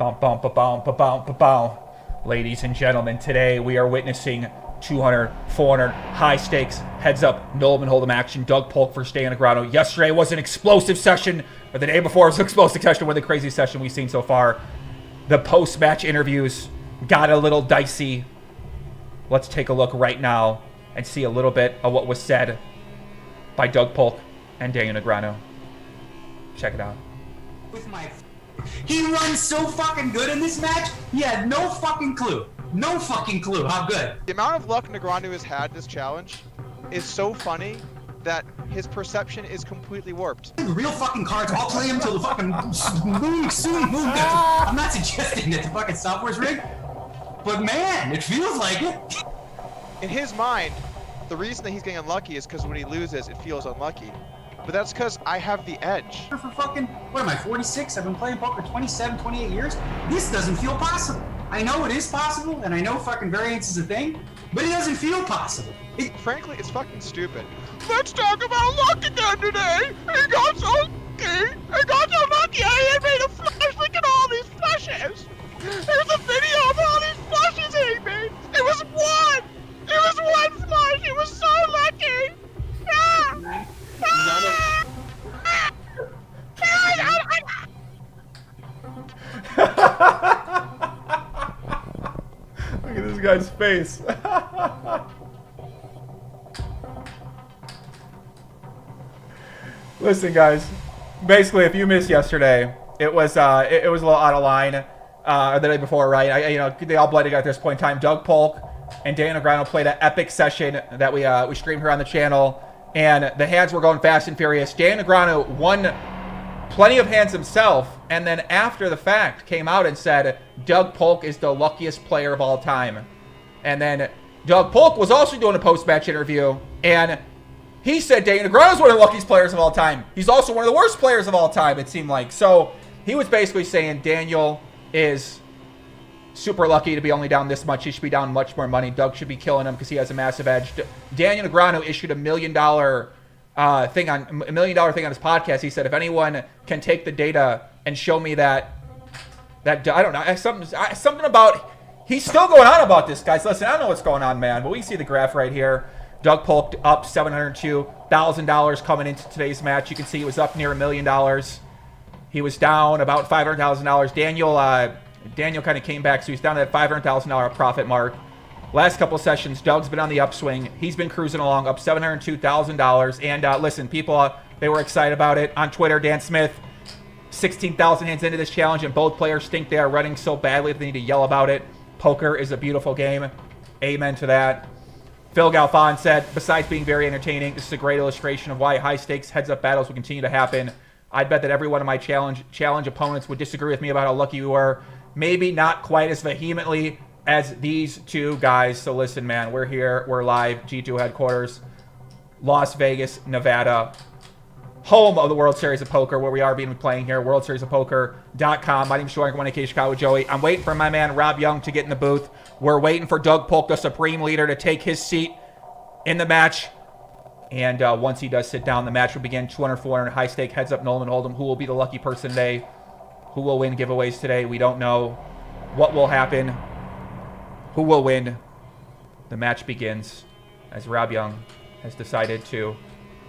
Bum, bum, ba, bum, ba, bum, ba, bum. Ladies and gentlemen, today we are witnessing 200, 400, high stakes, heads up, Nolan Hold'em action. Doug Polk versus Negreanu. Yesterday was an explosive session, or the day before was an explosive session, with the craziest session we've seen so far. The post-match interviews got a little dicey. Let's take a look right now and see a little bit of what was said by Doug Polk and Negreanu. Check it out. He runs so fucking good in this match, he had no fucking clue. No fucking clue how good. The amount of luck Negreanu has had this challenge is so funny that his perception is completely warped. Real fucking cards, I'll play him till the fucking moon goes. I'm not suggesting that the fucking software's rigged, but man, it feels like it. In his mind, the reason that he's getting unlucky is because when he loses, it feels unlucky. But that's because I have the edge. For fucking, what am I, 46? I've been playing poker 27, 28 years. This doesn't feel possible. I know it is possible, and I know fucking variance is a thing, but it doesn't feel possible. Frankly, it's fucking stupid. Let's talk about luck again today. He got so lucky. He got so lucky. I made a flush. Look at all these flushes. There's a video of all these flushes he made. It was one. It was one flush. He was so lucky. Ah! Look at this guy's face. Listen, guys. Basically, if you missed yesterday, it was a little out of line. Or the day before, right? They all blended at this point in time. Doug Polk and Negreanu played an epic session that we streamed here on the channel. And the hands were going fast and furious. Negreanu won plenty of hands himself, and then after the fact came out and said Doug Polk is the luckiest player of all time. And then Doug Polk was also doing a post-match interview, and he said Negreanu is one of the luckiest players of all time. He's also one of the worst players of all time, it seemed like. So he was basically saying Daniel is super lucky to be only down this much. He should be down much more money. Doug should be killing him because he has a massive edge. Negreanu issued a $1 million thing on his podcast. He said, if anyone can take the data and show me that I don't know, something about, he's still going on about this, guys. Listen, I don't know what's going on, man, but we can see the graph right here. Doug Polk up $702,000 coming into today's match. You can see he was up near $1 million. He was down about $500,000. Daniel kind of came back, so he's down to that $500,000 profit mark. Last couple of sessions, Doug's been on the upswing. He's been cruising along, up $702,000. And listen, people, they were excited about it. On Twitter, Dan Smith, 16,000 hands into this challenge, and both players think they are running so badly that they need to yell about it. Poker is a beautiful game. Amen to that. Phil Galfon said, besides being very entertaining, this is a great illustration of why high-stakes heads-up battles will continue to happen. I'd bet that every one of my challenge opponents would disagree with me about how lucky we were. Maybe not quite as vehemently as these two guys. So listen, man, we're here. We're live. G2 headquarters. Las Vegas, Nevada. Home of the World Series of Poker, where we are being playing here. WorldSeriesOfPoker.com. My name is Yong, 1AK Chicago Joey. I'm waiting for my man Rob Young to get in the booth. We're waiting for Doug Polk, the Supreme Leader, to take his seat in the match. And once he does sit down, the match will begin. 200, 400, high stake, heads up, Nolan Hold'em. Who will be the lucky person today? Who will win giveaways today? We don't know. What will happen? Who will win? The match begins as Rob Young has decided to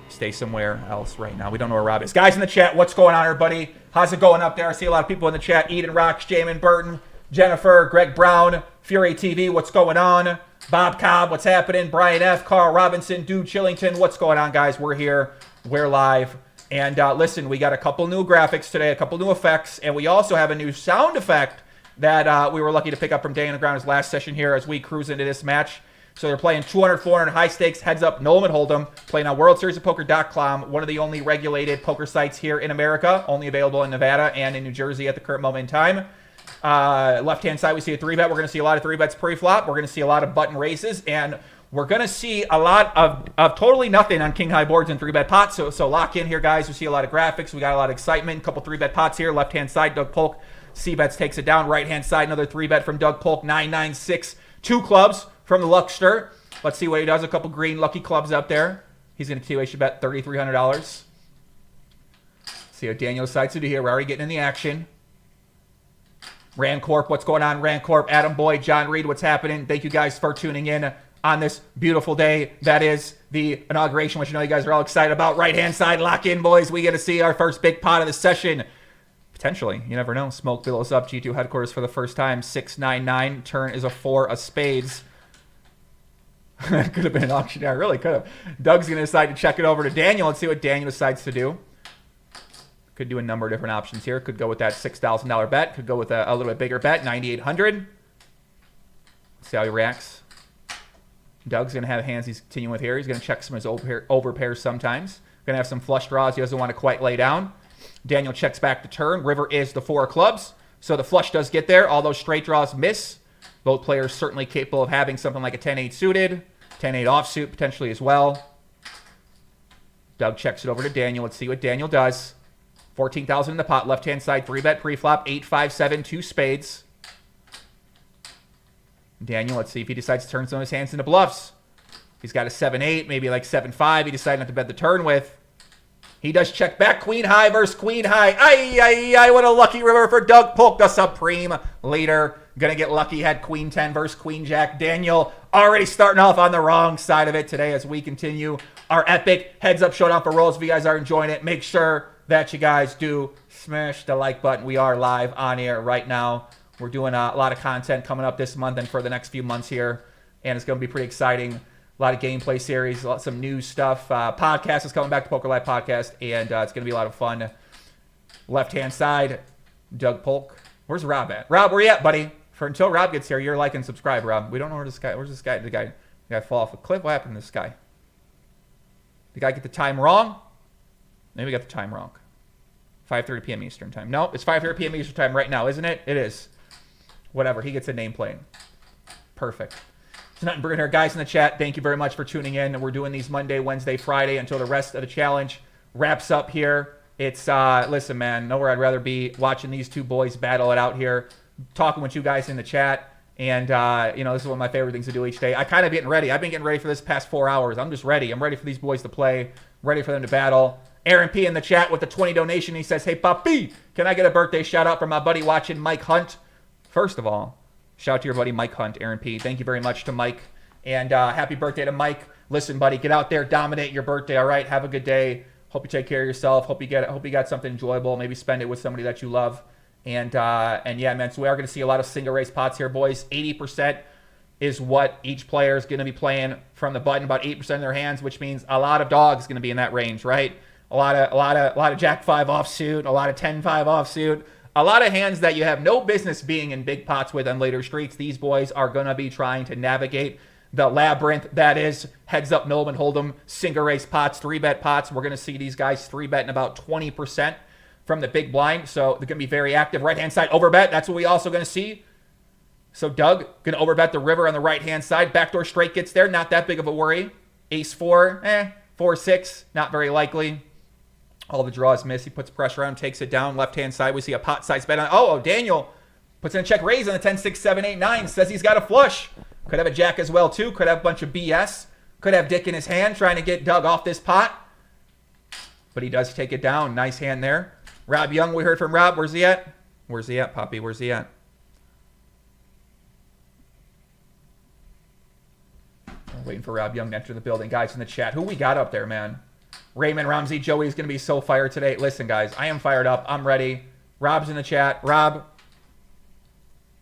stay somewhere else right now. We don't know where Rob is. Guys in the chat, what's going on, everybody? How's it going up there? I see a lot of people in the chat. Eden Rocks, Jamin Burton, Jennifer, Greg Brown, Fury TV, what's going on? Bob Cobb, what's happening? Brian F., Carl Robinson, Dude Chillington, what's going on, guys? We're here. We're live. And listen, we got a couple new graphics today, a couple new effects, and we also have a new sound effect that we were lucky to pick up from Negreanu's last session here as we cruise into this match. So they're playing 200, 400, high stakes, heads up, Nolan Hold'em, playing on WorldSeriesOfPoker.com, one of the only regulated poker sites here in America, only available in Nevada and in New Jersey at the current moment in time. Left-hand side, we see a 3-bet. We're going to see a lot of 3-bets pre-flop. We're going to see a lot of button races, and we're going to see a lot of totally nothing on king-high boards and 3-bet pots. So lock in here, guys. We see a lot of graphics. We got a lot of excitement. A couple 3-bet pots here. Left-hand side, Doug Polk. C-bets takes it down. Right-hand side, another 3-bet from Doug Polk. 9-9-6. 2 clubs from the Luckster. Let's see what he does. A couple green lucky clubs up there. He's going to two-way should bet $3,300. See what Daniel decides to do here. We're already getting in the action. Rancorp, what's going on? Rancorp, Adam Boyd, John Reed, what's happening? Thank you guys for tuning in on this beautiful day. That is the inauguration, which I know you guys are all excited about. Right-hand side, lock in, boys. We get to see our first big pot of the session. Potentially, you never know. Smoke billows up. G2 headquarters for the first time. 699. Turn is a 4 of spades. Could have been an auctioneer. Really could have. Doug's going to decide to check it over to Daniel. Let's see what Daniel decides to do. Could do a number of different options here. Could go with that $6,000 bet. Could go with a little bit bigger bet, 9,800. See how he reacts. Doug's going to have hands he's continuing with here. He's going to check some of his over pairs sometimes. Going to have some flush draws he doesn't want to quite lay down. Daniel checks back to turn. River is the 4 of clubs. So the flush does get there. All those straight draws miss. Both players certainly capable of having something like a 10-8 suited. 10-8 offsuit potentially as well. Doug checks it over to Daniel. Let's see what Daniel does. 14,000 in the pot. Left-hand side, 3-bet pre-flop. 8-5-7, 2 spades. Daniel, let's see if he decides to turn some of his hands into bluffs. He's got a 7-8, maybe like 7-5. He decided not to bet the turn with. He does check back. Queen high versus queen high. Ay, what a lucky river for Doug Polk, the supreme leader. Gonna get lucky. Had queen 10 versus queen jack. Daniel already starting off on the wrong side of it today as we continue our epic heads-up showdown for rolls. If you guys are enjoying it, make sure that you guys do smash the like button. We are live on air right now. We're doing a lot of content coming up this month and for the next few months here, and it's going to be pretty exciting. A lot of gameplay series, some new stuff. Podcast is coming back to Poker Live Podcast, and it's going to be a lot of fun. Left-hand side, Doug Polk. Where's Rob at? Rob, where you at, buddy? Until Rob gets here, you're like and subscribe, Rob. We don't know where this guy. Where's this guy? The guy fall off a cliff. What happened to this guy? The guy get the time wrong? Maybe we got the time wrong. 5:30 p.m. Eastern time. No, it's 5:30 p.m. Eastern time right now, isn't it? It is. Whatever. He gets a nameplate. Perfect. It's nothing brewing here. Guys in the chat, thank you very much for tuning in. We're doing these Monday, Wednesday, Friday until the rest of the challenge wraps up here. It's, listen, man, nowhere I'd rather be watching these two boys battle it out here, talking with you guys in the chat. And, this is one of my favorite things to do each day. I kind of getting ready. I've been getting ready for this past 4 hours. I'm just ready. I'm ready for these boys to play, ready for them to battle. Aaron P. in the chat with the 20 donation. He says, hey, Papi, can I get a birthday shout out from my buddy watching, Mike Hunt? First of all, shout out to your buddy Mike Hunt, Aaron P. Thank you very much to Mike. And happy birthday to Mike. Listen, buddy, get out there, dominate your birthday, all right? Have a good day. Hope you take care of yourself. Hope you got something enjoyable. Maybe spend it with somebody that you love. And yeah, man, so we are going to see a lot of single race pots here, boys. 80% is what each player is going to be playing from the button, about 8% of their hands, which means a lot of dogs going to be in that range, right? A lot of Jack 5 offsuit, a lot of 10-5 offsuit, a lot of hands that you have no business being in big pots with on later streaks. These boys are going to be trying to navigate the labyrinth that is heads up, Millman Hold'em, single race pots, 3-bet pots. We're going to see these guys 3-betting about 20% from the big blind, so they're going to be very active. Right-hand side overbet, that's what we also going to see. So Doug going to overbet the river on the right-hand side. Backdoor straight gets there, not that big of a worry. Ace 4, 4-6, not very likely. All the draws miss. He puts pressure on, takes it down. Left-hand side, we see a pot-sized bet on. Oh, Daniel puts in a check raise on the 10, 6, 7, 8, 9. Says he's got a flush. Could have a jack as well, too. Could have a bunch of BS. Could have Dick in his hand trying to get Doug off this pot. But he does take it down. Nice hand there. Rob Young, we heard from Rob. Where's he at? Where's he at, Poppy? Where's he at? I'm waiting for Rob Young to enter the building. Guys in the chat, who we got up there, man? Raymond, Ramsey, Joey's going to be so fired today. Listen, guys, I am fired up. I'm ready. Rob's in the chat. Rob,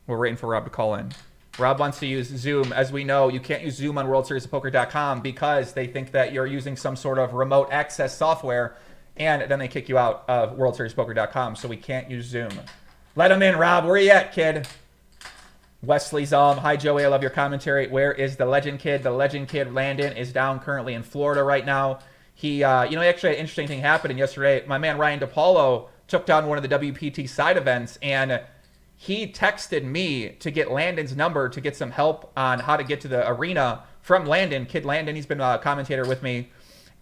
we're waiting for Rob to call in. Rob wants to use Zoom. As we know, you can't use Zoom on WorldSeriesOfPoker.com because they think that you're using some sort of remote access software, and then they kick you out of WorldSeriesPoker.com, so we can't use Zoom. Let him in, Rob. Where you at, kid? Wesley Zalm. Hi, Joey. I love your commentary. Where is the legend kid? The legend kid, Landon, is down currently in Florida right now. He, actually had an interesting thing happening yesterday. My man Ryan DePaulo took down one of the WPT side events, and he texted me to get Landon's number to get some help on how to get to the arena from Landon. Kid Landon, he's been a commentator with me.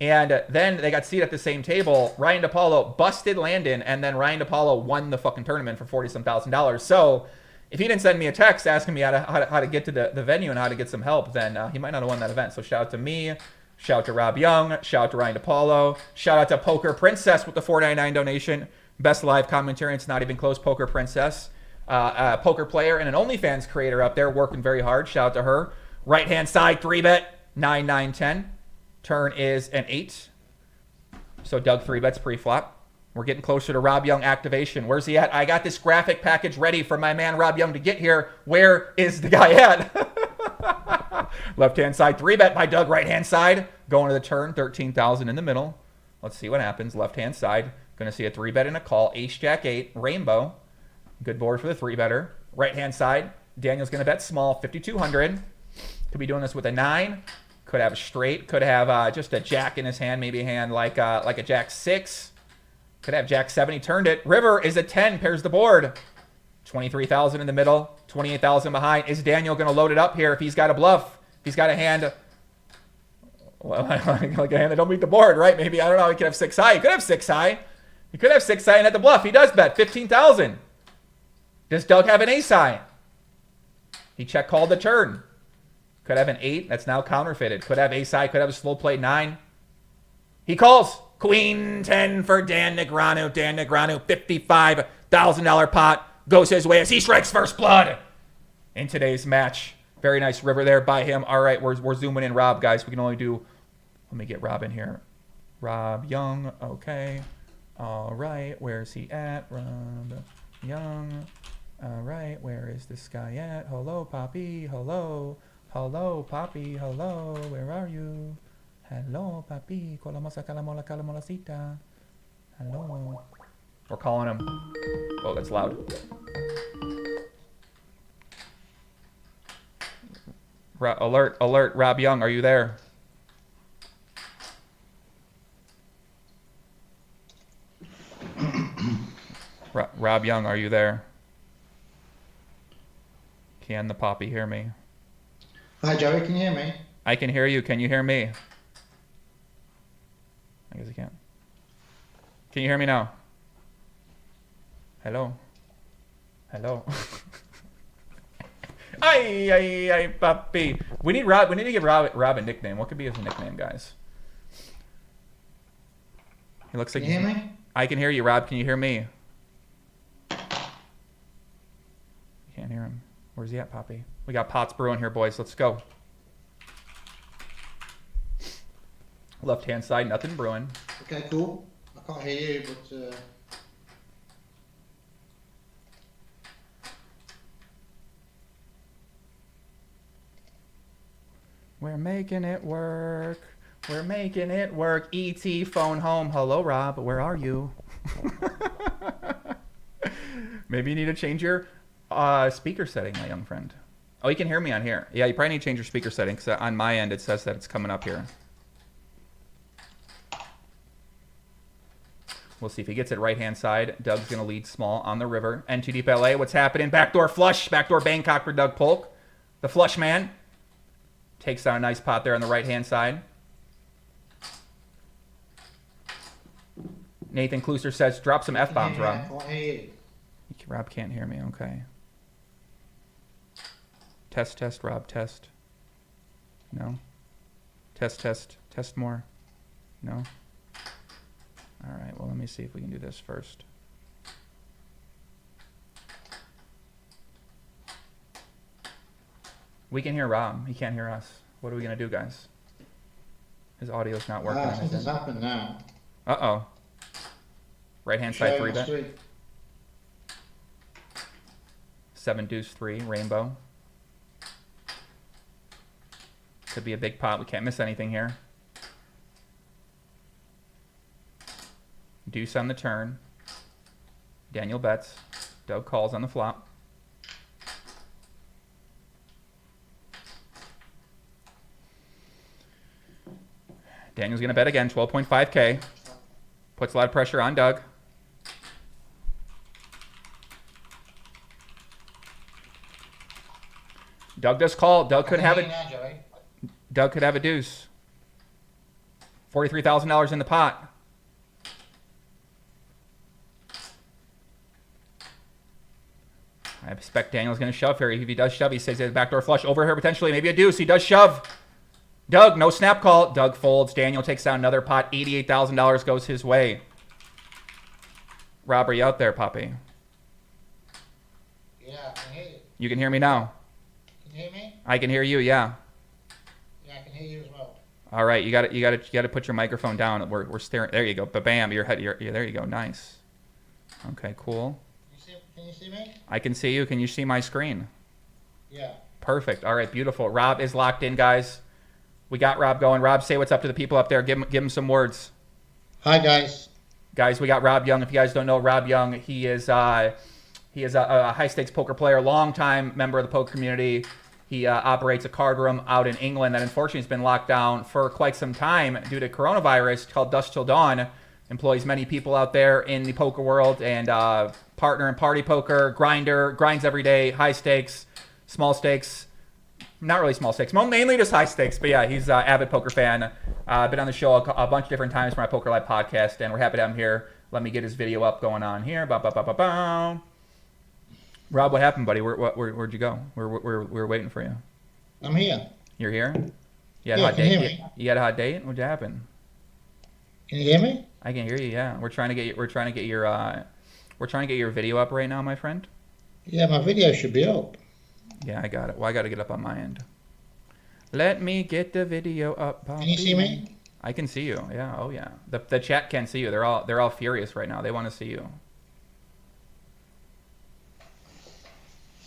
And then they got seated at the same table. Ryan DePaulo busted Landon, and then Ryan DePaulo won the fucking tournament for $40-some thousand. So if he didn't send me a text asking me how to get to the venue and how to get some help, then he might not have won that event. So shout out to me. Shout out to Rob Young. Shout out to Ryan DePaulo. Shout out to Poker Princess with the $4.99 donation. Best live commentary. It's not even close, Poker Princess. poker player and an OnlyFans creator up there working very hard. Shout out to her. Right-hand side, 3-bet, 9, 9, 10. Turn is an 8. So Doug 3-bets pre-flop. We're getting closer to Rob Yong activation. Where's he at? I got this graphic package ready for my man Rob Yong to get here. Where is the guy at? Left-hand side, 3-bet by Doug. Right-hand side, going to the turn, 13,000 in the middle. Let's see what happens. Left-hand side, going to see a 3-bet and a call. Ace-Jack-8, rainbow. Good board for the 3-better. Right-hand side, Daniel's going to bet small, 5,200. Could be doing this with a 9. Could have a straight. Could have just a jack in his hand. Maybe a hand like a Jack-6. Could have Jack-7. He turned it. River is a 10. Pairs the board. 23,000 in the middle. 28,000 behind. Is Daniel going to load it up here if he's got a bluff? If he's got a hand... Well, like a hand that don't beat the board, right? Maybe, I don't know. He could have 6-high. He could have 6-high. He could have 6-high and at the bluff. He does bet 15,000. Does Doug have an ace-high? He check-called the turn. Could have an 8. That's now counterfeited. Could have ace-high. Could have a slow play 9. He calls. Queen 10 for Dan Negreanu. Dan Negreanu, $55,000 pot. Goes his way as he strikes first blood in today's match. Very nice river there by him. All right, we're zooming in Rob, guys. We can only do... Let me get Rob in here. Rob Young. Okay. All right. Where's he at? Rob Young. All right. Where is this guy at? Hello, Poppy. Hello. Hello, Poppy. Hello. Where are you? Hello, Papi. Calamola. Hello. We're calling him. Oh, that's loud. Alert, Rob Young, are you there? Rob Young, are you there? Can the Poppy hear me? Hi, Joey, can you hear me? I can hear you. Can you hear me? I guess I can't. Can you hear me now? Hello? Hello? Ay, papi. We need to give Rob a nickname. What could be his nickname, guys? He looks like... Can you hear me? I can hear you, Rob. Can you hear me? You can't hear him. Where's he at, Poppy? We got pots brewing here, boys. Let's go. Left-hand side, nothing brewing. Okay, cool. I can't hear you, but... We're making it work. We're making it work. E.T. phone home. Hello, Rob. Where are you? Maybe you need to change your speaker setting, my young friend. Oh, you can hear me on here. Yeah, you probably need to change your speaker setting because on my end it says that it's coming up here. We'll see if he gets it right-hand side. Doug's going to lead small on the river. N2 deep LA. What's happening? Backdoor flush. Backdoor Bangkok for Doug Polk. The flush man. Takes down a nice pot there on the right-hand side. Nathan Kluser says, drop some F-bombs, Rob. Rob can't hear me. Okay. Test, Rob. Test. No. Test more. No. All right, well, let me see if we can do this first. We can hear Rob. He can't hear us. What are we going to do, guys? His audio's not working. Something's happened now. Uh-oh. Right-hand side 3-bet. 7 deuce 3, rainbow. Could be a big pot. We can't miss anything here. Deuce on the turn. Daniel bets. Doug calls on the flop. Daniel's going to bet again, 12.5K. Puts a lot of pressure on Doug. Doug does call. Doug could have it. Doug could have a deuce. $43,000 in the pot. I expect Daniel's going to shove here. If he does shove, he says a backdoor flush over here potentially. Maybe a deuce. He does shove. Doug, no snap call. Doug folds. Daniel takes down another pot. $88,000 goes his way. Rob, are you out there, Poppy? Yeah, I can hear you. You can hear me now. Can you hear me? I can hear you. Yeah. Yeah, I can hear you as well. All right. You got to put your microphone down. We're staring. There you go. Bam. Your head. There you go. Nice. Okay. Cool. Can you see me? I can see you. Can you see my screen? Yeah. Perfect. All right. Beautiful. Rob is locked in, guys. We got Rob going. Rob, say what's up to the people up there. Give him some words. Hi, guys. Guys, we got Rob Yong. If you guys don't know Rob Yong, he is a high stakes poker player, longtime member of the poker community. He operates a card room out in England that unfortunately has been locked down for quite some time due to coronavirus, called Dusk Till Dawn. Employs many people out there in the poker world, and partner in party poker, grinds every day, high stakes, small stakes. Not really small stakes, mainly just high stakes. But yeah, he's an avid poker fan. Been on the show a bunch of different times for my Poker Live podcast, and we're happy to have him here. Let me get his video up going on here. Rob, what happened, buddy? Where'd you go? We're waiting for you. I'm here. You're here? You had a Yeah, hot can you date? hear me? You had a hot date? What'd happen? Can you hear me? I can hear you. Yeah, we're trying to get your video up right now, my friend. Yeah, my video should be up. Yeah, I got it. Well, I got to get up on my end. Let me get the video up. Bobby. Can you see me? I can see you. Yeah. Oh yeah. The chat can't see you. They're all furious right now. They want to see you.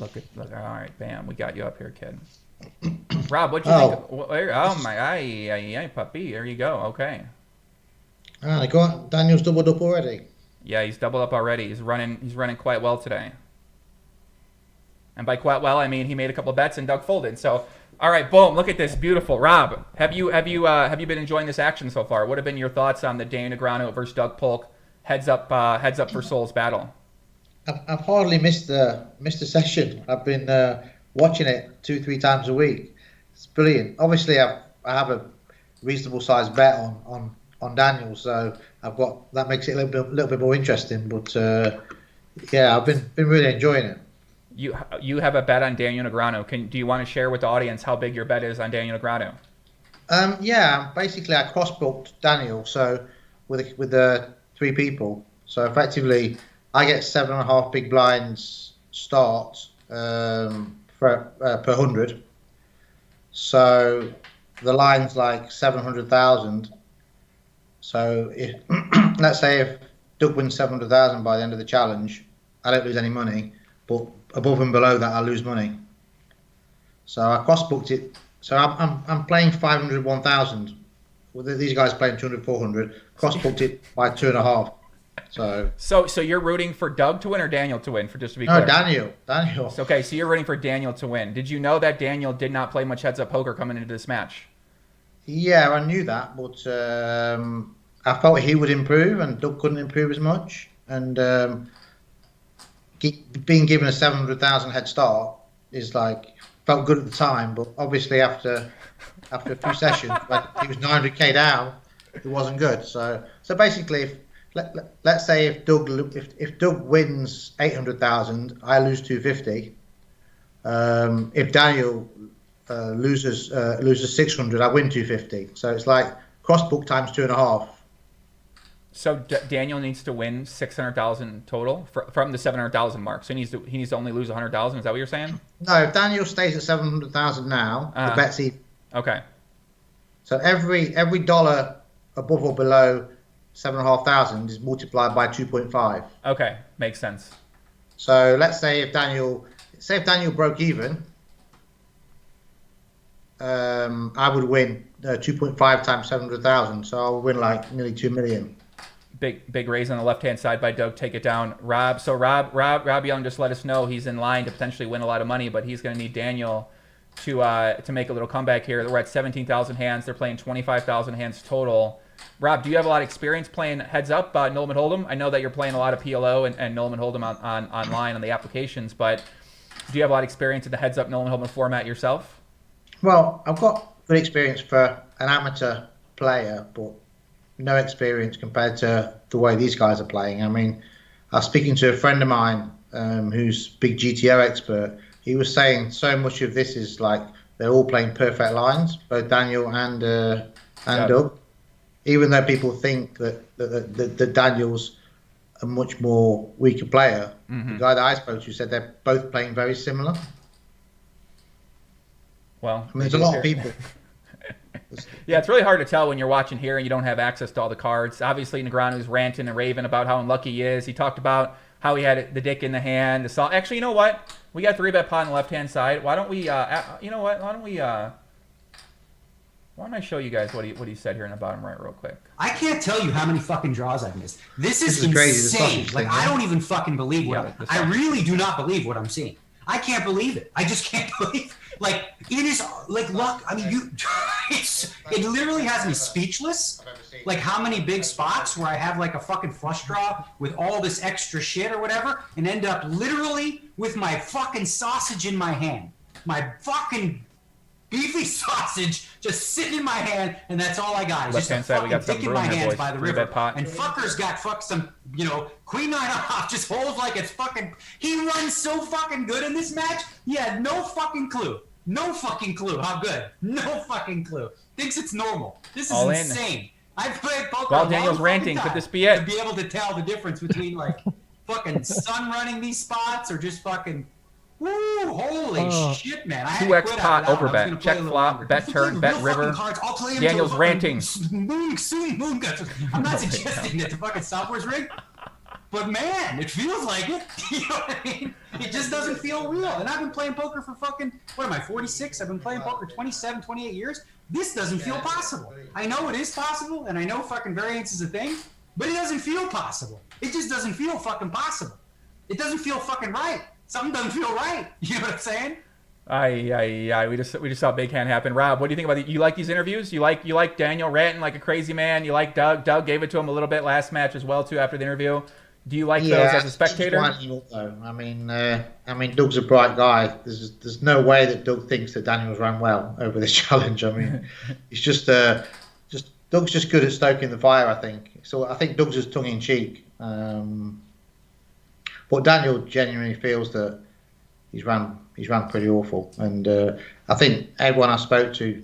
Look. All right. Bam. We got you up here, kid. Rob, what'd you think? Oh my. Ay, puppy. There you go. Okay. Ah, go on. Daniel's doubled up already. Yeah, he's doubled up already. He's running quite well today. And by quite well, I mean he made a couple bets and Doug folded. So, all right, boom! Look at this, beautiful. Rob, have you been enjoying this action so far? What have been your thoughts on the Daniel Negreanu versus Doug Polk heads up for Souls battle? I've hardly missed the session. I've been watching it 2-3 times a week. It's brilliant. Obviously, I have a reasonable sized bet on Daniel, so that makes it a little bit more interesting. But yeah, I've been really enjoying it. You have a bet on Daniel Negreanu. Do you want to share with the audience how big your bet is on Daniel Negreanu? Yeah, basically I cross-booked Daniel, so with the 3 people. So effectively, I get 7.5 big blinds start per 100. So the line's like 700,000. So if let's say if Doug wins 700,000 by the end of the challenge, I don't lose any money, but above and below that I lose money. So I cross-booked it. So I'm playing 501,000. Well, these guys playing 200, 400. Cross-booked it by 2.5. So you're rooting for Doug to win or Daniel to win? For just to be clear. No, Daniel. Okay, so you're rooting for Daniel to win. Did you know that Daniel did not play much heads-up poker coming into this match? Yeah, I knew that, but I felt he would improve, and Doug couldn't improve as much. And being given a 700,000 head start is felt good at the time, but obviously after a few sessions, when he was 900k down, it wasn't good. So basically, let's say if Doug wins 800,000, I lose 250. If Daniel loses 600, I win 250. So it's like cross book times 2.5. So Daniel needs to win 600,000 total from the 700,000 mark. So he needs to only lose 100,000. Is that what you're saying? No, if Daniel stays at 700,000 now, the bet's even. Okay. So every dollar above or below 7,500 is multiplied by 2.5. Okay, makes sense. So let's say if Daniel broke even, I would win 2.5 times 700,000. So I would win like nearly 2 million. Big raise on the left hand side by Doug. Take it down, Rob. So Rob Young just let us know he's in line to potentially win a lot of money, but he's going to need Daniel to make a little comeback here. We're at 17,000 hands. They're playing 25,000 hands total. Rob, do you have a lot of experience playing heads up Nolan Hold'em? I know that you're playing a lot of PLO and Nolan Hold'em on online on the applications, but do you have a lot of experience in the heads up Nolan Hold'em format yourself? Well, I've got good experience for an amateur player, but no experience compared to the way these guys are playing. I mean, I was speaking to a friend of mine who's a big GTO expert. He was saying so much of this is like they're all playing perfect lines, both Daniel and Doug. Even though people think that Daniel's a much more weaker player. Mm-hmm. The guy that I spoke to said they're both playing very similar. Well, I mean, there's a lot of people. Yeah, it's really hard to tell when you're watching here and you don't have access to all the cards. Obviously, Negreanu's ranting and raving about how unlucky he is. He talked about how he had the dick in the hand. Actually, you know what? We got 3-bet pot on the left-hand side. Why don't we, you know what? Why don't I show you guys what he said here in the bottom right real quick? I can't tell you how many fucking draws I've missed. This is crazy, insane. Like, I don't even fucking believe I really do not believe what I'm seeing. I can't believe it. I just can't believe. Like, it is like luck. I mean, it literally has me speechless. Like, how many big spots where I have like a fucking flush draw with all this extra shit or whatever, and end up literally with my fucking sausage in my hand, my fucking beefy sausage just sitting in my hand, and that's all I got. It's just a side, we got fucking dick in my here, hands boys. by the river. Pot. And fucker's got some, queen nine off, just holds like it's fucking. He runs so fucking good in this match. He had no fucking clue. No fucking clue how good. No fucking clue. Thinks it's normal. This is All insane. I've played poker. Well, a Daniel's long ranting. fucking Could this time be it? To be able to tell the difference between like fucking sun running these spots or just fucking. Woo! Holy shit, man! I had to 2x quit pot after that over one. I was bet. gonna Check play a little flop, longer. bet If we turn, play bet real river. fucking cards, I'll play them Daniel's till ranting. Moon guts. I'm not suggesting that the fucking software's rigged, but man, it feels like it. You know what I mean? It just doesn't feel real. And I've been playing poker for fucking, what am I, 46? I've been playing poker 27, 28 years. This doesn't feel possible. I know it is possible, and I know fucking variance is a thing, but it doesn't feel possible. It just doesn't feel fucking possible. It doesn't feel fucking right. Something doesn't feel right. You know what I'm saying? We just saw a big hand happen. Rob, what do you think about you like these interviews? You like Daniel ranting like a crazy man? You like Doug? Doug gave it to him a little bit last match as well too after the interview. Do you like those as a spectator? Though. I mean, Doug's a bright guy. There's no way that Doug thinks that Daniel's ran well over this challenge. I mean, he's just Doug's just good at stoking the fire. I think so. I think Doug's just tongue in cheek. But Daniel genuinely feels that he's ran pretty awful, and I think everyone I spoke to,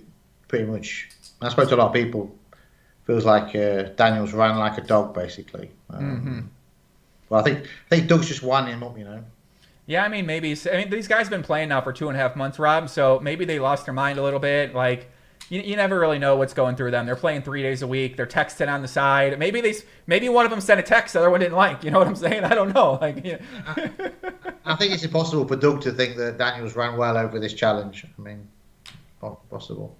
pretty much, I spoke to a lot of people, feels like Daniel's ran like a dog, basically. Well, I think Doug's just winding him up, Yeah, I mean, maybe. I mean, these guys have been playing now for 2.5 months, Rob. So maybe they lost their mind a little bit. Like, you never really know what's going through them. They're playing 3 days a week. They're texting on the side. Maybe one of them sent a text the other one didn't like. You know what I'm saying? I don't know. Like, I think it's impossible for Doug to think that Daniel's ran well over this challenge. I mean, not possible.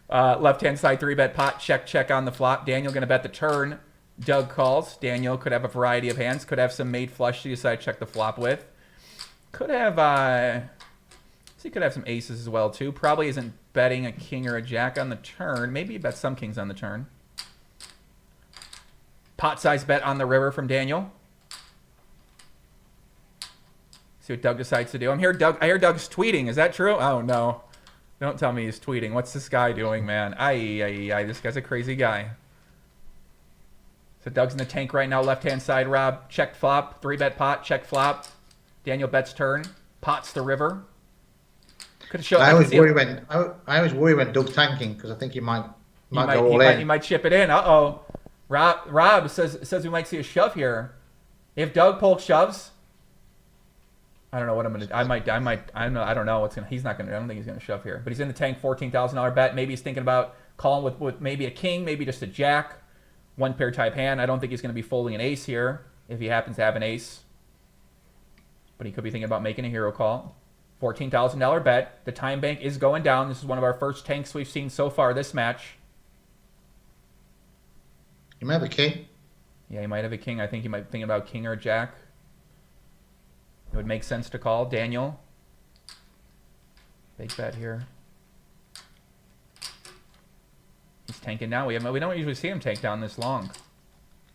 Left-hand side 3-bet pot, check on the flop. Daniel going to bet the turn. Doug calls. Daniel could have a variety of hands. Could have some made flush to decide to check the flop with. Could have, he could have some aces as well, too. Probably isn't betting a king or a jack on the turn. Maybe he bets some kings on the turn. Pot size bet on the river from Daniel. See what Doug decides to do. I hear Doug's tweeting. Is that true? Oh, no. Don't tell me he's tweeting. What's this guy doing, man? This guy's a crazy guy. So Doug's in the tank right now, left-hand side, Rob. Check flop, 3-bet pot, check flop. Daniel bets turn, pots the river. Could show. I always worry when Doug's tanking because I think he might go all in. He might chip it in. Uh-oh. Rob says we might see a shove here. If Doug Polk shoves, I don't know what I'm gonna. I don't know what's gonna. He's not gonna. I don't think he's gonna shove here. But he's in the tank, $14,000 bet. Maybe he's thinking about calling with maybe a king, maybe just a jack. One pair type hand. I don't think he's going to be folding an ace here if he happens to have an ace. But he could be thinking about making a hero call. $14,000 bet. The time bank is going down. This is one of our first tanks we've seen so far this match. You might have a king. Yeah, he might have a king. I think he might be thinking about king or jack. It would make sense to call. Daniel. Big bet here. He's tanking down. We don't usually see him tank down this long.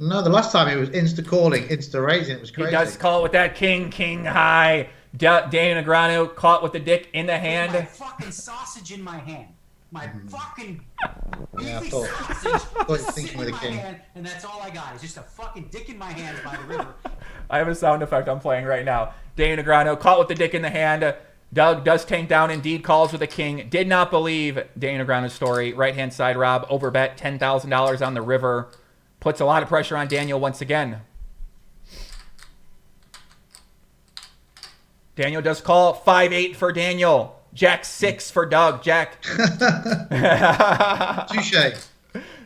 No, the last time he was insta-calling, insta-raising. It was crazy. He does call it with that king high. Daniel Negreanu caught with the dick in the hand. My fucking sausage in my hand. My fucking beefy I sausage thought sitting in my hand, and that's all I got. It's just a fucking dick in my hand by the river. I have a sound effect I'm playing right now. Daniel Negreanu caught with the dick in the hand. Doug does tank down, indeed calls with a king. Did not believe Daniel Negreanu's story. Right-hand side, Rob, overbet $10,000 on the river. Puts a lot of pressure on Daniel once again. Daniel does call 5-8 for Daniel. Jack 6 for Doug. Jack. Touche.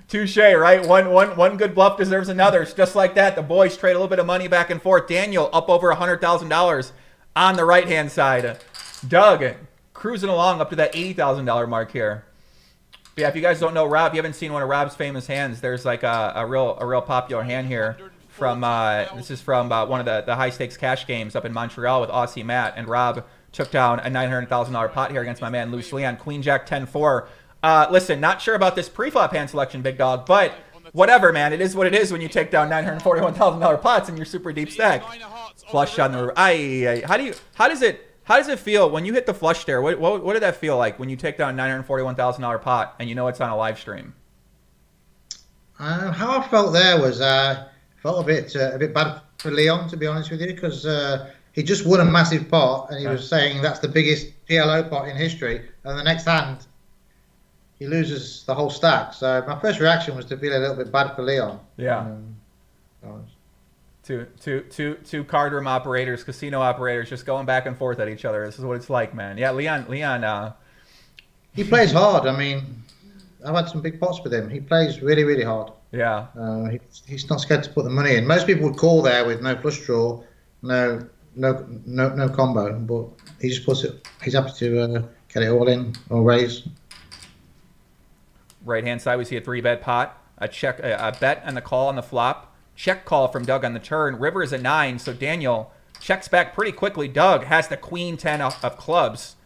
Touche, right? One good bluff deserves another. It's just like that. The boys trade a little bit of money back and forth. Daniel up over $100,000 on the right-hand side. Doug cruising along up to that $80,000 mark here. But yeah, if you guys don't know Rob, you haven't seen one of Rob's famous hands. There's like a real popular hand here from this is from one of the high stakes cash games up in Montreal with Aussie Matt, and Rob took down a $900,000 pot here against my man Luce Leon. Queen Jack 10-4. Listen, not sure about this pre-flop hand selection, big dog, but whatever, man. It is what it is when you take down $941,000 pots in your super deep stack. Flush on the river. How does it feel when you hit the flush there? What did that feel like when you take down $941,000 pot and you know it's on a live stream? How I felt there was felt a bit bad for Leon, to be honest with you, because he just won a massive pot and he was saying that's the biggest PLO pot in history, and the next hand he loses the whole stack. So my first reaction was to feel a little bit bad for Leon. Yeah. Two card room operators, casino operators, just going back and forth at each other. This is what it's like, man. Yeah, Leon. He plays hard. I mean, I've had some big pots with him. He plays really, really hard. Yeah. He's not scared to put the money in. Most people would call there with no flush draw, no combo, but he just puts it. He's happy to get it all in or raise. Right hand side, we see a 3-bet pot, a bet and the call on the flop. Check call from Doug on the turn. River is a 9, so Daniel checks back pretty quickly. Doug has the queen 10 of clubs.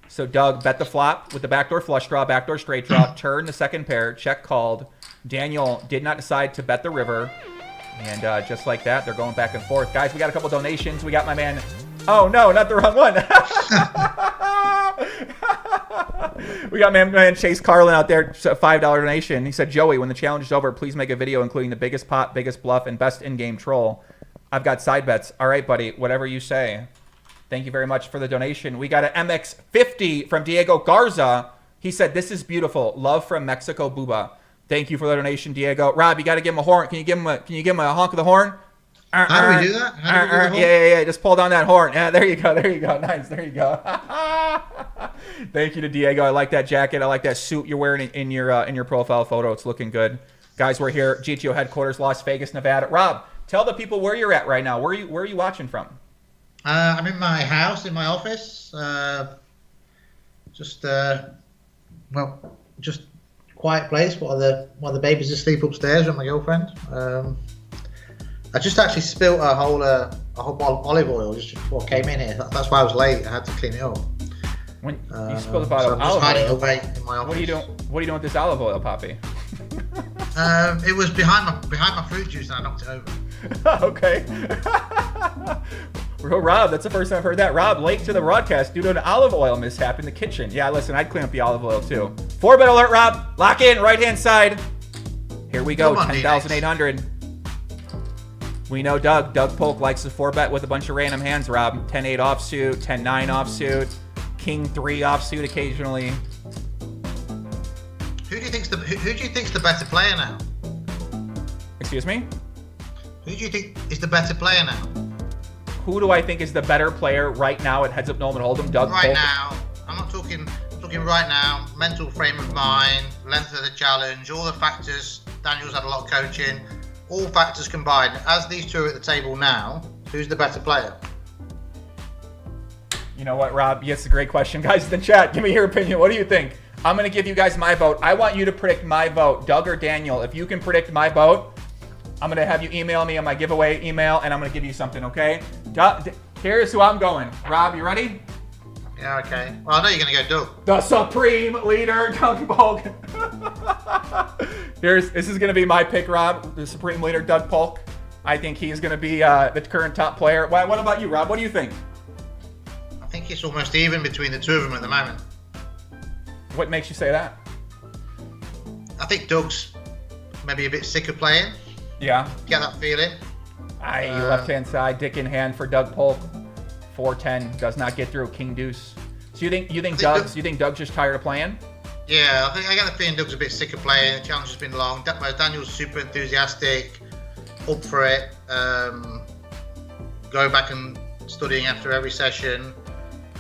So Doug bet the flop with the backdoor flush draw, backdoor straight draw, turn the second pair, check called. Daniel did not decide to bet the river. And just like that, they're going back and forth. Guys, we got a couple donations. We got my man... Oh, no, not the wrong one. We got my man Chase Carlin out there, $5 donation. He said, Joey, when the challenge is over, please make a video including the biggest pot, biggest bluff, and best in-game troll. I've got side bets. All right, buddy, whatever you say. Thank you very much for the donation. We got an MX50 from Diego Garza. He said, this is beautiful. Love from Mexico, Booba. Thank you for the donation, Diego. Rob, you got to give him a horn. Can you give him a honk of the horn? How do we do that? Yeah. Just pull down that horn. Yeah, there you go. Nice. There you go. Thank you to Diego. I like that jacket. I like that suit you're wearing in your profile photo. It's looking good. Guys, we're here, GTO headquarters, Las Vegas, Nevada. Rob, tell the people where you're at right now. Where are you watching from? I'm in my house, in my office. Just quiet place while the baby's asleep upstairs with my girlfriend. I just actually spilt a whole bottle of olive oil just before I came in here. That's why I was late. I had to clean it up. When you spilled a bottle of olive oil, away in my office. What are you doing with this olive oil, Poppy? It was behind my fruit juice and I knocked it over. Okay. Rob, that's the first time I've heard that. Rob, late to the broadcast due to an olive oil mishap in the kitchen. Yeah, listen, I'd clean up the olive oil too. 4-bet alert, Rob. Lock in, right-hand side. Here we go, 10,800. We know Doug Polk likes to 4-bet with a bunch of random hands, Rob. 10-8 offsuit, 10-9 offsuit, King 3 offsuit occasionally. Who do you think's the better player now? Excuse me? Who do you think is the better player now? Who do I think is the better player right now at Heads Up Nolan Hold'em? Doug Polk? Right now. I'm not talking right now. Mental frame of mind, length of the challenge, all the factors. Daniel's had a lot of coaching. All factors combined. As these two are at the table now, who's the better player? You know what, Rob? Yes, a great question. Guys in the chat, give me your opinion. What do you think? I'm going to give you guys my vote. I want you to predict my vote, Doug or Daniel. If you can predict my vote, I'm going to have you email me on my giveaway email, and I'm going to give you something, okay? Here's who I'm going. Rob, you ready? Yeah, okay. Well, I know you're going to go Doug. The supreme leader, Doug Polk. This is going to be my pick, Rob. The supreme leader, Doug Polk. I think he's going to be the current top player. What about you, Rob? What do you think? I think it's almost even between the two of them at the moment. What makes you say that? I think Doug's maybe a bit sick of playing. Yeah. Get that feeling. Left-hand side, dick in hand for Doug Polk. 410 does not get through. King deuce. So you think Doug's just tired of playing? Yeah, I get the feeling Doug's a bit sick of playing. The challenge has been long. Daniel's super enthusiastic, up for it. Go back and studying after every session.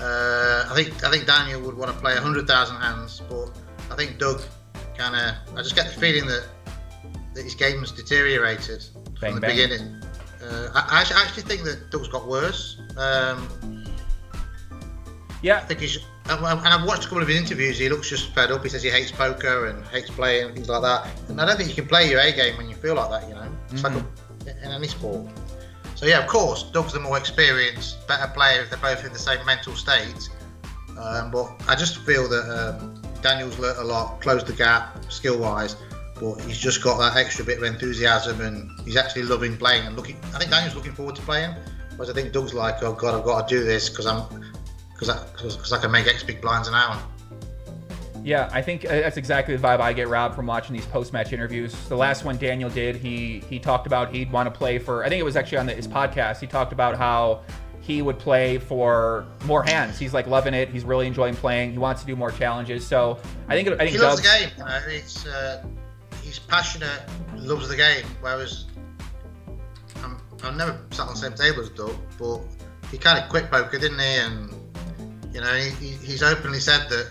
I think Daniel would want to play 100,000 hands, but I think Doug I just get the feeling that his game's deteriorated from the beginning. I actually think that Doug's got worse. Yeah. I think and I've watched a couple of his interviews. He looks just fed up. He says he hates poker and hates playing and things like that. And I don't think you can play your A game when you feel like that. It's like in any sport. So yeah, of course, Doug's the more experienced, better player if they're both in the same mental state. But I just feel that Daniel's learnt a lot, closed the gap skill-wise, but he's just got that extra bit of enthusiasm and he's actually loving playing and looking. I think Daniel's looking forward to playing, whereas I think Doug's like, oh God, I've got to do this because I can make X big blinds an hour. Yeah, I think that's exactly the vibe I get, Rob, from watching these post-match interviews. The last one Daniel did, he talked about he'd want to play for, I think it was actually on his podcast, he talked about how he would play for more hands. He's like loving it. He's really enjoying playing. He wants to do more challenges. So I think he loves the game. He's passionate, loves the game. Whereas I've never sat on the same table as Doug, but he kind of quit poker, didn't he? And he's openly said that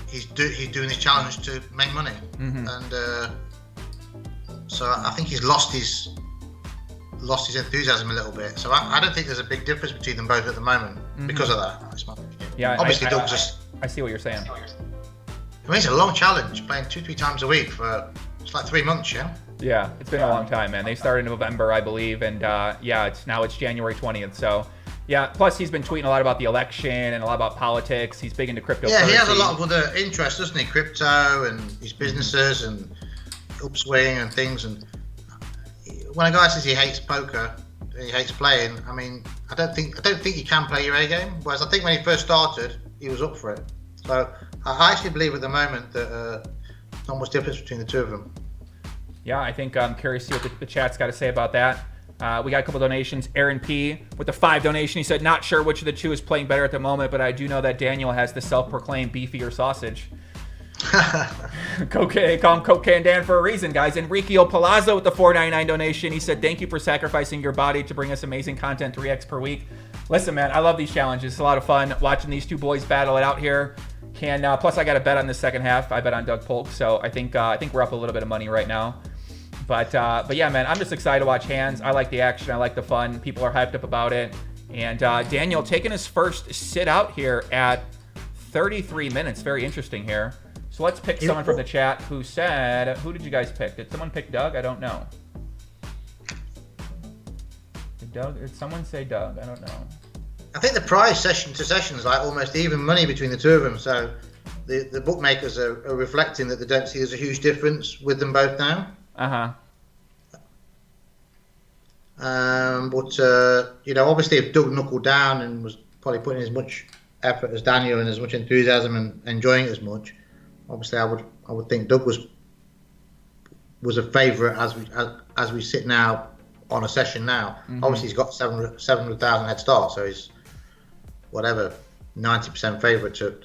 he's doing this challenge to make money. And so I think he's lost his enthusiasm a little bit. So I don't think there's a big difference between them both at the moment because of that. That's my opinion. Yeah, obviously I see what you're saying. I mean, it's a long challenge, playing 2-3 times a week for it's like 3 months, yeah. Yeah, it's been a long time, man. They started in November, I believe, and it's January 20th. So yeah, plus he's been tweeting a lot about the election and a lot about politics. He's big into cryptocurrency. Yeah, he has a lot of other interests, doesn't he? Crypto and his businesses and upswing and things. And when a guy says he hates poker, he hates playing, I mean, I don't think you can play your A game. Whereas I think when he first started, he was up for it. So I actually believe at the moment that not much difference between the two of them. Yeah, I think I'm curious to see what the chat's got to say about that. We got a couple donations. Aaron P. with the 5 donation. He said, not sure which of the two is playing better at the moment, but I do know that Daniel has the self-proclaimed beefier sausage. Cocaine, call him Cocaine Dan for a reason, guys. Enriqueo Palazzo with the $4.99 donation. He said, thank you for sacrificing your body to bring us amazing content 3x per week. Listen, man, I love these challenges. It's a lot of fun watching these two boys battle it out here. Plus, I got a bet on the second half. I bet on Doug Polk, so I think we're up a little bit of money right now. But yeah, man, I'm just excited to watch hands. I like the action. I like the fun. People are hyped up about it. And Daniel taking his first sit out here at 33 minutes. Very interesting here. So let's pick someone from the chat who said, who did you guys pick? Did someone pick Doug? I don't know. Did someone say Doug? I don't know. I think the prize session to session is like almost even money between the two of them. So the bookmakers are reflecting that they don't see there's a huge difference with them both now. But obviously if Doug knuckled down and was probably putting as much effort as Daniel and as much enthusiasm and enjoying it as much, obviously I would think Doug was a favourite as we sit now on a session now. Obviously he's got 700,000 head start, so he's 90% favourite to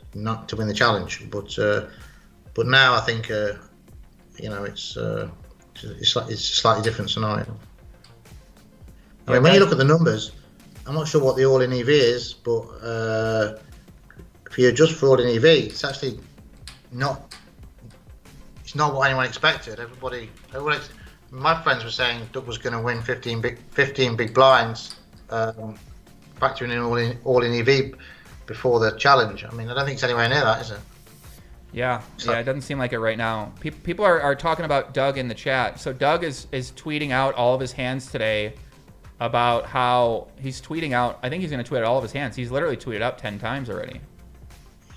win the challenge. But now I think it's a slightly different scenario. I mean, when you look at the numbers, I'm not sure what the all-in EV is, but if you adjust for all-in EV, it's actually not. It's not what anyone expected. My friends were saying Doug was going to win 15 big blinds, factoring in all-in EV before the challenge. I mean, I don't think it's anywhere near that, is it? Yeah, it doesn't seem like it right now. People are talking about Doug in the chat. So Doug is tweeting out all of his hands today about how he's tweeting out. I think he's going to tweet out all of his hands. He's literally tweeted out 10 times already.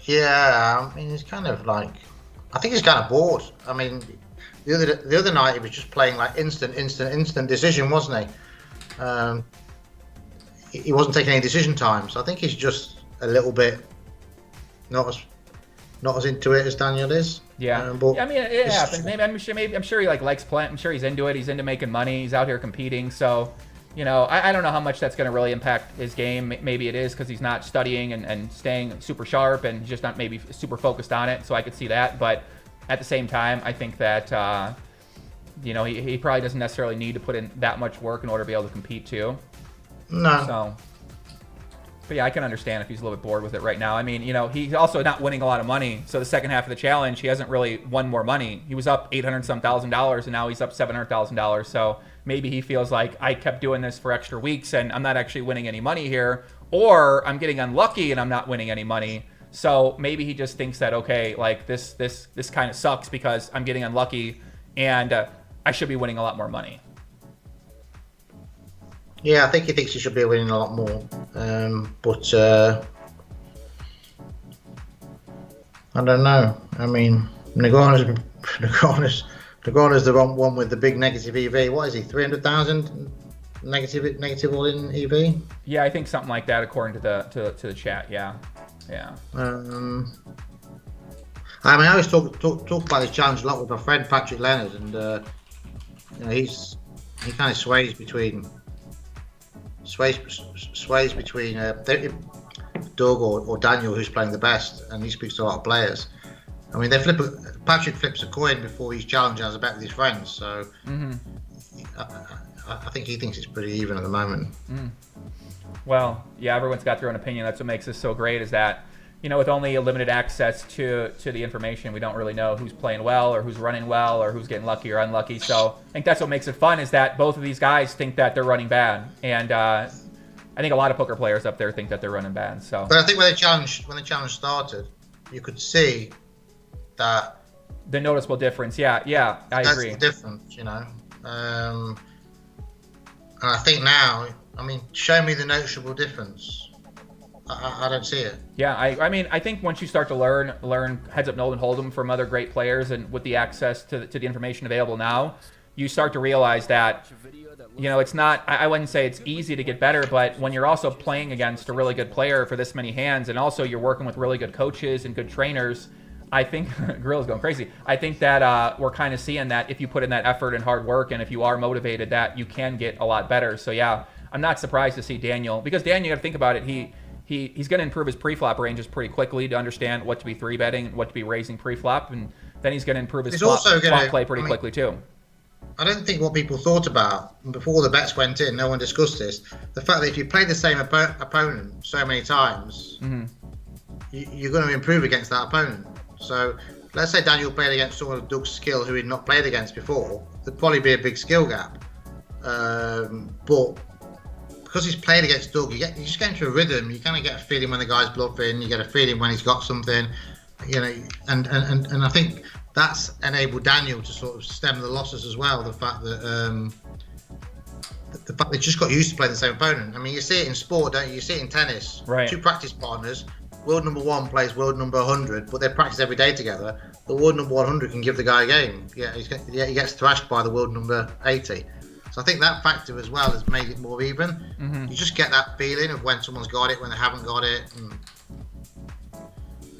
Yeah, I mean, he's kind of like, I think he's kind of bored. I mean, the other night he was just playing like instant decision, wasn't he? He wasn't taking any decision time. So I think he's just a little bit not as into it as Daniel is. Yeah, I mean, it happens. I'm sure he likes playing. I'm sure he's into it. He's into making money. He's out here competing. So, I don't know how much that's going to really impact his game. Maybe it is because he's not studying and staying super sharp and just not maybe super focused on it. So I could see that. But at the same time, I think that he probably doesn't necessarily need to put in that much work in order to be able to compete too. No. So But yeah, I can understand if he's a little bit bored with it right now. I mean, you know, he's also not winning a lot of money. So the second half of the challenge, he hasn't really won more money. He was up $800-some thousand, and now he's up $700,000. So maybe he feels like I kept doing this for extra weeks and I'm not actually winning any money here, or I'm getting unlucky and I'm not winning any money. So maybe he just thinks that, okay, like this kind of sucks because I'm getting unlucky and I should be winning a lot more money. Yeah, I think he thinks he should be winning a lot more. But I don't know. I mean, Negreanu's the one with the big negative EV. What is he? 300,000 negative all in EV? Yeah, I think something like that according to the chat. Yeah. I mean, I always talk about this challenge a lot with my friend Patrick Leonard, and you know, he kind of sways between Doug or Daniel, who's playing the best, and he speaks to a lot of players. I mean, Patrick flips a coin before each challenge and has a bet with his friends, so I think he thinks it's pretty even at the moment. Well, yeah, everyone's got their own opinion. That's what makes this so great, is that, you know, with only a limited access to the information, we don't really know who's playing well or who's running well or who's getting lucky or unlucky. So I think that's what makes it fun, is that both of these guys think that they're running bad, and I think a lot of poker players up there think that they're running bad. So, but I think when the challenge started, you could see that the noticeable difference. Yeah, I agree. That's the difference, you know. And I think now, I mean, show me the noticeable difference. I don't see it. Yeah, I mean, I think once you start to learn heads up and hold'em from other great players, and with the access to the information available now, you start to realize that, you know, it's not, I wouldn't say it's easy to get better, but when you're also playing against a really good player for this many hands, and also you're working with really good coaches and good trainers, I think Gorilla's going crazy. I think that we're kind of seeing that if you put in that effort and hard work, and if you are motivated, that you can get a lot better. So yeah, I'm not surprised to see Daniel, because Daniel, you got to think about it, he's going to improve his pre-flop ranges pretty quickly to understand what to be 3-betting, what to be raising pre-flop, and then he's going to improve his flop play pretty quickly too. I don't think what people thought about before the bets went in, no one discussed this, the fact that if you play the same opponent so many times, you're going to improve against that opponent. So let's say Daniel played against someone of Doug's skill who he'd not played against before, there'd probably be a big skill gap. But because he's played against Doug, you just get into a rhythm. You kind of get a feeling when the guy's bluffing. You get a feeling when he's got something, you know. And I think that's enabled Daniel to sort of stem the losses as well. The fact that they just got used to playing the same opponent. I mean, you see it in sport, don't you? You see it in tennis. Right. Two practice partners. World number 1 plays world number 100, but they practice every day together. The world number 100 can give the guy a game. Yeah, he gets thrashed by the world number 80. So I think that factor as well has made it more even. You just get that feeling of when someone's got it, when they haven't got it.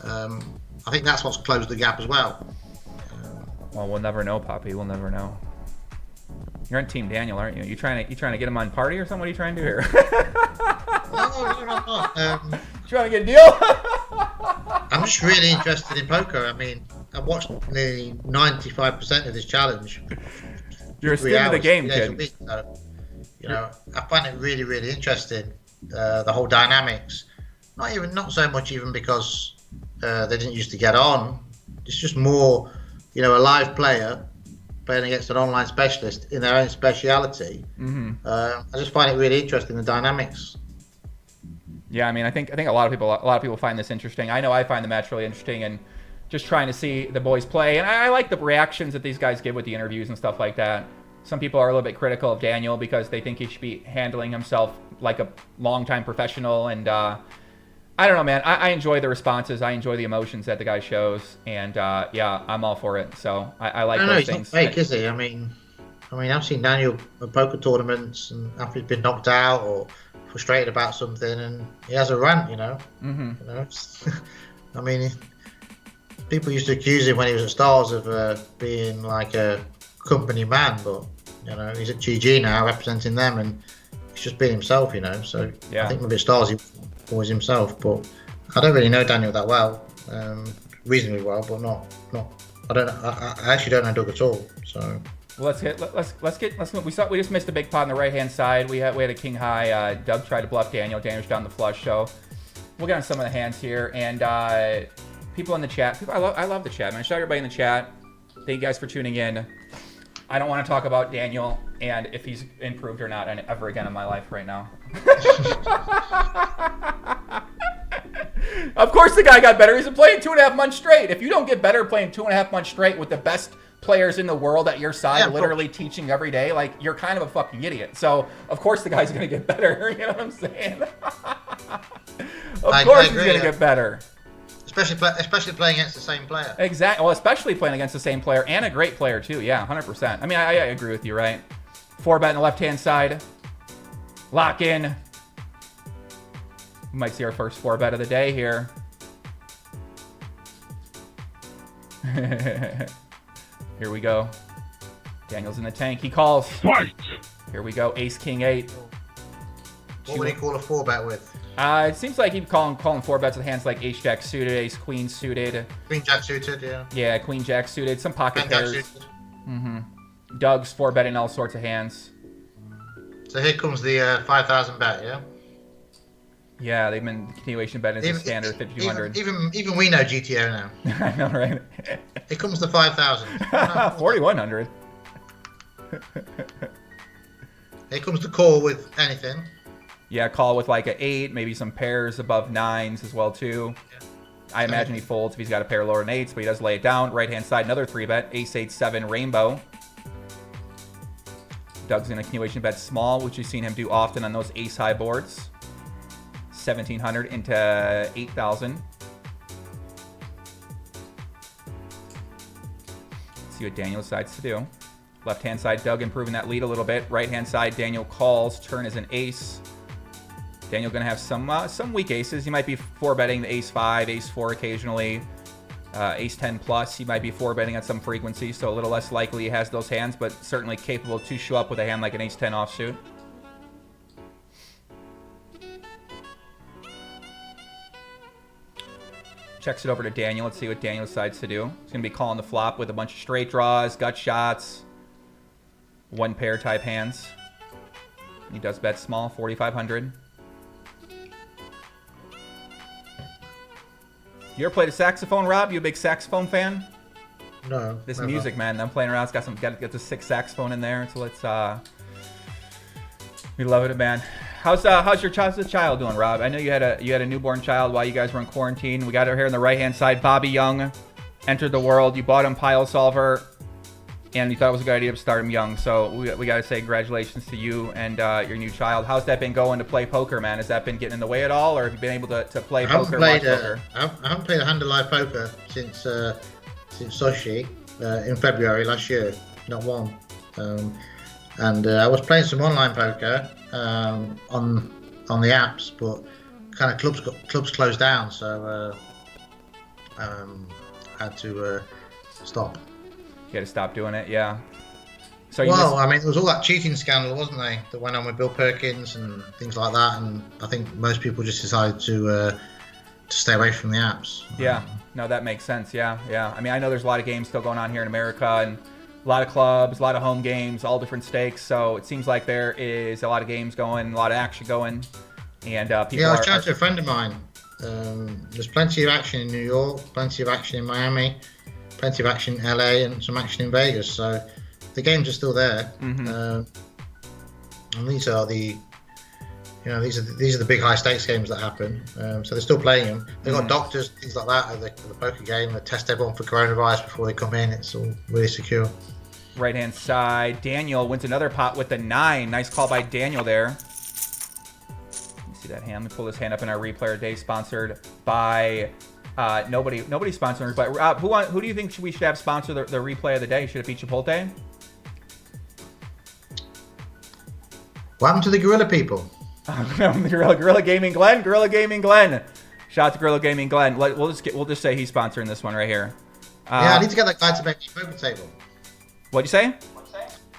And, I think that's what's closed the gap as well. Well, we'll never know, Poppy. We'll never know. You're on Team Daniel, aren't you? You trying to get him on party or something? What are you trying to do here? No, I'm not. Trying to get a deal? I'm just really interested in poker. I mean, I've watched nearly 95% of this challenge. You're a student of the game, kid. Week, so, you know, I find it really, really interesting. The whole dynamics. Not so much even because they didn't used to get on. It's just more, you know, a live player playing against an online specialist in their own speciality. I just find it really interesting, the dynamics. Yeah, I mean, I think a lot of people find this interesting. I know I find the match really interesting, and just trying to see the boys play. And I like the reactions that these guys give with the interviews and stuff like that. Some people are a little bit critical of Daniel because they think he should be handling himself like a longtime professional. And I don't know, man. I enjoy the responses. I enjoy the emotions that the guy shows. And yeah, I'm all for it. So I like those things. He's not fake, is he? I mean, I've seen Daniel at poker tournaments, and after he's been knocked out or frustrated about something, and he has a rant, you know. You know, I mean, people used to accuse him when he was at Stars of being like a company man, but you know, he's at GG now representing them, and he's just being himself, you know. So yeah. I think maybe at Stars he was always himself, but I don't really know Daniel that well, reasonably well, but not. I don't know. I actually don't know Doug at all, so Well, we just missed a big pot on the right hand side. We had a king high. Doug tried to bluff Daniel. Daniel's down the flush. So we'll get on some of the hands here. And people in the chat. I love the chat, man. Shout out everybody in the chat. Thank you guys for tuning in. I don't want to talk about Daniel and if he's improved or not ever again in my life right now. Of course the guy got better. He's been playing 2.5 months straight. If you don't get better playing 2.5 months straight with the best players in the world at your side, literally teaching every day, like, you're kind of a fucking idiot. So, of course the guy's going to get better. You know what I'm saying? Of course he's going to get better. Especially playing against the same player. Exactly. Well, especially playing against the same player and a great player too. Yeah, 100%. I mean, I agree with you, right? 4-bet on the left-hand side. Lock in. We might see our first 4-bet of the day here. Here we go. Daniel's in the tank. He calls. Fight! Here we go. Ace, King, 8. What would he call a 4-bet with? It seems like he'd calling 4-bets with hands like Ace Jack suited, Ace Queen suited. Queen Jack suited, yeah. Yeah, Queen Jack suited, some pocket pairs. Mm-hmm. Doug's 4-betting all sorts of hands. So here comes the 5,000 bet, yeah. Yeah, they've been continuation betting as a standard 5,200. Even we know GTO now. I know, right? Here comes the 5,000. 4,100. Here comes the call with anything. Yeah, call with like an 8, maybe some pairs above 9s as well too. Yeah. I imagine he folds if he's got a pair lower than 8s, but he does lay it down. Right hand side, another 3-bet. Ace 8 7 rainbow. Doug's in a continuation bet small, which you've seen him do often on those ace high boards. 1,700 into 8,000. See what Daniel decides to do. Left hand side, Doug improving that lead a little bit. Right hand side, Daniel calls. Turn is an ace. Daniel going to have some weak aces. He might be 4-betting the ace 5, ace 4 occasionally. Ace 10 plus, he might be 4-betting at some frequency, so a little less likely he has those hands, but certainly capable to show up with a hand like an ace 10 offsuit. Checks it over to Daniel. Let's see what Daniel decides to do. He's going to be calling the flop with a bunch of straight draws, gut shots, 1-pair type hands. He does bet small, 4,500. You ever played a saxophone, Rob? You a big saxophone fan? No. This never. music, man. I'm playing around. It's got to get the 6 saxophone in there. So let's we love it, man. How's your child doing, Rob? I know you had a newborn child while you guys were in quarantine. We got her here on the right hand side. Bobby Yong entered the world. You bought him Pile Solver, and you thought it was a good idea to start him young. So we got to say congratulations to you and your new child. How's that been going to play poker, man? Has that been getting in the way at all, or have you been able to play poker? I haven't played a hand of live poker since Sochi in February last year. Not one. And I was playing some online poker on the apps, but kind of clubs closed down, so had to stop. You had to stop doing it, yeah. So I mean, there was all that cheating scandal, wasn't there, that went on with Bill Perkins and things like that, and I think most people just decided to stay away from the apps. Yeah, no, that makes sense. Yeah. I mean, I know there's a lot of games still going on here in America, and a lot of clubs, a lot of home games, all different stakes. So it seems like there is a lot of games going, a lot of action going, and people. Yeah, I was chatting to a friend of mine. There's plenty of action in New York, plenty of action in Miami, plenty of action in LA, and some action in Vegas. So the games are still there, and these are the big high stakes games that happen. So they're still playing them. They've got doctors, things like that at the poker game. They test everyone for coronavirus before they come in. It's all really secure. Right hand side, Daniel wins another pot with the 9. Nice call by Daniel there. See that hand? Let me pull this hand up in our replayer day, sponsored by nobody sponsoring, but Rob, who do you think we should have sponsor the replay of the day? Should it be Chipotle? What happened to the gorilla people? Gorilla Gaming Glenn. Shout out to Gorilla Gaming Glenn. We'll just say he's sponsoring this one right here. Yeah, I need to get that guy to make me a poker table. What'd you say?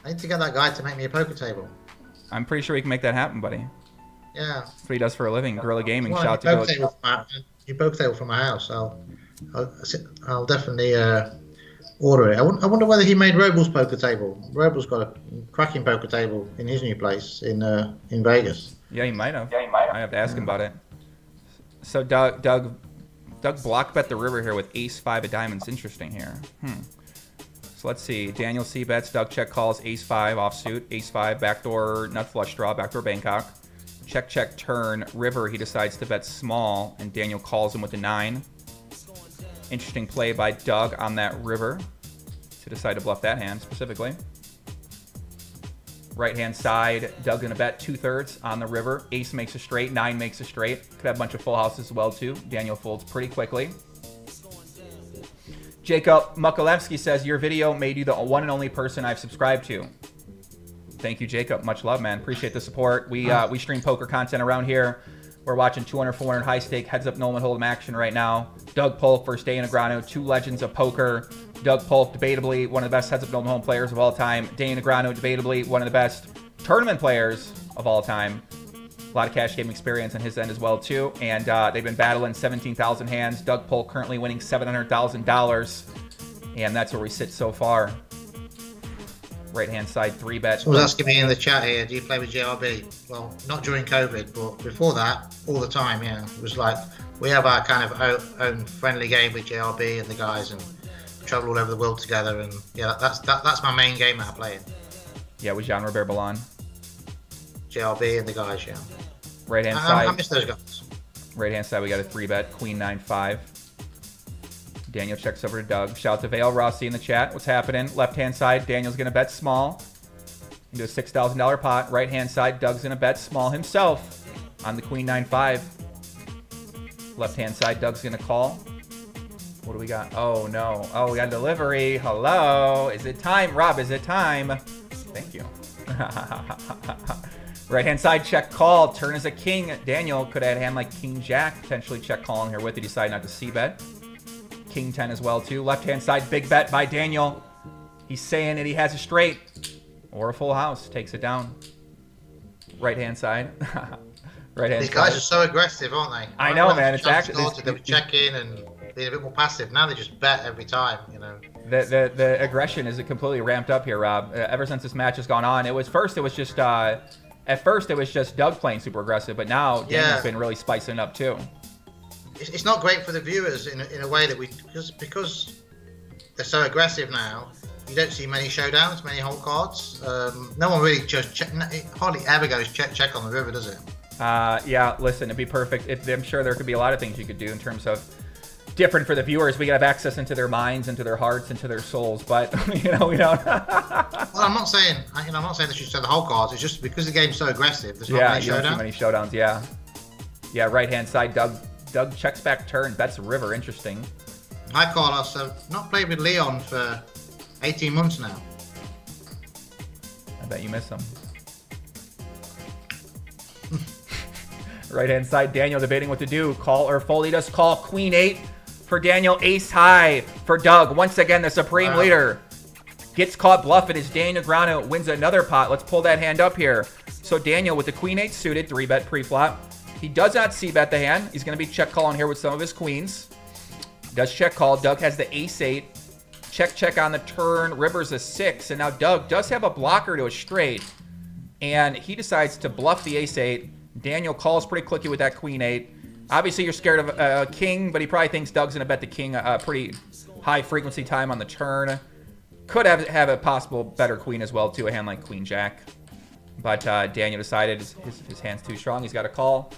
I need to get that guy to make me a poker table. I'm pretty sure we can make that happen, buddy. Yeah. That's what he does for a living. Gorilla Gaming. Well, Shout out to Gorilla. Your poker table from my house. I'll definitely order it. I wonder whether he made Robles poker table. Robles got a cracking poker table in his new place in Vegas. Yeah, he might have. I have to ask him about it. So Doug block bet the river here with ace-5 of diamonds. Interesting here. So let's see. Daniel C bets. Doug check calls ace-5 offsuit. Ace-5 backdoor nut flush draw. Backdoor Bangkok. Check turn. River he decides to bet small, and Daniel calls him with a 9. Interesting play by Doug on that river to decide to bluff that hand specifically. Right hand side, Doug gonna bet 2/3 on the river. Ace makes a straight, 9 makes a straight. Could have a bunch of full houses as well too. Daniel folds pretty quickly. Jacob Mukalevsky says your video made you the one and only person I've subscribed to. Thank you, Jacob. Much love, man. Appreciate the support. We stream poker content around here. We're watching 200, 400 high stake heads up Nolan Hold'em action right now. Doug Polk versus Dana Negreanu, 2 legends of poker. Doug Polk, debatably one of the best heads up Nolan Hold'em players of all time. Dana Negreanu, debatably one of the best tournament players of all time. A lot of cash game experience on his end as well too. And they've been battling 17,000 hands. Doug Polk currently winning $700,000, and that's where we sit so far. Right hand side 3-bet. Someone's asking me in the chat here, do you play with JRB? Well, not during COVID, but before that, all the time, yeah. It was like, we have our kind of own friendly game with JRB and the guys, and travel all over the world together, and yeah, that's my main game that I play in. Yeah, with Jean-Robert Ballon. JRB and the guys, yeah. Right hand side. I miss those guys. Right hand side, we got a 3-bet, Queen 9-5. Daniel checks over to Doug. Shout out to Vale Rossi in the chat. What's happening? Left hand side, Daniel's gonna bet small into a $6,000 pot. Right hand side, Doug's gonna bet small himself on the Queen 9-5. Left hand side, Doug's gonna call. What do we got? Oh no. Oh, we got delivery. Hello. Is it time? Rob, is it time? Thank you. Right hand side, check call. Turn is a king. Daniel could have had a hand like King Jack, potentially check calling here with it. Decide not to c-bet. King 10 as well too. Left hand side, big bet by Daniel. He's saying that he has a straight or a full house. Takes it down. Right hand side. Right hand These guys side. are so aggressive, aren't they? I know, man. It's actually they would check in and be a bit more passive. Now they just bet every time, you know. The aggression is completely ramped up here, Rob. Ever since this match has gone on, at first it was just Doug playing super aggressive, but now Daniel's been really spicing it up too. It's not great for the viewers in a way that because they're so aggressive now. You don't see many showdowns, many whole cards. No one really just it hardly ever goes check on the river, does it? Yeah, listen, it'd be perfect. I'm sure there could be a lot of things you could do in terms of different for the viewers. We could have access into their minds, into their hearts, into their souls, but we don't. Well, I'm not saying they should sell the whole cards. It's just because the game's so aggressive. There's not many you don't showdowns. see many showdowns. Yeah. Right hand side, Doug checks back turn, bets river. Interesting. Hi, Carlos. I've not played with Leon for 18 months now. I bet you miss him. Right hand side, Daniel debating what to do. Call or fold. He does call. Queen 8 for Daniel. Ace high for Doug. Once again, the supreme leader gets caught bluffing as Daniel Negreanu wins another pot. Let's pull that hand up here. So Daniel with the Queen 8 suited, 3-bet pre-flop. He does not c-bet the hand. He's going to be check calling here with some of his queens. Does check call. Doug has the Ace 8. Check on the turn. River's a 6. And now Doug does have a blocker to a straight. And he decides to bluff the Ace 8. Daniel calls pretty quickly with that Queen 8. Obviously, you're scared of a king, but he probably thinks Doug's going to bet the king a pretty high frequency time on the turn. Could have a possible better queen as well, too, a hand like Queen Jack. But Daniel decided his hand's too strong. He's got a call.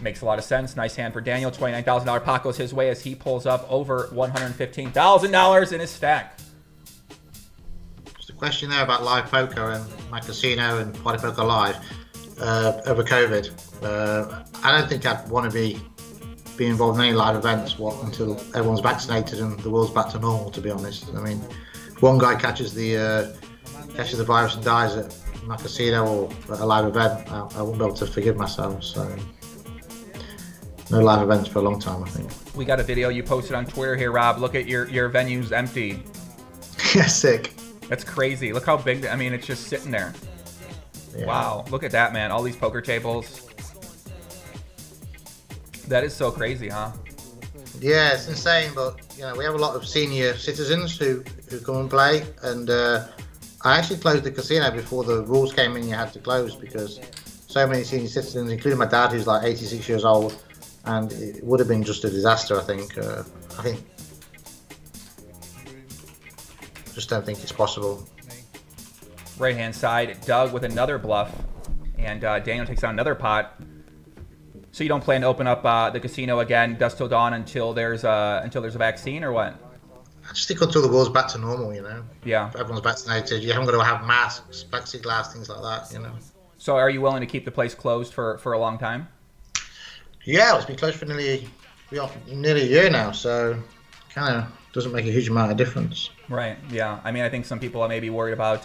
Makes a lot of sense. Nice hand for Daniel. $29,000 pot goes his way as he pulls up over $115,000 in his stack. Just a question there about live poker and my casino and Party Poker Live over COVID. I don't think I'd want to be involved in any live events until everyone's vaccinated and the world's back to normal, to be honest. I mean, if one guy catches the virus and dies at my casino or at a live event, I won't be able to forgive myself. So no live events for a long time, I think. We got a video you posted on Twitter here, Rob. Look at your venue's empty. Yeah, sick. That's crazy. Look how big. I mean, it's just sitting there. Yeah. Wow. Look at that, man. All these poker tables. That is so crazy, huh? Yeah, it's insane, but we have a lot of senior citizens who come and play, and I actually closed the casino before the rules came in. You had to close because so many senior citizens, including my dad, who's like 86 years old, and it would have been just a disaster. I think just don't think it's possible. Right hand side, Doug with another bluff, and Daniel takes on another pot. So you don't plan to open up the casino again, dusk till dawn, until there's a vaccine, or what? I just think until the world's back to normal, Yeah. If everyone's vaccinated, you haven't got to have masks, plexiglass, things like that, So are you willing to keep the place closed for a long time? Yeah, it's been closed for nearly a year now, so kind of doesn't make a huge amount of difference. Right. Yeah. I mean, I think some people are maybe worried about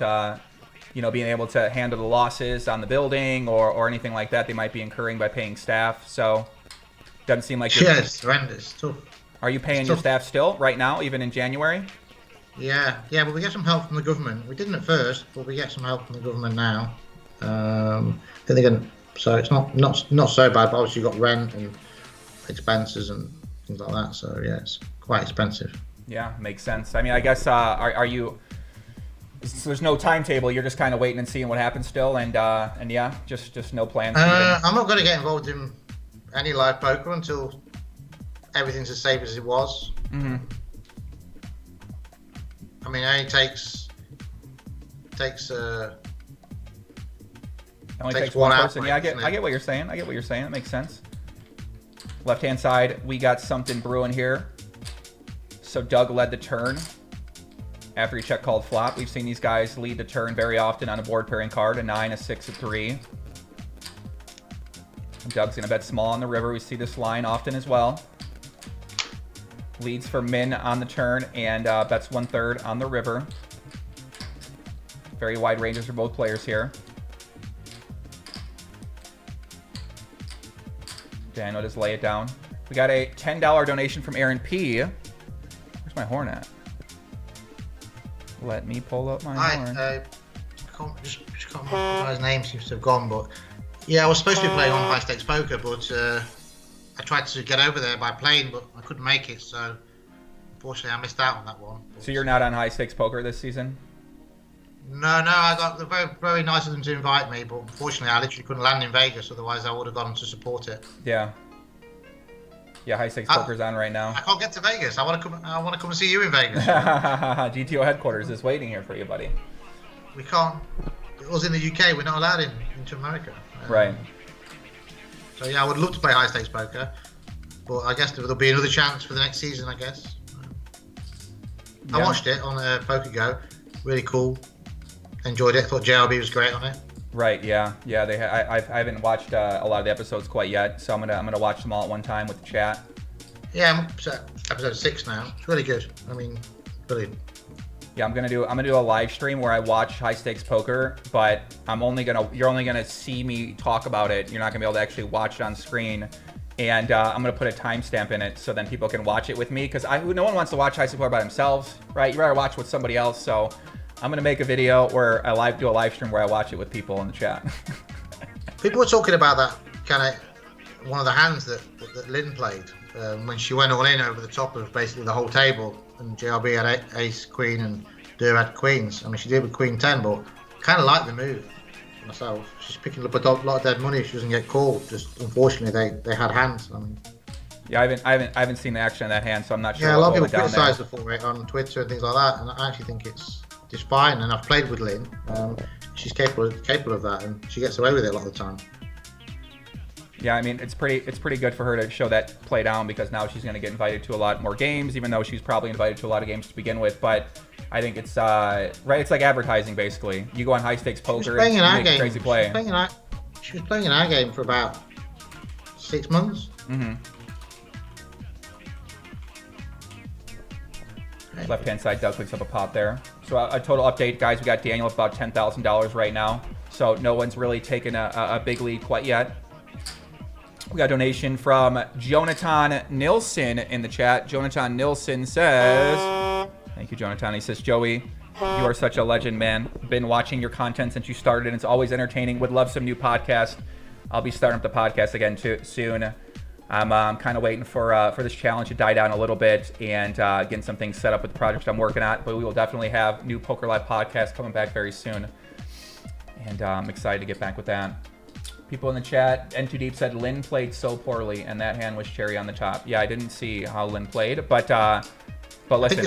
being able to handle the losses on the building or anything like that they might be incurring by paying staff. So doesn't seem like yeah, it's horrendous. It's tough. Are you paying your staff still right now, even in January? Yeah, but we get some help from the government. We didn't at first, but we get some help from the government now. I think they're going so it's not so bad, but obviously you've got rent and expenses and things like that. So yeah, it's quite expensive. Yeah, makes sense. I mean, I guess are you? So there's no timetable. You're just kind of waiting and seeing what happens still, and yeah, just no plans. I'm not going to get involved in any live poker until everything's as safe as it was. Mm-hmm. I mean, it only takes It only takes one person. Yeah, I get what you're saying. That makes sense. Left hand side, we got something brewing here. So Doug led the turn after he check called flop. We've seen these guys lead the turn very often on a board pairing card, a 9, a 6, a 3. Doug's gonna bet small on the river. We see this line often as well. Leads for min on the turn and bets 1/3 on the river. Very wide ranges for both players here. Daniel just lay it down. We got a $10 donation from Aaron P. Where's my horn at? Let me pull up my horn. Just can't remember his name, seems to have gone, but yeah, I was supposed to be playing on high stakes poker, but I tried to get over there by plane, but I couldn't make it, so unfortunately I missed out on that one. So you're not on high stakes poker this season? No, I got very, very nice of them to invite me, but unfortunately I literally couldn't land in Vegas, otherwise I would have gone to support it. Yeah, high stakes poker's on right now. I can't get to Vegas. I want to come and see you in Vegas. GTO headquarters is waiting here for you, buddy. We can't. Us in the UK, we're not allowed into America. Right. So yeah, I would love to play high stakes poker, but I guess there'll be another chance for the next season. I guess. Yeah. I watched it on Poker Go. Really cool. Enjoyed it. Thought JRB was great on it. Right. Yeah. I haven't watched a lot of the episodes quite yet, so I'm gonna watch them all at one time with the chat. Yeah, I'm episode 6 now. It's really good. I mean, brilliant. Yeah, I'm gonna do a live stream where I watch high stakes poker, but you're only gonna see me talk about it. You're not gonna be able to actually watch it on screen, and I'm gonna put a timestamp in it so then people can watch it with me, because no one wants to watch high stakes poker by themselves, right? You rather watch with somebody else. So I'm gonna make a video where I do a live stream where I watch it with people in the chat. People were talking about that kind of one of the hands that Lynn played when she went all in over the top of basically the whole table. And JRB had ace, queen, and Dur had queens. I mean, she did with queen 10, but kind of like the move myself. She's picking up a lot of dead money if she doesn't get called. Just unfortunately, they had hands. I mean, yeah, I haven't seen the action of that hand, so I'm not sure. Yeah, a lot of people criticise her for it on Twitter and things like that, and I actually think it's fine. And I've played with Lynn. She's capable of that, and she gets away with it a lot of the time. Yeah, I mean, it's pretty good for her to show that play down, because now she's going to get invited to a lot more games, even though she's probably invited to a lot of games to begin with. But I think it's right. It's like advertising, basically. You go on high stakes poker and you make a crazy play. She was playing in our game for about 6 months. Mm-hmm. Left hand side, Doug picks up a pot there. So a total update, guys. We got Daniel about $10,000 right now. So no one's really taken a big lead quite yet. We got a donation from Jonathan Nilsson in the chat. Jonathan Nilsson says, thank you, Jonathan. He says, Joey, you are such a legend, man. Been watching your content since you started, and it's always entertaining. Would love some new podcasts. I'll be starting up the podcast again soon. I'm kind of waiting for this challenge to die down a little bit and getting some things set up with the project I'm working on. But we will definitely have new Poker Live podcast coming back very soon. And I'm excited to get back with that. People in the chat, N2 Deep said Lynn played so poorly, and that hand was cherry on the top. Yeah, I didn't see how Lynn played, but listen,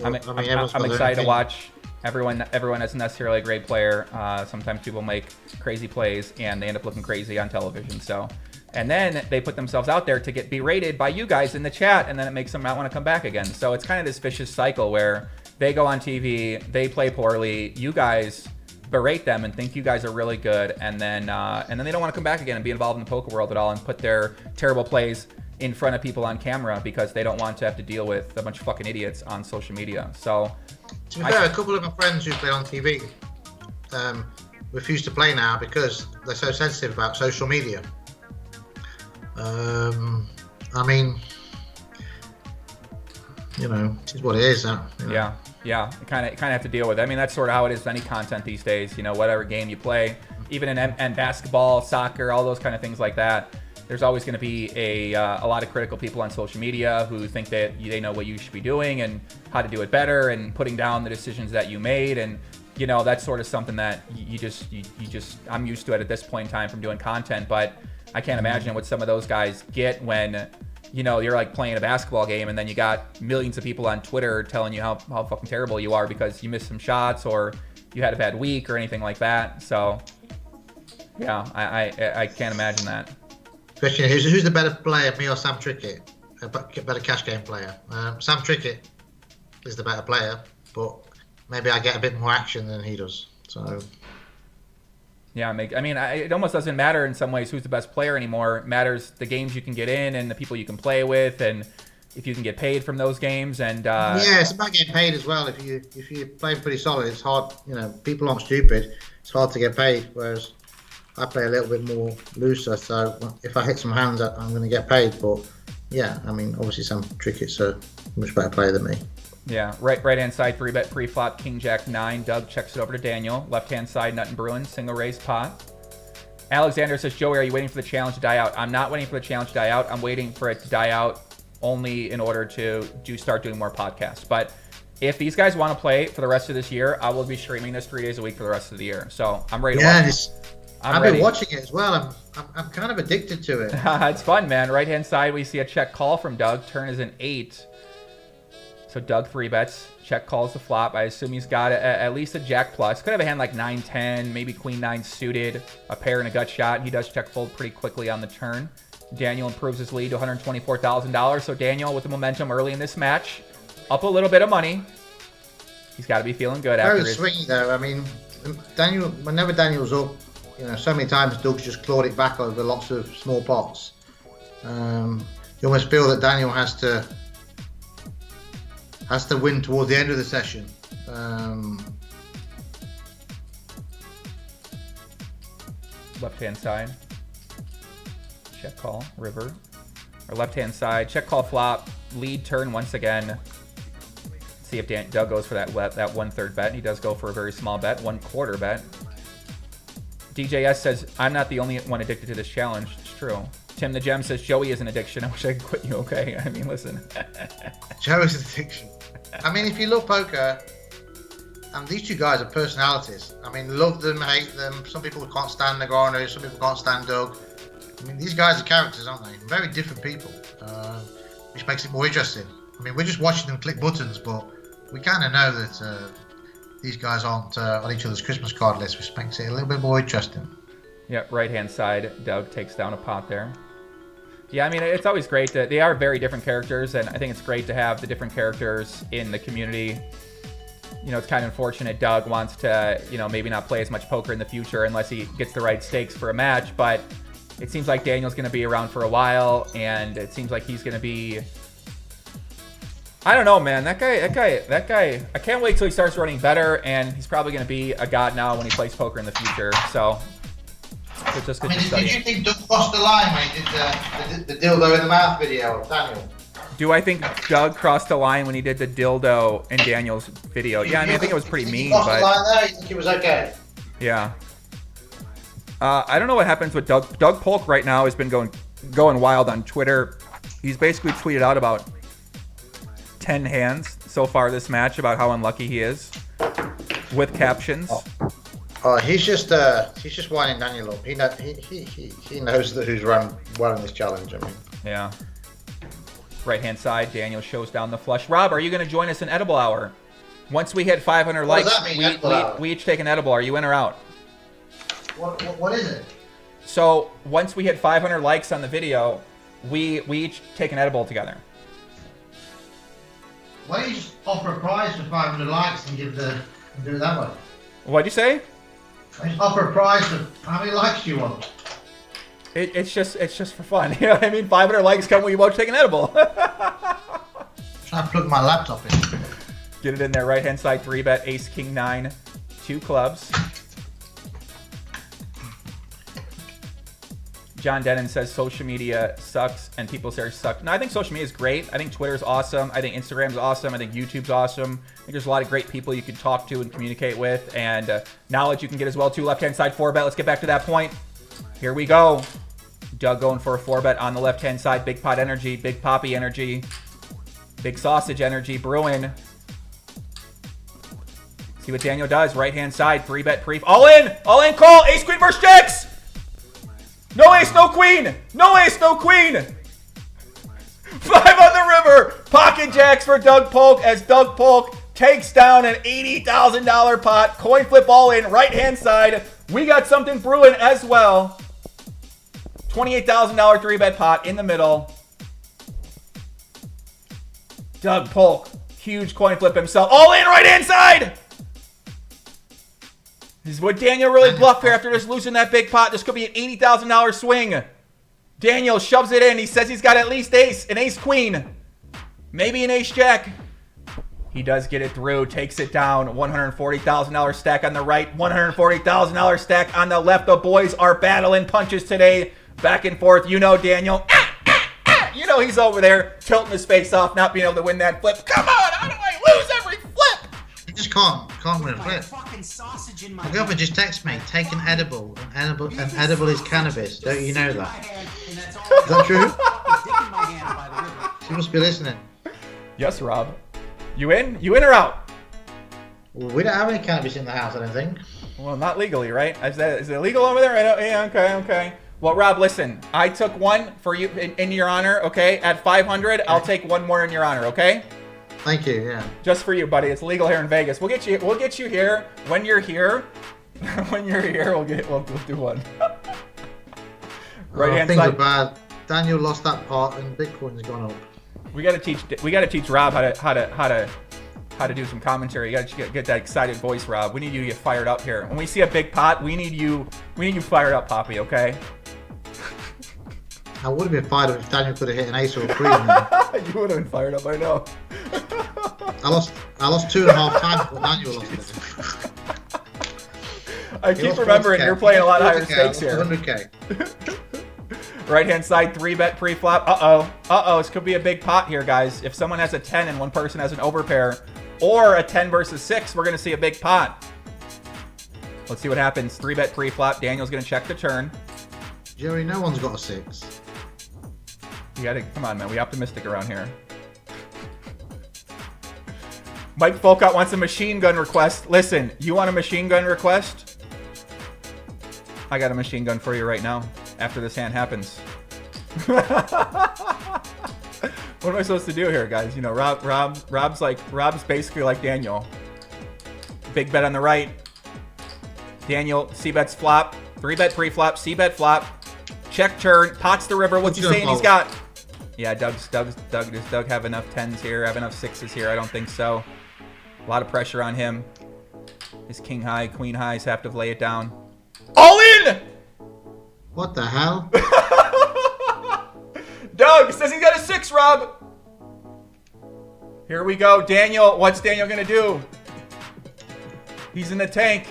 I'm excited to watch. Everyone isn't necessarily a great player. Sometimes people make crazy plays, and they end up looking crazy on television. So, and then they put themselves out there to get berated by you guys in the chat, and then it makes them not want to come back again. So it's kind of this vicious cycle where they go on TV, they play poorly, you guys berate them and think you guys are really good, and then they don't want to come back again and be involved in the poker world at all and put their terrible plays in front of people on camera because they don't want to have to deal with a bunch of fucking idiots on social media. So, to be fair, a couple of my friends who play on TV refuse to play now because they're so sensitive about social media. I mean, this is what it is. Yeah, you kind of have to deal with it. I mean, that's sort of how it is with any content these days. Whatever game you play, even in basketball, soccer, all those kind of things like that. There's always going to be a lot of critical people on social media who think that they know what you should be doing and how to do it better and putting down the decisions that you made. And, that's sort of something that I'm used to it at this point in time from doing content. But I can't imagine what some of those guys get when, you're like playing a basketball game and then you got millions of people on Twitter telling you how fucking terrible you are because you missed some shots or you had a bad week or anything like that. So, yeah, I can't imagine that. Question: Who's the better player, me or Sam Trickett? A better cash game player. Sam Trickett is the better player, but maybe I get a bit more action than he does. So. Yeah, it almost doesn't matter in some ways who's the best player anymore. It matters the games you can get in and the people you can play with, and if you can get paid from those games. And yeah, it's about getting paid as well. If you play pretty solid, it's hard. People aren't stupid. It's hard to get paid. Whereas I play a little bit more looser, so if I hit some hands, I'm going to get paid. But yeah, obviously Sam Trickett's a much better player than me. Yeah, right hand side 3-bet pre-flop King Jack 9. Doug checks it over to Daniel. Left hand side Nut and Bruin single raise pot. Alexander says, Joey, are you waiting for the challenge to die out? I'm not waiting for the challenge to die out. I'm waiting for it to die out only in order to start doing more podcasts. But if these guys want to play for the rest of this year, I will be streaming this 3 days a week for the rest of the year. So I'm ready to watch. I've been watching it as well. I'm kind of addicted to it. It's fun, man. Right hand side, we see a check call from Doug. Turn is an 8. So Doug 3-bets. Check calls the flop. I assume he's got at least a jack plus. Could have a hand like 9-10, maybe queen 9 suited, a pair and a gut shot. He does check fold pretty quickly on the turn. Daniel improves his lead to $124,000. So Daniel with the momentum early in this match, up a little bit of money. He's got to be feeling good after his... Very swingy though. Whenever Daniel's up, so many times Doug's just clawed it back over lots of small pots. You almost feel that Daniel has to win towards the end of the session. Left hand side, check call river. Or left hand side, check call flop, lead turn once again. See if Doug goes for that 1/3 bet. He does go for a very small bet, 1/4 bet. DJS says, I'm not the only one addicted to this challenge. It's true. Tim the Gem says, Joey is an addiction. I wish I could quit you. Okay. Listen. Joey's an addiction. If you love poker, and these two guys are personalities. Love them, hate them. Some people can't stand Negreanu. Some people can't stand Doug. These guys are characters, aren't they? Very different people, which makes it more interesting. We're just watching them click buttons, but we kind of know that these guys aren't on each other's Christmas card list, which makes it a little bit more interesting. Yep, right-hand side, Doug takes down a pot there. Yeah, it's always great that they are very different characters, and I think it's great to have the different characters in the community. It's kind of unfortunate Doug wants to, maybe not play as much poker in the future unless he gets the right stakes for a match, but it seems like Daniel's going to be around for a while, and it seems like he's going to be... I don't know, man. That guy, I can't wait till he starts running better, and he's probably going to be a god now when he plays poker in the future, so... Just did you think Doug crossed the line when he did the dildo in the mouth video of Daniel? Do I think Doug crossed the line when he did the dildo in Daniel's video? Yeah, I think it was pretty mean, but... the line there? You think it was okay? Yeah. I don't know what happens with Doug. Doug Polk right now has been going going wild on Twitter. He's basically tweeted out about 10 hands so far this match about how unlucky he is, with captions. Oh, he's just winding Daniel up. He knows that who's run well in this challenge. I mean, yeah. Right hand side, Daniel shows down the flush. Rob, are you going to join us in Edible Hour? Once we hit 500 What likes, does that mean, we each take an edible. Are you in or out? what is it? So once we hit 500 likes on the video, we each take an edible together. Why don't you just offer a prize for 500 likes and do it that way? What'd you say? Just offer a prize for how many likes do you want? It's just for fun. You know what I mean? 500 likes come when you both take an edible. Try to plug my laptop in. Get it in there. Right hand side 3-bet, ace, king, 9, 2 clubs. John Denon says social media sucks and people say suck. No, I think social media is great. I think Twitter's awesome. I think Instagram's awesome. I think YouTube's awesome. I think there's a lot of great people you can talk to and communicate with, and knowledge you can get as well too. Left-hand side 4-bet. Let's get back to that point. Here we go. Doug going for a 4-bet on the left-hand side. Big pot energy, big poppy energy, big sausage energy brewing. See what Daniel does. Right-hand side, 3-bet pre. All in, call. Ace, queen versus jacks. No ace, no queen. No ace, no queen. 5 on the river. Pocket jacks for Doug Polk as Doug Polk takes down an $80,000 pot. Coin flip all in. Right-hand side. We got something brewing as well. $28,000 3-bet pot in the middle. Doug Polk. Huge coin flip himself. All in right-hand side. This is what Daniel really bluffed here after just losing that big pot. This could be an $80,000 swing. Daniel shoves it in. He says he's got at least an ace queen. Maybe an ace jack. He does get it through, takes it down. $140,000 stack on the right, $140,000 stack on the left. The boys are battling punches today. Back and forth. You know Daniel. You know he's over there tilting his face off, not being able to win that flip. Come on, how do I lose every flip? You just can't win a flip. Fucking sausage in my My girlfriend just texted me, take an edible. An edible is cannabis. Don't you know that? Is that true? She must be listening. Yes, Rob. You in? You in or out? Well, we don't have any cannabis in the house, I don't think. Well, not legally, right? Is it legal over there? Yeah, okay. Well, Rob, listen. I took one for you in your honor, okay? At 500, I'll take one more in your honor, okay? Thank you. Yeah. Just for you, buddy. It's legal here in Vegas. We'll get you here when you're here. When you're here, we'll do one. Right hand things side. are bad. Daniel lost that part, and Bitcoin's gone up. We gotta teach Rob how to do some commentary. You gotta get that excited voice, Rob. We need you to get fired up here. When we see a big pot, we need you fired up, Poppy. Okay? I would have been fired up if Daniel could have hit an ace or a queen. You would have been fired up. I know. I lost 2.5 times before Daniel lost it. I keep remembering you're playing a lot higher stakes here. 100K. Right hand side 3-bet pre-flop. Uh-oh. This could be a big pot here, guys. If someone has a 10 and one person has an overpair, or a 10 versus 6, we're gonna see a big pot. Let's see what happens. 3-bet pre-flop. Daniel's gonna check the turn. Jerry, no one's got a 6. You gotta, come on, man. We optimistic around here. Mike Folkott wants a machine gun request. Listen, you want a machine gun request? I got a machine gun for you right now. After this hand happens. What am I supposed to do here, guys? You know, Rob's basically like Daniel. Big bet on the right. Daniel, C-bets flop. 3-bet pre-flop, C-bet flop. Check turn, pots the river. What's he saying he's got? Yeah, does Doug have enough 10s here? Have enough 6s here? I don't think so. A lot of pressure on him. His king high, queen highs have to lay it down. All in! What the hell? Doug says he's got a 6, Rob. Here we go. Daniel, what's Daniel going to do? He's in the tank.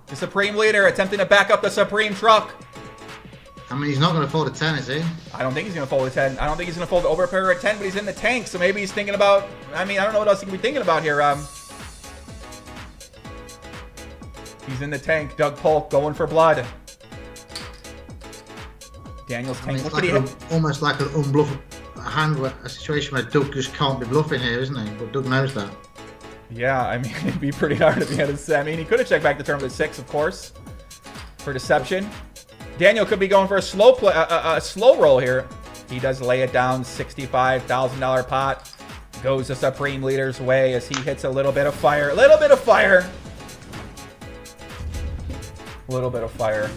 The Supreme Leader attempting to back up the Supreme truck. I mean, he's not going to fold a 10, is he? I don't think he's going to fold a 10. I don't think he's going to fold the overpair or a 10, but he's in the tank, so maybe he's thinking about... I mean, I don't know what else he could be thinking about here, Rob. He's in the tank. Doug Polk going for blood. Daniel's I mean, tank. it's like almost like an unbluff a situation where Doug just can't be bluffing here, isn't he? But Doug knows that. Yeah, I mean, it'd be pretty hard if he had a... I mean, he could have checked back the turn with a 6, of course, for deception. Daniel could be going for a slow play, a slow roll here. He does lay it down, $65,000 pot. Goes the Supreme Leader's way as he hits a little bit of fire. A little bit of fire. A little bit of fire.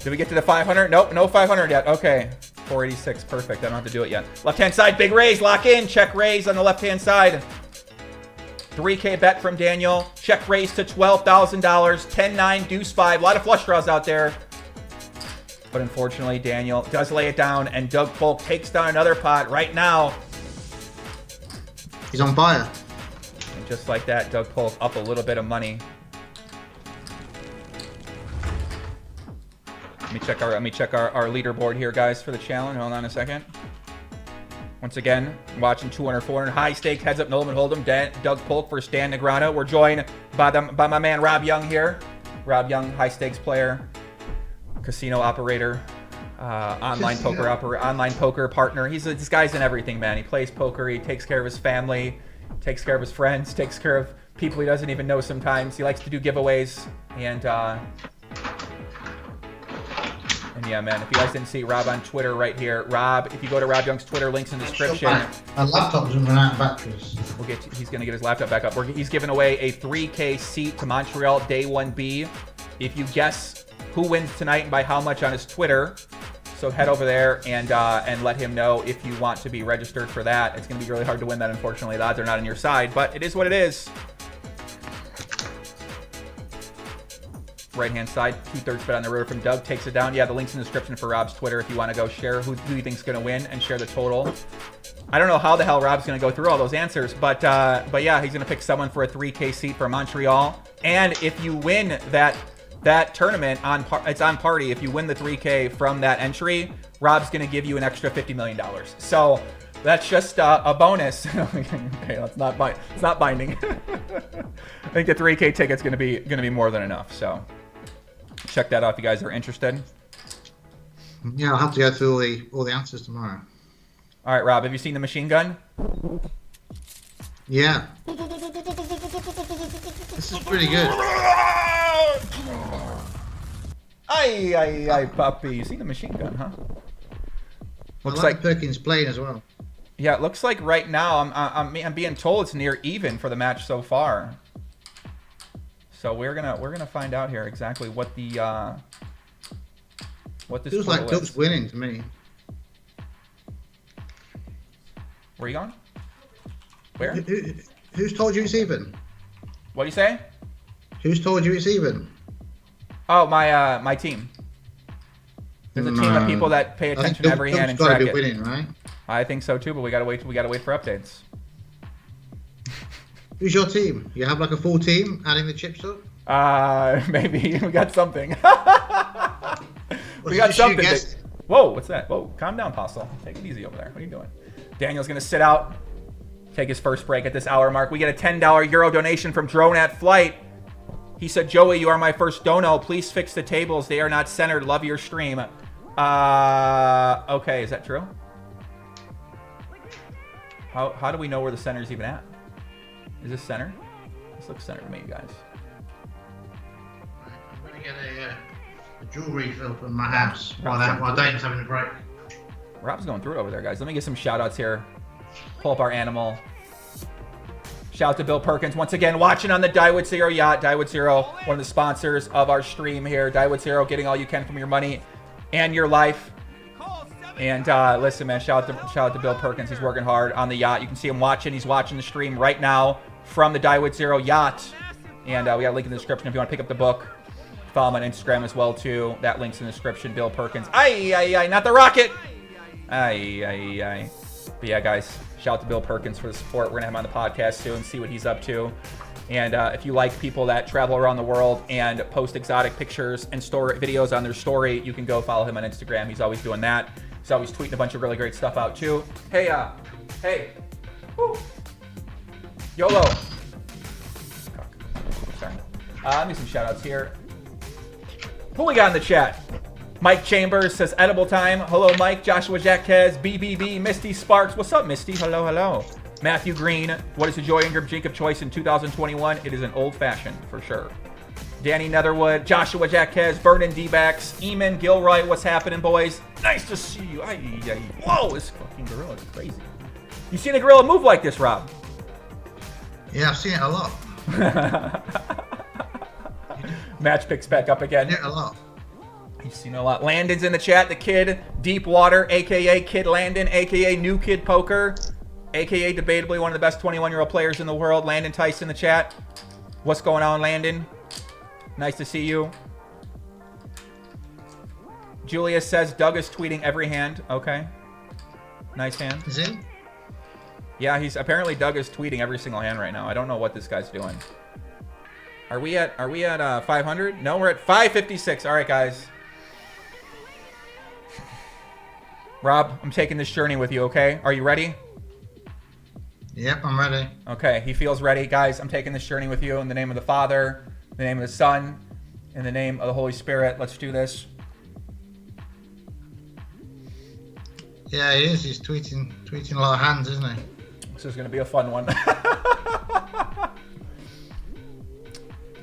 Did we get to the 500? Nope, no 500 yet. Okay, 486, perfect. I don't have to do it yet. Left-hand side, big raise, lock in. Check raise on the left-hand side. 3K bet from Daniel. Check raise to $12,000. 10-9, deuce 5. A lot of flush draws out there. But unfortunately, Daniel does lay it down, and Doug Polk takes down another pot right now. He's on fire. And just like that, Doug Polk up a little bit of money. Let me check our leaderboard here, guys, for the challenge. Hold on a second. Once again, watching 200, 400 high stakes, heads up, Nolan Hold'em, Doug Polk versus Dan Negreanu. We're joined by my man Rob Yong here. Rob Yong, high stakes player, casino operator, online poker partner. This guy's in everything, man. He plays poker. He takes care of his family, takes care of his friends, takes care of people he doesn't even know sometimes. He likes to do giveaways, and yeah, man, if you guys didn't see Rob on Twitter right here, Rob, if you go to Rob Young's Twitter, links in the description. My laptop's running out of batteries. He's going to get his laptop back up. He's giving away a 3K seat to Montreal Day 1B. If you guess who wins tonight and by how much on his Twitter, so head over there and let him know if you want to be registered for that. It's going to be really hard to win that, unfortunately. The odds are not on your side, but it is what it is. Right-hand side, 2/3 bet on the river from Doug, takes it down. Yeah, the link's in the description for Rob's Twitter if you want to go share who you think's going to win and share the total. I don't know how the hell Rob's going to go through all those answers, but yeah, he's going to pick someone for a 3K seat for Montreal. And if you win that tournament, it's on party. If you win the 3K from that entry, Rob's going to give you an extra $50 million. So that's just a bonus. Okay, it's not binding. I think the 3K ticket's going to be more than enough. So check that out if you guys are interested. Yeah, I'll have to go through all the answers tomorrow. All right, Rob, have you seen the machine gun? Yeah. This is pretty good. Ay, puppy. You seen the machine gun, huh? Looks like Perkins playing as well. Yeah, it looks like right now I'm being told it's near even for the match so far. So we're gonna find out here exactly what this feels like Doug's winning to me. Where are you going? Where? Who's told you it's even? What do you say? Who's told you it's even? Oh, my team. There's a team of people that pay attention to every hand and track it. Winning, right? I think so too, but we gotta wait for updates. Who's your team? You have like a full team adding the chips up? Maybe we got something. We got something. Whoa, what's that? Whoa, calm down, Postle. Take it easy over there. What are you doing? Daniel's gonna sit out, take his first break at this hour mark. We get a $10 Euro donation from Drone at Flight. He said, "Joey, you are my first dono. Please fix the tables. They are not centered. Love your stream." Okay, is that true? How do we know where the center's even at? Is this center? This looks centered to me, guys. I'm gonna get a jewelry fill from my house while Dane's having a break. Rob's going through it over there, guys. Let me get some shout outs here. Pull up our animal. Shout out to Bill Perkins once again, watching on the Daiwood Zero yacht. Daiwood Zero, one of the sponsors of our stream here. Daiwood Zero, getting all you can from your money and your life. And listen, man, shout out to Bill Perkins. He's working hard on the yacht. You can see him watching. He's watching the stream right now from the Daiwood Zero yacht. And we got a link in the description if you want to pick up the book. Follow him on Instagram as well too. That link's in the description. Bill Perkins. Ay, not the rocket. Ay. But yeah, guys, shout out to Bill Perkins for the support. We're gonna have him on the podcast soon, see what he's up to. And if you like people that travel around the world and post exotic pictures and story videos on their story, you can go follow him on Instagram. He's always doing that. He's always tweeting a bunch of really great stuff out too. Hey, woo. YOLO. Sorry. Let me some shout outs here. Who we got in the chat? Mike Chambers says edible time. Hello, Mike. Joshua Jaquez, BBB, Misty Sparks. What's up, Misty? Hello, hello. Matthew Green. What is the Joy Ingram drink of choice in 2021? It is an old fashioned for sure. Danny Netherwood, Joshua Jaquez, Vernon D-Backs, Eamon Gilroy. What's happening, boys? Nice to see you. Whoa, this fucking gorilla is crazy. You seen a gorilla move like this, Rob? Yeah, I've seen it a lot. Match picks back up again. Yeah, a lot. You've seen a lot. Landon's in the chat. The Kid, Deepwater, a.k.a. Kid Landon, a.k.a. New Kid Poker, a.k.a. debatably one of the best 21-year-old players in the world. Landon Tice in the chat. What's going on, Landon? Nice to see you. Julius says Doug is tweeting every hand. Okay. Nice hand. Is he? Yeah, apparently Doug is tweeting every single hand right now. I don't know what this guy's doing. Are we at 500? No, we're at 556. All right, guys. Rob, I'm taking this journey with you, okay? Are you ready? Yep, I'm ready. Okay, he feels ready. Guys, I'm taking this journey with you in the name of the Father, in the name of the Son, in the name of the Holy Spirit. Let's do this. Yeah, he is. He's tweeting a lot of hands, isn't he? This is going to be a fun one.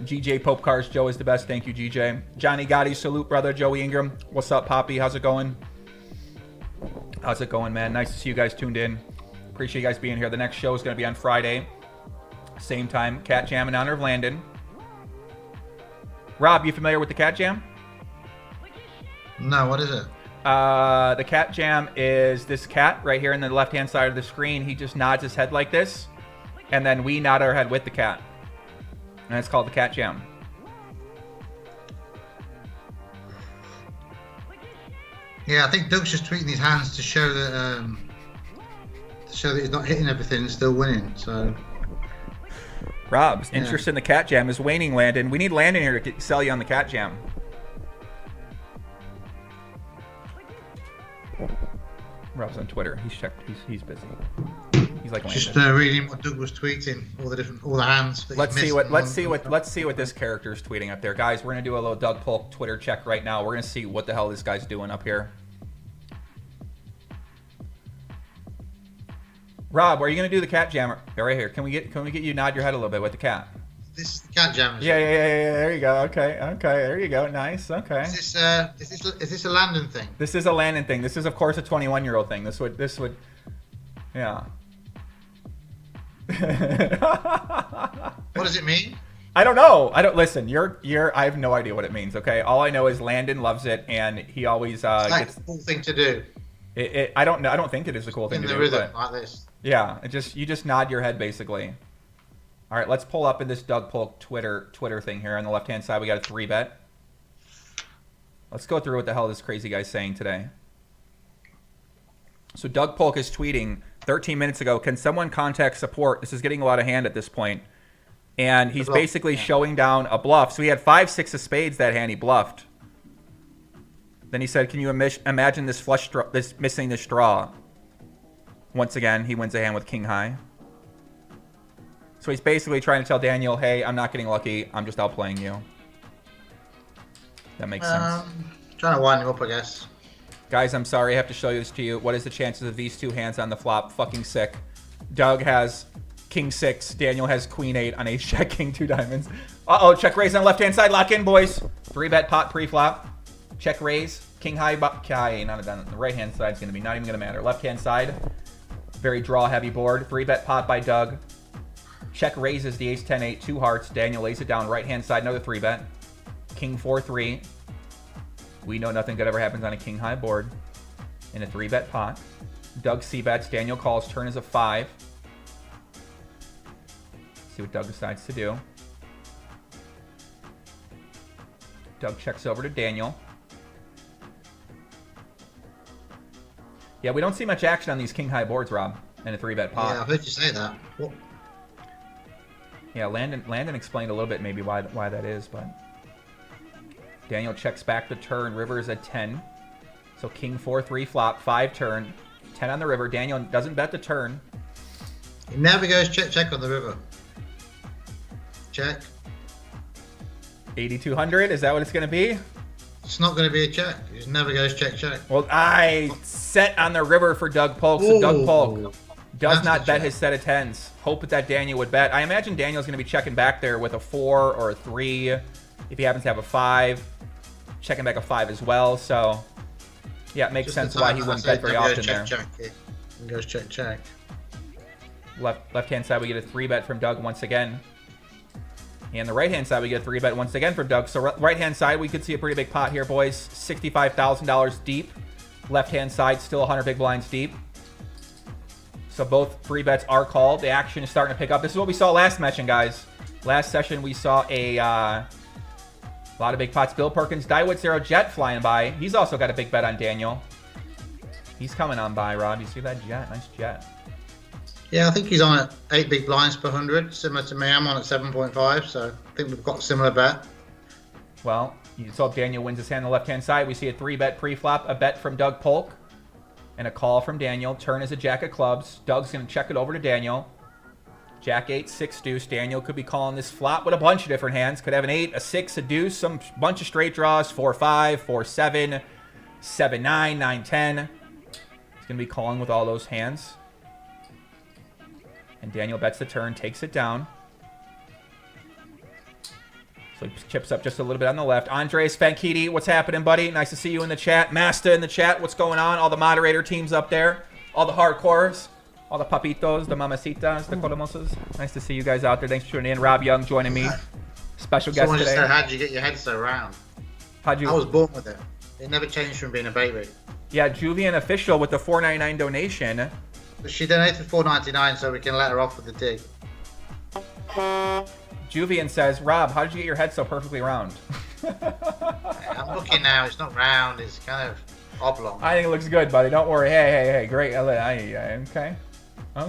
GJ Pope Cars, Joe is the best. Thank you, GJ. Johnny Gotti, salute, brother. Joey Ingram. What's up, Poppy? How's it going? How's it going, man? Nice to see you guys tuned in. Appreciate you guys being here. The next show is going to be on Friday. Same time. Cat Jam in honor of Landon. Rob, you familiar with the Cat Jam? No, what is it? The Cat Jam is this cat right here in the left-hand side of the screen. He just nods his head like this, and then we nod our head with the cat. And it's called the Cat Jam. Yeah, I think Doug's just tweeting his hands to show that he's not hitting everything and still winning. So, Rob's interest in the Cat Jam is waning, Landon. We need Landon here to sell you on the Cat Jam. Rob's on Twitter. He's busy. He's like Landon. Just reading what Doug was tweeting, all the hands. That Let's see what this character is tweeting up there, guys. We're gonna do a little Doug Polk Twitter check right now. We're gonna see what the hell this guy's doing up here. Rob, are you gonna do the Cat Jam right here? Can we get you to nod your head a little bit with the cat? This is the Cat Jam. Yeah. There you go. Okay. There you go. Nice. Okay. Is this a Landon thing? This is a Landon thing. This is, of course, a 21-year-old thing. This would, yeah. What does it mean? I don't know. Listen. I have no idea what it means. Okay. All I know is Landon loves it, and he always it's like a cool thing to do. I don't think it is a cool thing to do. In the rhythm like this. Yeah. You just nod your head basically. All right, let's pull up in this Doug Polk Twitter thing here. On the left-hand side, we got a 3-bet. Let's go through what the hell this crazy guy's saying today. So Doug Polk is tweeting 13 minutes ago, can someone contact support? This is getting a lot of hand at this point. And he's basically showing down a bluff. So he had 5-6 of spades that hand. He bluffed. Then he said, can you imagine this flush straw, missing this straw? Once again, he wins a hand with king high. So he's basically trying to tell Daniel, hey, I'm not getting lucky. I'm just outplaying you. That makes sense. Trying to wind him up, I guess. Guys, I'm sorry. I have to show this to you. What is the chances of these two hands on the flop? Fucking sick. Doug has king 6. Daniel has queen 8 on ace jack king 2 diamonds. Uh-oh, check raise on the left-hand side. Lock in, boys. 3-bet pot pre-flop. Check raise. King high, not done. The right-hand side is going to be not even going to matter. Left-hand side, very draw-heavy board. 3-bet pot by Doug. Check raises the ace 10-8, 2 hearts. Daniel lays it down. Right-hand side, another 3-bet. King 4-3. We know nothing good ever happens on a king high board. In a 3-bet pot. Doug c-bets. Daniel calls. Turn is a 5. See what Doug decides to do. Doug checks over to Daniel. Yeah, we don't see much action on these king high boards, Rob, in a 3-bet pot. Yeah, I heard you say that. What? Yeah, Landon explained a little bit maybe why that is, but Daniel checks back the turn. River is at 10. So king 4-3 flop, 5 turn, 10 on the river. Daniel doesn't bet the turn. It never goes check on the river. Check. 8,200, is that what it's going to be? It's not going to be a check. It never goes check. Well, I set on the river for Doug Polk, so Doug Polk does That's not the bet check. his set of 10s. Hope that Daniel would bet. I imagine Daniel's going to be checking back there with a 4 or a 3. If he happens to have a 5, checking back a 5 as well. So, yeah, it makes Just sense the why time he that wouldn't I bet very said never often go there. check. It goes check. Left-hand side, we get a 3-bet from Doug once again. And the right-hand side, we get a 3-bet once again from Doug. So right-hand side, we could see a pretty big pot here, boys. $65,000 deep. Left-hand side, still 100 big blinds deep. So both 3-bets are called. The action is starting to pick up. This is what we saw last session, guys. Last session, we saw a lot of big pots. Bill Perkins, Daiwood Zero Jet flying by. He's also got a big bet on Daniel. He's coming on by, Rob. You see that jet? Nice jet. Yeah, I think he's on at 8 big blinds per 100, similar to me. I'm on at 7.5, so I think we've got a similar bet. Well, you saw Daniel wins his hand on the left-hand side. We see a 3-bet pre-flop, a bet from Doug Polk, and a call from Daniel. Turn is a jack of clubs. Doug's going to check it over to Daniel. Jack 8, 6 deuce. Daniel could be calling this flop with a bunch of different hands. Could have an 8, a 6, a deuce, some bunch of straight draws, 4-5, 4-7, 7-9, 9-10. He's going to be calling with all those hands. And Daniel bets the turn, takes it down. So he chips up just a little bit on the left. Andres Fankiti, what's happening, buddy? Nice to see you in the chat. Masta in the chat, what's going on? All the moderator teams up there. All the hardcores. All the papitos, the mamacitas, the colomosas. Nice to see you guys out there. Thanks for tuning in. Rob Young joining me. Special guest Someone just today. said, how'd you get your head so round? How'd you... I was born with it. It never changed from being a baby. Yeah, Julian Official with the $4.99 donation. But she donated $4.99 so we can let her off with the dig. Juvian says, Rob, how did you get your head so perfectly round? I'm looking now. It's not round. It's kind of oblong. I think it looks good, buddy. Don't worry. Hey, great. Okay. Do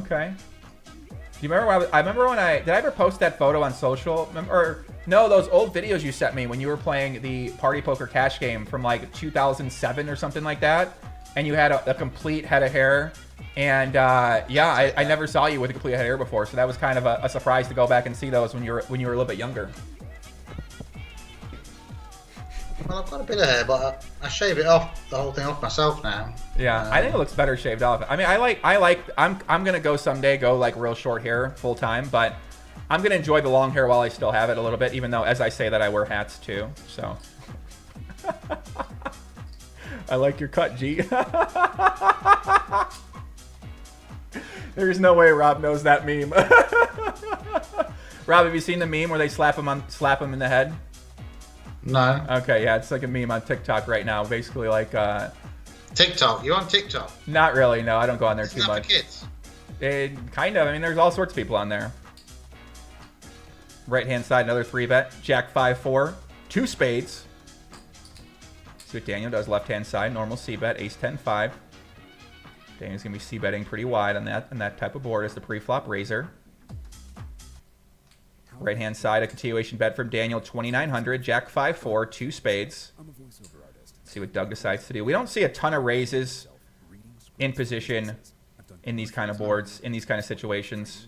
you remember? I remember when did I ever post that photo on social? Or no, those old videos you sent me when you were playing the Party Poker Cash game from like 2007 or something like that, and you had a complete head of hair. And yeah, I never saw you with a complete head of hair before, so that was kind of a surprise to go back and see those when you were a little bit younger. Well, I've got a bit of hair, but I shave it off, the whole thing off myself now. Yeah, I think it looks better shaved off. I mean, I'm gonna go someday go like real short hair full time, but I'm gonna enjoy the long hair while I still have it a little bit, even though as I say that I wear hats too. So I like your cut, G. There's no way Rob knows that meme. Rob, have you seen the meme where they slap him in the head? No. Okay, yeah, it's like a meme on TikTok right now. Basically, like TikTok. You on TikTok? not really. No, I don't go on there Isn't too that much. for kids? It kind of. I mean, there's all sorts of people on there. Right hand side, another 3-bet. Jack 5-4, 2 spades. See what Daniel does. Left hand side, normal C-bet. Ace 10-5. Daniel's gonna be C-betting pretty wide on that type of board as the pre-flop raiser. Right hand side, a continuation bet from Daniel, 2,900. Jack 5-4, 2 spades. Let's see what Doug decides to do. We don't see a ton of raises in position in these kind of boards, in these kind of situations.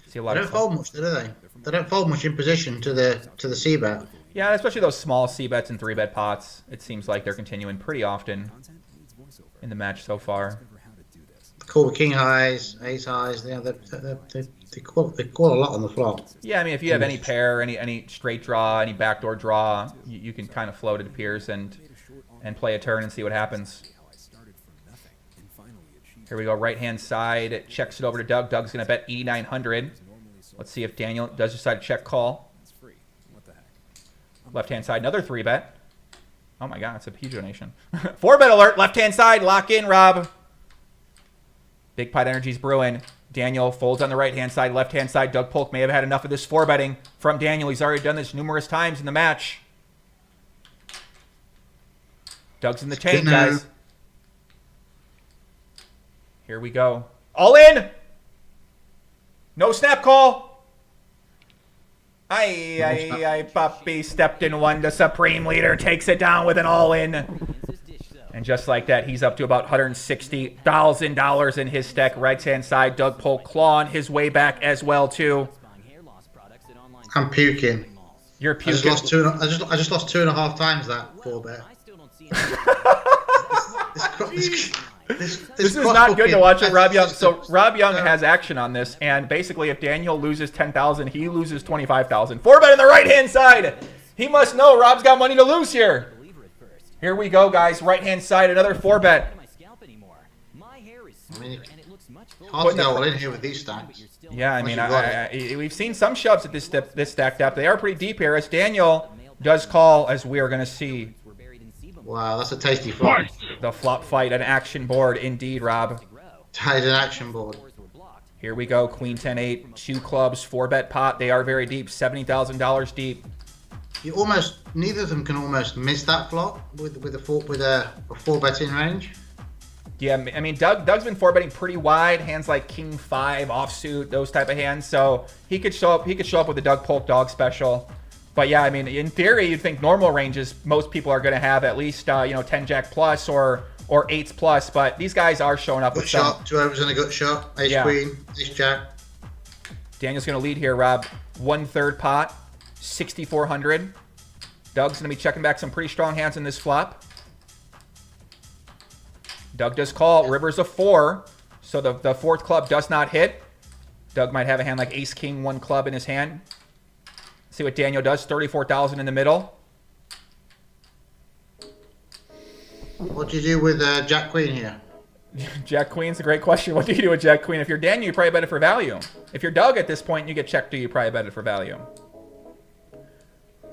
See a lot They don't fold much, do they? They don't fold much in position to the C-bet. Yeah, especially those small C-bets and 3-bet pots. It seems like they're continuing pretty often in the match so far. Call with king highs, ace highs. They call a lot on the flop. Yeah, I mean, if you have any pair, any straight draw, any backdoor draw, you can kind of float, it appears, and play a turn and see what happens. Here we go, right-hand side, checks it over to Doug. Doug's going to bet E900. Let's see if Daniel does decide to check call. Left-hand side, another 3-bet. Oh my god, it's a huge donation. 4-bet alert, left-hand side, lock in, Rob. Big pot energy's brewing. Daniel folds on the right-hand side, left-hand side. Doug Polk may have had enough of this 4-betting from Daniel. He's already done this numerous times in the match. Doug's in the chain, guys. Here we go. All in! No snap call! Ay, puppy stepped in one. The Supreme Leader takes it down with an all-in. And just like that, he's up to about $160,000 in his stack. Right-hand side, Doug Polk clawing his way back as well, too. I'm puking. You're I puking. just lost I just lost 2.5 times that 4-bet. This is not good to watch it, Rob Young. So Rob Young has action on this, and basically, if Daniel loses 10,000, he loses 25,000. 4-bet on the right-hand side. He must know Rob's got money to lose here. Here we go, guys. Right-hand side, another 4-bet. I mean, hard to go all in here with these stacks. Yeah, I mean, we've seen some shoves at this stack depth. They are pretty deep here, as Daniel does call, as we are going to see. Wow, that's a tasty flop. The flop fight, an action board indeed, Rob. Tied an action board. Here we go, Queen 10-8, 2 clubs, 4-bet pot. They are very deep, $70,000 deep. Neither of them can almost miss that flop with a 4-betting range. Yeah, I mean, Doug's been 4-betting pretty wide, hands like King 5, offsuit, those type of hands. So he could show up with the Doug Polk dog special. But yeah, I mean, in theory, you'd think normal ranges, most people are going to have at least 10 Jack plus or 8s plus. But these guys are showing up with some. 2 overs and a gut shot. Ace Queen, Ace Jack. Daniel's going to lead here, Rob. 1/3 pot, 6,400. Doug's going to be checking back some pretty strong hands in this flop. Doug does call. River's a 4, so the 4th club does not hit. Doug might have a hand like Ace King 1 club in his hand. See what Daniel does. 34,000 in the middle. What do you do with Jack Queen here? Jack Queen's a great question. What do you do with Jack Queen? If you're Daniel, you probably bet it for value. If you're Doug at this point, you get checked to, you probably bet it for value.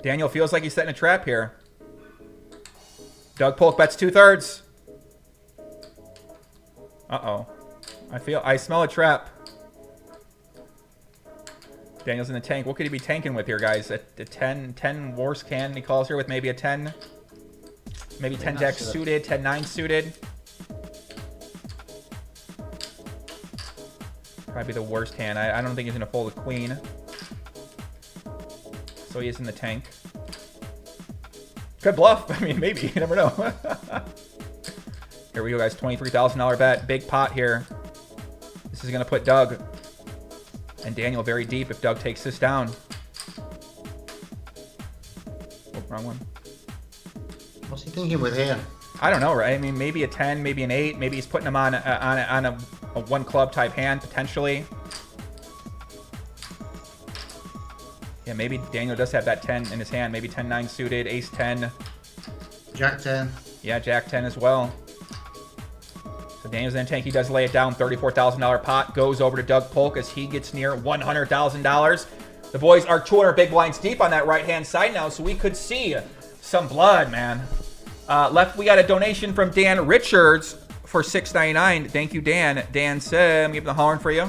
Daniel feels like he's setting a trap here. Doug Polk bets 2/3. Uh-oh. I smell a trap. Daniel's in the tank. What could he be tanking with here, guys? A 10 worst can he calls here with maybe a 10. Maybe 10 Jack suited, 10-9 suited. Probably the worst hand. I don't think he's going to fold a queen. So he is in the tank. Good bluff. I mean, maybe. You never know. Here we go, guys. $23,000 bet. Big pot here. This is going to put Doug and Daniel very deep if Doug takes this down. Oh, wrong one. What's he thinking with here? I don't know, right? I mean, maybe a 10, maybe an 8. Maybe he's putting him on a 1 club type hand, potentially. Yeah, maybe Daniel does have that 10 in his hand. Maybe 10-9 suited, Ace 10. Jack 10. Yeah, Jack 10 as well. So Daniel's in the tank. He does lay it down. $34,000 pot goes over to Doug Polk as he gets near $100,000. The boys are 200 big blinds deep on that right-hand side now, so we could see some blood, man. Left, we got a donation from Dan Richards for $6.99. Thank you, Dan. Dan said, I'm giving the horn for you.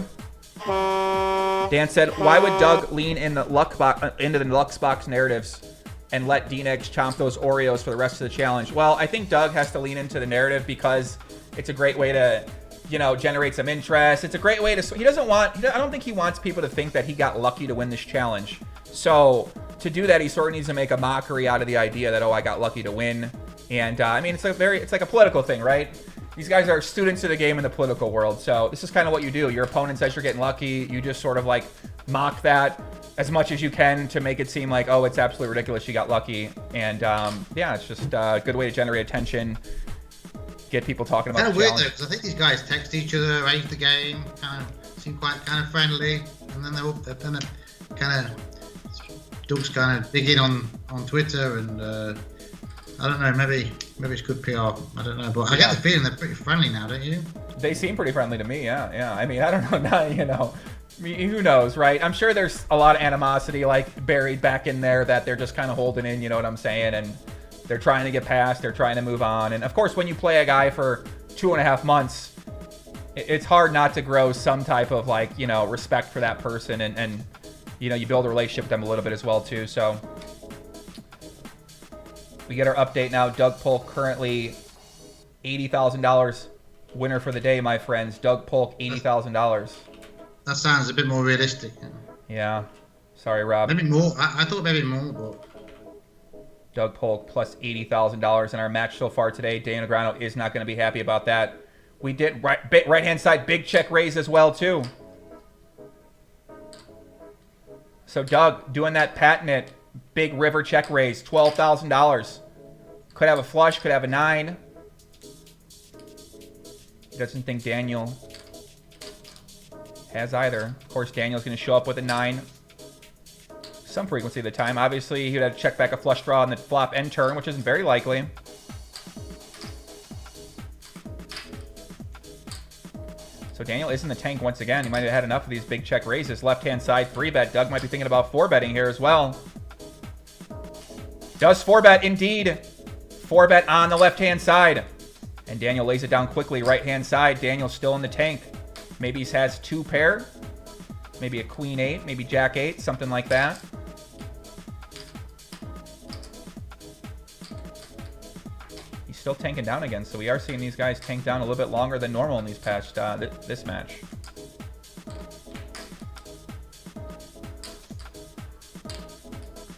Dan said, why would Doug lean in the into the Lux Box narratives and let D-Negs chomp those Oreos for the rest of the challenge? Well, I think Doug has to lean into the narrative because it's a great way to, generate some interest. It's a great way to, I don't think he wants people to think that he got lucky to win this challenge. So to do that, he sort of needs to make a mockery out of the idea that, I got lucky to win. And I mean, it's like a political thing, right? These guys are students of the game in the political world. So this is kind of what you do. Your opponent says you're getting lucky. You just sort of like mock that as much as you can to make it seem like, oh, it's absolutely ridiculous. You got lucky. And yeah, it's just a good way to generate attention. Get people talking about Kind the of challenge. weird though, because I think these guys text each other, raise the game, kind of seem quite kind of friendly, and then they're kind of Doug's kind of digging on Twitter, and I don't know, maybe it's good PR. I don't know, but I get the feeling they're pretty friendly now, don't you? They seem pretty friendly to me, yeah. I mean, I don't know, now, who knows, right? I'm sure there's a lot of animosity like buried back in there that they're just kind of holding in, you know what I'm saying? And they're trying to get past, they're trying to move on. And of course, when you play a guy for 2.5 months, it's hard not to grow some type of respect for that person. And you build a relationship with them a little bit as well too. So we get our update now. Doug Polk currently $80,000 winner for the day, my friends. Doug Polk, $80,000. That sounds a bit more realistic. Yeah. Sorry, Rob. Maybe more. I thought maybe more, but Doug Polk plus $80,000 in our match so far today. Negreanu is not going to be happy about that. We did right-hand side big check raise as well too. So Doug doing that patented Big river check raise, $12,000. Could have a flush, could have a 9. Doesn't think Daniel has either. Of course, Daniel's going to show up with a 9. Some frequency of the time. Obviously, he would have to check back a flush draw on the flop end turn, which isn't very likely. So Daniel is in the tank once again. He might have had enough of these big check raises. Left-hand side 3-bet. Doug might be thinking about 4-betting here as well. Does 4-bet indeed. 4-bet on the left-hand side. And Daniel lays it down quickly. Right-hand side. Daniel's still in the tank. Maybe he has 2 pair. Maybe a queen 8. Maybe jack 8. Something like that. He's still tanking down again. So we are seeing these guys tank down a little bit longer than normal in these past this match.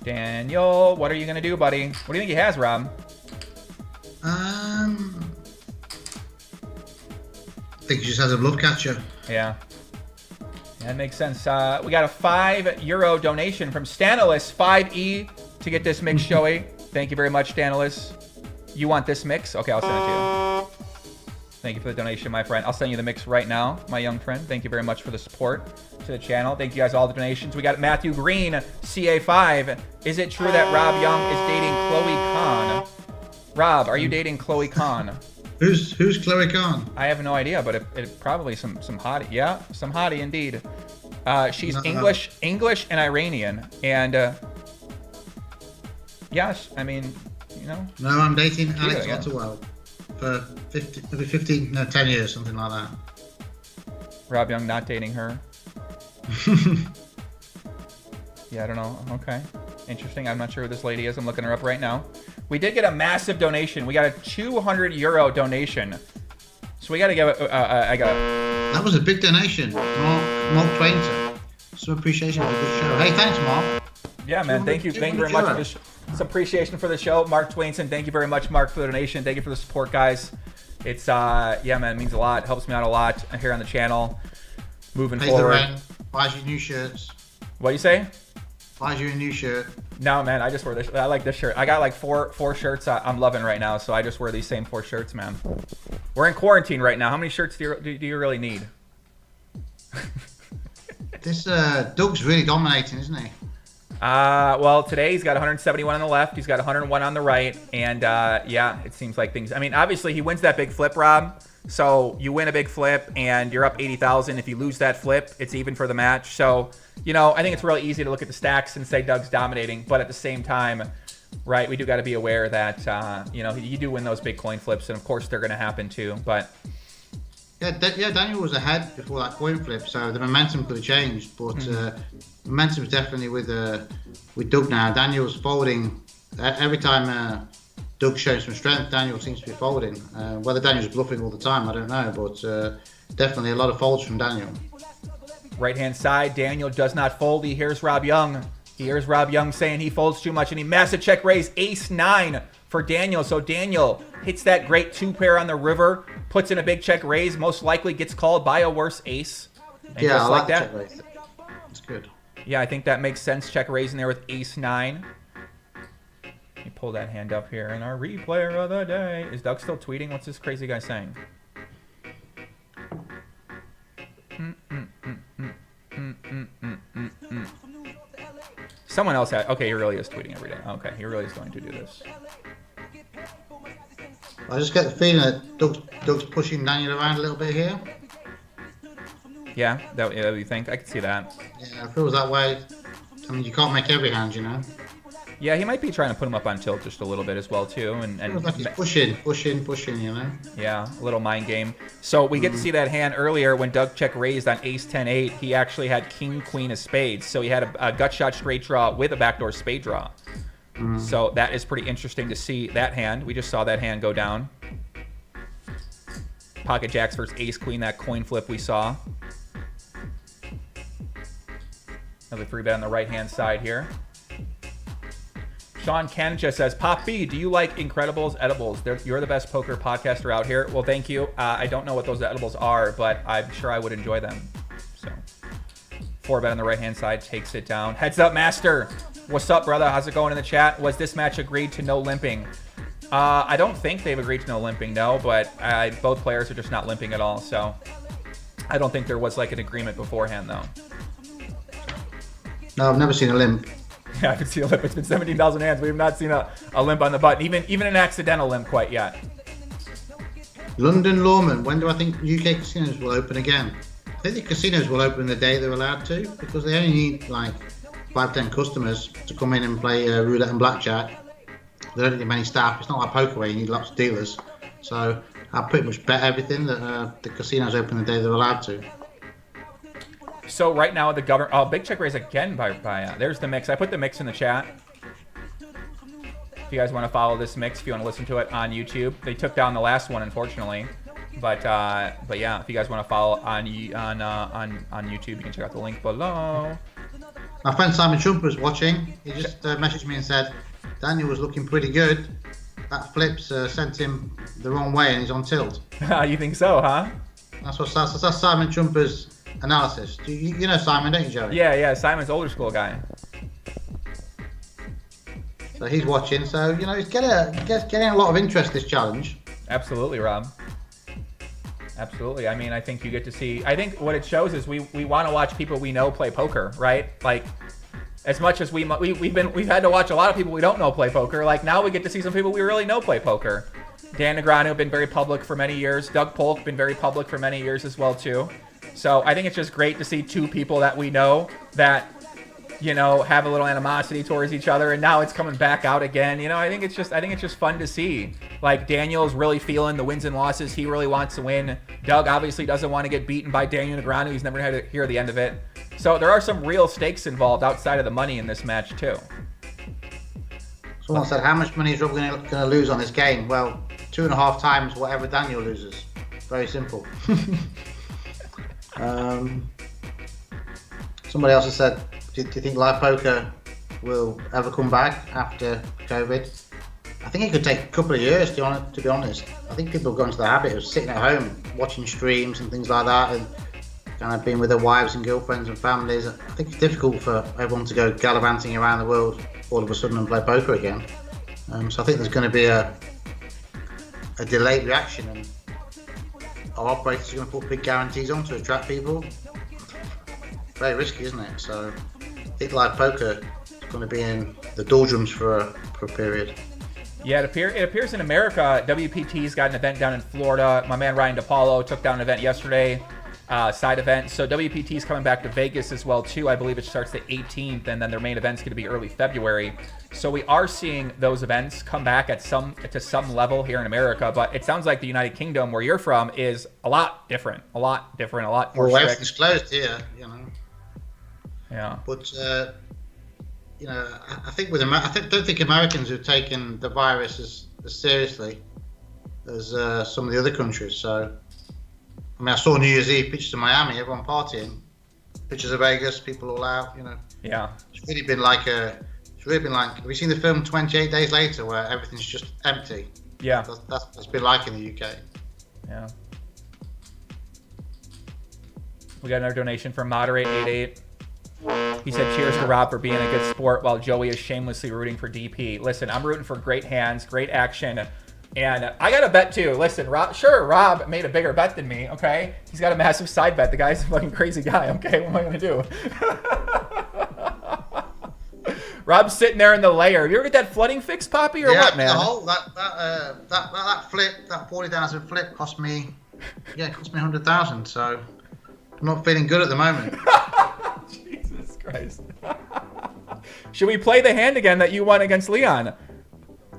Daniel, what are you going to do, buddy? What do you think he has, Rob? I think he just has a bluff catcher. Yeah. That makes sense. We got a €5 donation from Stanilis, 5E, to get this mix, Joey. Thank you very much, Stanilis. You want this mix? Okay, I'll send it to you. Thank you for the donation, my friend. I'll send you the mix right now, my young friend. Thank you very much for the support to the channel. Thank you guys all the donations. We got Matthew Green, CA5. Is it true that Rob Young is dating Chloe Khan? Rob, are you dating Chloe Khan? Who's Chloe Khan? I have no idea, but it probably some hottie. Yeah, some hottie indeed. She's English and Iranian, and yeah, I mean, you know. No, I'm dating Alex Ottawell for 10 years, something like that. Rob Young not dating her. Yeah, I don't know. Okay, interesting. I'm not sure who this lady is. I'm looking her up right now. We did get a massive donation. We got a €200 donation. So we got to give That was a big donation. Mark Twain. Some appreciation for the good show. Hey, thanks, Mark. Yeah, man. Thank you very much for this. Some appreciation for the show. Mark Twainson, thank you very much, Mark, for the donation. Thank you for the support, guys. It's, yeah, man, it means a lot. It helps me out a lot here on the channel. Moving forward. Buys you new shirts. What do you say? Buys you a new shirt. No, man, I just wear this. I like this shirt. I got like four shirts I'm loving right now, so I just wear these same 4 shirts, man. We're in quarantine right now. How many shirts do you really need? This Doug's really dominating, isn't he? Well, today he's got 171 on the left. He's got 101 on the right. And, yeah, it seems like things... I mean, obviously, he wins that big flip, Rob. So you win a big flip, and you're up 80,000. If you lose that flip, it's even for the match. So, you know, I think it's really easy to look at the stacks and say Doug's dominating. But at the same time, right, we do got to be aware that, you know, you do win those big coin flips. And, of course, they're going to happen, too. But... Yeah, Daniel was ahead before that coin flip, so the momentum could have changed. But momentum's definitely with Doug now. Daniel's folding every time Doug shows some strength. Daniel seems to be folding. Whether Daniel's bluffing all the time, I don't know, but definitely a lot of folds from Daniel. Right hand side, Daniel does not fold. He hears Rob Young. He hears Rob Young saying he folds too much, and he massive check raise ace-9 for Daniel. So Daniel hits that great 2-pair on the river, puts in a big check raise, most likely gets called by a worse ace. And yeah, just I like that. Check raise. It's good. Yeah, I think that makes sense. Check raising there with ace-9. Let me pull that hand up here in our replayer of the day. Is Doug still tweeting? What's this crazy guy saying? Someone else had... Okay, he really is tweeting every day. Okay, he really is going to do this. I just get the feeling that Doug's pushing Daniel around a little bit here. Yeah, that you think? I could see that. Yeah, it feels that way. I mean, you can't make every hand, you know. Yeah, he might be trying to put him up on tilt just a little bit as well, too. And feels like he's pushing, you know. Yeah, a little mind game. So we get to see that hand earlier when Doug check raised on ace-10-8. He actually had king-queen of spades. So he had a gut shot straight draw with a backdoor spade draw. So that is pretty interesting to see that hand. We just saw that hand go down. Pocket jacks versus ace-queen, that coin flip we saw. Another 3-bet on the right-hand side here. Sean Canija says, Pop B, do you like Incredibles edibles? You're the best poker podcaster out here. Well, thank you. I don't know what those edibles are, but I'm sure I would enjoy them. So, 4-bet on the right-hand side takes it down. Heads up, Master. What's up, brother? How's it going in the chat? Was this match agreed to no limping? I don't think they've agreed to no limping, no, but both players are just not limping at all, so I don't think there was like an agreement beforehand, though. No, I've never seen a limp. Yeah, I haven't seen a limp. It's been 17,000 hands. We have not seen a limp on the button, even an accidental limp quite yet. London Lawman, when do I think UK casinos will open again? I think the casinos will open the day they're allowed to, because they only need like 5-10 customers to come in and play roulette and blackjack. They don't need many staff. It's not like poker where you need lots of dealers. So I pretty much bet everything that the casinos open the day they're allowed to. So right now the government, oh, big check raise again by there's the mix. I put the mix in the chat. If you guys want to follow this mix, if you want to listen to it on YouTube, they took down the last one, unfortunately. But yeah, if you guys want to follow on YouTube, you can check out the link below. My friend Simon Trump was watching. He just messaged me and said Daniel was looking pretty good. That flips sent him the wrong way and he's on tilt. You think so, huh? That's Simon Trump's analysis. You know Simon, don't you, Joey? Yeah. Simon's older school guy. So he's watching. So you know he's getting a lot of interest, this challenge. Absolutely, Rob. Absolutely. I mean, I think you get to see. I think what it shows is we want to watch people we know play poker, right? Like, as much as we've had to watch a lot of people we don't know play poker. Like now we get to see some people we really know play poker. Dan Negreanu been very public for many years. Doug Polk been very public for many years as well too. So I think it's just great to see two people that we know that, you know, have a little animosity towards each other, and now it's coming back out again. You know, I think it's just fun to see. Like Daniel's really feeling the wins and losses. He really wants to win. Doug obviously doesn't want to get beaten by Daniel Negreanu. He's never had to hear the end of it. So there are some real stakes involved outside of the money in this match too. Someone said, how much money is Rob going to lose on this game? Well, 2.5 times whatever Daniel loses. Very simple. Somebody else has said, do you think live poker will ever come back after COVID? I think it could take a couple of years, to be honest. I think people have got into the habit of sitting at home, watching streams and things like that, and kind of being with their wives and girlfriends and families. I think it's difficult for everyone to go gallivanting around the world all of a sudden and play poker again. So I think there's going to be a delayed reaction, and our operators are going to put big guarantees on to attract people. Very risky, isn't it? So I think live poker is going to be in the doldrums for a period. Yeah, it appears in America, WPT's got an event down in Florida. My man Ryan DePaulo took down an event yesterday, side event. So WPT's coming back to Vegas as well too. I believe it starts the 18th, and then their main event's going to be early February. So we are seeing those events come back to some level here in America. But it sounds like the United Kingdom, where you're from, is a lot different, a lot more strict. Everything's closed here, you know. Yeah. But you know, I think don't think Americans have taken the virus as seriously as some of the other countries. So, I mean, I saw New Year's Eve pictures of Miami, everyone partying, pictures of Vegas, people all out. You know. Yeah. It's really been like. Have you seen the film 28 Days Later, where everything's just empty? Yeah. That's what it's been like in the UK. Yeah. We got another donation from Moderate88. He said, cheers to Rob for being a good sport while Joey is shamelessly rooting for DP. Listen, I'm rooting for great hands, great action, and I got a bet too. Listen, Rob made a bigger bet than me, okay? He's got a massive side bet. The guy's a fucking crazy guy, okay? What am I going to do? Rob's sitting there in the layer. You ever get that flooding fixed, Poppy, or what, man? That flip, that 40,000 flip cost me 100,000, so I'm not feeling good at the moment. Jesus Christ. Should we play the hand again that you won against Leon?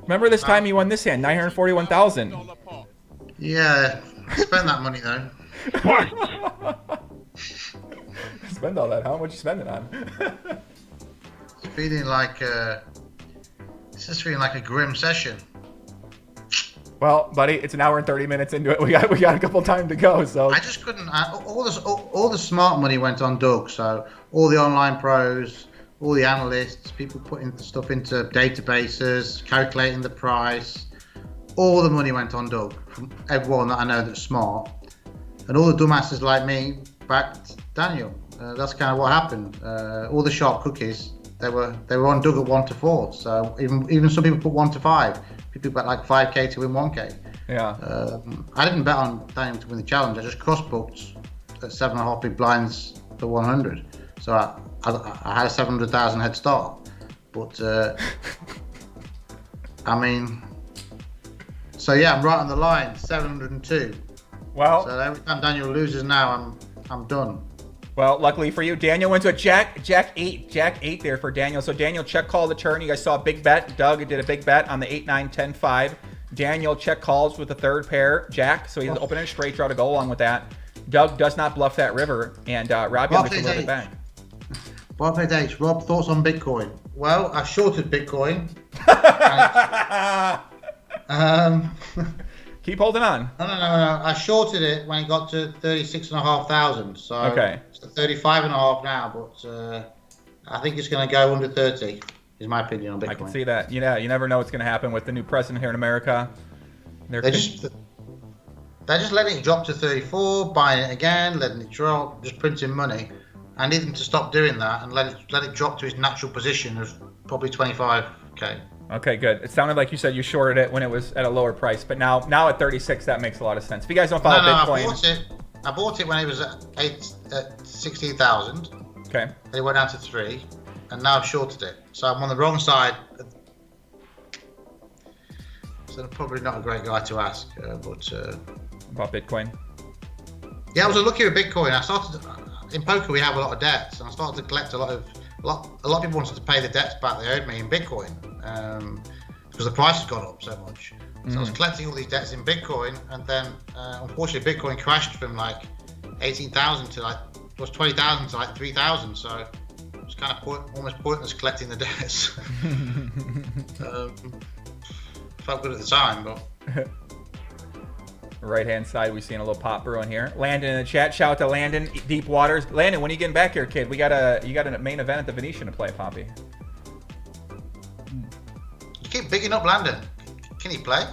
Remember this time you won this hand, 941,000. Yeah, spend that money though. Spend all that, huh? What'd you spend it on? It's feeling like a grim session. Well, buddy, it's an hour and 30 minutes into it. We got a couple time to go, so I just couldn't. All the smart money went on Doug. So all the online pros, all the analysts, people putting stuff into databases, calculating the price. All the money went on Doug from everyone that I know that's smart, and all the dumbasses like me backed Daniel. That's kind of what happened. All the sharp cookies they were on Doug at 1 to 4. So even some people put 1 to 5. People bet like 5k to win 1k. Yeah. I didn't bet on Daniel to win the challenge. I just cross booked at 7.5 big blinds for 100. So I had a 700,000 head start. But I mean, so yeah, I'm right on the line, 702. Well, so every time Daniel loses now, I'm done. Well, luckily for you, Daniel went to a Jack 8 there for Daniel. So Daniel check called the turn. You guys saw a big bet. Doug did a big bet on the 8, 9, 10, 5. Daniel check calls with the third pair, Jack. So he's opening a straight draw to go along with that. Doug does not bluff that river, and Rob gets a little bit back. Bob H. Rob, thoughts on Bitcoin? Well, I shorted Bitcoin. Keep holding on. No. I shorted it when it got to 36,500. So okay. It's at 35.5 now, but I think it's going to go under 30. Is my opinion on Bitcoin. I can see that. You never know what's going to happen with the new president here in America. They're just letting it drop to 34, buying it again, letting it drop, just printing money. I need them to stop doing that and let it drop to its natural position of probably 25k. Okay, good. It sounded like you said you shorted it when it was at a lower price, but now at 36, that makes a lot of sense. If you guys don't follow Bitcoin, I bought it when it was at 16,000. Okay. And it went down to 3, and now I've shorted it. So I'm on the wrong side. So I'm probably not a great guy to ask, but about Bitcoin. Yeah, I was looking at Bitcoin. I started in poker. We have a lot of debts, and I started to collect a lot of people wanted to pay the debts back they owed me in Bitcoin because the price has gone up so much. So I was collecting all these debts in Bitcoin, and then unfortunately Bitcoin crashed from like 18,000 to like was 20,000 to like 3,000. So it's kind of almost pointless collecting the debts. Felt good at the time, but. Right hand side, we've seen a little pop brewing here. Landon in the chat. Shout out to Landon. Deep Waters. Landon, when are you getting back here, kid? You got a main event at the Venetian to play, Poppy. You keep bigging up Landon. Can he play?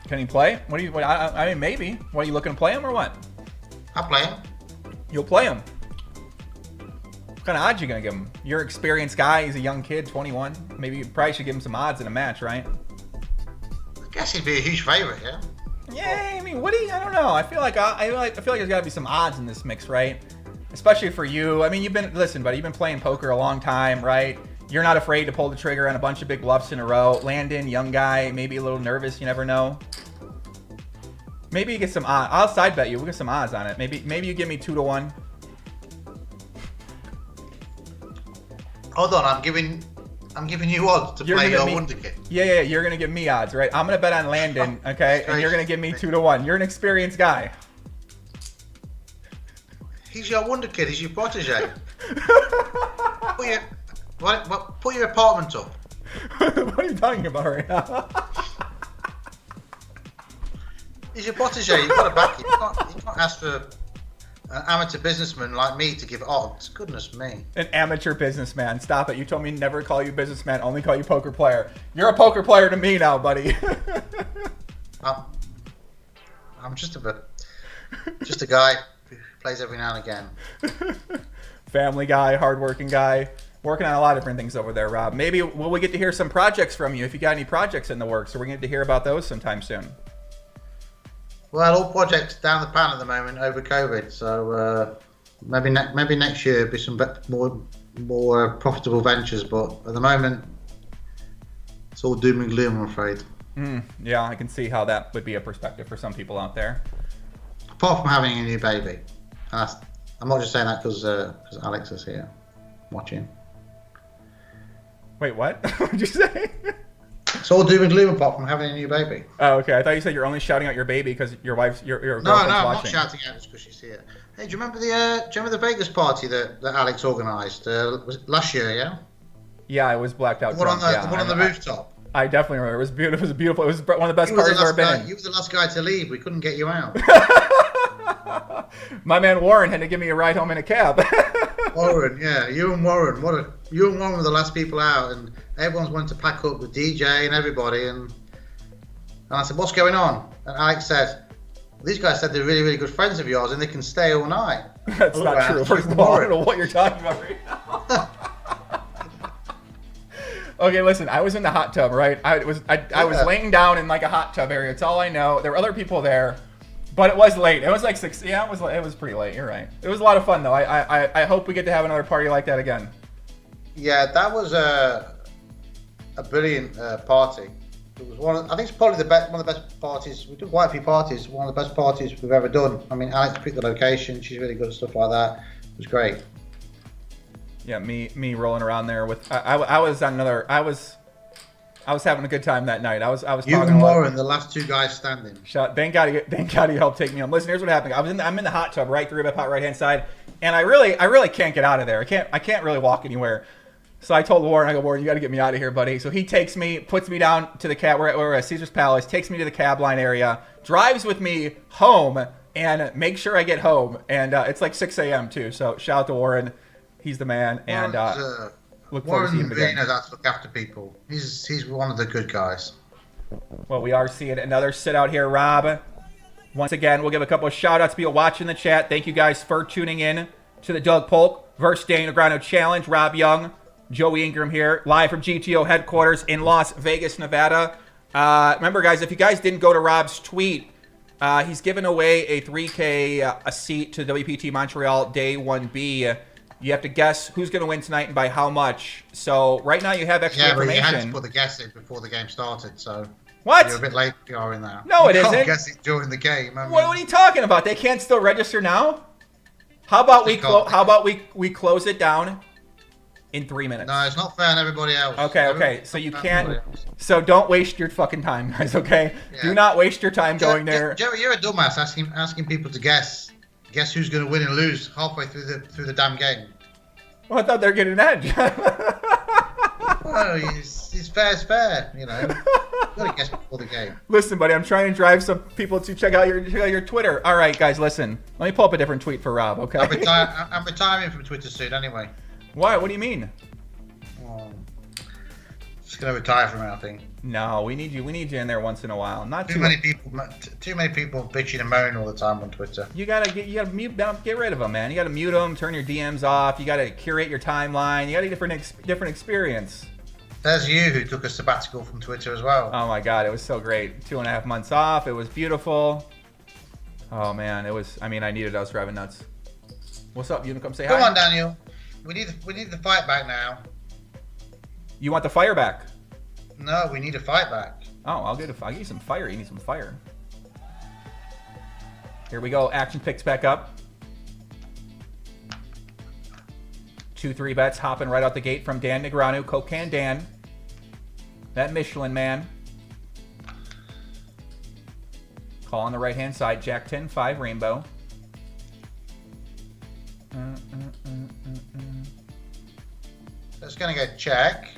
Can he play? I mean, maybe. What, are you looking to play him or what? I'll play him. You'll play him. What kind of odds you gonna give him? You're an experienced guy. He's a young kid, 21. Maybe you probably should give him some odds in a match, right? I guess he'd be a huge favorite, yeah. Yeah, I mean, Woody, I don't know. I feel like there's got to be some odds in this mix, right? Especially for you. I mean, listen, buddy, you've been playing poker a long time, right? You're not afraid to pull the trigger on a bunch of big bluffs in a row. Landon, young guy, maybe a little nervous. You never know. Maybe you get some odds. I'll side bet you. We'll get some odds on it. Maybe you give me 2 to 1. Hold on, I'm giving you odds to play your wonder kid. Yeah, you're gonna give me odds, right? I'm gonna bet on Landon, okay? And you're gonna give me 2 to 1. You're an experienced guy. He's your wonder kid. He's your protege. Put your apartment up. What are you talking about right now? He's your protege. You've got to back him. You can't ask for an amateur businessman like me to give odds. Goodness me. An amateur businessman. Stop it. You told me never to call you businessman, only call you poker player. You're a poker player to me now, buddy. I'm just a guy who plays every now and again. Family guy, hardworking guy. Working on a lot of different things over there, Rob. Maybe will we get to hear some projects from you if you got any projects in the works? So we're going to get to hear about those sometime soon. Well, all projects down the pan at the moment over COVID, so maybe next year be some more profitable ventures. But at the moment, it's all doom and gloom, I'm afraid. Yeah, I can see how that would be a perspective for some people out there. Apart from having a new baby, I'm not just saying that because Alex is here watching. Wait, what? What did you say? It's all doom and gloom apart from having a new baby. Oh, okay. I thought you said you're only shouting out your baby because your wife's your girlfriend's watching. No, I'm watching. not shouting out just because she's here. Hey, do you remember the Vegas party that Alex organised? Was it last year? Yeah. Yeah, I was blacked out. The one on the rooftop. I definitely remember. It was beautiful. It was beautiful. It was one of the best parties I've ever been in. You were the last guy to leave. We couldn't get you out. My man Warren had to give me a ride home in a cab. Warren, yeah, you and Warren. You and Warren were the last people out, and everyone's wanting to pack up the DJ and everybody. And I said, "What's going on?" And Alex said, These guys said they're really, really good friends of yours and they can stay all night. That's not true. First of all, I don't know what you're talking about right now. Okay, listen. I was in the hot tub, right? I was laying down in like a hot tub area. That's all I know. There were other people there, but it was late. It was like 6. Yeah, it was pretty late. You're right. It was a lot of fun though. I hope we get to have another party like that again. Yeah, that was a brilliant party. It was I think it's probably one of the best parties. We did quite a few parties. One of the best parties we've ever done. I mean, Alex picked the location. She's really good at stuff like that. It was great. Yeah, me rolling around there with I was on another. I was having a good time that night. I was you talking and Warren, the last two guys standing. Thank God he helped take me home. Listen, here's what happened. I'm in the hot tub, right, 3-bet pot right hand side, and I really can't get out of there. I can't really walk anywhere. So I told Warren, Warren, you got to get me out of here, buddy. So he takes me, puts me down to the cab. We're at Caesar's Palace. Takes me to the cab line area, drives with me home, and makes sure I get home. And it's like 6 a.m. too. So shout out to Warren. He's the man. And look forward to seeing him again. Warren really knows how to look after people. He's one of the good guys. Well, we are seeing another sit out here, Rob. Once again, we'll give a couple of shout outs to people watching the chat. Thank you guys for tuning in to the Doug Polk versus Daniel Negreanu Challenge. Rob Young, Joey Ingram here, live from GTO headquarters in Las Vegas, Nevada. Remember, guys, if you guys didn't go to Rob's tweet, he's giving away a $3K a seat to WPT Montreal Day 1B. You have to guess who's going to win tonight and by how much. So right now you have extra information. Yeah, but you had to put the guess in before the game started, so... What? You're a bit late in there. No, it you isn't. Can't guess it during the game. I mean, what are you talking about? They can't still register now? How about we close it down in 3 minutes? No, it's not fair on everybody else. Okay. So you can't. So don't waste your fucking time, guys. Okay. Yeah. Do not waste your time going there. Jerry, you're a dumbass asking people to guess who's going to win and lose halfway through the damn game. Well, I thought they were getting an edge. Well, it's fair is fair, you know. You got to guess before the game. Listen, buddy, I'm trying to drive some people to check out your Twitter. All right, guys, listen. Let me pull up a different tweet for Rob, okay? I'm retiring from Twitter soon anyway. Why? What do you mean? Just going to retire from it, I think. No, we need you in there once in a while. Not too many people bitching and moaning all the time on Twitter. You gotta mute them, get rid of them, man. You gotta mute them, turn your DMs off. You gotta curate your timeline. You got a different experience. There's you who took a sabbatical from Twitter as well. Oh my God, it was so great. 2.5 months off. It was beautiful. Oh man, it was. I mean, I needed. I was driving nuts. What's up? You wanna come say hi? Come on, Daniel. We need the fight back now. You want the fire back? No, we need a fight back. Oh, I'll get you some fire. You need some fire. Here we go. Action picks back up. 2 3-bets hopping right out the gate from Dan Negreanu. Cocaine Dan. That Michelin man. Call on the right-hand side. Jack 10-5 Rainbow. That's going to go check.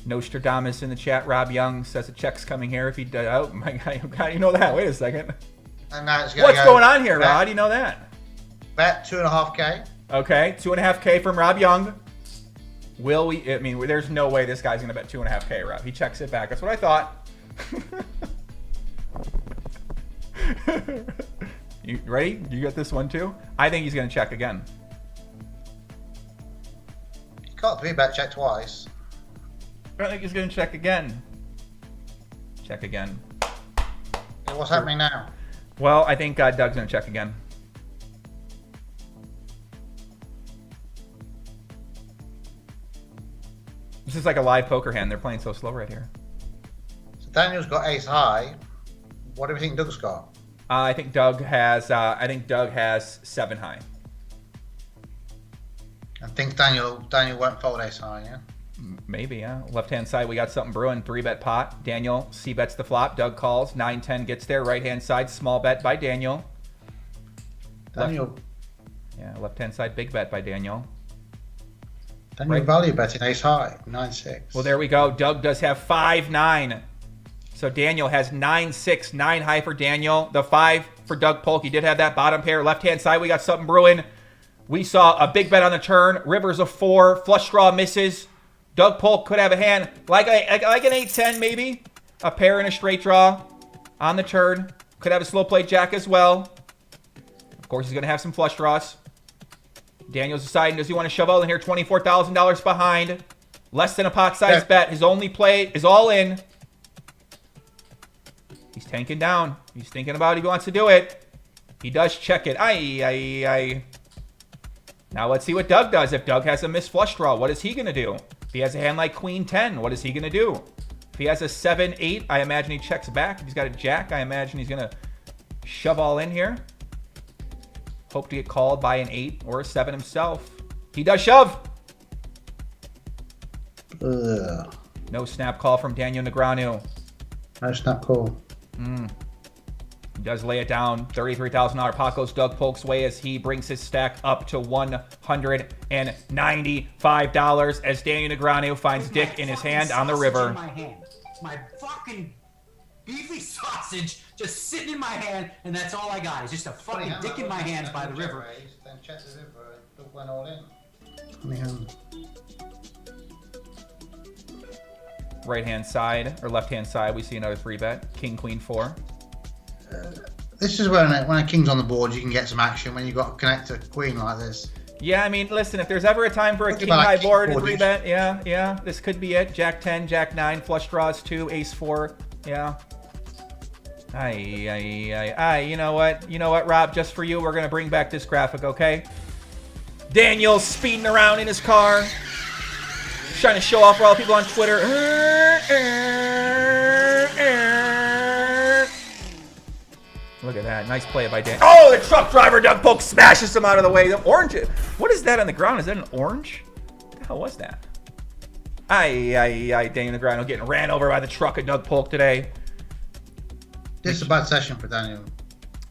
Nostradamus in the chat. Rob Young says a check's coming here if he does. Oh my God, how do you know that? Wait a second. And now it's What's going on here, Rob? How do you know that? Bet 2.5K. Okay, 2.5K from Rob Young. Will we? I mean, there's no way this guy's gonna bet 2.5K, Rob. He checks it back. That's what I thought. You ready? You got this one too? I think he's gonna check again. You can't 3-bet check twice. I think he's going to check again. Check again. What's happening now? Well, I think Doug's going to check again. This is like a live poker hand. They're playing so slow right here. So Daniel's got ace high. What do you think Doug's got? I think Doug has 7 high. I think Daniel won't fold ace high, yeah? Maybe, yeah. Left-hand side, we got something brewing. 3-bet pot. Daniel C-bets the flop. Doug calls. 9-10 gets there. Right-hand side, small bet by Daniel. Left-hand side, big bet by Daniel. Daniel value betting ace high, 9-6. Well, there we go. Doug does have 5-9. So Daniel has 9-6. 9 high for Daniel. The 5 for Doug Polk. He did have that bottom pair. Left-hand side, we got something brewing. We saw a big bet on the turn. Rivers a 4. Flush draw misses. Doug Polk could have a hand like an 8-10 maybe. A pair and a straight draw. on the turn. Could have a slow play jack as well. Of course, he's going to have some flush draws. Daniel's deciding, does he want to shove all in here? $24,000 behind. Less than a pot-sized bet. His only play is all in. He's tanking down. He's thinking about if he wants to do it. He does check it. Aye. Now let's see what Doug does. If Doug has a missed flush draw, what is he going to do? If he has a hand like Queen 10, what is he going to do? If he has a 7-8, I imagine he checks back. If he's got a jack, I imagine he's going to shove all in here. Hope to get called by an 8 or a 7 himself. He does shove. Ugh. No snap call from Daniel Negreanu. No snap call. He does lay it down. $33,000 pot goes Doug Polk's way as he brings his stack up to $195 as Daniel Negreanu finds dick in his hand on the river. My fucking beefy sausage just sitting in my hand, and that's all I got. It's just a fucking dick in my hands by the river. Then check the river and Doug went all in. Funny hand. Right hand side or left hand side, we see another 3-bet. King, Queen 4. This is when a king's on the board, you can get some action when you've got to connect a queen like this. Yeah, I mean, listen, if there's ever a time for a king high board and 3-bet, yeah, this could be it. Jack 10, Jack 9, flush draws 2, ace 4, yeah. Aye. You know what, Rob? Just for you, we're gonna bring back this graphic, okay? Daniel's speeding around in his car, trying to show off for all the people on Twitter. Look at that. Nice play by Dan. Oh, the truck driver, Doug Polk, smashes him out of the way. The orange. What is that on the ground? Is that an orange? What the hell was that? Aye. Daniel Negreanu getting ran over by the truck of Doug Polk today. This is a bad session for Daniel.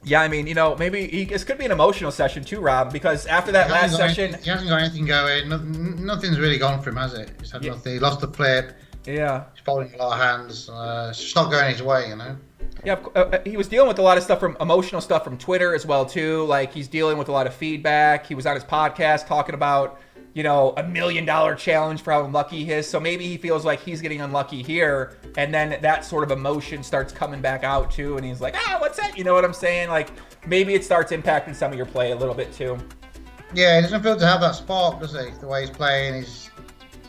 Yeah, I mean, maybe this could be an emotional session too, Rob, because after that last session... He hasn't got anything going. Nothing's really gone for him, has it? He's had nothing. He lost the flip. Yeah. He's folding a lot of hands. It's just not going his way, Yeah, he was dealing with a lot of stuff emotional stuff from Twitter as well too. Like he's dealing with a lot of feedback. He was on his podcast talking about, $1 million challenge for how unlucky he is. So maybe he feels like he's getting unlucky here, and then that sort of emotion starts coming back out too. And he's like, what's that? You know what I'm saying? Like maybe it starts impacting some of your play a little bit too. Yeah, he doesn't feel to have that spark, does he? The way he's playing,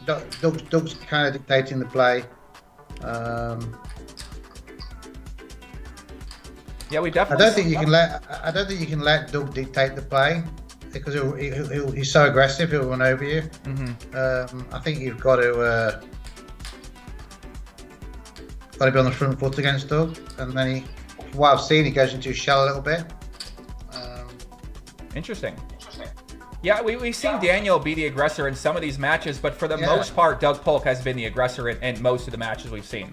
Doug's kind of dictating the play. Yeah, we definitely. I don't think you can let Doug dictate the play because he's so aggressive. He'll run over you. I think you've got to be on the front foot against Doug, and then from what I've seen, he goes into his shell a little bit. Interesting. Yeah, we've seen Daniel be the aggressor in some of these matches, but for the most part, Doug Polk has been the aggressor in most of the matches we've seen.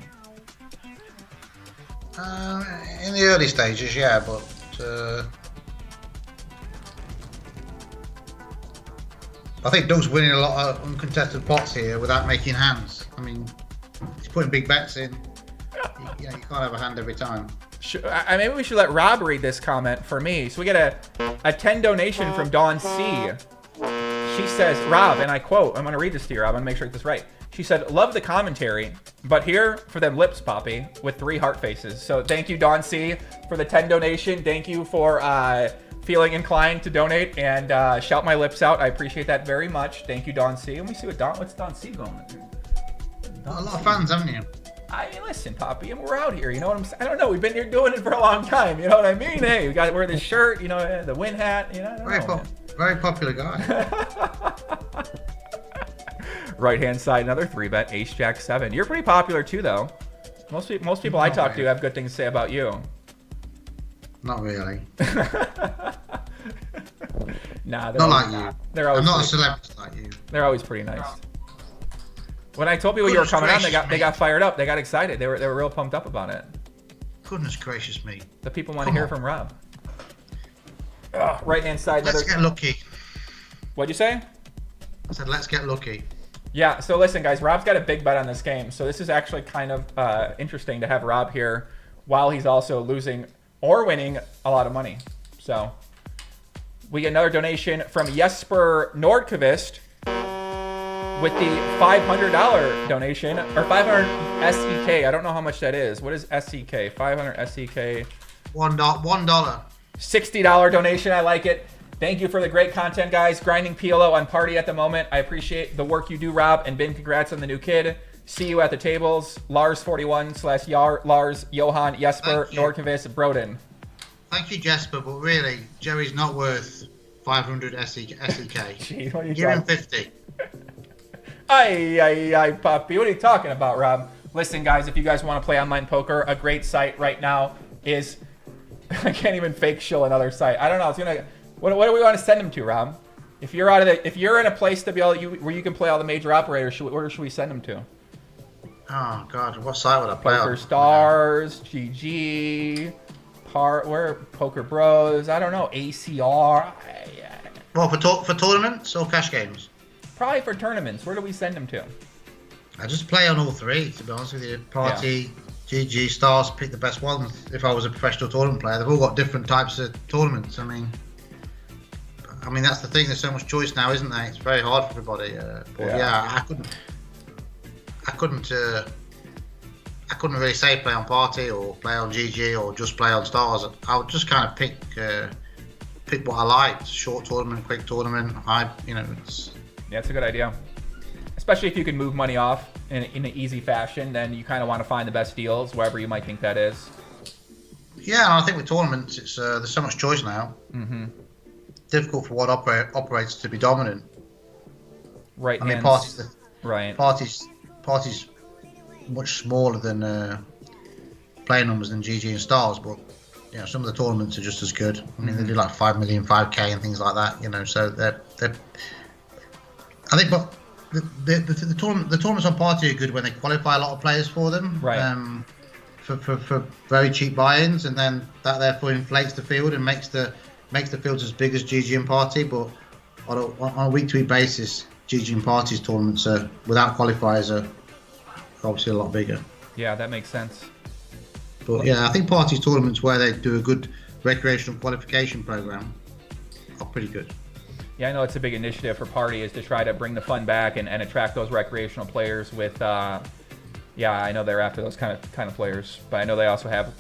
In the early stages, yeah, but I think Doug's winning a lot of uncontested pots here without making hands. I mean, he's putting big bets in. You can't have a hand every time. Maybe we should let Rob read this comment for me. So we get a 10 donation from Dawn C. She says, Rob, and I quote, I'm going to read this to you, Rob. I'm going to make sure I get this right. She said, love the commentary, but here for them lips, Poppy, with 3 heart faces. So thank you, Dawn C, for the 10 donation. Thank you for feeling inclined to donate and shout my lips out. I appreciate that very much. Thank you, Dawn C. Let me see what's Dawn C going with. A lot of fans, haven't you? I mean, listen, Poppy, and we're out here. You know what I'm saying? I don't know. We've been here doing it for a long time. You know what I mean? Hey, we got to wear this shirt. The wind hat. Very popular guy. Right-hand side, another 3-bet, Ace Jack 7. You're pretty popular too, though. Most people I talk to have good things to say about you. Not really. Nah, not like you. They're always I'm not a celebrity like you. They're always pretty nice. When I told people you were coming on, they got fired up. They got excited. They were real pumped up about it. Goodness gracious me. The people want to hear from Rob. Right-hand side, let's get lucky. What'd you say? I said let's get lucky. Yeah, so listen, guys, Rob's got a big bet on this game. So this is actually kind of interesting to have Rob here while he's also losing or winning a lot of money. So we get another donation from Jesper Nordqvist. with the $500 donation, or 500 SEK. I don't know how much that is. What is SEK? 500 SEK. $1. $60 donation. I like it. Thank you for the great content, guys. Grinding PLO on Party at the moment. I appreciate the work you do, Rob. And Ben, congrats on the new kid. See you at the tables. Lars41 / Lars, Johan, Jesper, Nordqvist, Broden. Thank you, Jesper, but really, Jerry's not worth 500 SEK. Gee, what are you Give him talking? 50. Ay, puppy. What are you talking about, Rob? Listen, guys, if you guys want to play online poker, a great site right now is... I can't even fake shill another site. I don't know. It's gonna... What do we want to send him to, Rob? If you're in a place to be able where you can play all the major operators, where should we send him to? Oh God, what site would I play Poker on? Stars, GG, Poker Bros. I don't know, ACR. Well, for tournaments or cash games? Probably for tournaments. Where do we send him to? I just play on all three, to be honest with you. Party, GG, Stars, pick the best ones. If I was a professional tournament player, they've all got different types of tournaments. I mean, that's the thing. There's so much choice now, isn't there? It's very hard for everybody. I couldn't really say play on Party or play on GG or just play on Stars. I would just kind of pick what I liked. Short tournament, quick tournament. It's... Yeah, it's a good idea. Especially if you can move money off in an easy fashion, then you kind of want to find the best deals wherever you might think that is. Yeah, and I think with tournaments, it's there's so much choice now. Mm-hmm. Difficult for one operators to be dominant. Right. I mean, Party's much smaller than playing numbers than GG and Stars, but some of the tournaments are just as good. I mean, they do like 5 million, 5K, and things like that. So they're. I think, but the tournaments on Party are good when they qualify a lot of players for them. Right. For very cheap buy-ins, and then that therefore inflates the field and makes the fields as big as GG and Party. But on a week-to-week basis, GG and Party's tournaments are, without qualifiers, are obviously a lot bigger. Yeah, that makes sense. But yeah, I think Party's tournaments where they do a good recreational qualification program are pretty good. Yeah, I know it's a big initiative for Party is to try to bring the fun back and attract those recreational players with, I know they're after those kind of players, but I know they also have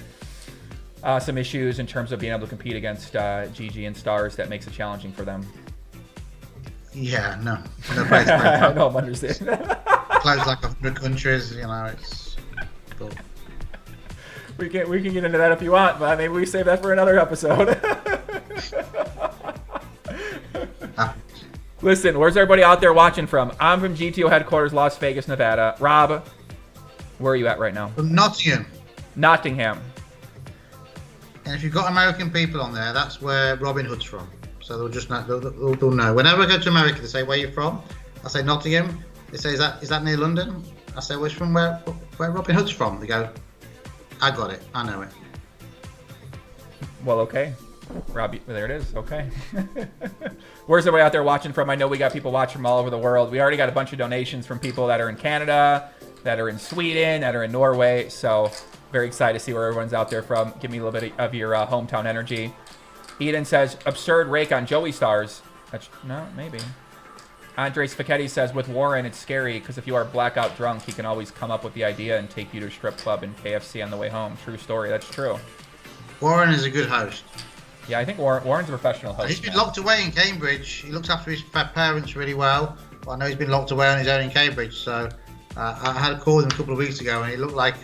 some issues in terms of being able to compete against GG and Stars that makes it challenging for them. Yeah, no. I know, I'm understanding. Close like 100 countries, it's... Cool. We can get into that if you want, but maybe we save that for another episode. Listen, where's everybody out there watching from? I'm from GTO headquarters, Las Vegas, Nevada. Rob, where are you at right now? From Nottingham. Nottingham. And if you've got American people on there, that's where Robin Hood's from. So they'll just know. They'll know. Whenever I go to America, they say, "Where are you from?" I say Nottingham. They say, "Is that near London?" I say, "Well, it's from where Robin Hood's from." They go, "I got it. I know it." Well, okay. Rob, there it is. Okay. Where's everybody out there watching from? I know we got people watching from all over the world. We already got a bunch of donations from people that are in Canada, that are in Sweden, that are in Norway. So very excited to see where everyone's out there from. Give me a little bit of your hometown energy. Eden says, absurd rake on Joey Stars. No, maybe. Andre Spaghetti says, with Warren, it's scary because if you are blackout drunk, he can always come up with the idea and take you to a strip club and KFC on the way home. True story. That's true. Warren is a good host. Yeah, I think Warren's a professional host. He's been locked away in Cambridge. He looks after his parents really well. But I know he's been locked away on his own in Cambridge. So I had a call with him a couple of weeks ago, and he looked like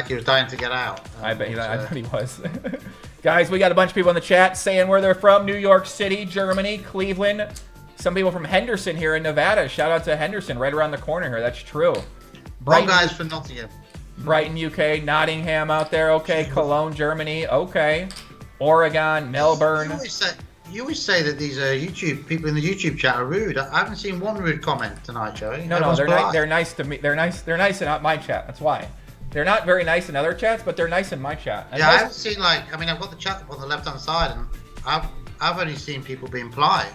he was dying to get out. I bet he was. Guys, we got a bunch of people in the chat saying where they're from. New York City, Germany, Cleveland. Some people from Henderson here in Nevada. Shout out to Henderson, right around the corner here. That's true. One guy's from Nottingham. Brighton, UK. Nottingham out there. Okay. Cologne, Germany. Okay. Oregon, Melbourne. You always say that these YouTube people in the YouTube chat are rude. I haven't seen one rude comment tonight, Joey. No, they're nice to me. They're nice in my chat. That's why. They're not very nice in other chats, but they're nice in my chat. And yeah, I haven't seen I've got the chat on the left-hand side, and I've only seen people being polite.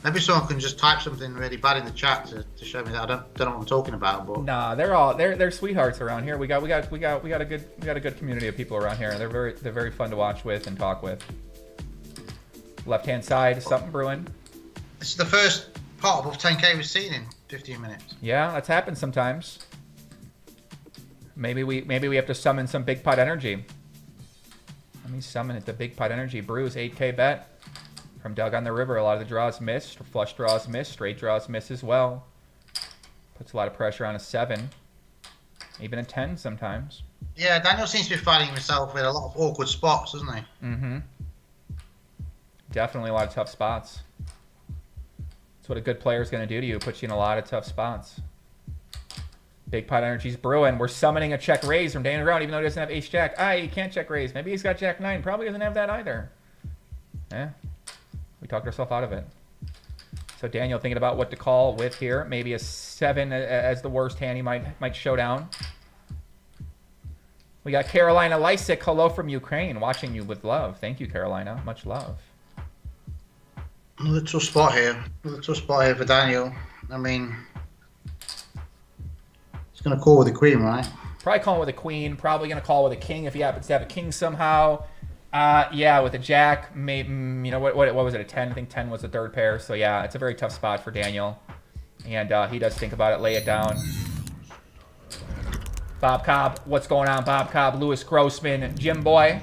Maybe someone can just type something really bad in the chat to show me that I don't know what I'm talking about. But nah, they're sweethearts around here. We got a good community of people around here. They're very fun to watch with and talk with. Left hand side, something brewing. This is the first pot above 10k was seen in 15 minutes. Yeah, that's happened sometimes. Maybe we have to summon some big pot energy. Let me summon it. The big pot energy. Bruce 8k bet from Doug on the River. A lot of the draws missed. Flush draws miss. Straight draws miss as well. Puts a lot of pressure on a 7. Even a 10 sometimes. Yeah, Daniel seems to be finding himself in a lot of awkward spots, doesn't he? Mm-hmm. Definitely a lot of tough spots. That's what a good player is going to do to you. Put you in a lot of tough spots. Big pot energy's brewing. We're summoning a check raise from Negreanu, even though he doesn't have ace jack. He can't check raise. Maybe he's got jack 9. Probably doesn't have that either. We talked ourselves out of it. So Daniel thinking about what to call with here. Maybe a 7 as the worst hand he might show down. We got Carolina Lysick. Hello from Ukraine. Watching you with love. Thank you, Carolina. Much love. Another tough spot here. Another tough spot here for Daniel. I mean, he's going to call with a queen, right? Probably calling with a queen. Probably going to call with a king if he happens to have a king somehow. Yeah, with a jack. Maybe, you know, what was it, a 10? I think 10 was the third pair. So, yeah, it's a very tough spot for Daniel. And he does think about it, lay it down. Bob Cobb, what's going on, Bob Cobb? Lewis Grossman, Jim Boy.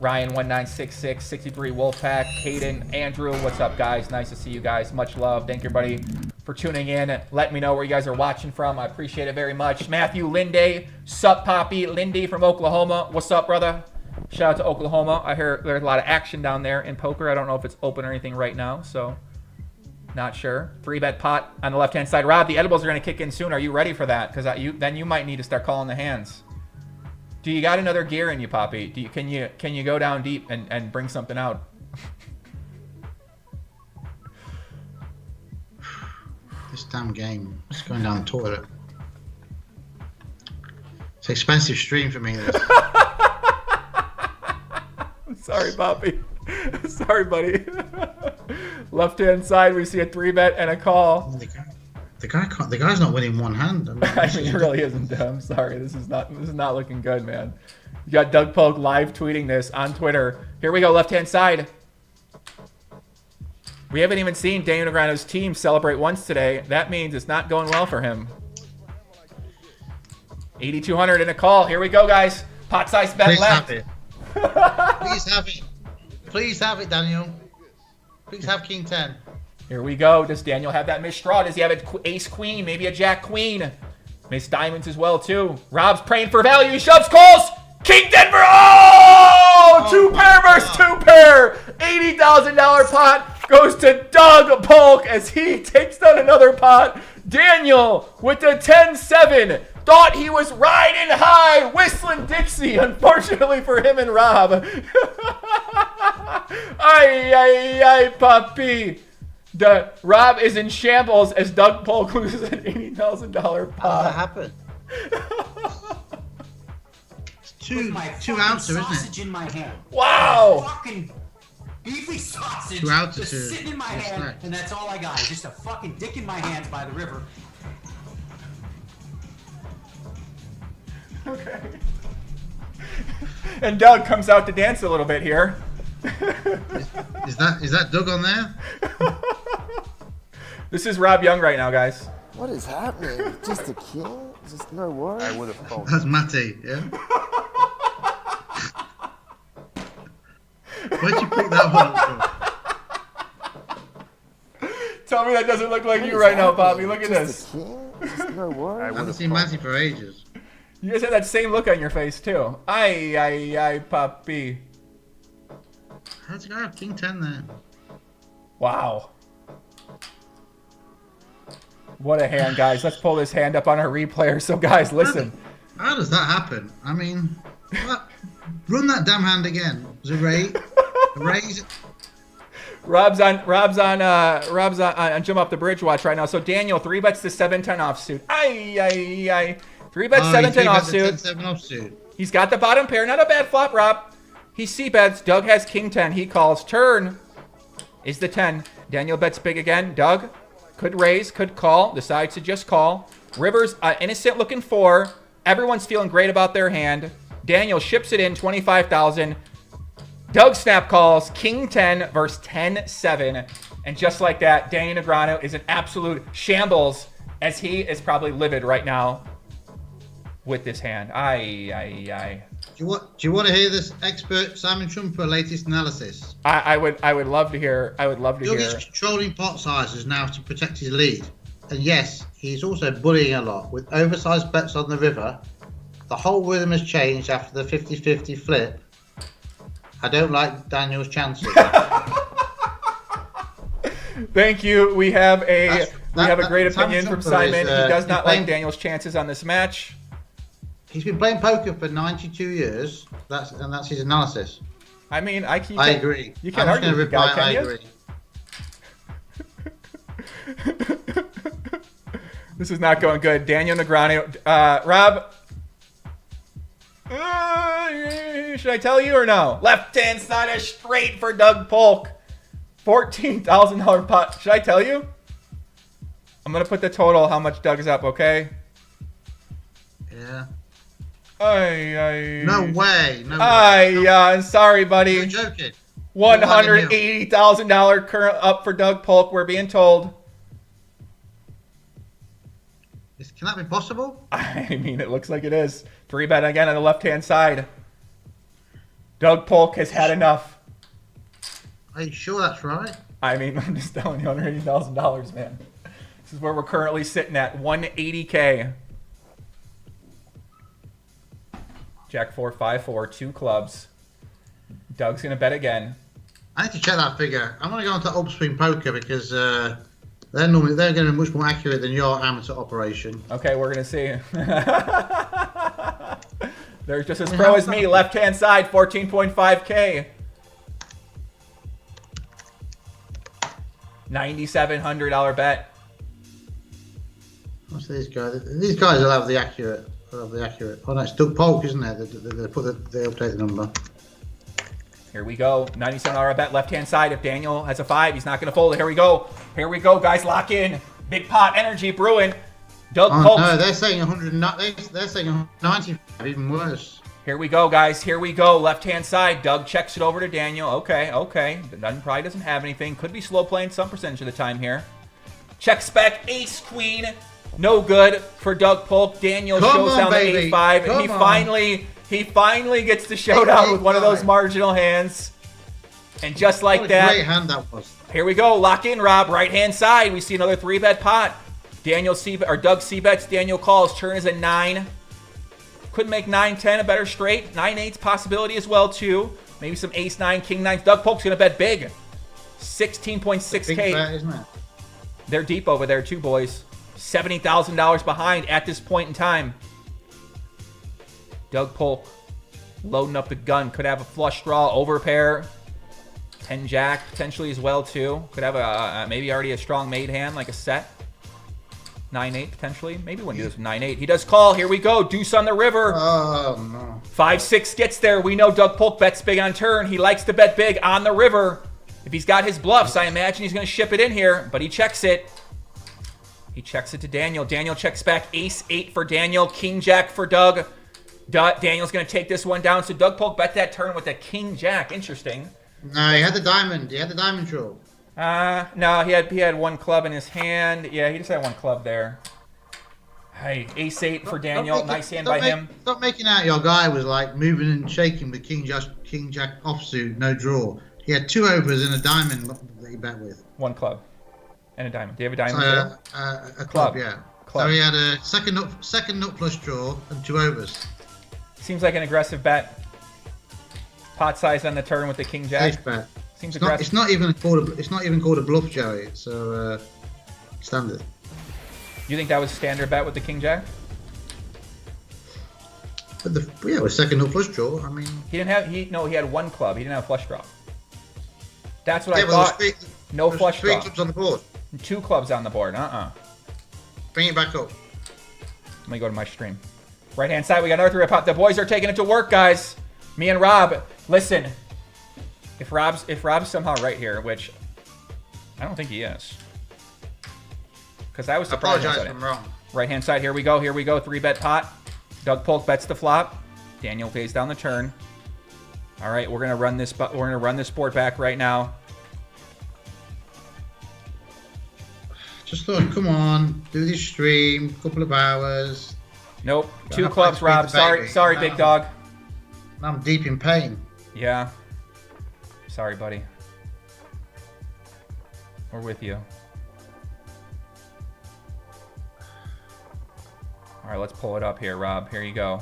Ryan1966, 63 Wolfpack, Caden, Andrew, what's up, guys? Nice to see you guys. Much love. Thank you, everybody, for tuning in. Let me know where you guys are watching from. I appreciate it very much. Matthew Linday, sup, Poppy. Lindy from Oklahoma. What's up, brother? Shout out to Oklahoma. I hear there's a lot of action down there in poker. I don't know if it's open or anything right now, so not sure. 3-bet pot on the left-hand side. Rob, the edibles are going to kick in soon. Are you ready for that? Because then you might need to start calling the hands. Do you got another gear in you, Poppy? Can you go down deep and bring something out? This damn game is going down the toilet. It's an expensive stream for me, this. I'm sorry, Poppy. Sorry, buddy. Left-hand side, we see a 3-bet and a call. The guy's not winning one hand. I mean, it really isn't. I'm sorry. This is not looking good, man. You got Doug Polk live tweeting this on Twitter. Here we go, left-hand side. We haven't even seen Daniel Negreanu's team celebrate once today. That means it's not going well for him. 8,200 and a call. Here we go, guys. Pot size bet please left. Have it. Please have it. Please have it, Daniel. Please have King 10. Here we go. Does Daniel have that missed straw? Does he have an ace queen? Maybe a jack queen? Missed diamonds as well, too. Rob's praying for value. He shoves, calls. King 10 for... Oh! 2-pair versus 2-pair. $80,000 pot goes to Doug Polk as he takes down another pot. Daniel with the 10-7. Thought he was riding high, whistling Dixie. Unfortunately for him and Rob. Ay, puppy. Rob is in shambles as Doug Polk loses an $80,000 pot. How did that happen? It's two ounces, isn't sausage it? in my hand. Wow. Fucking beefy sausage 2 ounces just sitting in my hand, snack. and that's all I got. Just a fucking dick in my hands by the river. Okay. And Doug comes out to dance a little bit here. Is that Doug on there? This is Rob Young right now, guys. What is happening? Just a king? Just no words? I would have phoned. That's Matty, yeah? Where'd you pick that one up from? Tell me that doesn't look like you right now, Bobby. Look at this. Just a king? Just no words? I I haven't would've seen phoned. Matty for ages. You guys have that same look on your face, too. Ay, puppy. How's the guy have King 10 there? Wow. What a hand, guys. Let's pull this hand up on our replayer. So, guys, listen. How does that happen? I mean, what? Run that damn hand again. Was it raise? Raise? Rob's on jump off the bridge watch right now. So Daniel 3-bets to 7-10 offsuit. Ay. 3-bets 7-10 offsuit. 7 offsuit. He's got the bottom pair. Not a bad flop, Rob. He c-bets. Doug has King 10. He calls. Turn is the 10. Daniel bets big again. Doug could raise, could call. Decides to just call. River's innocent looking 4. Everyone's feeling great about their hand. Daniel ships it in 25,000. Doug snap calls King 10 versus 10-7. And just like that, Daniel Negreanu is an absolute shambles as he is probably livid right now with this hand. Aye. Do you want to hear this expert Simon Trumper latest analysis? I would love to hear. Doug is controlling pot sizes now to protect his lead. And yes, he's also bullying a lot. With oversized bets on the river, the whole rhythm has changed after the 50-50 flip. I don't like Daniel's chances. Thank you. We have a great opinion from Simon. He does not like Daniel's chances on this match. He's been playing poker for 92 years. That's his analysis. I mean, I agree. You can't argue with the guy, can you? I agree. This is not going good. Daniel Negreanu. Rob, should I tell you or no? Left-hand side is straight for Doug Polk. $14,000 pot. Should I tell you? I'm going to put the total, how much Doug is up, okay? Yeah. No way. I'm sorry, buddy. You're joking. $180,000 current up for Doug Polk, we're being told. Can that be possible? I mean, it looks like it is. 3-bet again on the left-hand side. Doug Polk has had enough. Are you sure that's right? I mean, I'm just telling you, $180,000, man. This is where we're currently sitting at, $180K. Jack 4, 5, 4, 2 clubs. Doug's going to bet again. I need to check that figure. I'm going to go into Upstream Poker because they're going to be much more accurate than your amateur operation. Okay, we're going to see. They're just as pro as me. Left-hand side, 14.5K. $9,700 bet. What's these guys? These guys will have the accurate. Oh, no, it's Doug Polk, isn't it? They update the number. Here we go. $97 bet, left-hand side. If Daniel has a 5, he's not going to fold it. Here we go, guys. Lock in. Big pot energy brewing. Doug Polk. No, they're saying 100. They're saying 195, even worse. Here we go, guys. Here we go. Left-hand side. Doug checks it over to Daniel. Okay. Probably doesn't have anything. Could be slow playing some percentage of the time here. Check spec. Ace, queen. No good for Doug Polk. Daniel shows down the 8-5. He finally gets the showdown with one of those marginal hands. And just like that. Great hand that was. Here we go. Lock in, Rob. Right-hand side. We see another 3-bet pot. Doug C-bets. Daniel calls. Turn is a 9. Could make 9-10 a better straight. 9-8's possibility as well, too. Maybe some ace-9, king-9. Doug Polk's going to bet big. 16.6K. Big bet, isn't it? They're deep over there, too, boys. $70,000 behind at this point in time. Doug Polk loading up the gun. Could have a flush draw, overpair. 10-jack potentially as well, too. Could have a maybe already a strong made hand, like a set. 9-8 potentially. Maybe when he does 9-8. He does call. Here we go. Deuce on the river. Oh, no. 5-6 gets there. We know Doug Polk bets big on turn. He likes to bet big on the river. If he's got his bluffs, I imagine he's going to ship it in here, but he checks it. He checks it to Daniel. Daniel checks back. Ace-8 for Daniel. King-jack for Doug. Daniel's going to take this one down. So Doug Polk bet that turn with a king-jack. Interesting. No, he had the diamond. He had the diamond draw. No, he had one club in his hand. Yeah, he just had one club there. Hey, ace-8 for Daniel. Nice hand by him. Stop making out your guy was like moving and shaking with king-jack offsuit, no draw. He had 2 overs and a diamond that he bet with. One club. And a diamond. Do you have a diamond too? A club, yeah. Club. So he had a second nut flush draw and 2 overs. Seems like an aggressive bet. Pot size on the turn with the king jack. Safe bet. Seems aggressive. It's not even called a bluff, Joey. It's standard. You think that was a standard bet with the king jack? But it was second nut flush draw. I mean, he had one club. He didn't have a flush draw. That's what I thought. No flush draw. 3 clubs on the board. 2 clubs on the board. Bring it back up. Let me go to my stream. Right hand side, we got another 3-bet pot. The boys are taking it to work, guys. Me and Rob. Listen, if Rob's somehow right here, which I don't think he is, because I was surprised. I apologize if I'm wrong. Right hand side, here we go. 3-bet pot. Doug Polk bets the flop. Daniel pays down the turn. All right, we're gonna run this. We're gonna run this board back right now. Just thought, come on, do this stream, couple of hours. Nope. Don't 2 have to clubs, explain Rob. the Sorry, baby. sorry, No. big dog. I'm deep in pain. Yeah. Sorry, buddy. We're with you. All right, let's pull it up here, Rob. Here you go.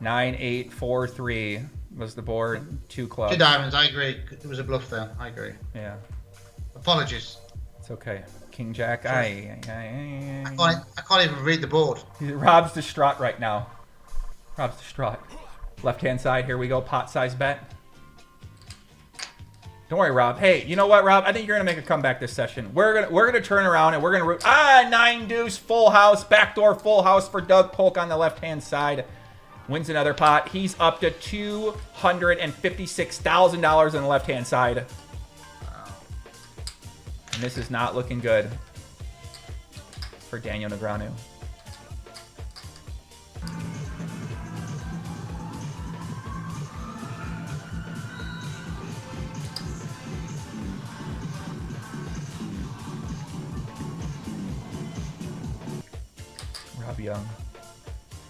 9, 8, 4, 3 was the board. 2 clubs. 2 diamonds, I agree. It was a bluff there. I agree. Yeah, Apologies. it's okay. King Jack. I can't even read the board. Rob's distraught right now. Rob's distraught. Left-hand side. Here we go. Pot size bet. Don't worry, Rob. Hey, you know what, Rob? I think you're gonna make a comeback this session. We're gonna turn around and we're gonna root. 9 deuce, full house, backdoor full house for Doug Polk on the left-hand side. Wins another pot. He's up to $256,000 on the left-hand side. And this is not looking good for Daniel Negreanu. Rob Young.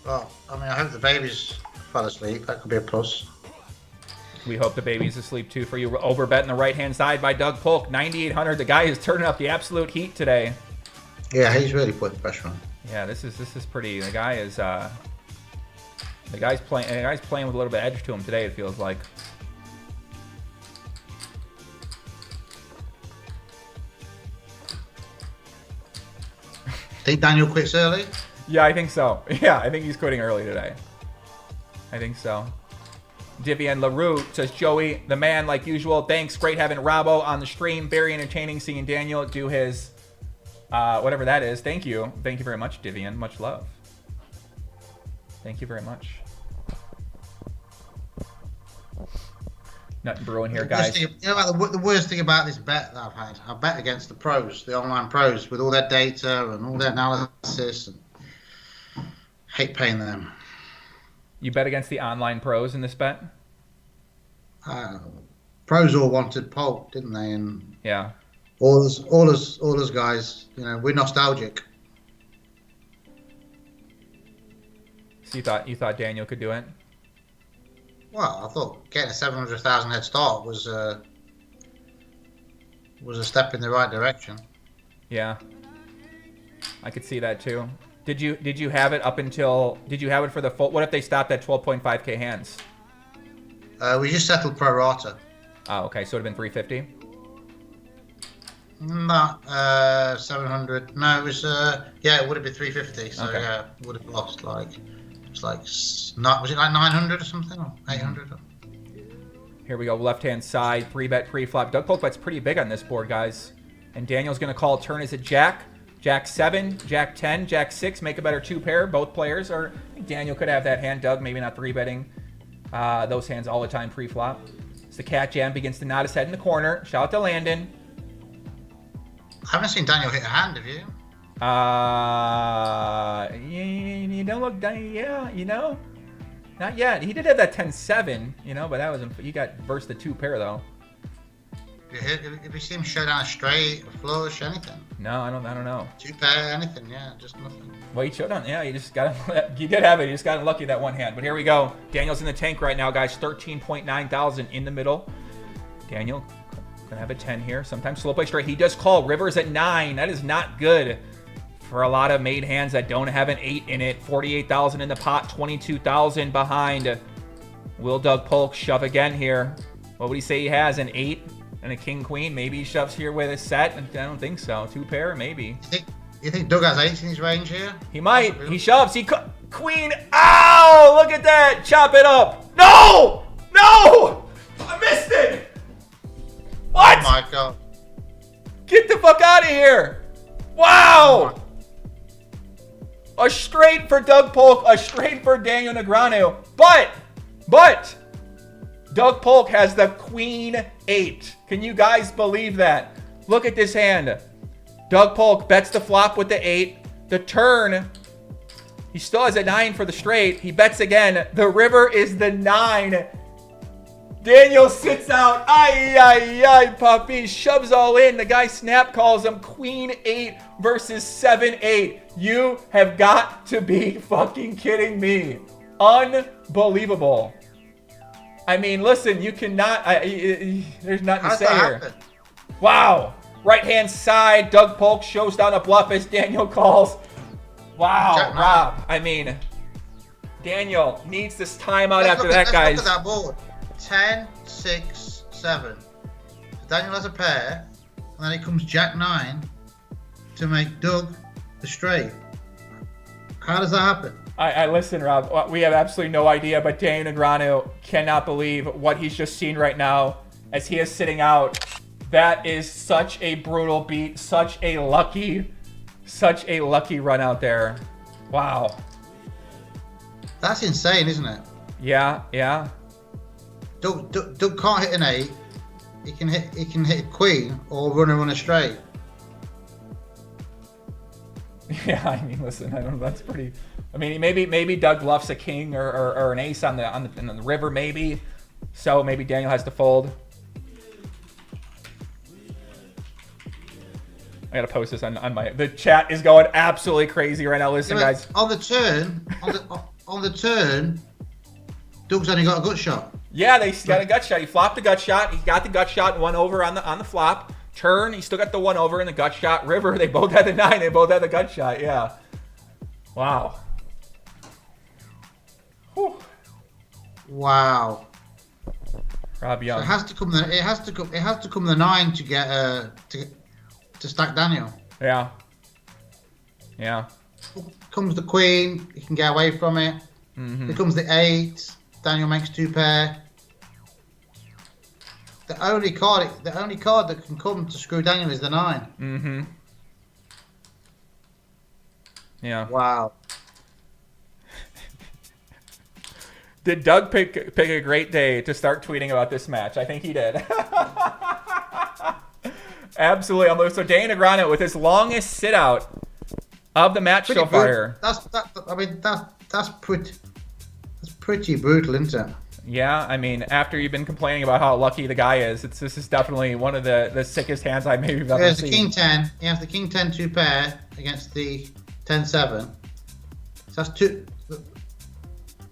Well, I mean, I hope the babies fell asleep. That could be a plus. We hope the baby's asleep too for you. Overbet in the right-hand side by Doug Polk. 9,800. The guy is turning up the absolute heat today. Yeah, he's really putting pressure on. Yeah, this is pretty. The guy is the guy's playing with a little bit of edge to him today. It feels like. Think Daniel quits early? Yeah, I think so. Yeah, I think he's quitting early today. I think so. Divian LaRue says, Joey, the man like usual. Thanks. Great having Robbo on the stream. Very entertaining seeing Daniel do his whatever that is. Thank you. Thank you very much, Divian. Much love. Thank you very much. Nothing brewing here, guys. You know what the worst thing about this bet that I've had? I bet against the pros, the online pros, with all their data and all their analysis. And hate paying them. You bet against the online pros in this bet? Pros all wanted Polk, didn't they? And Yeah. all us guys, you know, we're nostalgic. So you thought Daniel could do it? Well, I thought getting a 700,000 head start was a step in the right direction. Yeah. I could see that too. Did you have it up until? Did you have it for the full? What if they stopped at 12.5k hands? We just settled pro rata. Oh, okay. So it would have been 350. Not 700. No, it was yeah, it would have been 350. So Okay. yeah, would have lost like it's like not was it like 900 or something or 800? Here we go. Left-hand side, 3-bet pre-flop. Doug Polk bets pretty big on this board, guys. And Daniel's going to call turn as a jack. Jack 7, Jack 10, Jack 6. Make a better 2-pair. Both players are... I think Daniel could have that hand. Doug maybe not 3-betting those hands all the time pre-flop. As the cat jam begins to nod his head in the corner. Shout out to Landon. I haven't seen Daniel hit a hand, have you? You don't look... Yeah, you know... Not yet. He did have that 10-7, you know, but that was... He got versed the 2-pair, though. Have you seen him show down a straight, a flush, anything? No, I don't know. 2-pair, anything, yeah, just nothing. Well, he showed on. Yeah, you just got him. You did have it. You just got him lucky that one hand. But here we go. Daniel's in the tank right now, guys. 13.9 thousand in the middle. Daniel gonna have a 10 here. Sometimes slow play straight. He does call rivers at 9. That is not good for a lot of made hands that don't have an 8 in it. 48,000 in the pot. 22,000 behind. Will Doug Polk shove again here? What would he say he has? An 8 and a king queen? Maybe he shoves here with a set. I don't think so. 2-pair, maybe. You think Doug has 8 in his range here? He might. He shoves. Queen. Ow! Look at that. Chop it up. No! No! I missed it. What? Oh my god. Get the fuck out of here. Wow. A straight for Doug Polk. A straight for Daniel Negreanu. But Doug Polk has the Queen 8. Can you guys believe that? Look at this hand. Doug Polk bets the flop with the 8. The turn, he still has a 9 for the straight. He bets again. The river is the 9. Daniel sits out. Ay, ay, ay, puppy. Shoves all in. The guy snap calls him Queen 8 versus 7-8. You have got to be fucking kidding me. Unbelievable. I mean, listen, you cannot... there's nothing to say here. Happen? Wow. Right-hand side. Doug Polk shows down a bluff as Daniel calls. Wow, Rob. I mean, Daniel needs this timeout after that, guys. Look at that board. 10, 6, 7. Daniel has a pair, and then it comes Jack 9 to make Doug the straight. How does that happen? I listen, Rob. We have absolutely no idea, but Daniel Negreanu cannot believe what he's just seen right now as he is sitting out. That is such a brutal beat, such a lucky run out there. Wow. That's insane, isn't it? Yeah, yeah. Doug can't hit an 8. He can hit a queen or run a straight. Yeah, I mean, listen, I don't know. That's pretty. I mean, maybe Doug bluffs a king or an ace on the river, maybe. So maybe Daniel has to fold. I gotta post this on my. The chat is going absolutely crazy right now. Listen, guys. On the turn, Doug's only got a gut shot. Yeah, he got a gut shot. He flopped a gut shot. He got the gut shot and 1 over on the flop. Turn, he still got the 1 over in the gut shot. River, they both had the 9. They both had the gut shot. Yeah. Wow. Whew. Wow. Rob Young. So it has to come the 9 to get to stack Daniel. Yeah. Yeah. Comes the queen, he can get away from it. Mm-hmm. Here comes the 8. Daniel makes 2 pair. The only card that can come to screw Daniel is the 9. Mm-hmm. Yeah. Wow. Did Doug pick a great day to start tweeting about this match? I think he did. Absolutely. So Daniel Negreanu with his longest sit out of the match so far. That's pretty brutal, isn't it? Yeah, I mean, after you've been complaining about how lucky the guy is, this is definitely one of the sickest hands I maybe have ever seen. The king 10. He has the king 10 2 pair against the 10 7. So that's 2.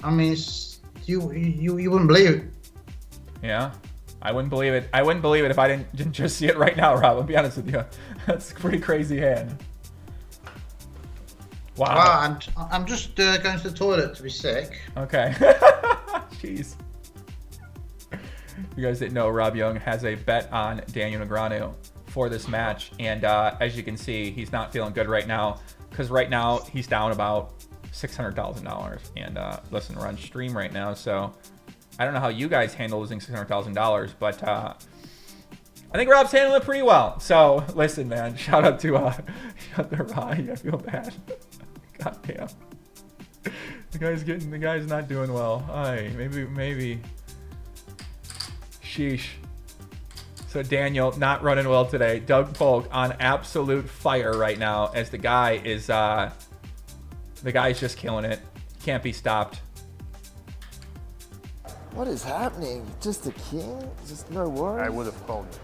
I mean, you wouldn't believe it. Yeah, I wouldn't believe it. I wouldn't believe it if I didn't just see it right now, Rob. I'll be honest with you. That's a pretty crazy hand. Wow. I'm just going to the toilet to be sick. Okay. Jeez. You guys didn't know Rob Young has a bet on Daniel Negreanu for this match. And as you can see, he's not feeling good right now. Because right now, he's down about $600,000. And listen, we're on stream right now. So I don't know how you guys handle losing $600,000. But I think Rob's handling it pretty well. So listen, man. Shout out to Rai. I feel bad. God damn. The guy's not doing well. Aye, maybe. Sheesh. So Daniel not running well today. Doug Polk on absolute fire right now as the guy's just killing it. Can't be stopped. What is happening? Just a king? Just no worries? I would have called it.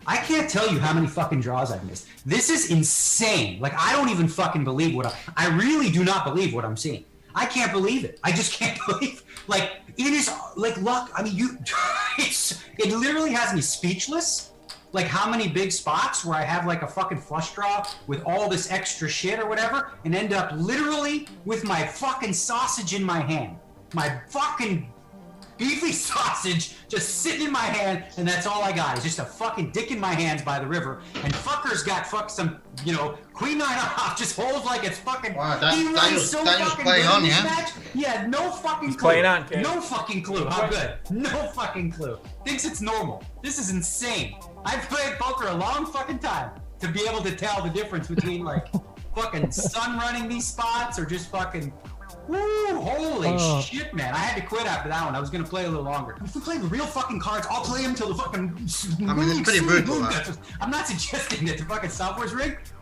I can't tell you how many fucking draws I've missed. This is insane. Like, I don't even fucking believe I really do not believe what I'm seeing. I can't believe it. I just can't believe. Like, it is like luck. I mean, it literally has me speechless. Like, how many big spots where I have like a fucking flush draw with all this extra shit or whatever, and end up literally with my fucking sausage in my hand. My fucking beefy sausage just sitting in my hand, and that's all I got. It's just a fucking dick in my hands by the river, and fucker's got some, queen 9 off, just holds like it's fucking. Wow, Daniel's playing on, yeah? match. Yeah, no fucking clue. Playing on, kid. No fucking clue. How good? No fucking clue. Thinks it's normal. This is insane. I've played poker a long fucking time to be able to tell the difference between like fucking sun running these spots or just fucking. Woo! Holy shit, man! I had to quit after that one. I was gonna play a little longer. If we play the real fucking cards, I'll play them till the fucking. I mean, it's pretty brutal. I'm not suggesting that the fucking software's rigged,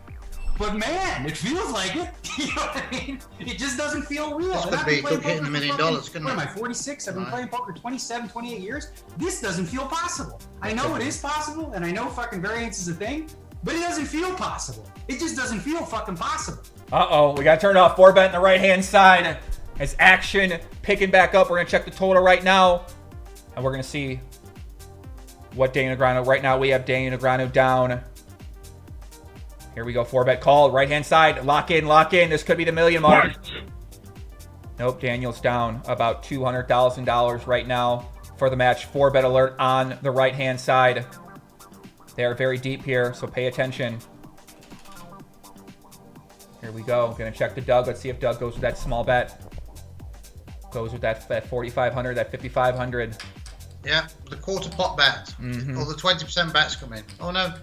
but man, it feels like it. You know what I mean? It just doesn't feel real. This And could I've be been playing hitting poker $1 million, for fucking- couldn't What it? am I, 46? I've been Right. playing poker 27, 28 years. This doesn't feel possible. I know it is possible, and I know fucking variance is a thing, but it doesn't feel possible. It just doesn't feel fucking possible. Uh-oh, we got turned off. 4-bet on the right-hand side. As action picking back up, we're going to check the total right now. And we're going to see what Daniel Negreanu. Right now, we have Daniel Negreanu down. Here we go. 4-bet call. Right-hand side. Lock in, lock in. This could be the million mark. Nope, Daniel's down about $200,000 right now for the match. 4-bet alert on the right-hand side. They are very deep here, so pay attention. Here we go. Gonna check the Doug. Let's see if Doug goes with that small bet. Goes with that 4,500, that 5,500. Yeah, the quarter pot bet. Or the 20% bets come in. Oh no,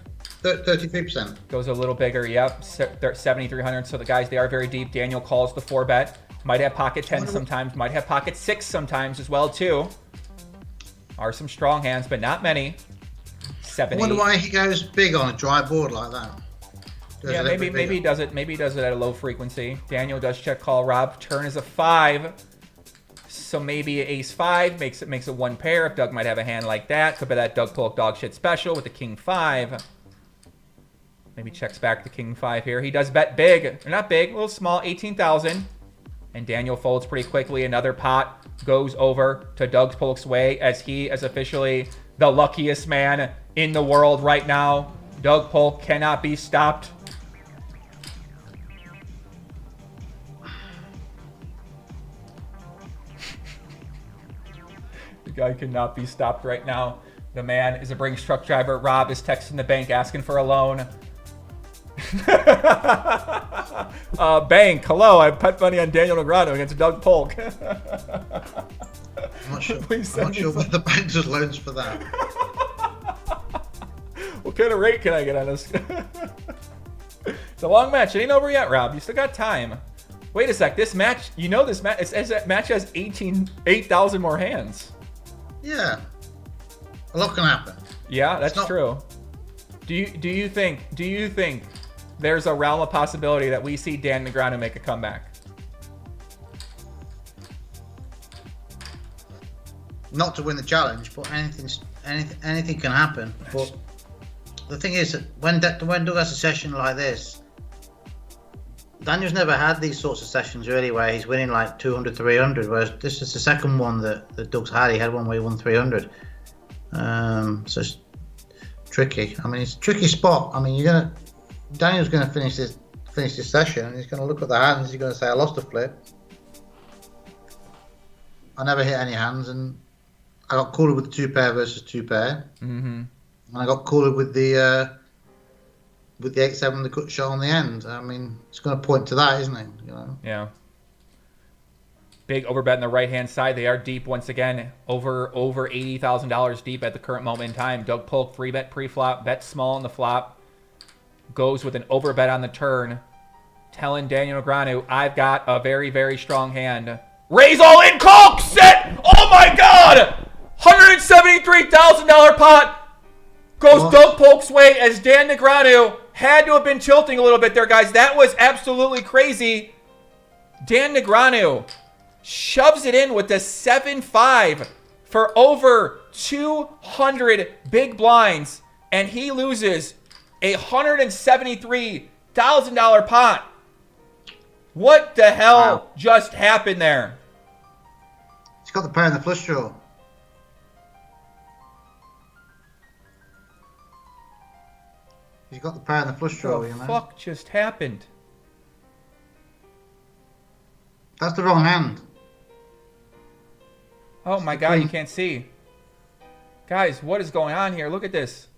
33%. Goes a little bigger. Yep, 7,300. So the guys, they are very deep. Daniel calls the 4-bet. Might have pocket 10 sometimes. Might have pocket 6 sometimes as well too. Are some strong hands, but not many. 7, I wonder 8. why he goes big on a dry board like that. Yeah, maybe he does it. Maybe he does it at a low frequency. Daniel does check call. Rob turn is a 5, so maybe ace 5 makes it 1 pair. If Doug might have a hand like that, could be that Doug Polk dog shit special with the king 5. Maybe checks back the king 5 here. He does bet big, or not big, a little small, 18,000. And Daniel folds pretty quickly. Another pot goes over to Doug Polk's way as he is officially the luckiest man in the world right now. Doug Polk cannot be stopped. The guy cannot be stopped right now. The man is a Brinks truck driver. Rob is texting the bank asking for a loan. Bank, hello. I put money on Daniel Negreanu against Doug Polk. I'm not sure, Please I'm not send me sure some. what the bank does loans for that. What kind of rate can I get on this? It's a long match. It ain't over yet, Rob. You still got time. Wait a sec. This match, you know this match, it says that match has 8,000 more hands. Yeah. A lot can happen. Yeah, that's not- true. Do you think there's a realm of possibility that we see Dan Negreanu make a comeback? Not to win the challenge, but anything can happen. But the thing is that when Doug has a session like this, Daniel's never had these sorts of sessions really where he's winning like 200, 300, whereas this is the second one that Doug's had. He had one where he won 300. So it's tricky. I mean, it's a tricky spot. I mean, Daniel's gonna finish this session, and he's gonna look at the hands. He's gonna say, "I lost a flip. I never hit any hands, and I got cooler with the 2-pair versus 2-pair, and I got cooler with the 8-7, the cut shot on the end. I mean, it's going to point to that, isn't it? You know. Yeah. Big overbet on the right-hand side. They are deep once again, over $80,000 deep at the current moment in time. Doug Polk 3-bet pre-flop, bet small on the flop, goes with an overbet on the turn, telling Daniel Negreanu, "I've got a very, very strong hand." Raise all in, Polk set. Oh my God! $173,000 pot goes What? Doug Polk's way as Dan Negreanu had to have been tilting a little bit there, guys. That was absolutely crazy. Dan Negreanu shoves it in with the 7-5 for over 200 big blinds, and he loses a $173,000 pot. What the hell Wow. just happened there? He's got the pair in the flush draw. He's got the pair in the flush draw, What you the know. fuck just happened? That's the wrong hand. Oh my the God, you queen. can't see. Guys, what is going on here? Look at this.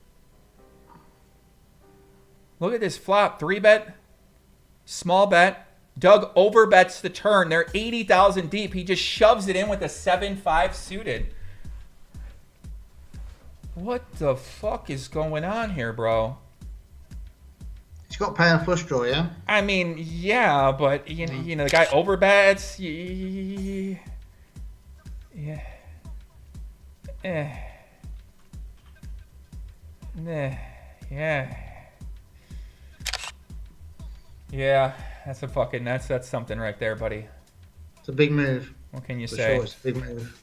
Look at this flop. 3-bet, small bet. Doug overbets the turn. They're 80,000 deep. He just shoves it in with a 7-5 suited. What the fuck is going on here, bro? He's got a pair in the flush draw, yeah. I mean, yeah, but you know the guy overbets. Yeah. Yeah. Yeah, that's something right there, buddy. It's a big move. What can you For say? sure, it's a big move.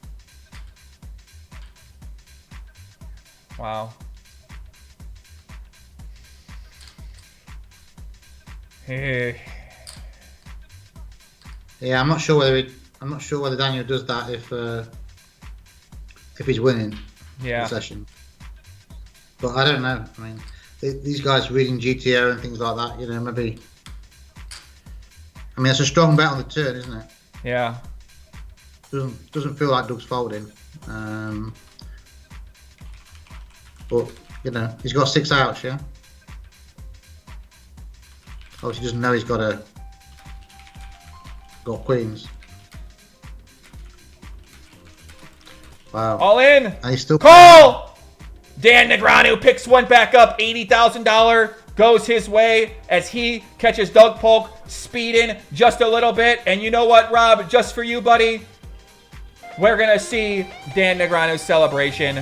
Wow. Hey. Yeah, I'm not sure whether Daniel does that if he's winning Yeah. the session. But I don't know. I mean, these guys reading GTO and things like that, maybe. I mean, it's a strong bet on the turn, isn't it? Yeah. Doesn't feel like Doug's folding. But he's got 6 outs, yeah. Obviously, doesn't know he's got queens. Wow. All in. And he's still Call! Dan Negreanu picks one back up. $80,000 goes his way as he catches Doug Polk speeding just a little bit. And you know what, Rob? Just for you, buddy, we're going to see Dan Negreanu's celebration.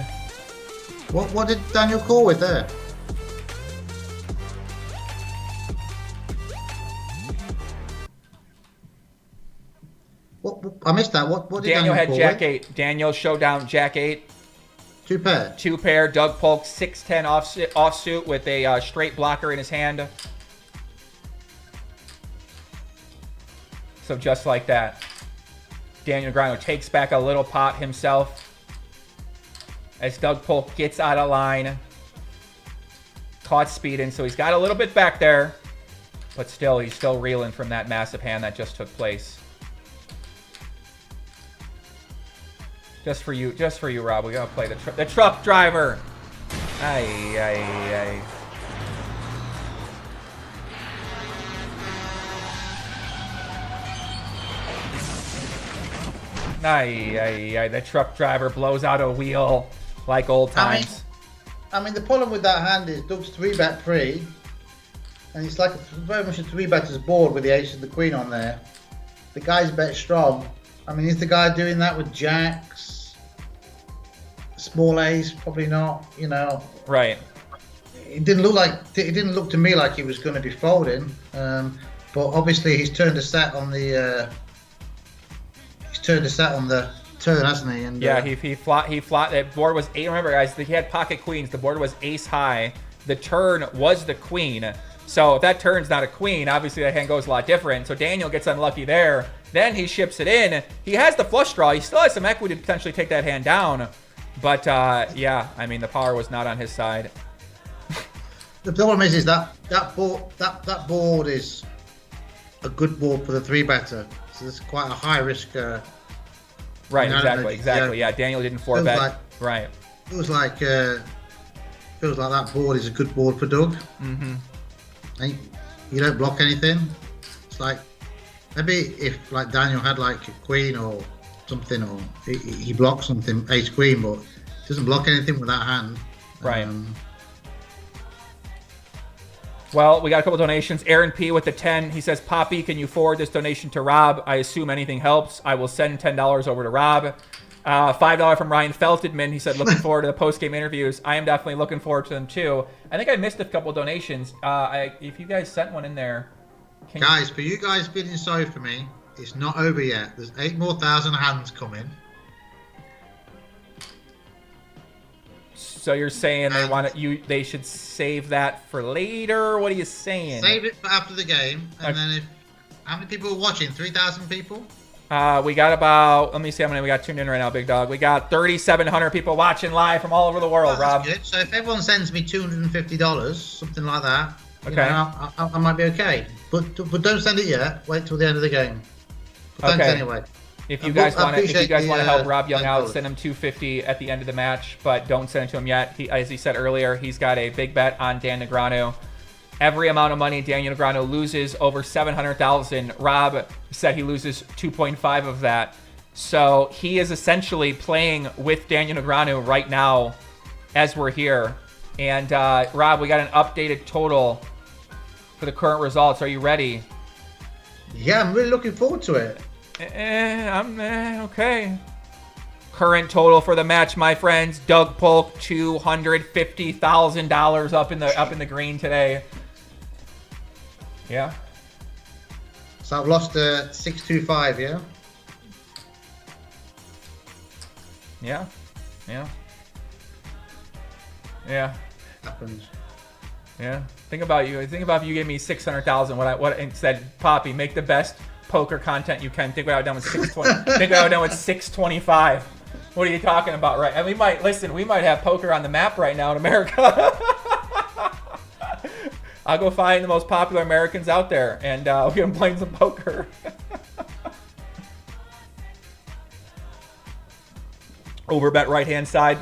What did Daniel call with there? What I missed that. What did Daniel had call Jack with? 8. Daniel showdown Jack 8. 2 pair. 2 pair. Doug Polk 6-10 offsuit with a straight blocker in his hand. So just like that, Daniel Negreanu takes back a little pot himself as Doug Polk gets out of line. Caught speeding, so he's got a little bit back there, but still, he's still reeling from that massive hand that just took place. Just for you, Rob. We gotta play the truck driver. Ay, ay, ay. Ay, ay, ay. The truck driver blows out a wheel like old times. I mean, the problem with that hand is Doug's 3-bet pre, and it's like very much a 3-better's board with the ace and the queen on there. The guy's bet strong. I mean, is the guy doing that with jacks? Small ace? Probably not. Right. It didn't look to me like he was going to be folding. But obviously he's turned a set on the. Turn, hasn't he? And yeah, he flat. The board was 8. Remember, guys, he had pocket queens. The board was ace high. The turn was the queen. So if that turn's not a queen, obviously that hand goes a lot different. So Daniel gets unlucky there. Then he ships it in. He has the flush draw. He still has some equity to potentially take that hand down. But yeah, I mean, the power was not on his side. The problem is that board is a good board for the 3-better. So it's quite a high risk. Right, exactly. Yeah, Daniel didn't 4-bet. Right. Feels like that board is a good board for Doug. Mm-hmm. And you don't block anything. It's like maybe if like Daniel had like a queen or something, or he blocks something, ace queen, but doesn't block anything with that hand. Right. Well, we got a couple donations. Aaron P with the 10. He says, Poppy, can you forward this donation to Rob? I assume anything helps. I will send $10 over to Rob. $5 from Ryan Feltedman. He said, looking forward to the post-game interviews. I am definitely looking forward to them, too. I think I missed a couple donations. If you guys sent one in there. Guys, for you guys feeling sorry for me, it's not over yet. There's 8 more thousand hands coming. So you're saying they should save that for later? What are you saying? Save it for after the game, and then how many people are watching? 3,000 people? We got about, let me see how many we got tuned in right now, big dog. We got 3,700 people watching live from all over the world, Rob. Good. So if everyone sends me $250, something like that, okay, I might be okay. But don't send it yet. Wait till the end of the game. But thanks anyway. If you guys want to help Rob Young out, send him $250 at the end of the match, but don't send it to him yet. As he said earlier, he's got a big bet on Dan Negreanu. Every amount of money Daniel Negreanu loses over $700,000. Rob said he loses 2.5 of that. So he is essentially playing with Daniel Negreanu right now as we're here. And Rob, we got an updated total for the current results. Are you ready? Yeah, I'm really looking forward to it. Okay. Current total for the match, my friends. Doug Polk, $250,000 up in the green today. Yeah. So I've lost 625, yeah? Yeah. Yeah. Yeah. Happens. Yeah. Think about you. Think about if you gave me 600,000. What and said, Poppy, make the best poker content you can. Think what I would have done with 620. Think what I would have done with 625. What are you talking about, right? And we might have poker on the map right now in America. I'll go find the most popular Americans out there, and we'll get them playing some poker. Overbet right-hand side.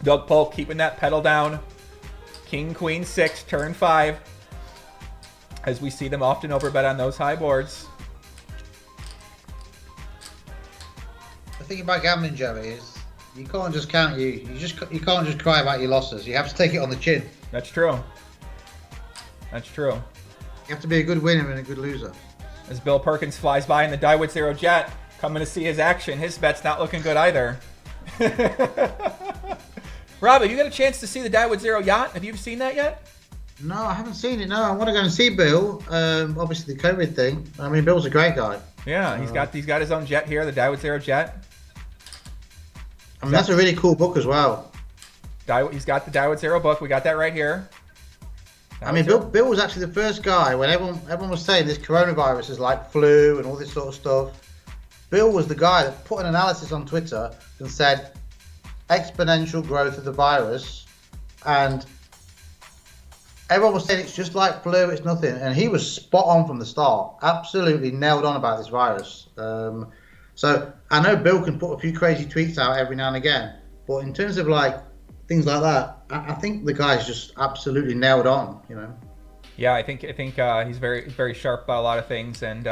Doug Polk keeping that pedal down. King, Queen, 6, turn 5. As we see them often overbet on those high boards. The thing about gambling, Joey, is you can't just count you can't just cry about your losses. You have to take it on the chin. That's true. That's true. You have to be a good winner and a good loser. As Bill Perkins flies by in the Daiwood Zero Jet, coming to see his action. His bet's not looking good either. Rob, have you got a chance to see the Daiwood Zero Yacht? Have you seen that yet? No, I haven't seen it. No, I want to go and see Bill. Obviously the COVID thing. I mean, Bill's a great guy. Yeah, he's got his own jet here, the Daiwood Zero Jet. I mean, that's a really cool book as well. He's got the Daiwood Zero book. We got that right here. I mean, Bill was actually the first guy when everyone was saying this coronavirus is like flu and all this sort of stuff. Bill was the guy that put an analysis on Twitter and said exponential growth of the virus, and everyone was saying it's just like flu, it's nothing, and he was spot on from the start. Absolutely nailed on about this virus. So I know Bill can put a few crazy tweets out every now and again, but in terms of like things like that, I think the guy's just absolutely nailed on, you know. Yeah, I think he's very sharp about a lot of things, and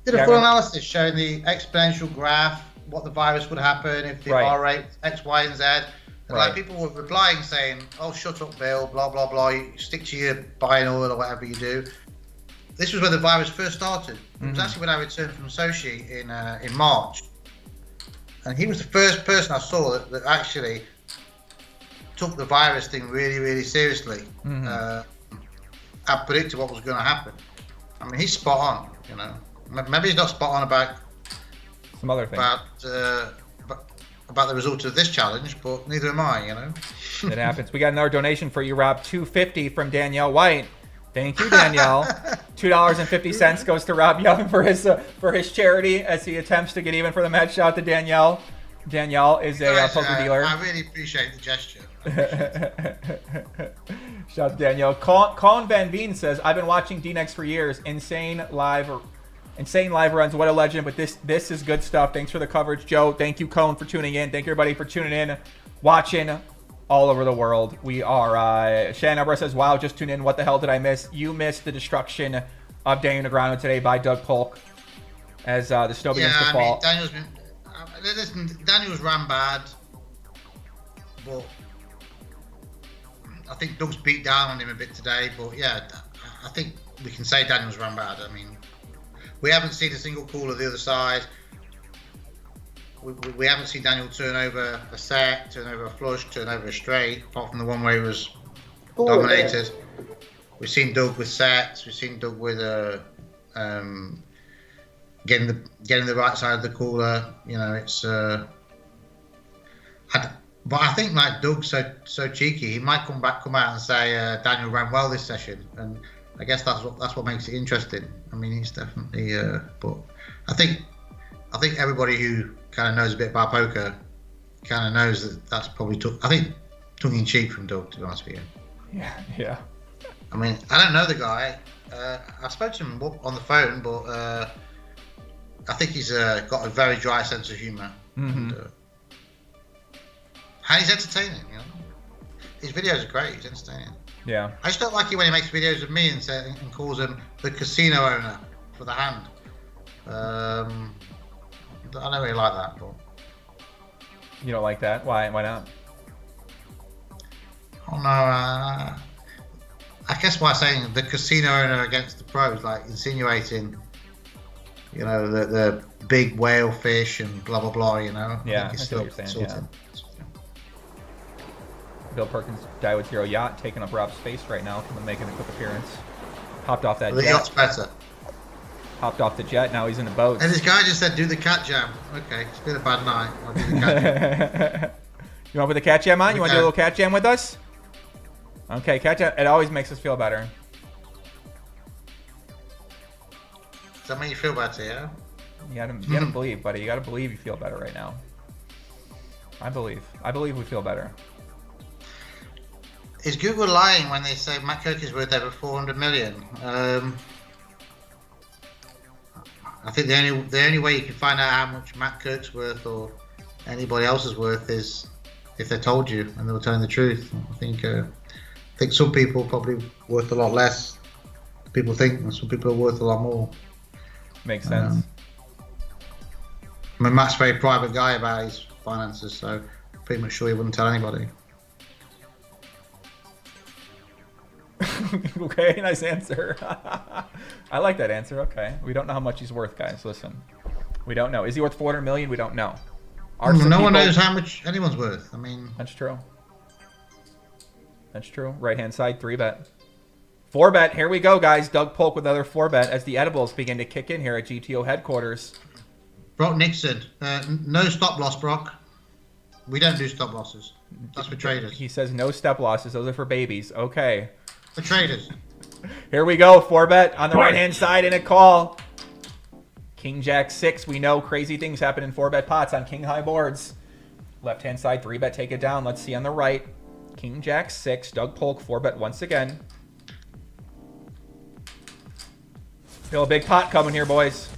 did a full analysis showing the exponential graph, what the virus would happen if the R rate X, Y, and Z. And like people were replying saying, "Oh, shut up, Bill. Blah blah blah. You stick to your buying oil or whatever you do." This was when the virus first started. It was actually when I returned from Sochi in March, and he was the first person I saw that actually took the virus thing really, really seriously. And predicted what was going to happen. I mean, he's spot on. You know, maybe he's not spot on about some other things about the result of this challenge, but neither am I. You know, it happens. We got another donation for you, Rob. $2.50 from Danielle White. Thank you, Danielle. $2.50 goes to Rob Young for his charity as he attempts to get even for the match. Shout out to Danielle. Danielle is a poker dealer. I really appreciate the gesture. Shout out to Danielle. Colin Van Veen says, I've been watching D-Nex for years. Insane live runs. What a legend. But this is good stuff. Thanks for the coverage, Joe. Thank you, Colin, for tuning in. Thank you, everybody, for tuning in, watching all over the world. We are, Shannon Albert says, wow, just tuned in. What the hell did I miss? You missed the destruction of Daniel Negreanu today by Doug Polk as the snow begins to fall. Daniel's ran bad, but I think Doug's beat down on him a bit today. But yeah, I think we can say Daniel's ran bad. I mean, we haven't seen a single call of the other side. We haven't seen Daniel turn over a set, turn over a flush, turn over a straight, apart from the one where he was dominated. Yeah. We've seen Doug with sets. We've seen Doug with getting the right side of the cooler. You know, it's. But I think like Doug's so cheeky, he might come out and say Daniel ran well this session, and I guess that's what makes it interesting. I mean, he's definitely. But I think everybody who kind of knows a bit about poker kind of knows that's probably tongue in cheek from Doug, to be honest with you. Yeah. I mean, I don't know the guy. I spoke to him on the phone, but I think he's got a very dry sense of humour. And he's entertaining, you know. His videos are great. He's entertaining. Yeah. I just don't like it when he makes videos of me and calls him the casino owner for the hand. I don't really like that, but. You don't like that? Why not? Oh no. I guess why saying the casino owner against the pros, like insinuating, you know, the big whale fish and blah blah blah. You know. Yeah, I see what you're saying. Yeah. Bill Perkins, Daiwood Zero Yacht, taking up Rob's space right now, making a quick appearance. Hopped off that jet. The yacht's better. Hopped off the jet, now he's in the boat. And this guy just said, do the cat jam. Okay, it's been a bad night. I'll do the cat jam. You want to put the cat jam on? You want to do a Okay. little cat jam with us? Okay, cat jam. It always makes us feel better. Does that make you feel better, yeah? You gotta believe, buddy. You gotta believe you feel better right now. I believe. I believe we feel better. Is Google lying when they say Matt Kirk is worth over 400 million? I think the only way you can find out how much Matt Kirk's worth or anybody else's worth is if they told you and they were telling the truth. I think some people are probably worth a lot less than people think, and some people are worth a lot more. Makes sense. I mean, Matt's a very private guy about his finances, so I'm pretty much sure he wouldn't tell anybody. Okay, nice answer. I like that answer. Okay, we don't know how much he's worth, guys. Listen, we don't know. Is he worth 400 million? We don't know. No one knows how much anyone's worth. I mean, that's true. That's true. Right hand side, 3-bet. 4-bet. Here we go, guys. Doug Polk with another 4-bet as the edibles begin to kick in here at GTO headquarters. Brock Nixon, no stop loss, Brock. We don't do stop losses. That's for traders. He says no step losses. Those are for babies. Okay. For traders. Here we go. 4-bet on the right-hand side and a call. King Jack 6. We know crazy things happen in 4-bet pots on king high boards. Left-hand side, 3-bet. Take it down. Let's see on the right. King Jack 6. Doug Polk, 4-bet once again. Feel a big pot coming here, boys.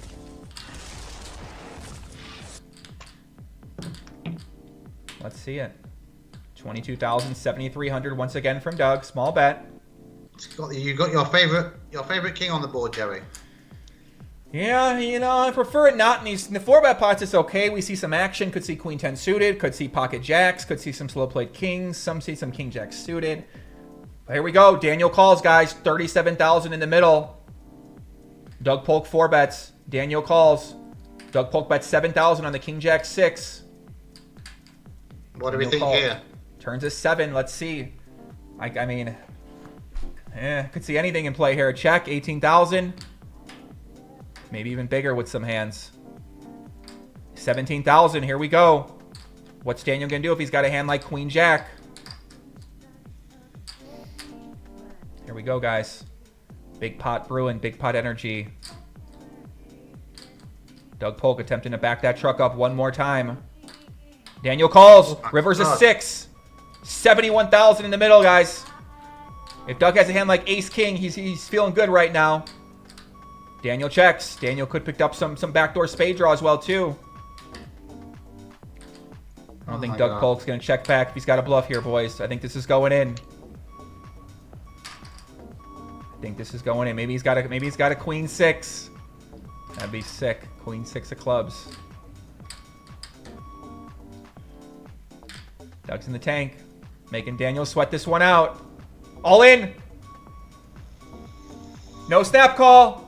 Let's see it. 22,000, 7,300 once again from Doug. Small bet. You got your favorite king on the board, Jerry. Yeah, you know, I prefer it not in these. In the 4-bet pots, it's okay. We see some action. Could see Queen 10 suited. Could see pocket jacks. Could see some slow played kings. Some see some King Jack suited. But here we go. Daniel calls, guys. 37,000 in the middle. Doug Polk 4-bets. Daniel calls. Doug Polk bets 7,000 on the King Jack 6. What do we think call. here? Turns a 7. Let's see. I mean, could see anything in play here. Check 18,000. Maybe even bigger with some hands. 17,000. Here we go. What's Daniel gonna do if he's got a hand like Queen Jack? Here we go, guys. Big pot brewing. Big pot energy. Doug Polk attempting to back that truck up one more time. Daniel calls. River's a 6. 71,000 in the middle, guys. If Doug has a hand like Ace King, he's feeling good right now. Daniel checks. Daniel could pick up some backdoor spade draw as well, too. I don't think Doug Polk's going to check back if he's got a bluff here, boys. I think this is going in. Maybe he's got a Queen 6. That'd be sick. Queen 6 of clubs. Doug's in the tank. Making Daniel sweat this one out. All in. No snap call.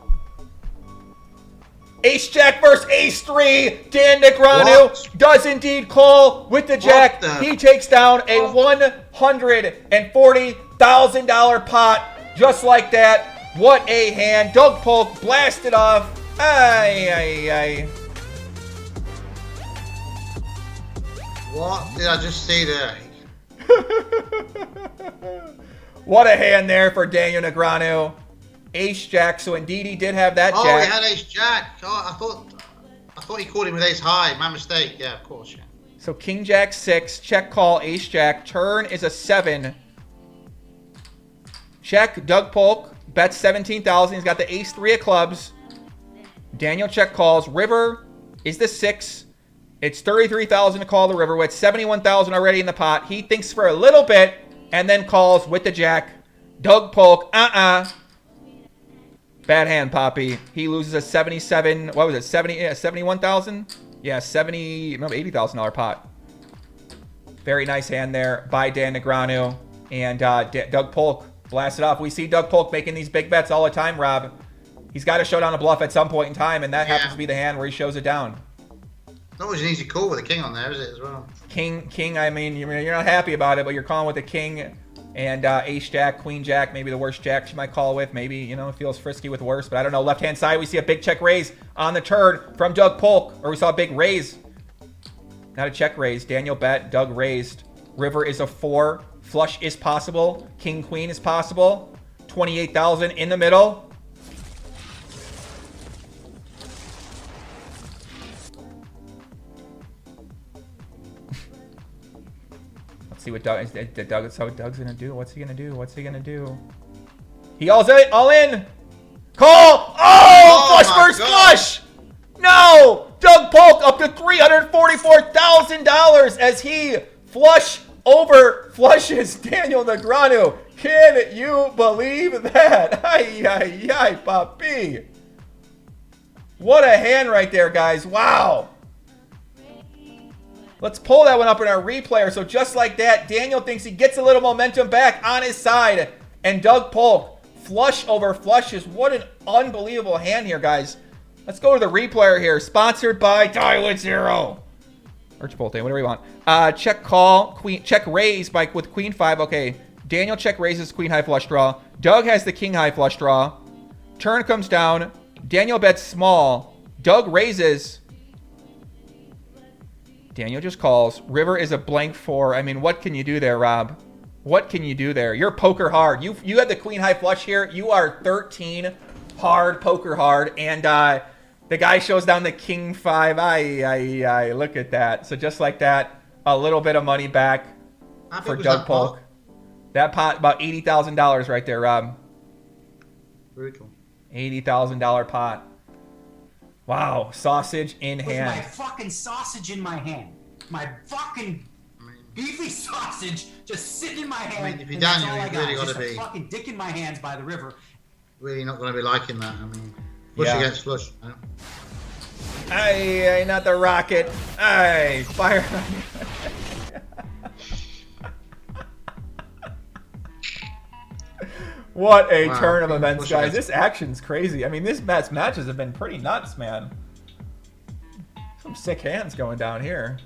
Ace Jack versus Ace 3. Dan Negreanu does indeed call with the Jack. He takes down a $140,000 pot just like that. What a hand. Doug Polk blasted off. Ay. What did I just see there? What a hand there for Daniel Negreanu. Ace Jack. So indeed he did have that Jack. Oh, he had Ace Jack. Oh, I thought he called him with Ace High. My mistake. Yeah, of course. Yeah. So King Jack 6. Check call. Ace Jack. Turn is a 7. Check. Doug Polk bets 17,000. He's got the Ace 3 of clubs. Daniel check calls. River is the 6. It's 33,000 to call the river with 71,000 already in the pot. He thinks for a little bit and then calls with the Jack. Doug Polk, Bad hand, Poppy. He loses a 77, what was it, 71,000? Yeah, remember $80,000 pot. Very nice hand there by Dan Negreanu. And Doug Polk blasted off. We see Doug Polk making these big bets all the time, Rob. He's got to show down a bluff at some point in time, and that happens to be the hand where he shows it down. Not always an easy call with a king on there, is it, as well? King, I mean, you're not happy about it, but you're calling with a king And ace jack, queen jack, maybe the worst jack she might call with. Maybe, you know, feels frisky with worse, but I don't know. Left-hand side, we see a big check raise on the turn from Doug Polk, or we saw a big raise. Not a check raise. Daniel bet, Doug raised. River is a 4. Flush is possible. King, queen is possible. 28,000 in the middle. Let's see what Doug's gonna do. What's he gonna do? What's he gonna do? He all in. Call! Oh, flush first flush! No! Doug Polk up to $344,000 as he flushes Daniel Negreanu. Can you believe that? Ay, ay, ay, papi. What a hand right there, guys. Wow. Let's pull that one up in our replayer. So just like that, Daniel thinks he gets a little momentum back on his side. And Doug Polk, flush over flushes. What an unbelievable hand here, guys. Let's go to the replayer here. Sponsored by Dilate Zero. Or Chipotle, whatever you want. Check call, queen, check raise with queen 5. Okay, Daniel check raises queen high flush draw. Doug has the king high flush draw. Turn comes down. Daniel bets small. Doug raises. Daniel just calls. River is a blank 4. I mean, what can you do there, Rob? What can you do there? You're poker hard. You had the queen high flush here. You are 13 hard, poker hard. And the guy shows down the king 5. Ay. Look at that. So just like that, a little bit of money back for Doug Polk. That pot, about $80,000 right there, Rob. Brutal. $80,000 pot. Wow, sausage in hand. With my fucking sausage in my hand. My fucking beefy sausage just sitting in my hand. I mean, if you're Daniel, you've really got to be. A fucking dick in my hands by the river. Really not going to be liking that. I mean, flush against flush. You know? Ay, not the rocket. Ay, fire. What a turn of events, guys. This action's crazy. I mean, this matches have been pretty nuts, man. Some sick hands going down here.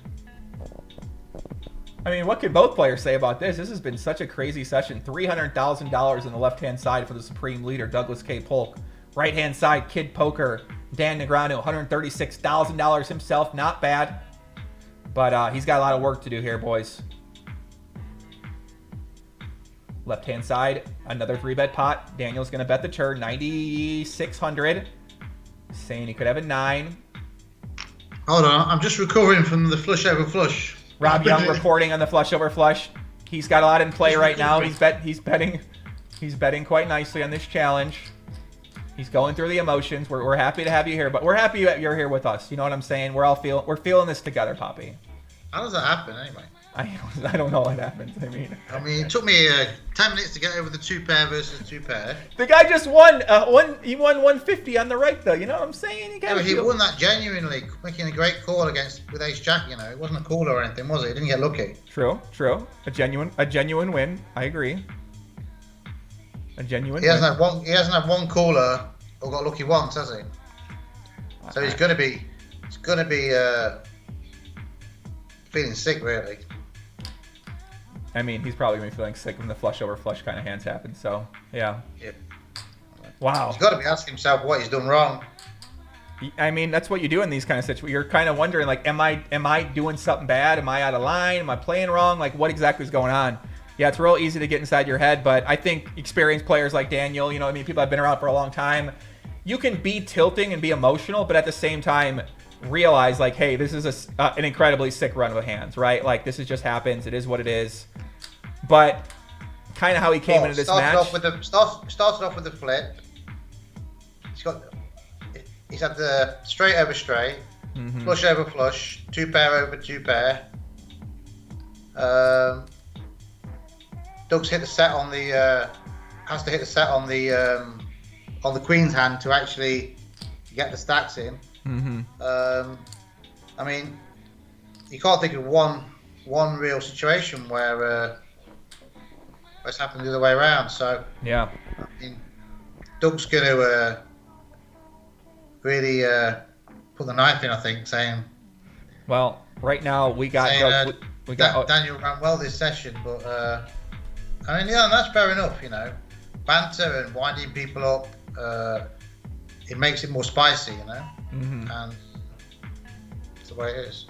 I mean, what can both players say about this? This has been such a crazy session. $300,000 on the left-hand side for the supreme leader, Douglas K. Polk. Right-hand side, Kid Poker, Dan Negreanu, $136,000 himself. Not bad. But he's got a lot of work to do here, boys. Left-hand side, another 3-bet pot. Daniel's going to bet the turn, 9,600. Saying he could have a 9. Hold on, I'm just recovering from the flush over flush. Rob Young reporting on the flush over flush. He's got a lot in play right now. He's betting quite nicely on this challenge. He's going through the emotions. We're happy to have you here, but we're happy that you're here with us. You know what I'm saying? We're feeling this together, Poppy. How does that happen anyway? I don't know what happens. I mean, it took me 10 minutes to get over the 2-pair versus 2-pair. The guy just won. He won 150 on the right, though. You know what I'm saying? He won that genuinely, making a great call with Ace Jack. You know, it wasn't a call or anything, was it? He didn't get lucky. True. A genuine win. I agree. A genuine. He hasn't had one caller or got lucky once, has he? So he's gonna be feeling sick, really. I mean, he's probably gonna be feeling sick when the flush over flush kind of hands happen. So yeah. Wow. He's got to be asking himself what he's done wrong. I mean, that's what you do in these kind of situations. You're kind of wondering, like, am I doing something bad? Am I out of line? Am I playing wrong? Like, what exactly is going on? Yeah, it's real easy to get inside your head, but I think experienced players like Daniel, you know, I mean, people have been around for a long time. You can be tilting and be emotional, but at the same time, realize, like, hey, this is an incredibly sick run of hands, right? Like, this just happens. It is what it is. But kind of how he came into this match. Started off with the flip. He's had the straight over straight, flush over flush, 2-pair over 2-pair. Doug's hit the set on the has to hit the set on the queen's hand to actually get the stacks in. I mean, you can't think of one real situation where it's happened the other way around. So yeah, I mean, Doug's going to really put the knife in, I think, saying. Well, right now we got Daniel ran well this session, but I mean, yeah, and that's fair enough. You know, banter and winding people up, it makes it more spicy. You know, and it's the way it is.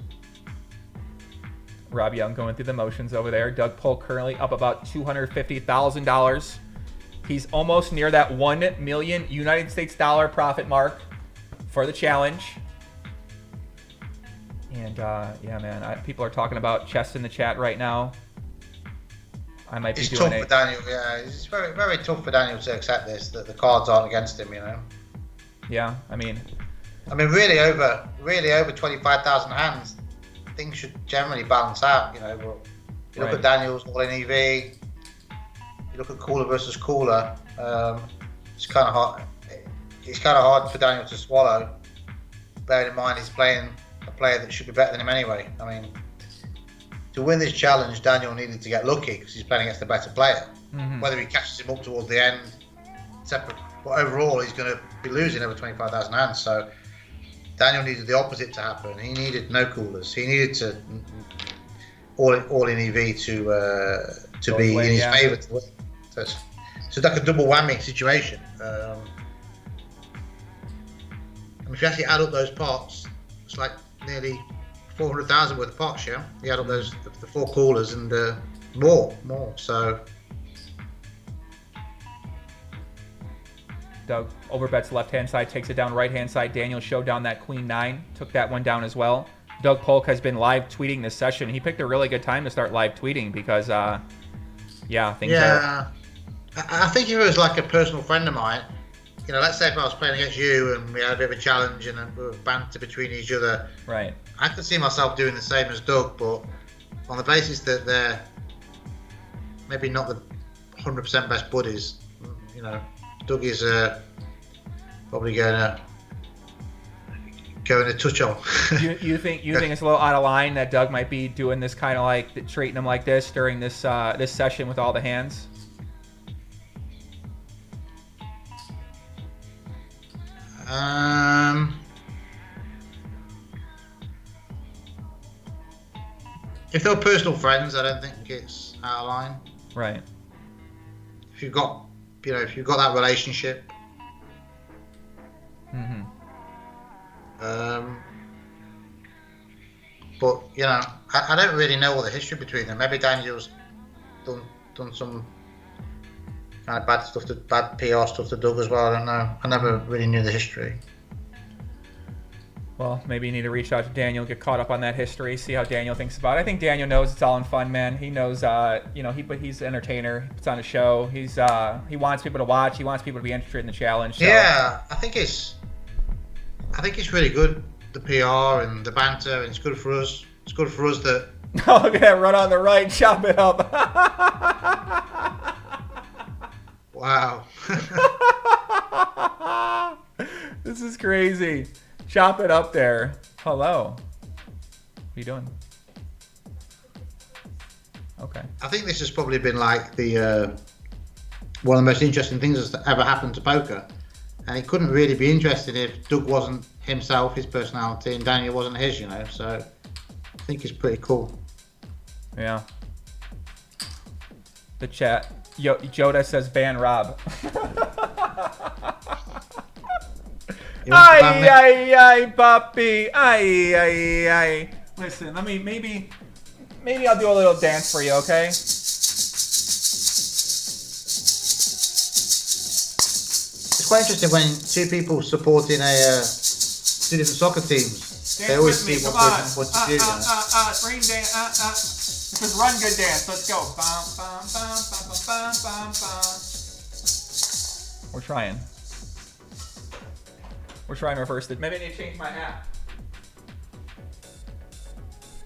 Rob Young going through the motions over there. Doug Polk currently up about $250,000. He's almost near that 1 million United States dollar profit mark for the challenge. And yeah, man, people are talking about chess in the chat right now. I might be It's doing tough for Daniel. Yeah, it's very, very tough for Daniel to accept this, that the cards aren't against him. You know. Yeah, I mean, really over 25,000 hands, things should generally balance out. You know, but you look at Daniel's all in EV. You look at cooler versus cooler. It's kind of hard. It's kind of hard for Daniel to swallow. Bearing in mind he's playing a player that should be better than him anyway. I mean, to win this challenge, Daniel needed to get lucky because he's playing against a better player. Whether he catches him up towards the end, separate. But overall, he's going to be losing over 25,000 hands. So Daniel needed the opposite to happen. He needed no coolers. He needed to all in EV to be in his favour to win. So it's like a double whammy situation. And if you actually add up those pots, it's like nearly 400,000 worth of pots. Yeah, you add up those the 4 coolers and more. So. Doug overbets left-hand side, takes it down right-hand side. Daniel showed down that queen 9, took that one down as well. Doug Polk has been live tweeting this session. He picked a really good time to start live tweeting because, things are... I think if it was like a personal friend of mine, you know, let's say if I was playing against you and we had a bit of a challenge and we were banter between each other, right? I could see myself doing the same as Doug, but on the basis that they're maybe not the 100% best buddies, you know, Doug is probably going to touch on. you think it's a little out of line that Doug might be doing this kind of like treating him like this during this this session with all the hands? If they're personal friends, I don't think it's out of line. Right. If you've got that relationship. But you know, I don't really know all the history between them. Maybe Daniel's done some kind of bad PR stuff to Doug as well. I don't know. I never really knew the history. Well, maybe you need to reach out to Daniel, get caught up on that history, see how Daniel thinks about it. I think Daniel knows it's all in fun, man. He knows, he's an entertainer. He puts on a show. He wants people to watch. He wants people to be interested in the challenge. So. Yeah, I think it's really good, the PR and the banter, and it's good for us. It's good for us that. Oh, look at that run on the right, chop it up. Wow. This is crazy. Chop it up there. Hello. What are you doing? Okay. I think this has probably been like the one of the most interesting things that's ever happened to poker. And it couldn't really be interesting if Doug wasn't himself, his personality, and Daniel wasn't his, you know. So I think it's pretty cool. Yeah. The chat. Joda says ban Rob. Ay, papi. Ay. Listen, maybe I'll do a little dance for you, okay? It's quite interesting when two people supporting two different soccer teams. They always see what to do. Ring dance. This is run good dance. Let's go. We're trying. We're trying to reverse it. Maybe I need to change my hat.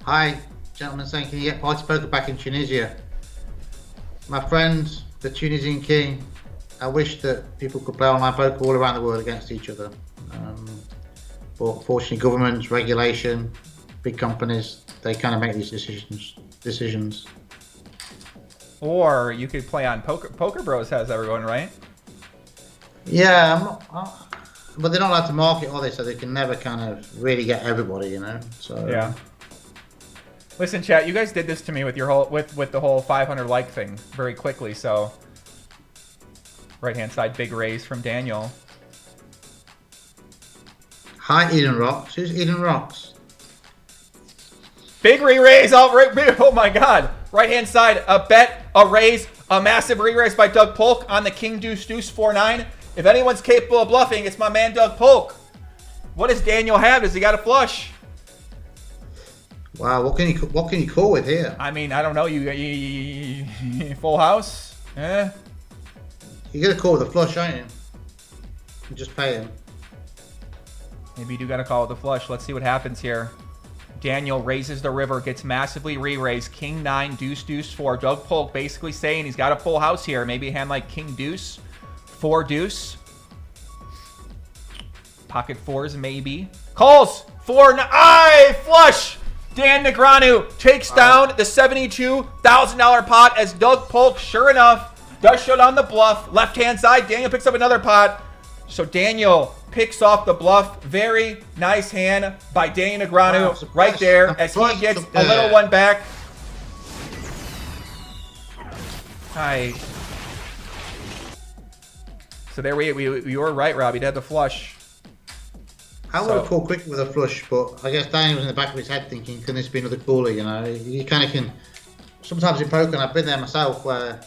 Hi, gentlemen saying, can you get party poker back in Tunisia? My friend, the Tunisian king, I wish that people could play online poker all around the world against each other. But fortunately, governments, regulation, big companies, they kind of make these decisions. Or you could play on Poker. Poker Bros has everyone, right? Yeah, but they're not allowed to market, are they? So they can never kind of really get everybody, you know. So yeah. Listen, chat, you guys did this to me with your whole with the whole 500 like thing very quickly. So, right hand side, big raise from Daniel. Hi, Eden Rocks. Who's Eden Rocks? Big re-raise. Oh my God! Right hand side, a bet, a raise, a massive re-raise by Doug Polk on the King Deuce Deuce 4-9. If anyone's capable of bluffing, it's my man Doug Polk. What does Daniel have? Does he got a flush? Wow, what can you call with here? I mean, I don't know. You full house? Eh? You're gonna call with a flush, aren't you? You just pay him. Maybe you do got to call it the flush. Let's see what happens here. Daniel raises the river, gets massively re-raised. King 9, Deuce Deuce 4. Doug Polk basically saying he's got a full house here. Maybe a hand like King Deuce, 4 Deuce. Pocket fours maybe. Calls 4 flush. Dan Negreanu takes down the $72,000 pot as Doug Polk, sure enough, does shut on the bluff. Left-hand side, Daniel picks up another pot. So Daniel picks off the bluff. Very nice hand by Daniel Negreanu right there as he gets a little one back. Hi. So there we were right, Rob. He had the flush. I would have called quick with a flush, but I guess Daniel was in the back of his head thinking, can this be another caller, you know? You kind of can... Sometimes in poker, and I've been there myself, where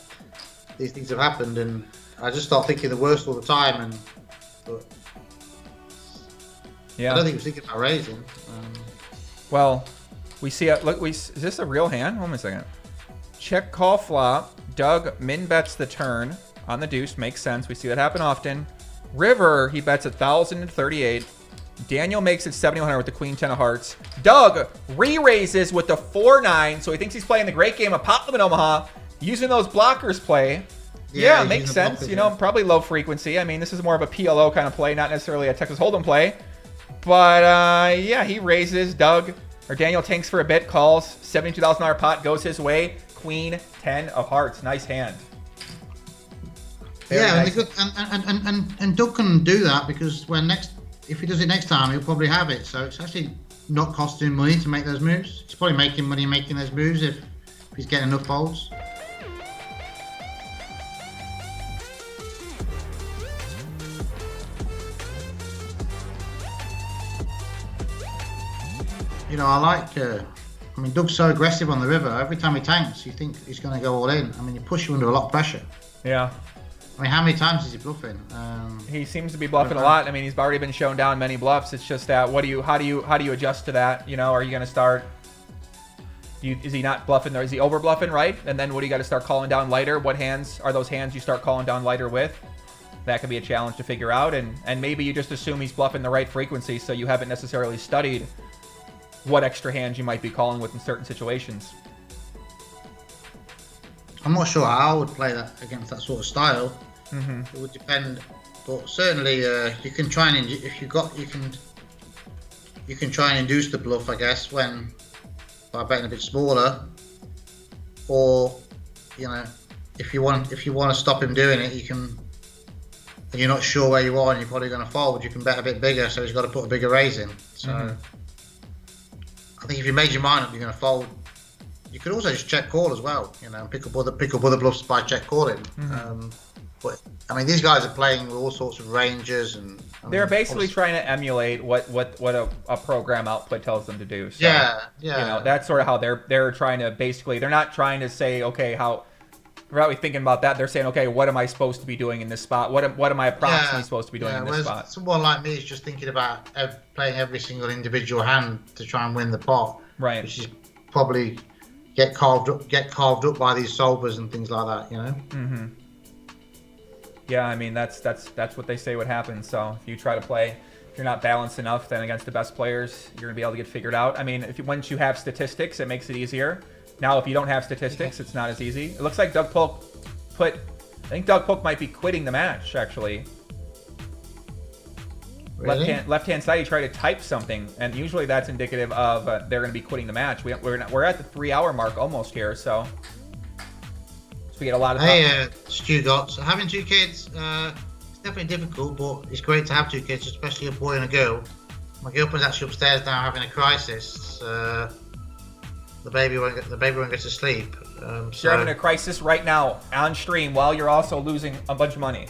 these things have happened, and I just start thinking the worst all the time, but yeah. I don't think he was thinking about raising. Well, we see... is this a real hand? Hold on a second. Check, call, flop. Doug min bets the turn on the deuce. Makes sense. We see that happen often. River, he bets 1,038. Daniel makes it 7,100 with the queen 10 of hearts. Doug re-raises with the 4-9, so he thinks he's playing the great game of Pop Them in Omaha, using those blockers play. Yeah, makes sense. Blockers, you know, probably low frequency. I mean, this is more of a PLO kind of play, not necessarily a Texas Hold'em play. But yeah, he raises. Daniel tanks for a bit, calls. $72,000 pot goes his way. Queen 10 of hearts. Nice hand. Very nice. And Doug can do that because if he does it next time, he'll probably have it. So it's actually not costing him money to make those moves. He's probably making money making those moves if he's getting enough folds. You know, I mean, Doug's so aggressive on the river. Every time he tanks, you think he's going to go all in. I mean, you push you under a lot of pressure. Yeah. I mean, how many times is he bluffing? He seems to be bluffing a lot. I mean, he's already been shown down many bluffs. It's just that how do you adjust to that? You know, are you going to start? Is he not bluffing there? Is he over bluffing, right? And then what do you got to start calling down lighter? What hands are those hands you start calling down lighter with? That could be a challenge to figure out. And maybe you just assume he's bluffing the right frequency, so you haven't necessarily studied what extra hands you might be calling with in certain situations. I'm not sure how I would play that against that sort of style. Mm-hmm. It would depend, but certainly you can try and you can try and induce the bluff, I guess, by betting a bit smaller, or you know, if you want to stop him doing it, you can. And you're not sure where you are, and you're probably going to fold. You can bet a bit bigger, so he's got to put a bigger raise in. So I think if you made your mind up, you're going to fold. You could also just check call as well, you know, and pick up other bluffs by check calling. But I mean, these guys are playing with all sorts of ranges, and they're basically trying to emulate what a program output tells them to do. So, yeah. You know, that's sort of how they're trying to basically. They're not trying to say, okay, how. We're probably thinking about that. They're saying, okay, what am I supposed to be doing in this spot? What am I approximately supposed to be doing in this spot? Someone like me is just thinking about playing every single individual hand to try and win the pot, right? Which is probably get carved up by these solvers and things like that, you know. Mm-hmm. Yeah, I mean that's what they say would happen. So if you try to play, if you're not balanced enough, then against the best players, you're gonna be able to get figured out. I mean, once you have statistics, it makes it easier. Now, if you don't have statistics, it's not as easy. It looks like Doug Polk I think Doug Polk might be quitting the match, actually. Really? Left-hand side, he tried to type something, and usually that's indicative of they're going to be quitting the match. We're at the 3-hour mark almost here, so we get a lot of time. Hey, Stu Gotts, having 2 kids, it's definitely difficult, but it's great to have 2 kids, especially a boy and a girl. My girlfriend's actually upstairs now having a crisis. the baby won't get to sleep. You're So having a crisis right now on stream while you're also losing a bunch of money.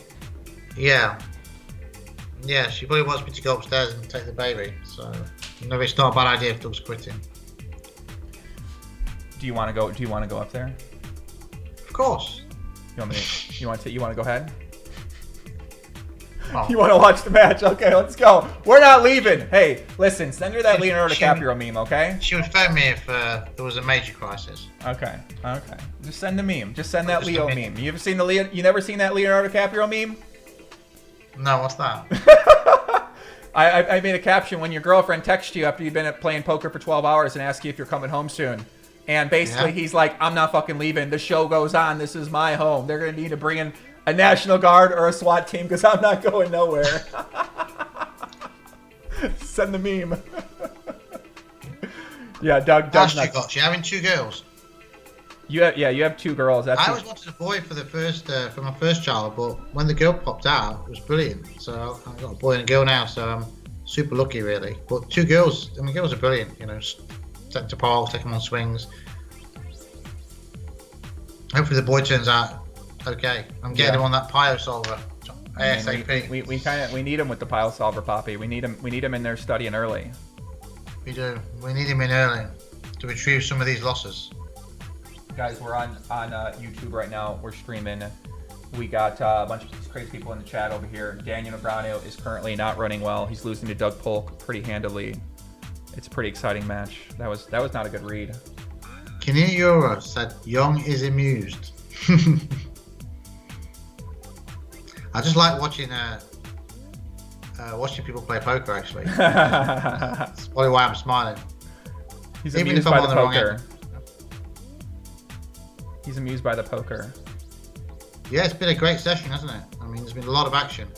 yeah, she probably wants me to go upstairs and take the baby. So maybe it's not a bad idea if Doug's quitting. Do you want to go? Do you want to go up there? Of course. You want me? You want to go ahead? Oh. You want to watch the match? Okay, let's go. We're not leaving. Hey, listen, send her that Leonardo DiCaprio meme, okay? She would phone me if there was a major crisis. Okay. Just send the meme. Just send that Just Leo a meme. You ever seen the Leo? You never seen that Leonardo DiCaprio meme? No, what's that? I made a caption when your girlfriend texts you after you've been playing poker for 12 hours and asks you if you're coming home soon. And basically, he's like, I'm not fucking leaving. The show goes on. This is my home. They're going to need to bring in a National Guard or a SWAT team because I'm not going nowhere. Send the meme. Yeah, Doug's not. You're having 2 girls. You have 2 girls. That's I always wanted a boy for my first child, but when the girl popped out, it was brilliant. So I've got a boy and a girl now, so I'm super lucky, really. But 2 girls, I mean, girls are brilliant. You know, take them to parks, take them on swings. Hopefully the boy turns out okay. I'm getting him on that Pio solver ASAP. We need him with the pile solver, Poppy. We need him in there studying early. We do. We need him in early to retrieve some of these losses. Guys, we're on YouTube right now. We're streaming. We got a bunch of crazy people in the chat over here. Daniel Negreanu is currently not running well. He's losing to Doug Polk pretty handily. It's a pretty exciting match. That was not a good read. Kinnear Euro said Yong is amused. I just like watching people play poker. Actually, that's probably why I'm smiling. He's Even amused if I'm by on the the wrong poker. end. He's amused by the poker. Yeah, it's been a great session, hasn't it? I mean, there's been a lot of action.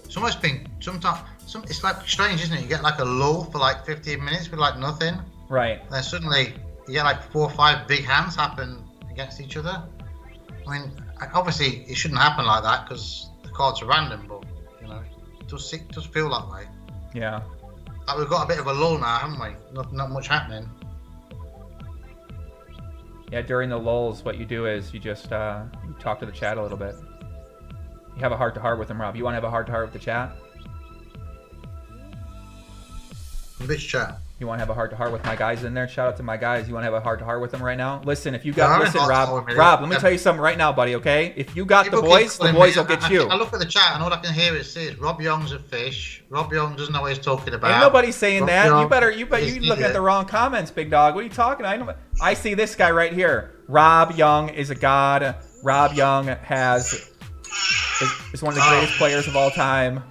It's almost been it's like strange, isn't it? You get like a lull for like 15 minutes with like nothing. Right. And then suddenly you get like 4 or 5 big hands happen against each other. I mean, obviously it shouldn't happen like that because the cards are random, but you know, it does feel that way. Yeah. Like we've got a bit of a lull now, haven't we? Not much happening. Yeah, during the lulls, what you do is you just you talk to the chat a little bit. You have a heart-to-heart with them, Rob. You want to have a heart-to-heart with the chat? Which chat? You want to have a heart-to-heart with my guys in there? Shout out to my guys. You want to have a heart-to-heart with them right now? Listen, if you got... Listen, Rob, let me tell you something right now, buddy, okay? If you got the boys will get you. I look at the chat and all I can hear is Rob Young's a fish. Rob Young doesn't know what he's talking about. Ain't nobody saying Rob that. Young You looking at the wrong comments, big dog. What are you talking? I see this guy right here. Rob Young is a god. Rob Young is one of the greatest players of all time.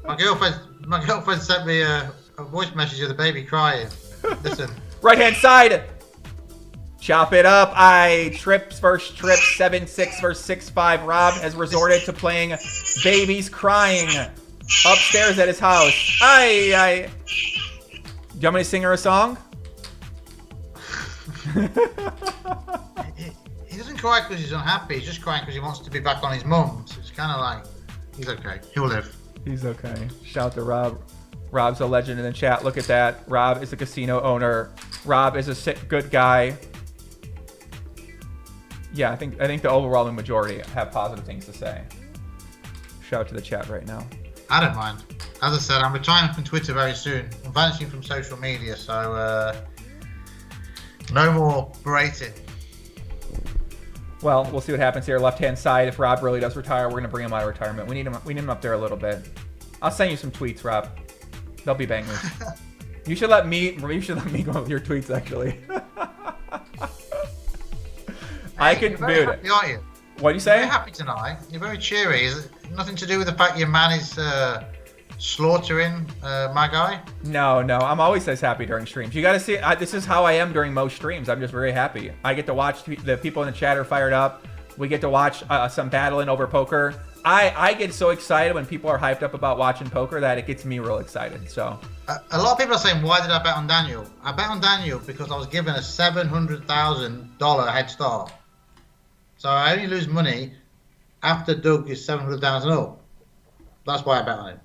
My girlfriend sent me a voice message of the baby crying. Listen. Right hand side. Chop it up. Trips versus Trips. 7-6 versus 6-5. Rob has resorted to playing babies crying upstairs at his house. Do you want me to sing her a song? He doesn't cry because he's unhappy. He's just crying because he wants to be back on his mum. So it's kind of like, he's okay. He'll live. He's okay. Shout out to Rob. Rob's a legend in the chat. Look at that. Rob is a casino owner. Rob is a good guy. Yeah, I think the overwhelming majority have positive things to say. Shout out to the chat right now. I don't mind. As I said, I'm retiring from Twitter very soon. I'm vanishing from social media, so no more berating. Well, we'll see what happens here. Left-hand side. If Rob really does retire, we're gonna bring him out of retirement. We need him up there a little bit. I'll send you some tweets, Rob. They'll be bangers. You should let me go with your tweets, actually. I can You're very happy, aren't you? What do you say? You're very happy tonight. You're very cheery. Is it nothing to do with the fact your man is slaughtering my guy? No. I'm always this happy during streams. You got to see. This is how I am during most streams. I'm just very happy. I get to watch the people in the chat are fired up. We get to watch some battling over poker. I get so excited when people are hyped up about watching poker that it gets me real excited. So a lot of people are saying, why did I bet on Daniel? I bet on Daniel because I was given a $700,000 head start. So I only lose money after Doug is 700,000 up. That's why I bet on him.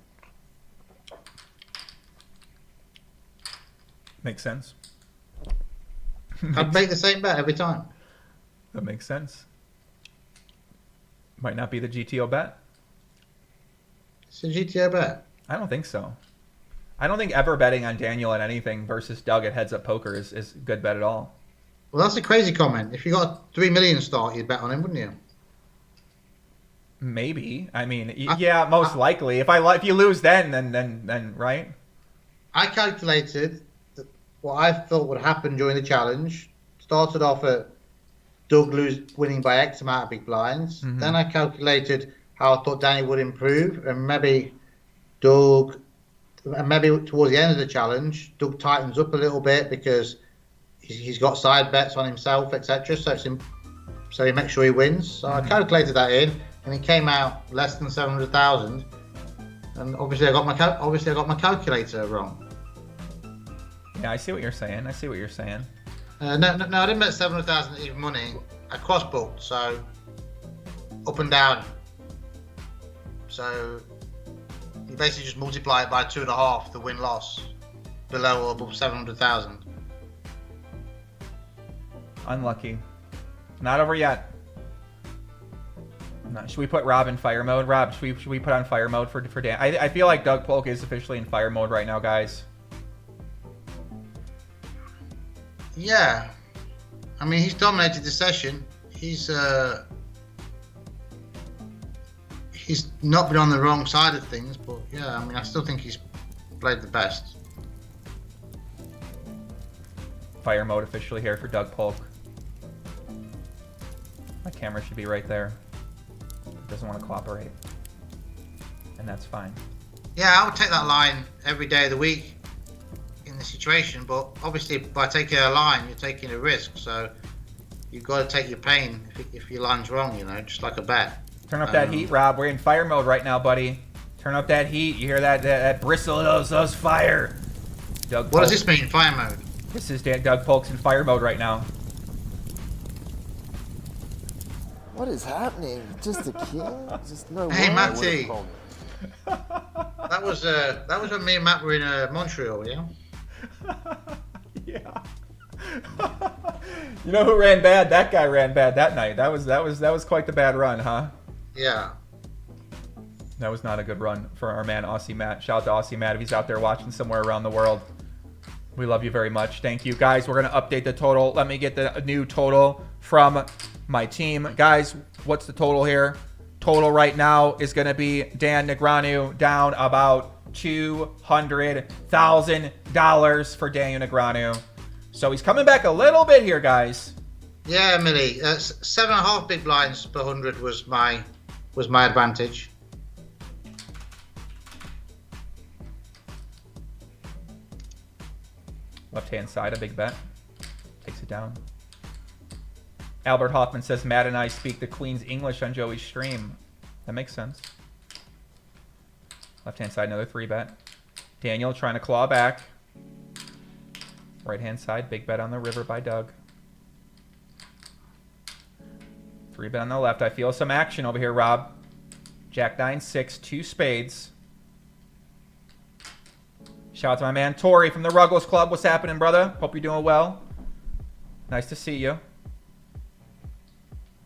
Makes sense. I'd make the same bet every time. That makes sense. Might not be the GTO bet. It's a GTO bet. I don't think so. I don't think ever betting on Daniel on anything versus Doug at Heads Up Poker is a good bet at all. Well, that's a crazy comment. If you got a 3 million start, you'd bet on him, wouldn't you? Maybe. I mean, yeah, most likely. If you lose then right? I calculated that what I thought would happen during the challenge. Started off at Doug winning by X amount of big blinds. Mm-hmm. Then I calculated how I thought Danny would improve, and maybe Doug, and maybe towards the end of the challenge, Doug tightens up a little bit because he's got side bets on himself, etc. So he makes sure he wins. So I calculated that in, and it came out less than 700,000. And obviously I got my calculator wrong. Yeah, I see what you're saying. No, I didn't bet 700,000 even money. I cross booked, so up and down. So you basically just multiply it by 2.5, the win loss, below or above 700,000. Unlucky. Not over yet. No, should we put Rob in fire mode? Rob, should we put on fire mode for Dan? I feel like Doug Polk is officially in fire mode right now, guys. Yeah, I mean he's dominated the session. He's not been on the wrong side of things, but yeah, I mean I still think he's played the best. Fire mode officially here for Doug Polk. My camera should be right there. It doesn't want to cooperate, and that's fine. Yeah, I would take that line every day of the week in the situation, but obviously by taking a line, you're taking a risk. So you've got to take your pain if your line's wrong, just like a bet. Turn up that heat, Rob. We're in fire mode right now, buddy. Turn up that heat. You hear that bristle of those fire. Doug Polk. What does this mean, fire mode? This is Doug Polk's in fire mode right now. What is happening? Just a kill? Just no way. Hey, I would've Matty. called it. That was when me and Matt were in Montreal, yeah. Yeah. You know who ran bad? That guy ran bad that night. That was quite the bad run, huh? Yeah. That was not a good run for our man Aussie Matt. Shout out to Aussie Matt if he's out there watching somewhere around the world. We love you very much. Thank you. Guys, we're going to update the total. Let me get the new total from my team. Guys, what's the total here? Total right now is going to be Dan Negreanu down about $200,000 for Daniel Negreanu. So he's coming back a little bit here, guys. Yeah, Millie. 7.5 big blinds per 100 was my advantage. Left-hand side, a big bet. Takes it down. Albert Hoffman says, Matt and I speak the Queen's English on Joey's stream. That makes sense. Left-hand side, another 3-bet. Daniel trying to claw back. Right-hand side, big bet on the river by Doug. 3-bet on the left. I feel some action over here, Rob. Jack 9-6, 2 spades. Shout out to my man Tori from the Ruggles Club. What's happening, brother? Hope you're doing well. Nice to see you.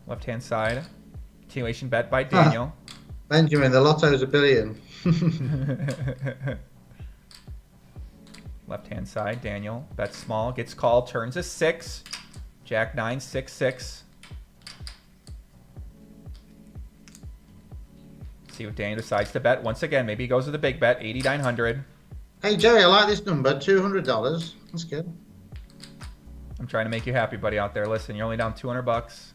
Left-hand side. Continuation bet by Daniel. Benjamin, the lotto's $1 billion. Left-hand side, Daniel. Bets small. Gets called. Turns a 6. Jack 9-6-6. See what Daniel decides to bet. Once again, maybe he goes with the big bet. 8,900. Hey, Jerry, I like this number. $200. That's good. I'm trying to make you happy, buddy, out there. Listen, you're only down $200.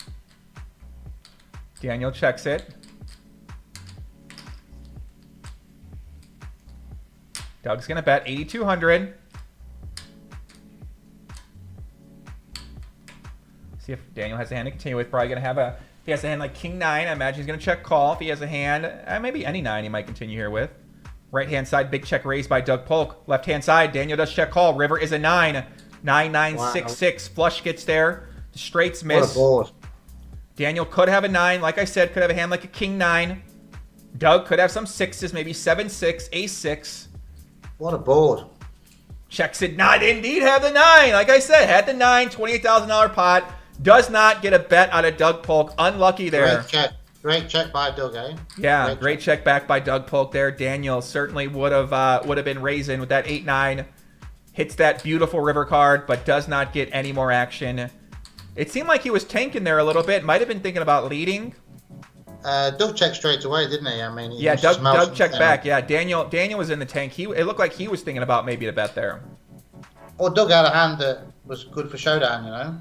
Daniel checks it. Doug's going to bet 8,200. See if Daniel has a hand to continue with. Probably going to have a... If he has a hand like King 9, I imagine he's going to check call. If he has a hand, maybe any 9 he might continue here with. Right-hand side, big check raised by Doug Polk. Left-hand side, Daniel does check call. River is a 9. 9-9-6-6. Flush gets there. The straights miss. What a board. Daniel could have a 9. Like I said, could have a hand like a King 9. Doug could have some 6s, maybe 7-6, Ace-6. What a board. Checks it. Not indeed have the 9. Like I said, had the 9, $28,000 pot. Does not get a bet out of Doug Polk. Unlucky there. Great check by Doug, eh? Yeah, great check back by Doug Polk there. Daniel certainly would have been raising with that 8-9. Hits that beautiful river card, but does not get any more action. It seemed like he was tanking there a little bit. Might have been thinking about leading. Doug checked straight away, didn't he? I mean, yeah, Doug checked back. Yeah, Daniel was in the tank. It looked like he was thinking about maybe the bet there. Or Doug had a hand that was good for showdown, you know?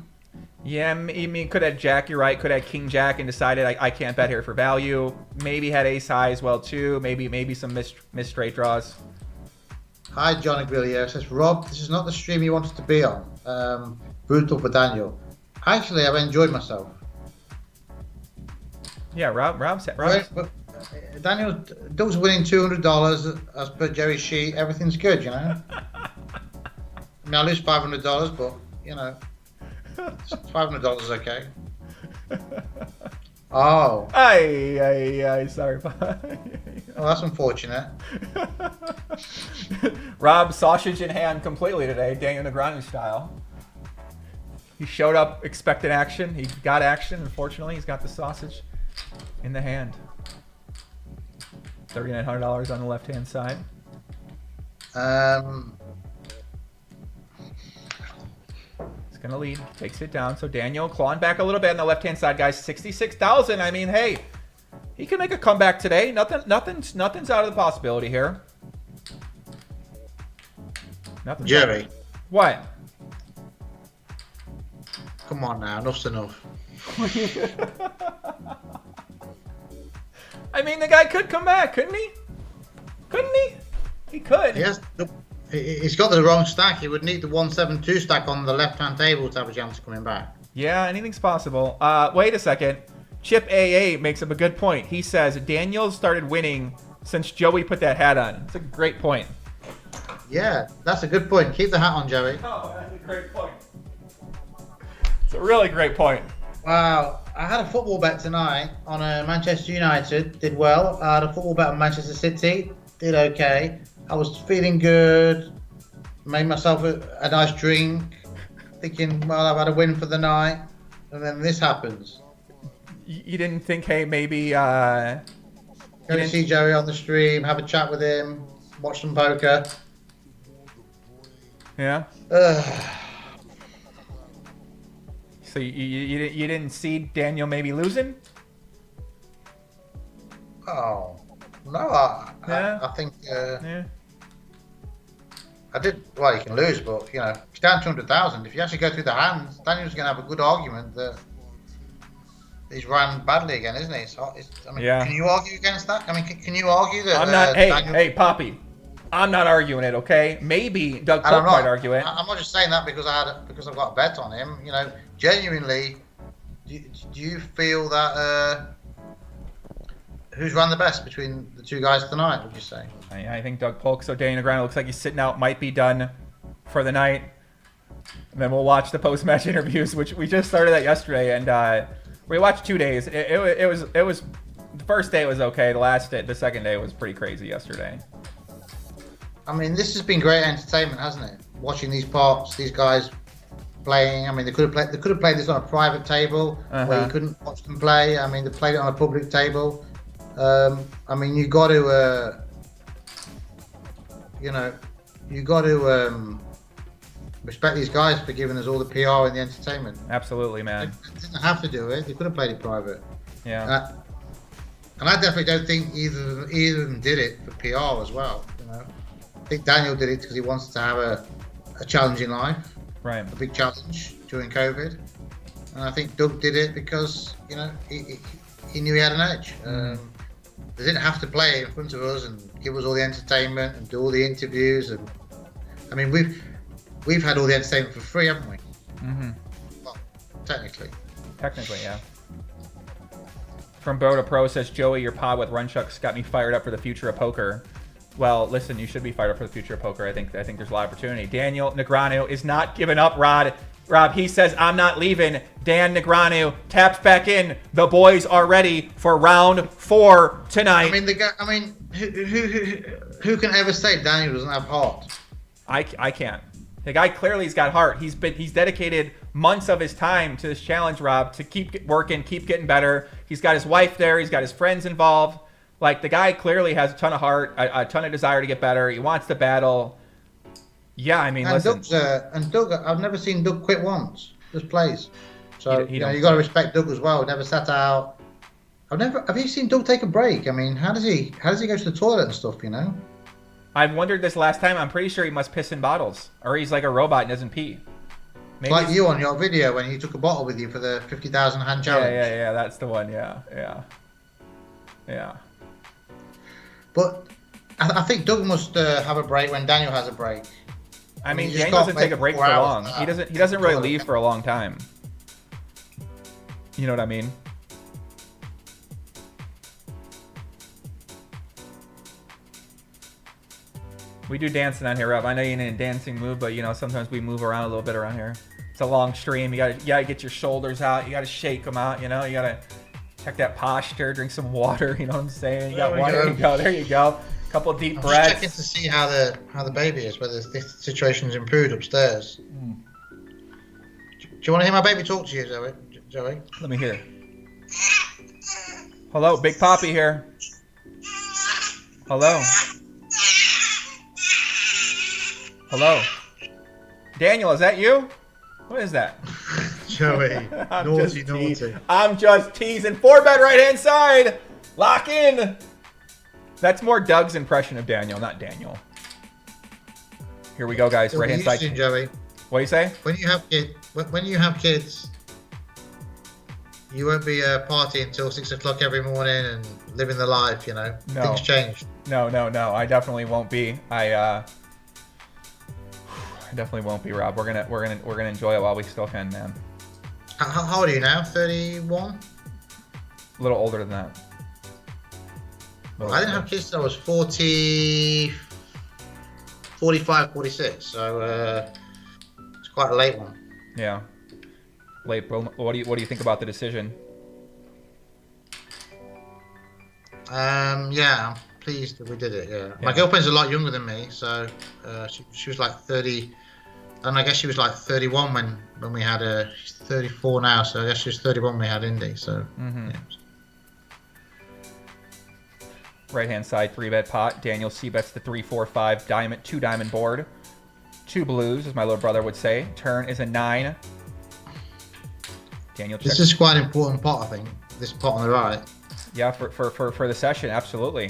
Yeah, I mean, could have Jack, you're right. Could have King Jack and decided I can't bet here for value. Maybe had ace high as well too. Maybe some missed straight draws. Hi, John Negreanu says, Rob, this is not the stream you wanted to be on. Brutal for Daniel. Actually, I've enjoyed myself. Yeah, Rob. Daniel, Doug's winning $200 as per Jerry's sheet. Everything's good, you know. I mean, I lose $500, but you know, $500 is okay. Oh. Aye, sorry. Well, that's unfortunate. Rob, sausage in hand completely today, Daniel Negreanu style. He showed up expecting action. He got action. Unfortunately, he's got the sausage in the hand. $3,900 on the left-hand side. He's going to lead. Takes it down. So Daniel clawing back a little bit on the left-hand side, guys. 66,000. I mean, hey, he can make a comeback today. Nothing's out of the possibility here. Nothing. Jerry. What? Come on now, enough's enough. I mean, the guy could come back, couldn't he? Couldn't he? He could. He's got the wrong stack. He would need the 172 stack on the left-hand table to have a chance of coming back. Yeah, anything's possible. Wait a second. Chip AA makes up a good point. He says Daniels started winning since Joey put that hat on. It's a great point. Yeah, that's a good point. Keep the hat on, Joey. Oh, that's a great point. It's a really great point. Wow. I had a football bet tonight on Manchester United. Did well. I had a football bet on Manchester City. Did okay. I was feeling good. Made myself a nice drink. Thinking, well, I've had a win for the night. And then this happens. You didn't think, hey, maybe... Go to see Joey on the stream. Have a chat with him. Watch some poker. Yeah? So you didn't see Daniel maybe losing? Oh, no, I think yeah. I did. Well, you can lose, but you know, it's down 200,000. If you actually go through the hands, Daniel's going to have a good argument that he's ran badly again, isn't he? I mean, yeah. Can you argue against that? I mean, can you argue that? I'm not. Daniel... Hey, Poppy. I'm not arguing it, okay? Maybe Doug Polk might argue it. I'm not just saying that because I've got a bet on him. You know, genuinely, do you feel that who's run the best between the two guys tonight? Would you say? I think Doug Polk. So Daniel Negreanu looks like he's sitting out. Might be done for the night. And then we'll watch the post-match interviews, which we just started that yesterday, and we watched 2 days. It was the first day was okay. The second day was pretty crazy yesterday. I mean, this has been great entertainment, hasn't it? Watching these pops, these guys playing. I mean, they could have played this on a private table where you couldn't watch them play. I mean, they played it on a public table. I mean, you got to, respect these guys for giving us all the PR and the entertainment. Absolutely, man. They didn't have to do it. They could have played it private. Yeah. And I definitely don't think either of them did it for PR as well. You know, I think Daniel did it because he wants to have a challenging life, right? A big challenge during COVID, and I think Doug did it because he knew he had an edge. They didn't have to play it in front of us and give us all the entertainment and do all the interviews. And I mean, we've had all the entertainment for free, haven't we? Well, technically, yeah. From Bo to Pro says, Joey, your pod with Runchucks got me fired up for the future of poker. Well, listen, you should be fired up for the future of poker. I think there's a lot of opportunity. Daniel Negreanu is not giving up, Rob, he says, I'm not leaving. Dan Negreanu taps back in. The boys are ready for round 4 tonight. I mean, who can ever say Daniel doesn't have heart? I can't. The guy clearly has got heart. He's dedicated months of his time to this challenge, Rob, to keep working, keep getting better. He's got his wife there. He's got his friends involved. Like, the guy clearly has a ton of heart, a ton of desire to get better. He wants to battle. Yeah, I mean, and listen. Doug, I've never seen Doug quit once. Just plays. So He you don't got to respect Doug as well. Never sat out. Have you seen Doug take a break? I mean, how does he go to the toilet and stuff? You know. I've wondered this last time. I'm pretty sure he must piss in bottles, or he's like a robot and doesn't pee. Maybe Like you on your video when you took a bottle with you for the 50,000 hand challenge. Yeah. That's the one. Yeah. But I think Doug must have a break when Daniel has a break. I mean, you just Daniel can't doesn't take a make break 4 for hours long. of He that. doesn't really leave for a long time. You know what I mean? We do dancing on here, Rob. I know you're in a dancing mood, but you know, sometimes we move around a little bit around here. It's a long stream. You gotta get your shoulders out. You gotta shake them out. You know, you gotta check that posture. Drink some water. You know what I'm saying? You got water. There you go. There you go. Couple deep I'm breaths. just checking to see how the baby is, whether this situation's improved upstairs. Do you want to hear my baby talk to you, Joey? Let me hear. Hello, Big Poppy here. Hello. Hello. Daniel, is that you? What is that? Joey, naughty. I'm just teasing. 4-bet right hand side. Lock in. That's more Doug's impression of Daniel, not Daniel. Here we go, guys. Right hand side. Joey. What do you say? When you have kids, you won't be partying until 6 o'clock every morning and living the life. You know, No. things change. No. I definitely won't be. I definitely won't be, Rob. We're gonna enjoy it while we still can, man. How old are you now? 31. A little older than that. I didn't have kids till I was 40, 45, 46. So it's quite a late one. Yeah. Late. What do you think about the decision? Yeah, I'm pleased that we did it. Yeah. My girlfriend's a lot younger than me, so she was like 30, and I guess she was like 31 when we had her. She's 34 now, so I guess she was 31 when we had Indy. So. Yeah. Right hand side 3-bet pot. Daniel C-bets the 3-4-5 diamond 2 diamond board. 2 blues, as my little brother would say. Turn is a 9. Daniel checks. This is quite an important pot, I think. This pot on the right. Yeah, for the session, absolutely.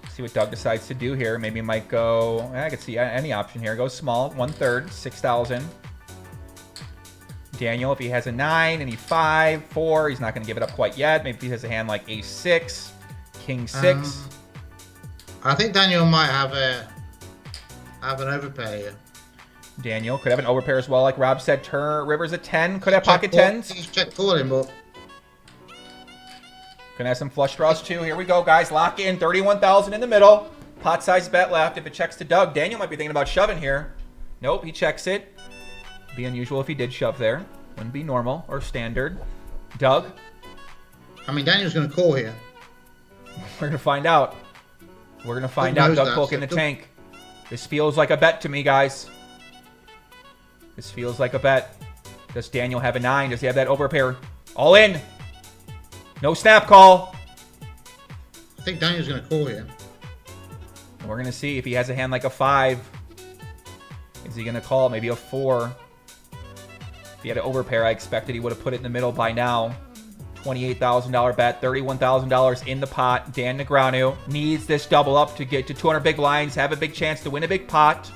See what Doug decides to do here. Maybe he might go. I could see any option here. Go small, 1/3, 6,000. Daniel, if he has a 9 and he 5, 4, he's not going to give it up quite yet. Maybe if he has a hand like Ace 6, King 6. I think Daniel might have an overpair here. Daniel could have an overpair as well, like Rob said. Turn River's a 10. Could have pocket 10s. He's check calling, but Gonna have some flush draws too. Here we go, guys. Lock in. 31,000 in the middle. Pot size bet left. If it checks to Doug, Daniel might be thinking about shoving here. Nope, he checks it. Be unusual if he did shove there. Wouldn't be normal or standard. Doug? I mean, Daniel's going to call here. We're gonna find out. We're gonna find out. Doug Polk in the tank. This feels like a bet to me, guys. This feels like a bet. Does Daniel have a 9? Does he have that overpair? All in. No snap call. I think Daniel's going to call here. We're going to see if he has a hand like a 5. Is he going to call? Maybe a 4. If he had an overpair, I expected he would have put it in the middle by now. $28,000 bet, $31,000 in the pot. Dan Negreanu needs this double up to get to 200 big blinds, have a big chance to win a big pot.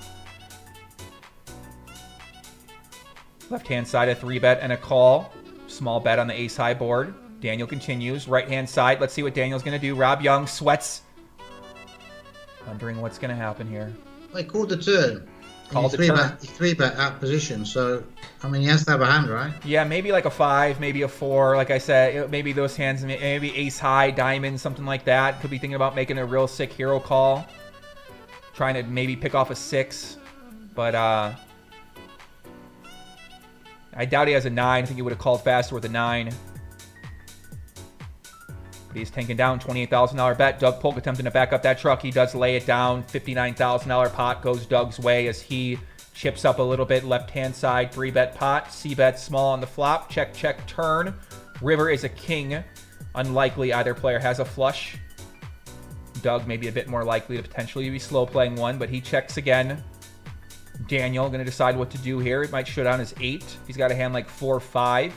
Left-hand side, a 3-bet and a call. Small bet on the ace-high board. Daniel continues. Right-hand side, let's see what Daniel's going to do. Rob Young sweats. Wondering what's going to happen here. Well, he called the turn. Called the turn. He 3-bet out position, so, I mean, he has to have a hand, right? Yeah, maybe like a 5, maybe a 4. Like I said, maybe those hands, maybe ace-high, diamond, something like that. Could be thinking about making a real sick hero call. Trying to maybe pick off a 6. But, I doubt he has a 9. I think he would have called faster with a 9. But he's tanking down $28,000 bet. Doug Polk attempting to back up that truck. He does lay it down. $59,000 pot goes Doug's way as he chips up a little bit. Left-hand side, 3-bet pot. C-bet small on the flop. Check, check, turn. River is a king. Unlikely either player has a flush. Doug may be a bit more likely to potentially be slow playing one, but he checks again. Daniel going to decide what to do here. It might show down his 8. He's got a hand like 4-5.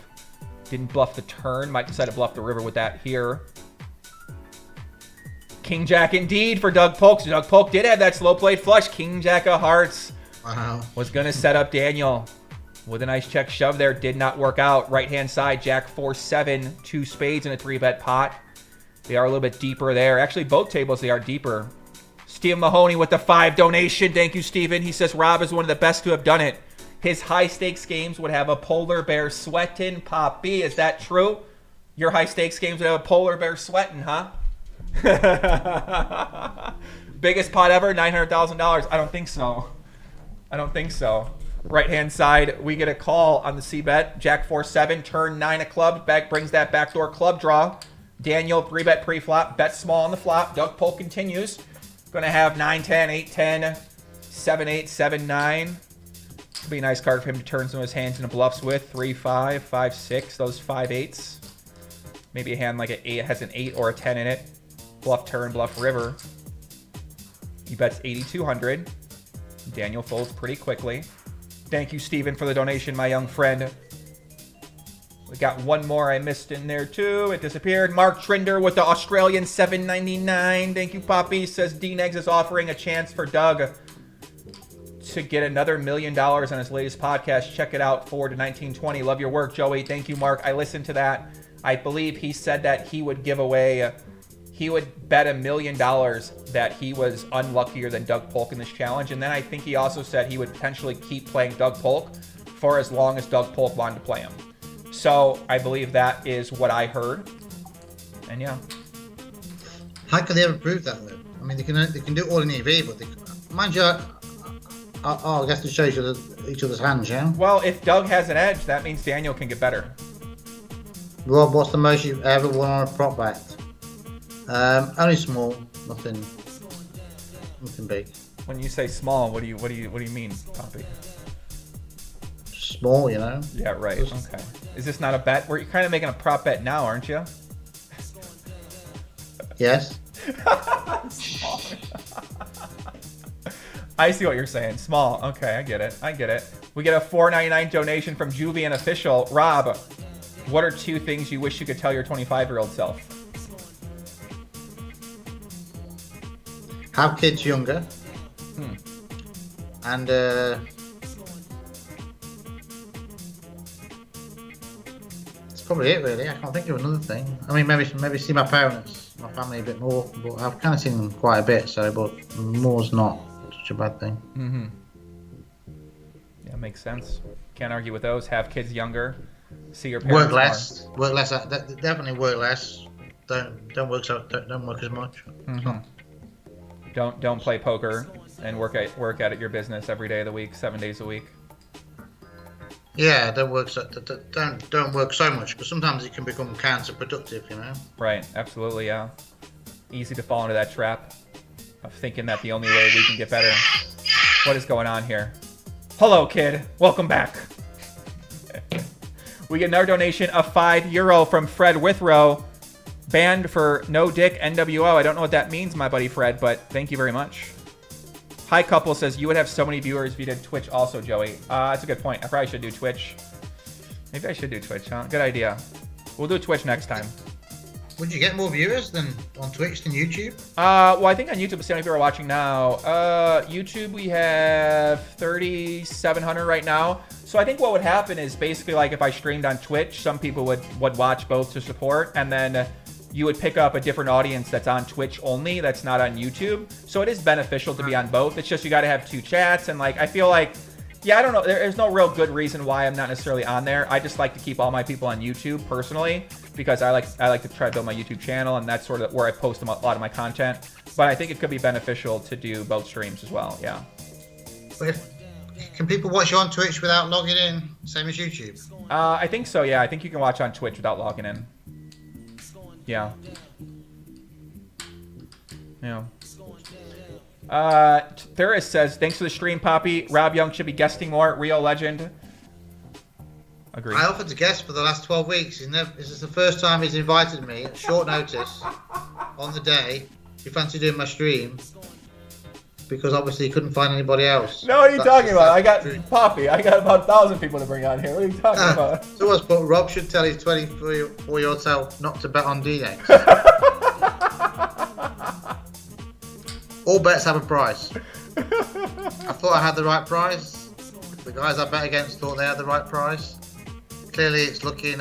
Didn't bluff the turn. Might decide to bluff the river with that here. King Jack indeed for Doug Polk. So Doug Polk did have that slow played flush. King Jack of hearts. Wow. Was going to set up Daniel with a nice check shove there. Did not work out. Right hand side, Jack 4-7. 2 spades in a 3-bet pot. They are a little bit deeper there. Actually, both tables, they are deeper. Steve Mahoney with the 5 donation. Thank you, Steven. He says Rob is one of the best to have done it. His high-stakes games would have a polar bear sweating. Pop B, is that true? Your high-stakes games would have a polar bear sweating, huh? Biggest pot ever, $900,000. I don't think so. I don't think so. Right-hand side, we get a call on the C-bet. Jack 4-7, turn 9 of clubs. Back brings that backdoor club draw. Daniel, 3-bet pre-flop. Bet small on the flop. Doug Polk continues. Going to have 9-10, 8-10, 7-8, 7-9. Could be a nice card for him to turn some of his hands into bluffs with. 3-5, 5-6, those 5-8s. Maybe a hand like an 8 has an 8 or a 10 in it. Bluff turn, bluff river. He bets 8,200. Daniel folds pretty quickly. Thank you, Steven, for the donation, my young friend. We got one more I missed in there, too. It disappeared. Mark Trinder with the Australian $7.99. Thank you, Poppy. Says D-Negs is offering a chance for Doug to get another $1 million on his latest podcast. Check it out, forward to 1920. Love your work, Joey. Thank you, Mark. I listened to that. I believe he said that he would give away, he would bet $1 million that he was unluckier than Doug Polk in this challenge. And then I think he also said he would potentially keep playing Doug Polk for as long as Doug Polk wanted to play him. So I believe that is what I heard. And yeah. How could they ever prove that though? I mean, they can do it all in EV, but they, mind you, I guess to show each other's hands, yeah. Well, if Doug has an edge, that means Daniel can get better. Rob, what's the most you've ever won on a prop bet? Only small, nothing big. When you say small, what do you mean, Poppy? Small, you know. Yeah, right. Okay. Is this not a bet? You're kind of making a prop bet now, aren't you? Yes. Small. I see what you're saying. Small. Okay, I get it. We get a $4.99 donation from Juvian Official. Rob, what are 2 things you wish you could tell your 25-year-old self? Have kids younger. And that's probably it, really. I can't think of another thing. I mean, maybe see my parents, my family a bit more. But I've kind of seen them quite a bit, so but more's not such a bad thing. Mm-hmm. Yeah, makes sense. Can't argue with those. Have kids younger. See your parents Work less. Work less. Definitely work less. Don't work as much. Mm-hmm. Don't play poker and work at your business every day of the week, 7 days a week. Yeah, don't work so much because sometimes it can become counterproductive, you know. Right, absolutely, yeah. Easy to fall into that trap of thinking that the only way we can get better. What is going on here? Hello, kid. Welcome back. We get another donation of €5 from Fred Withrow. Banned for no dick NWO. I don't know what that means, my buddy Fred, but thank you very much. Hi Couple says, you would have so many viewers if you did Twitch also, Joey. That's a good point. I probably should do Twitch. Maybe I should do Twitch, huh? Good idea. We'll do Twitch next time. Would you get more viewers than on Twitch than YouTube? Well, I think on YouTube, it's the only people are watching now. YouTube, we have 3,700 right now. So I think what would happen is basically like if I streamed on Twitch, some people would watch both to support, and then you would pick up a different audience that's on Twitch only, that's not on YouTube. So it is beneficial to be on both. It's just you got to have 2 chats, and like I feel like, yeah, I don't know. There's no real good reason why I'm not necessarily on there. I just like to keep all my people on YouTube personally because I like to try to build my YouTube channel, and that's sort of where I post a lot of my content. But I think it could be beneficial to do both streams as well. Yeah. But can people watch you on Twitch without logging in, same as YouTube? I think so. Yeah, I think you can watch on Twitch without logging in. Yeah. Yeah. Thuris says, thanks for the stream, Poppy. Rob Young should be guesting more. Real legend. Agree. I offered to guest for the last 12 weeks. This is the first time he's invited me at short notice on the day. You fancy doing my stream? Because obviously he couldn't find anybody else. No, what are you talking about? I got Poppy. I got about 1,000 people to bring on here. What are you talking about? So what's but Rob should tell his 24-year-old self not to bet on D-Nex. All bets have a price. I thought I had the right price. The guys I bet against thought they had the right price. Clearly, it's looking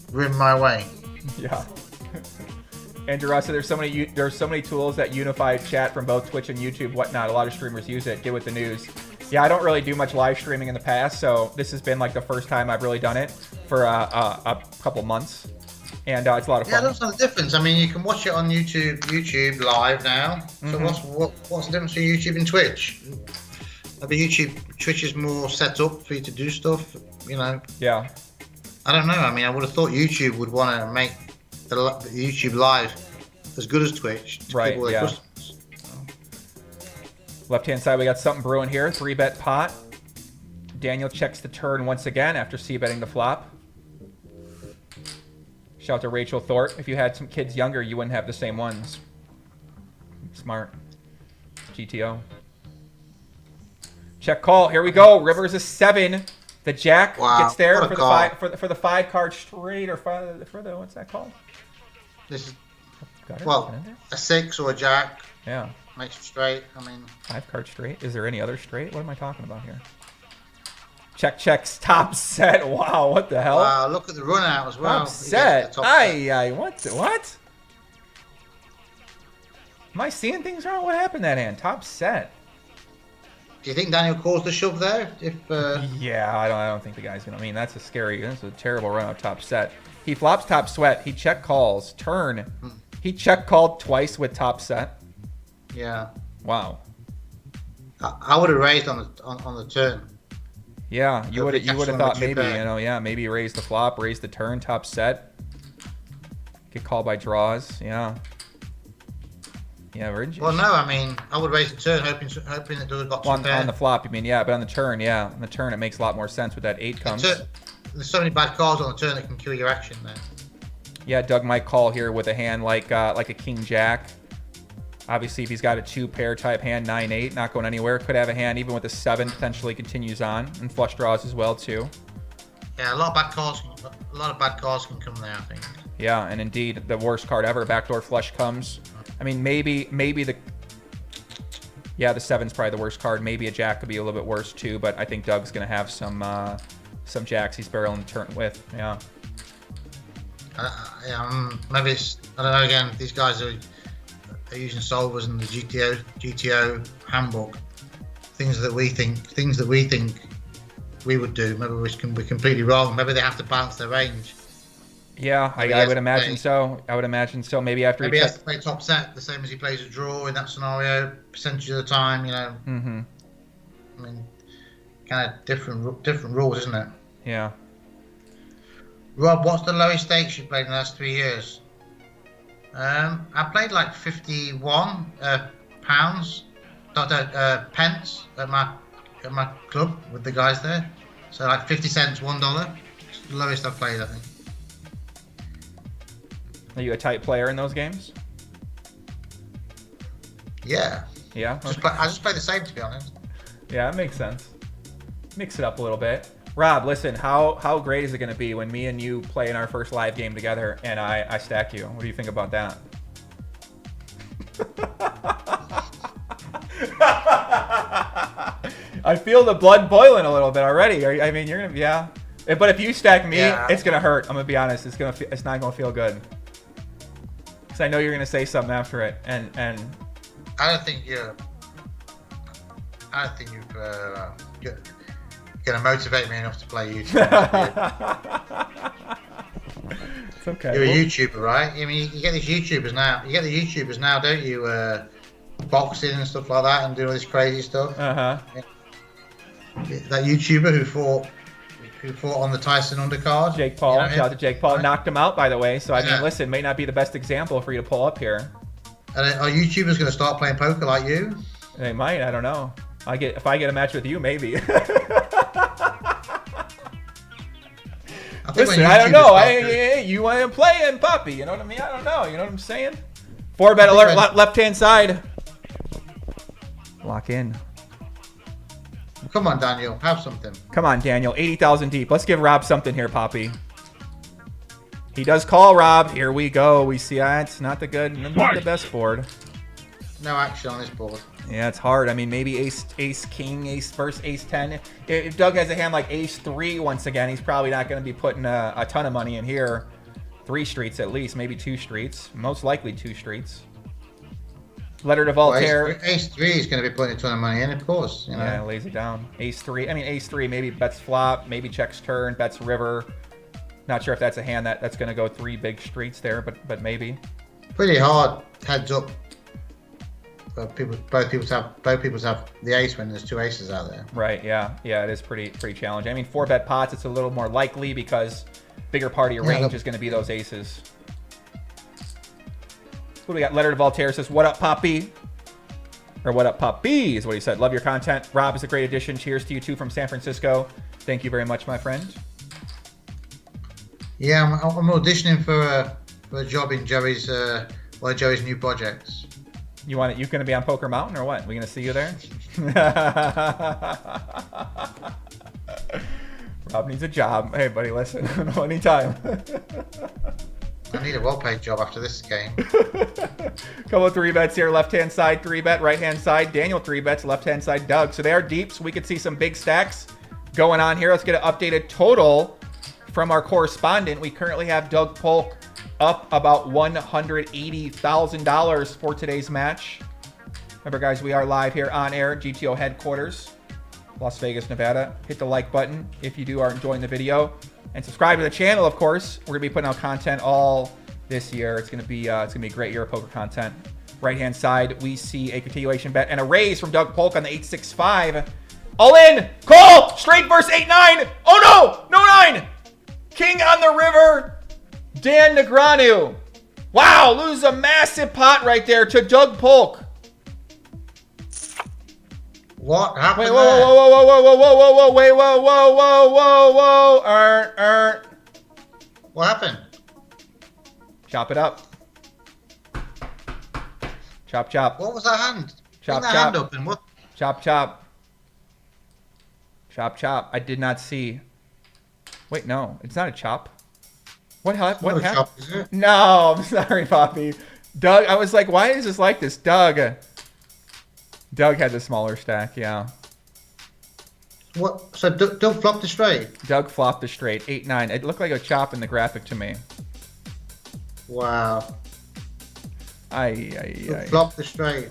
grim my way. Yeah. Andrew Ross said there's so many tools that unify chat from both Twitch and YouTube, whatnot. A lot of streamers use it. Get with the news. Yeah, I don't really do much live streaming in the past, so this has been like the first time I've really done it for a couple months, and it's a lot of fun. Yeah, that's not the difference. I mean, you can watch it on YouTube live now. So what's the difference between YouTube and Twitch? Maybe Twitch is more set up for you to do stuff, you know. Yeah. I don't know. I mean, I would have thought YouTube would want to make the YouTube live as good as Twitch to right, keep all their customers. Left-hand side, we got something brewing here. 3-bet pot. Daniel checks the turn once again after c-betting the flop. Shout out to Rachel Thorpe. If you had some kids younger, you wouldn't have the same ones. Smart. GTO. Check call. Here we go. River's a 7. The jack gets there for the 5-card straight or for the what's that called? This is Got it? well a 6 or a jack. Yeah. Makes it straight. I mean 5-card straight. Is there any other straight? What am I talking about here? Checks top set. Wow, what the hell? Wow, look at the run out as well. Top set. Aye, what? Am I seeing things wrong? What happened that hand? Top set. Do you think Daniel caused the shove there? Yeah, I don't think the guy's gonna. I mean, that's a terrible run out top set. He flops top sweat. He check calls turn. He check called twice with top set. Yeah. Wow. I would have raised on the turn. Yeah, you would have thought maybe maybe raise the flop, raise the turn, top set. Get called by draws. Yeah. Yeah, well, no, I mean, I would raise the turn, hoping that Doug got on the flop. You mean, yeah, but on the turn, On the turn, it makes a lot more sense with that 8 comes. There's so many bad cards on the turn that can kill your action there. Yeah, Doug might call here with a hand like a king jack. Obviously, if he's got a 2-pair type hand, 9-8, not going anywhere. Could have a hand even with a 7, potentially continues on, and flush draws as well too. Yeah, a lot of bad cards can come there, I think. Yeah, and indeed, the worst card ever, backdoor flush comes. I mean, maybe the 7's probably the worst card. Maybe a jack could be a little bit worse too, but I think Doug's gonna have some jacks he's barreling the turn with. Yeah. Maybe it's, I don't know. Again, these guys are using solvers and the GTO handbook. Things that we think we would do. Maybe we're completely wrong. Maybe they have to balance their range. Yeah, I would imagine so. I would imagine so. Maybe after he has to play top set the same as he plays a draw in that scenario, percentage of the time, you know. Mm-hmm. I mean, kind of different rules, isn't it? Yeah. Rob, what's the lowest stakes you played in the last 3 years? I played like 51 pence at my club with the guys there. So like 50 cents, $1. It's the lowest I've played, I think. Are you a tight player in those games? Yeah. Yeah? Okay. I just play the same, to be honest. Yeah, that makes sense. Mix it up a little bit. Rob, listen, how great is it going to be when me and you play in our first live game together and I stack you? What do you think about that? I feel the blood boiling a little bit already. I mean, you're going to, yeah. But if you stack me, it's going to hurt. I'm going to be honest. It's not going to feel good. Because I know you're going to say something after it. And I don't think you're going to motivate me enough to play YouTube. It's okay. You're a YouTuber, right? I mean, you get these YouTubers now. You get the YouTubers now, don't you? Boxing and stuff like that, and doing all this crazy stuff. Uh-huh. That YouTuber who fought on the Tyson undercard. Jake Paul. You know Shout out to Jake Paul. Right. Knocked him out, by the way. So, I mean, Yeah. listen, may not be the best example for you to pull up here. And are YouTubers going to start playing poker like you? They might. I don't know. If I get a match with you, maybe. I think Listen, when I don't YouTubers know. start Hey, you want to play in Puppy? You know what I mean? I don't know. You know what I'm saying? 4-bet alert, left-hand side. Lock in. Come on, Daniel, have something. Come on, Daniel. 80,000 deep. Let's give Rob something here, Poppy. He does call, Rob. Here we go. We see it's not the best board. No action on this board. Yeah, it's hard. I mean, maybe ace king, ace first, ace 10. If Doug has a hand like ace 3 once again, he's probably not going to be putting a ton of money in here. 3 streets at least, maybe 2 streets. Most likely 2 streets. Letter to Voltaire. Well, ace 3 is going to be putting a ton of money in, of course. You know? Yeah, lays it down. Ace 3. I mean, ace 3 maybe bets flop, maybe checks turn, bets river. Not sure if that's a hand that's going to go 3 big streets there, but maybe. Pretty hard heads up. Both people have the ace when there's 2 aces out there. Right. Yeah. Yeah. It is pretty challenging. I mean, 4-bet pots, it's a little more likely because bigger part of your range is going to be those aces. What do we got? Letter to Voltaire says, "What up, Poppy?" Or "What up, Poppy?" is what he said. Love your content. Rob is a great addition. Cheers to you too from San Francisco. Thank you very much, my friend. Yeah, I'm auditioning for a job in Joey's one of Joey's new projects. You going to be on Poker Mountain or what? We going to see you there? Rob needs a job. Hey, buddy, listen. Anytime. I need a well-paid job after this game. Couple of 3-bets here. Left-hand side 3-bet, right-hand side Daniel 3-bets, left-hand side Doug. So they are deep, so we could see some big stacks going on here. Let's get an updated total from our correspondent. We currently have Doug Polk up about $180,000 for today's match. Remember, guys, we are live here on air, GTO headquarters, Las Vegas, Nevada. Hit the like button if you are enjoying the video, and subscribe to the channel. Of course, we're gonna be putting out content all this year. It's gonna be a great year of poker content. Right hand side, we see a continuation bet and a raise from Doug Polk on the 865. All in, call straight versus 8-9. Oh no, no 9. King on the river. Dan Negreanu. Wow, loses a massive pot right there to Doug Polk. What happened? Wait, whoa, wait, whoa. What happened? Chop it up. Chop. What was that hand? Chop, Bring that chop. hand up and what? Chop. I did not see. Wait, no, it's not a chop. What happened? Not a chop, is it? No, I'm sorry, Poppy. Doug, I was like, why is this like this? Doug had the smaller stack, yeah. What? So don't flop the straight. Doug flopped the straight, 8-9. It looked like a chop in the graphic to me. Wow. Ay. Flop the straight.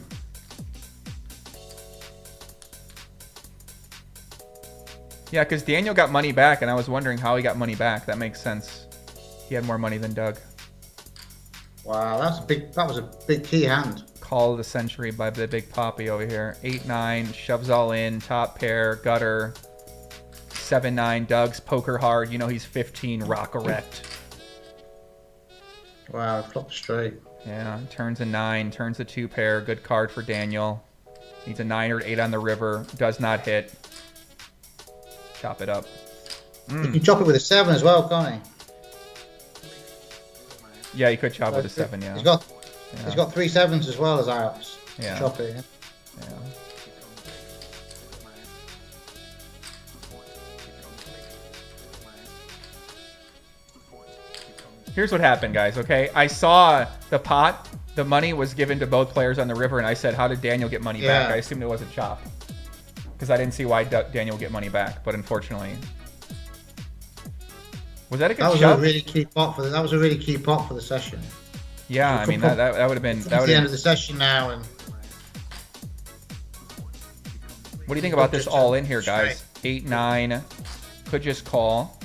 Yeah, because Daniel got money back, and I was wondering how he got money back. That makes sense. He had more money than Doug. Wow, that was a big key hand. Call of the century by the big Poppy over here. 8-9, shoves all in, top pair, gutter. 7-9, Doug's poker hard. You know he's 15, rock erect. Wow, flop the straight. Yeah, turns a 9, turns a 2 pair. Good card for Daniel. Needs a 9 or 8 on the river. Does not hit. Chop it up. You can chop it with a 7 as well, can't he? Yeah, you could chop with a 7, yeah. He's got 3 7s as well as outs. Yeah. Chop it. Yeah. Yeah. Here's what happened, guys, okay? I saw the pot. The money was given to both players on the river, and I said, how did Daniel get money back? I assumed it was a chop. Because I didn't see why Daniel would get money back, but unfortunately... Was that a good shove? That was a really key pot for the session. Yeah, I mean, that would have been... That would the end of the session now, and... What do you think about this all in here, guys? 8-9. Could just call.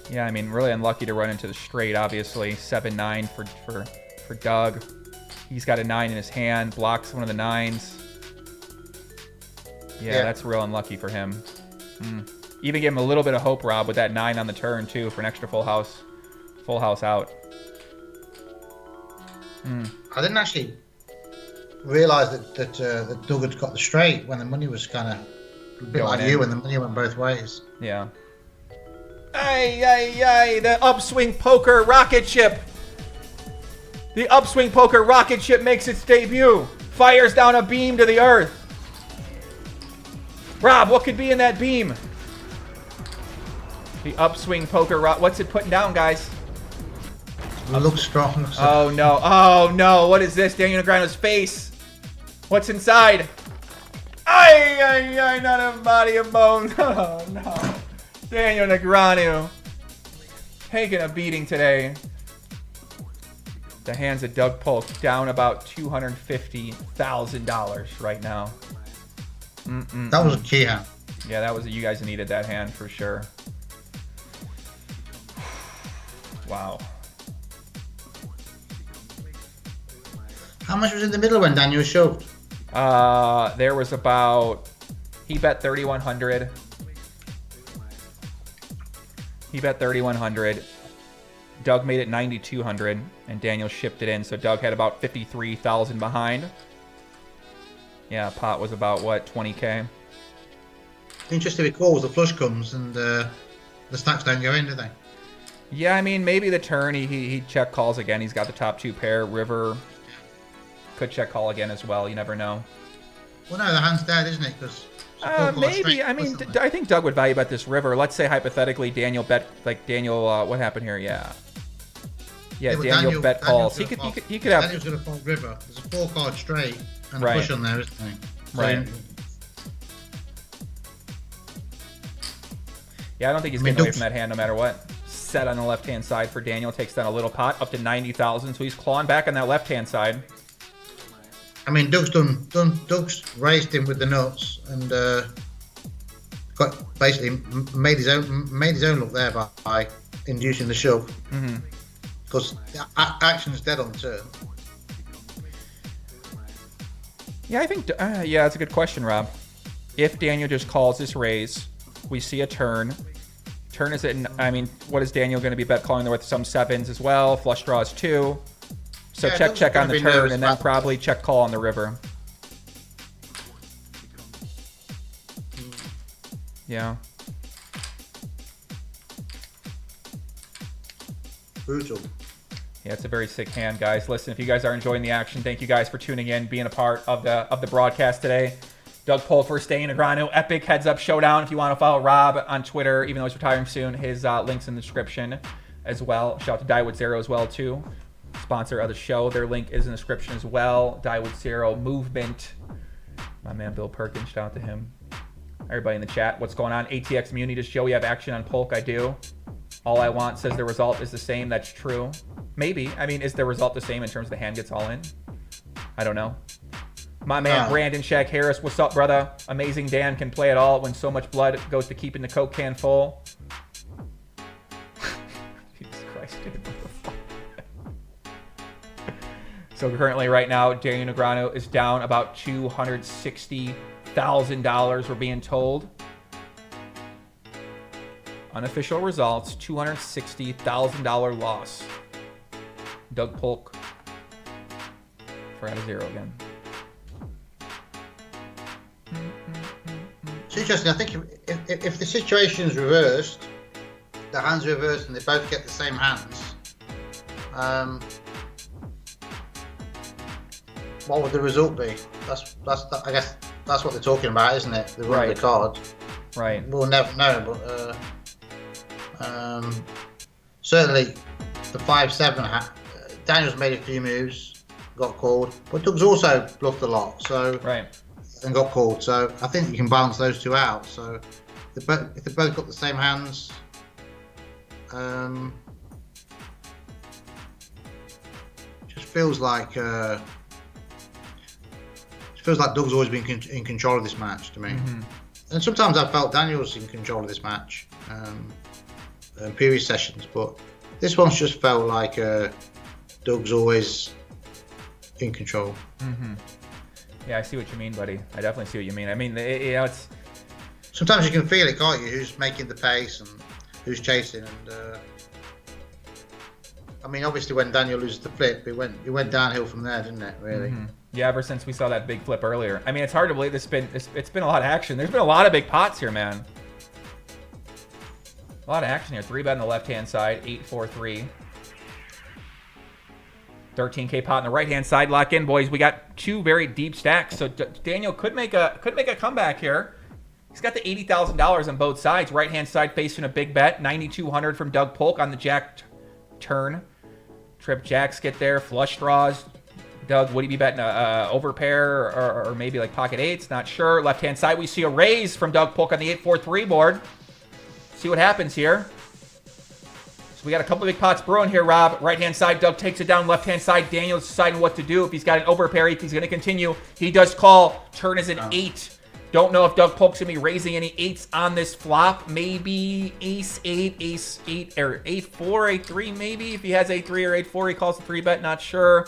Yeah, I mean, really unlucky to run into the straight, obviously. 7-9 for Doug. He's got a 9 in his hand. Blocks one of the 9s. Yeah, that's real unlucky for him. Even gave him a little bit of hope, Rob, with that 9 on the turn, too, for an extra full house out. I didn't actually realise that Doug had got the straight when the money was kind of a bit like you when the money went both ways. Yeah. Ay, the upswing poker rocket ship. The upswing poker rocket ship makes its debut. Fires down a beam to the earth. Rob, what could be in that beam? The upswing poker what's it putting down, guys? It looks strong. So. Oh no! Oh no! What is this? Daniel Negreanu's face. What's inside? Ay, not a body of bones. Oh no! Daniel Negreanu taking a beating today. The hands of Doug Polk down about $250,000 right now. That was a key hand. Yeah, that was. You guys needed that hand for sure. Wow. How much was in the middle when Daniel shoved? There was about. He bet 3,100. Doug made it 9,200, and Daniel shipped it in. So Doug had about 53,000 behind. Yeah, pot was about what, 20K. Interesting. It calls the flush comes and the stacks don't go in, do they? Yeah, I mean maybe the turn he check calls again. He's got the top 2 pair. River could check call again as well. You never know. Well, no, the hand's dead, isn't it? Because maybe. I mean, I think Doug would value bet this river. Let's say hypothetically Daniel bet what happened here? Yeah, Daniel bet calls. He could have. Daniel's gonna fold river. There's a 4-card straight and a push on there, isn't there? So right. Yeah, I don't think he's getting away from that hand no matter what. Set on the left-hand side for Daniel. Takes down a little pot up to 90,000. So he's clawing back on that left-hand side. I mean, Doug's raised him with the nuts and got basically made his own look there by inducing the shove. Because action's dead on the turn. Yeah, I think. Yeah, that's a good question, Rob. If Daniel just calls this raise, we see a turn. Turn is it? I mean, what is Daniel going to be bet calling there with some 7s as well? Flush draws 2. So yeah, check on the turn, and then probably check call on the river. Yeah. Brutal. Yeah, it's a very sick hand, guys. Listen, if you guys are enjoying the action, thank you guys for tuning in, being a part of the broadcast today. Doug Polk for Daniel Negreanu, epic heads-up showdown. If you want to follow Rob on Twitter, even though he's retiring soon, his link's in the description as well. Shout out to Dyewood Zero as well, too. Sponsor of the show. Their link is in the description as well. Dyewood Zero Movement. My man Bill Perkins, shout out to him. Everybody in the chat, what's going on? ATX Community, does Joey have action on Polk? I do. All I Want says the result is the same. That's true. Maybe. I mean, is the result the same in terms of the hand gets all in? I don't know. My man Brandon Shaq Harris, what's up, brother? Amazing Dan can play it all when so much blood goes to keeping the Coke can full. Jesus Christ, dude. So currently, right now, Daniel Negreanu is down about $260,000, we're being told. Unofficial results, $260,000 loss. Doug Polk for out of 0 again. It's interesting. I think if the situation's reversed, the hands reversed and they both get the same hands, what would the result be? I guess that's what they're talking about, isn't it? The run of the card. Right. We'll never know, but certainly the 5-7 Daniel's made a few moves, got called, but Doug's also bluffed a lot, so and got called. So I think you can balance those two out. So if they both got the same hands, just feels like Doug's always been in control of this match to me. And sometimes I've felt Daniel's in control of this match in previous sessions, but this one's just felt like Doug's always in control. Yeah, I see what you mean, buddy. I definitely see what you mean. I mean, you know, it's... Sometimes you can feel it, can't you? Who's making the pace and who's chasing. And I mean, obviously, when Daniel loses the flip, it went downhill from there, didn't it? Really. Mm-hmm. Yeah, ever since we saw that big flip earlier. I mean, it's hard to believe it's been a lot of action. There's been a lot of big pots here, man. A lot of action here. 3-bet on the left-hand side, 8-4-3. 13K pot on the right-hand side. Lock in, boys. We got 2 very deep stacks, so Daniel could make a comeback here. He's got the $80,000 on both sides. Right-hand side facing a big bet, 9,200 from Doug Polk on the jack turn. Trip jacks get there. Flush draws. Doug, would he be betting a overpair or maybe like pocket eights? Not sure. Left-hand side, we see a raise from Doug Polk on the 8-4-3 board. See what happens here. So we got a couple of big pots brewing here, Rob. Right-hand side, Doug takes it down. Left-hand side, Daniel's deciding what to do. If he's got an overpair, if he's going to continue, he does call. Turn is an 8. Don't know if Doug Polk's going to be raising any 8s on this flop. Maybe ace-8, ace-8, or 8-4, 8-3 maybe. If he has 8-3 or 8-4, he calls the 3-bet. Not sure.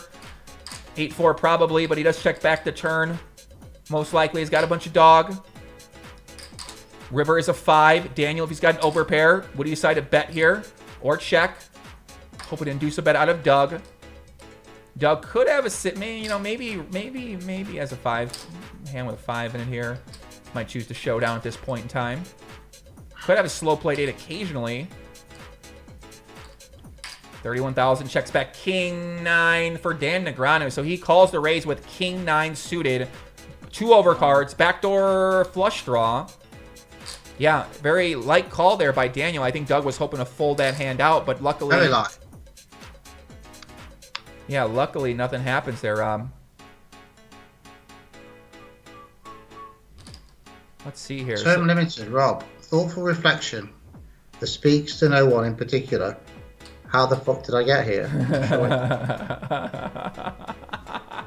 8-4 probably, but he does check back the turn. Most likely he's got a bunch of dog. River is a 5. Daniel, if he's got an overpair, would he decide to bet here or check? Hope it induce a bet out of Doug. Doug could have a sit, maybe has a 5 hand with a 5 in it here. Might choose to showdown at this point in time. Could have a slow play date occasionally. 31,000 checks back. King 9 for Dan Negreanu. So he calls the raise with King 9 suited. 2 overcards. Backdoor flush draw. Yeah, very light call there by Daniel. I think Doug was hoping to fold that hand out, but luckily... Very light. Yeah, luckily nothing happens there, Rob. Let's see here. Term limited, Rob. Thoughtful reflection that speaks to no one in particular. How the fuck did I get here? I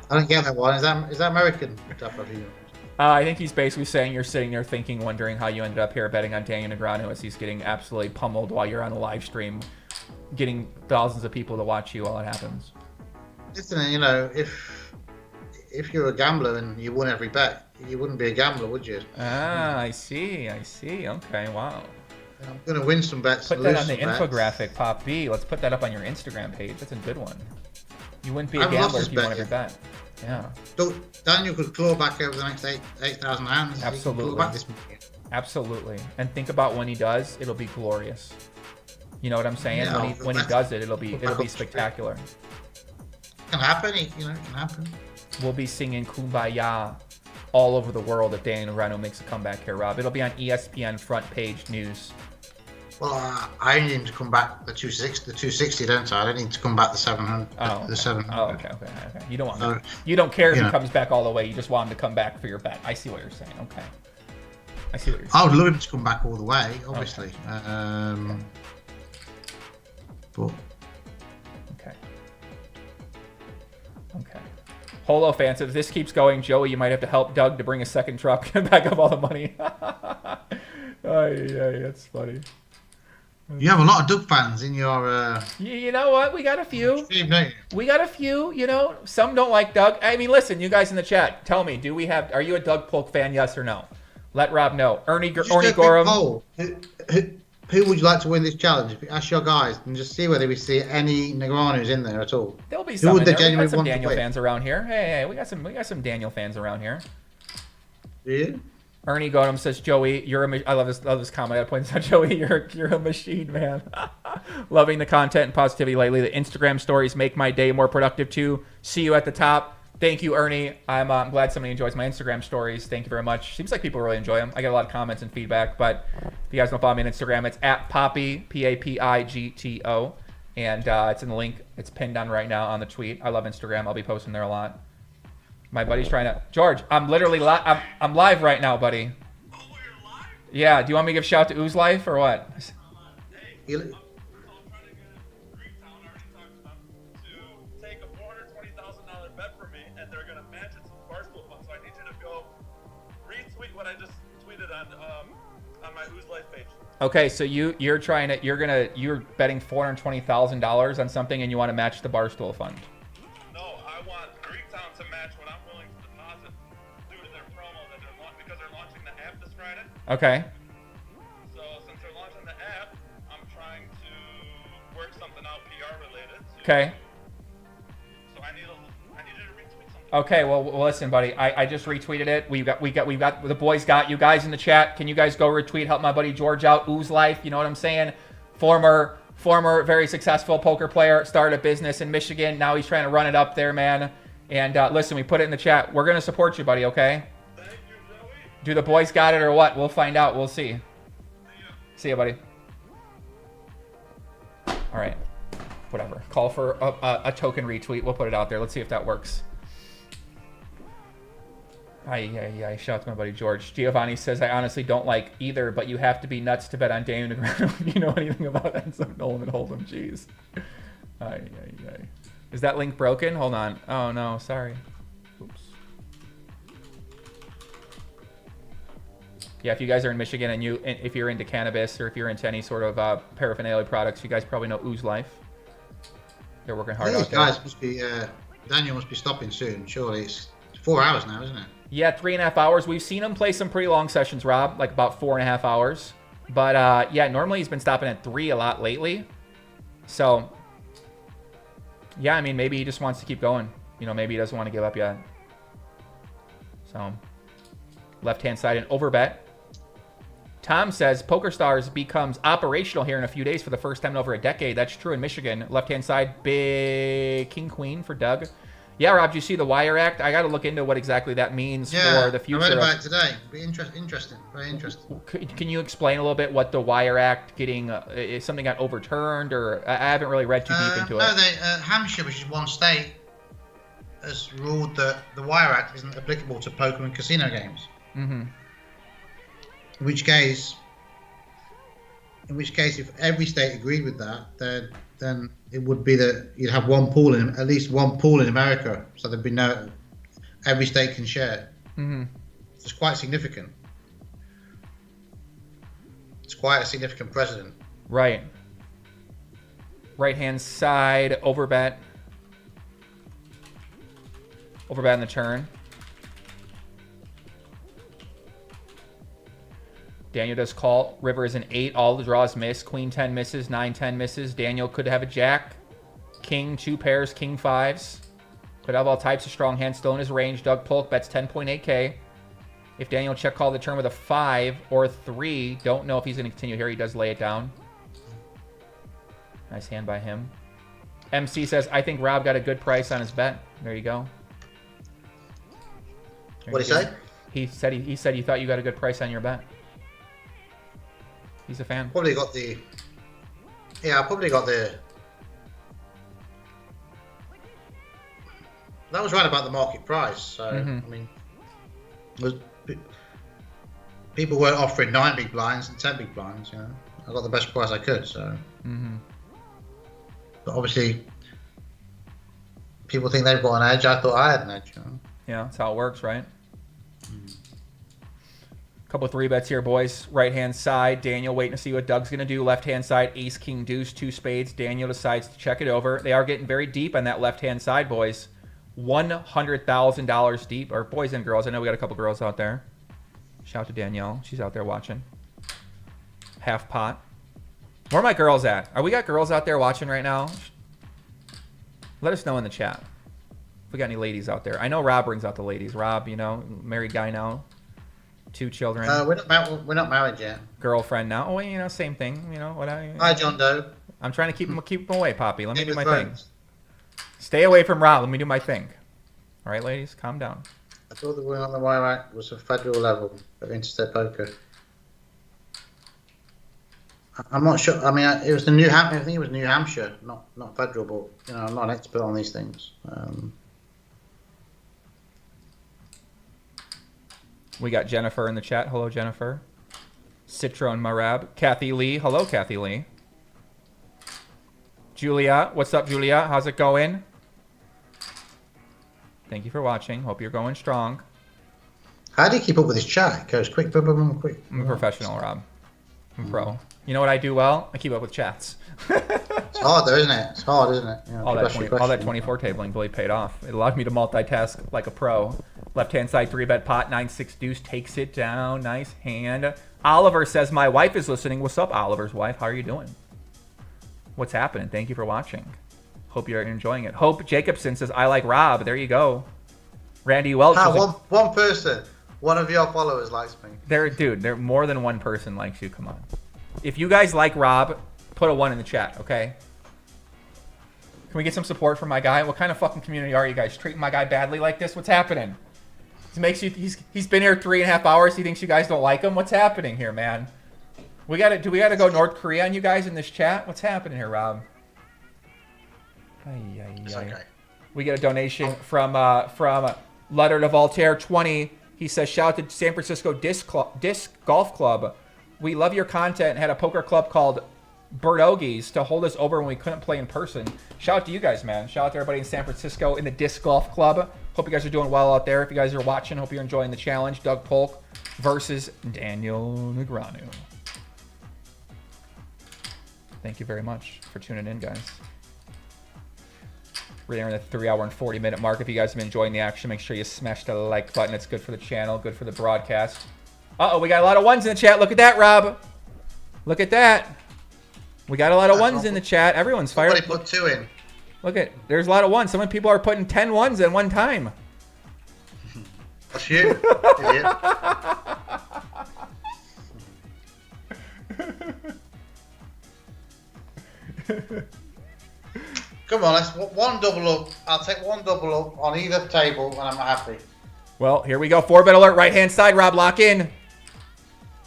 don't get that one. Is that American? I think he's basically saying you're sitting there thinking, wondering how you ended up here betting on Daniel Negreanu as he's getting absolutely pummeled while you're on a live stream, getting thousands of people to watch you while it happens. Listen, if you're a gambler and you won every bet, you wouldn't be a gambler, would you? Ah, I see. Okay, wow. I'm going to win some bets. Put that on the infographic, Pop B. Let's put that up on your Instagram page. That's a good one. You wouldn't be a gambler if you won every bet. Yeah. So Daniel could claw back over the next 8,000 hands. Absolutely. Back this Absolutely. And think about when he does, it'll be glorious. You know what I'm saying? Yeah, when he does it, it'll be spectacular. It can happen. It can happen. We'll be singing Kumbaya all over the world if Daniel Negreanu makes a comeback here, Rob. It'll be on ESPN front page news. Well, I need him to come back the 260, don't I? I don't need to come back the 700. The 700. Oh, okay. You don't want you don't care if he comes back all the way. You just want him to come back for your bet. I see what you're saying. Okay. I see what you're saying. I would love him to come back all the way, obviously. Okay. But okay. Holo fan says, if this keeps going, Joey, you might have to help Doug to bring a second truck and back up all the money. Yeah, that's funny. You have a lot of Doug fans in your... You know what? We got a few. Stream, don't you? We got a few, Some don't like Doug. I mean, listen, you guys in the chat, tell me, are you a Doug Polk fan, yes or no? Let Rob know. Ernie Gorham. Who would you like to win this challenge? Ask your guys and just see whether we see any Negreanus in there at all. There'll be some. We got some Daniel fans around here. Hey, we got some Daniel fans around here. Do you? Ernie Godum says, Joey, I love this comment. I gotta point this out, Joey, you're a machine, man. Loving the content and positivity lately. The Instagram stories make my day more productive too. See you at the top. Thank you, Ernie. I'm glad somebody enjoys my Instagram stories. Thank you very much. Seems like people really enjoy them. I get a lot of comments and feedback, but if you guys don't follow me on Instagram, it's @Poppy, P-A-P-I-G-T-O. And it's in the link. It's pinned on right now on the tweet. I love Instagram. I'll be posting there a lot. My buddy's trying to... George, I'm literally I'm live right now, buddy. Oh, you're live? Yeah, do you want me to give a shout to Ooze Life or what? Hey, I'm trying to get Greektown already talked about to take a $420,000 bet for me, and they're going to match it to the Barstool Fund. So I need you to go retweet what I just tweeted on my Ooze Life page. Okay, so you're betting $420,000 on something, and you want to match the Barstool Fund. No, I want Greektown to match what I'm willing to deposit. Okay. So since they're launching the app, I'm trying to work something out PR related. Okay. So I need you to retweet something. Okay, well, listen, buddy. I just retweeted it. We've got the boys got you guys in the chat. Can you guys go retweet? Help my buddy George out. Ooze Life, you know what I'm saying? Former very successful poker player, started a business in Michigan. Now he's trying to run it up there, man. And listen, we put it in the chat. We're gonna support you, buddy. Okay? Thank you, Joey. Do the boys got it or what? We'll find out. We'll see. See ya, buddy. All right. Whatever. Call for a token retweet. We'll put it out there. Let's see if that works. Shout out to my buddy George. Giovanni says, I honestly don't like either, but you have to be nuts to bet on Daniel Negreanu if you know anything about Enzo Nolan and Hold'em. Jeez. Is that link broken? Hold on. Oh, no. Sorry. Oops. Yeah, if you guys are in Michigan and if you're into cannabis or if you're into any sort of paraphernalia products, you guys probably know Ooze Life. They're working hard out there. Guys must be, Daniel must be stopping soon. Surely it's 4 hours now, isn't it? Yeah, 3.5 hours. We've seen him play some pretty long sessions, Rob, like about 4.5 hours. But yeah, normally he's been stopping at 3 a lot lately. So yeah, I mean, maybe he just wants to keep going. You know, maybe he doesn't want to give up yet. So left-hand side and overbet. Tom says PokerStars becomes operational here in a few days for the first time in over a decade. That's true in Michigan. Left-hand side, big king queen for Doug. Yeah, Rob, do you see the Wire Act? I got to look into what exactly that means for the future. I read about it today. Be interesting. Very interesting. Can you explain a little bit what the Wire Act getting? Is something got overturned, or I haven't really read too deep into it. No, Hampshire, which is one state, has ruled that the Wire Act isn't applicable to poker and casino games. Mm-hmm. In which case, if every state agreed with that, then it would be that you'd have at least one pool in America, so there'd be every state can share. Mm-hmm. It's quite significant. It's quite a significant precedent. Right. Right-hand side, overbet. Overbet on the turn. Daniel does call. River is an 8. All the draws miss. Queen 10 misses. 9-10 misses. Daniel could have a jack. King, 2 pairs. King 5s. Could have all types of strong hands still in his range. Doug Polk bets 10.8K. If Daniel check call the turn with a 5 or 3, don't know if he's going to continue here. He does lay it down. Nice hand by him. MC says, I think Rob got a good price on his bet. There you go. What did he say? He said you thought you got a good price on your bet. He's a fan. Probably got the. Yeah, I probably got the. That was right about the market price. So I mean, people weren't offering 9 big blinds and 10 big blinds. You know, I got the best price I could. So. But obviously, people think they've got an edge. I thought I had an edge. You know? Yeah, that's how it works, right? Couple of 3 bets here, boys. Right-hand side, Daniel waiting to see what Doug's going to do. Left-hand side, ace, king, deuce, 2 spades. Daniel decides to check it over. They are getting very deep on that left-hand side, boys. $100,000 deep. Or boys and girls. I know we got a couple girls out there. Shout out to Danielle. She's out there watching. Half pot. Where are my girls at? We got girls out there watching right now? Let us know in the chat if we got any ladies out there. I know Rob brings out the ladies. Rob, you know, married guy now. 2 children. We're not married yet. Girlfriend now. Oh, you know, same thing. You know what Hi, John Doe. I'm trying to keep him away, Poppy. Let me do my thing. Stay away from Rob. Let me do my thing. All right, ladies, calm down. I thought the win on the Wire Act was a federal level of interstate poker. I'm not sure. I mean, it was I think it was New Hampshire, not federal. But you know, I'm not an expert on these things. We got Jennifer in the chat. Hello, Jennifer. Citron Marab. Kathy Lee. Hello, Kathy Lee. Julia. What's up, Julia? How's it going? Thank you for watching. Hope you're going strong. How do you keep up with this chat? It goes quick, boom, boom, boom, quick. I'm a professional, Rob. I'm a pro. You know what I do well? I keep up with chats. It's hard, though, isn't it? It's hard, isn't it? You know, all that 24 tabling really paid off. It allowed me to multitask like a pro. Left-hand side 3-bet pot, 9-6 deuce, takes it down. Nice hand. Oliver says, my wife is listening. What's up, Oliver's wife? How are you doing? What's happening? Thank you for watching. Hope you're enjoying it. Hope Jacobson says, I like Rob. There you go. Randy Welch. One person, one of your followers likes me. There more than one person likes you. Come on. If you guys like Rob, put a 1 in the chat, okay? Can we get some support from my guy? What kind of fucking community are you guys? Treating my guy badly like this? What's happening? He's been here 3.5 hours. He thinks you guys don't like him. What's happening here, man? Do we gotta go North Korea on you guys in this chat? What's happening here, Rob? It's okay. We get a donation from Letter to Voltaire 20. He says, shout out to San Francisco Disc Golf Club. We love your content and had a poker club called Birdogies to hold us over when we couldn't play in person. Shout out to you guys, man. Shout out to everybody in San Francisco in the Disc Golf Club. Hope you guys are doing well out there. If you guys are watching, hope you're enjoying the challenge. Doug Polk versus Daniel Negreanu. Thank you very much for tuning in, guys. We're nearing the 3-hour and 40-minute mark. If you guys have been enjoying the action, make sure you smash the like button. It's good for the channel, good for the broadcast. Uh-oh, we got a lot of 1s in the chat. Look at that, Rob. Look at that. We got a lot of 1s in the chat. Everyone's fired. Somebody put 2 in. Look at, there's a lot of 1s. Some people are putting 10 1s at one time. That's you, idiot. Come on, let's one double up. I'll take one double up on either table and I'm happy. Well, here we go. 4-bet alert, right-hand side, Rob. Lock in.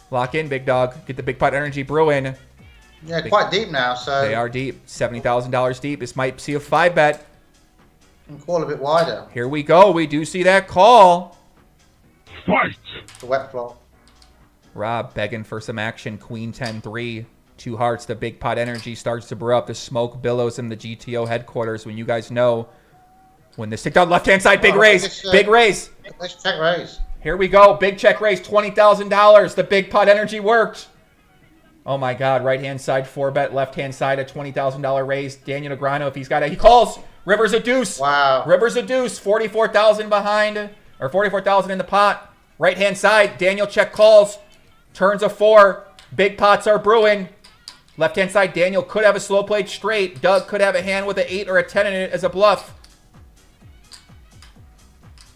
Lock in, big dog. Get the big pot energy brewing. Yeah, quite deep now, so... They are deep. $70,000 deep. This might see a 5-bet. And call a bit wider. Here we go. We do see that call. Fight! The wet flop. Rob begging for some action. Queen 10-3. 2 hearts. The big pot energy starts to brew up. The smoke billows in the GTO headquarters. When you guys know when this ticked out left-hand side, big raise. Big raise. Let's check raise. Here we go. Big check raise. $20,000. The big pot energy worked. Oh my God. Right-hand side 4-bet. Left-hand side a $20,000 raise. Daniel Negreanu, if he's got it, he calls. River's a deuce. Wow. River's a deuce. 44,000 behind, or 44,000 in the pot. Right-hand side. Daniel check calls. Turns a 4. Big pots are brewing. Left-hand side, Daniel could have a slow played straight. Doug could have a hand with an 8 or a 10 in it as a bluff.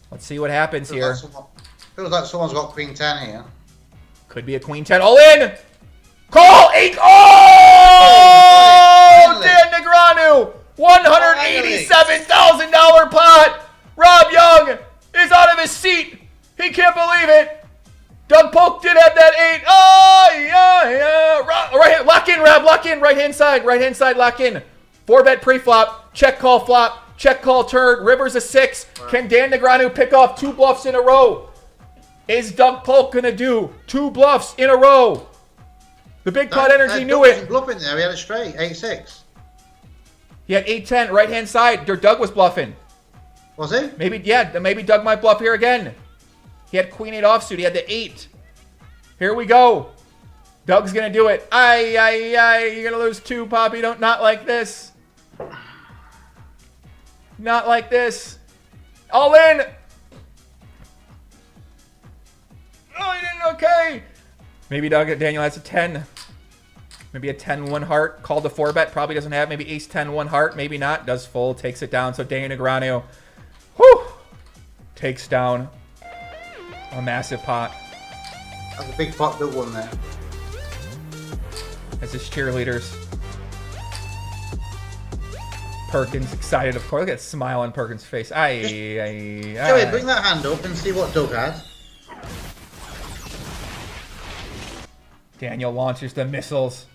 Let's see what happens here. Feels like someone's got Queen 10 here. Could be a Queen 10. All in! Call! 8! Oh! Dan Negreanu! $187,000 pot! Rob Young is out of his seat. He can't believe it. Doug Polk did have that 8. Oh, yeah. Right, lock in, Rob. Lock in. Right-hand side, lock in. 4-bet pre-flop. Check call flop. Check call turn. River's a 6. Wow. Can Dan Negreanu pick off 2 bluffs in a row? Is Doug Polk going to do 2 bluffs in a row? The big pot energy knew it. He was bluffing there. He had a straight. 8-6. He had 8-10. Right-hand side. Doug was bluffing. Was he? Maybe Doug might bluff here again. He had Queen 8 offsuit. He had the 8. Here we go. Doug's going to do it. You're going to lose 2, Poppy. Not like this. Not like this. All in. Oh, he didn't. Okay. Maybe Daniel has a 10. Maybe a 10-1 heart. Called a 4-bet. Probably doesn't have. Maybe ace 10-1 heart. Maybe not. Does fold. Takes it down. So Daniel Negreanu, takes down a massive pot. That's a big pot built one there. As his cheerleaders. Perkins excited, of course. Look at that smile on Perkins' face. Joey, bring that hand up and see what Doug has. Daniel launches the missiles.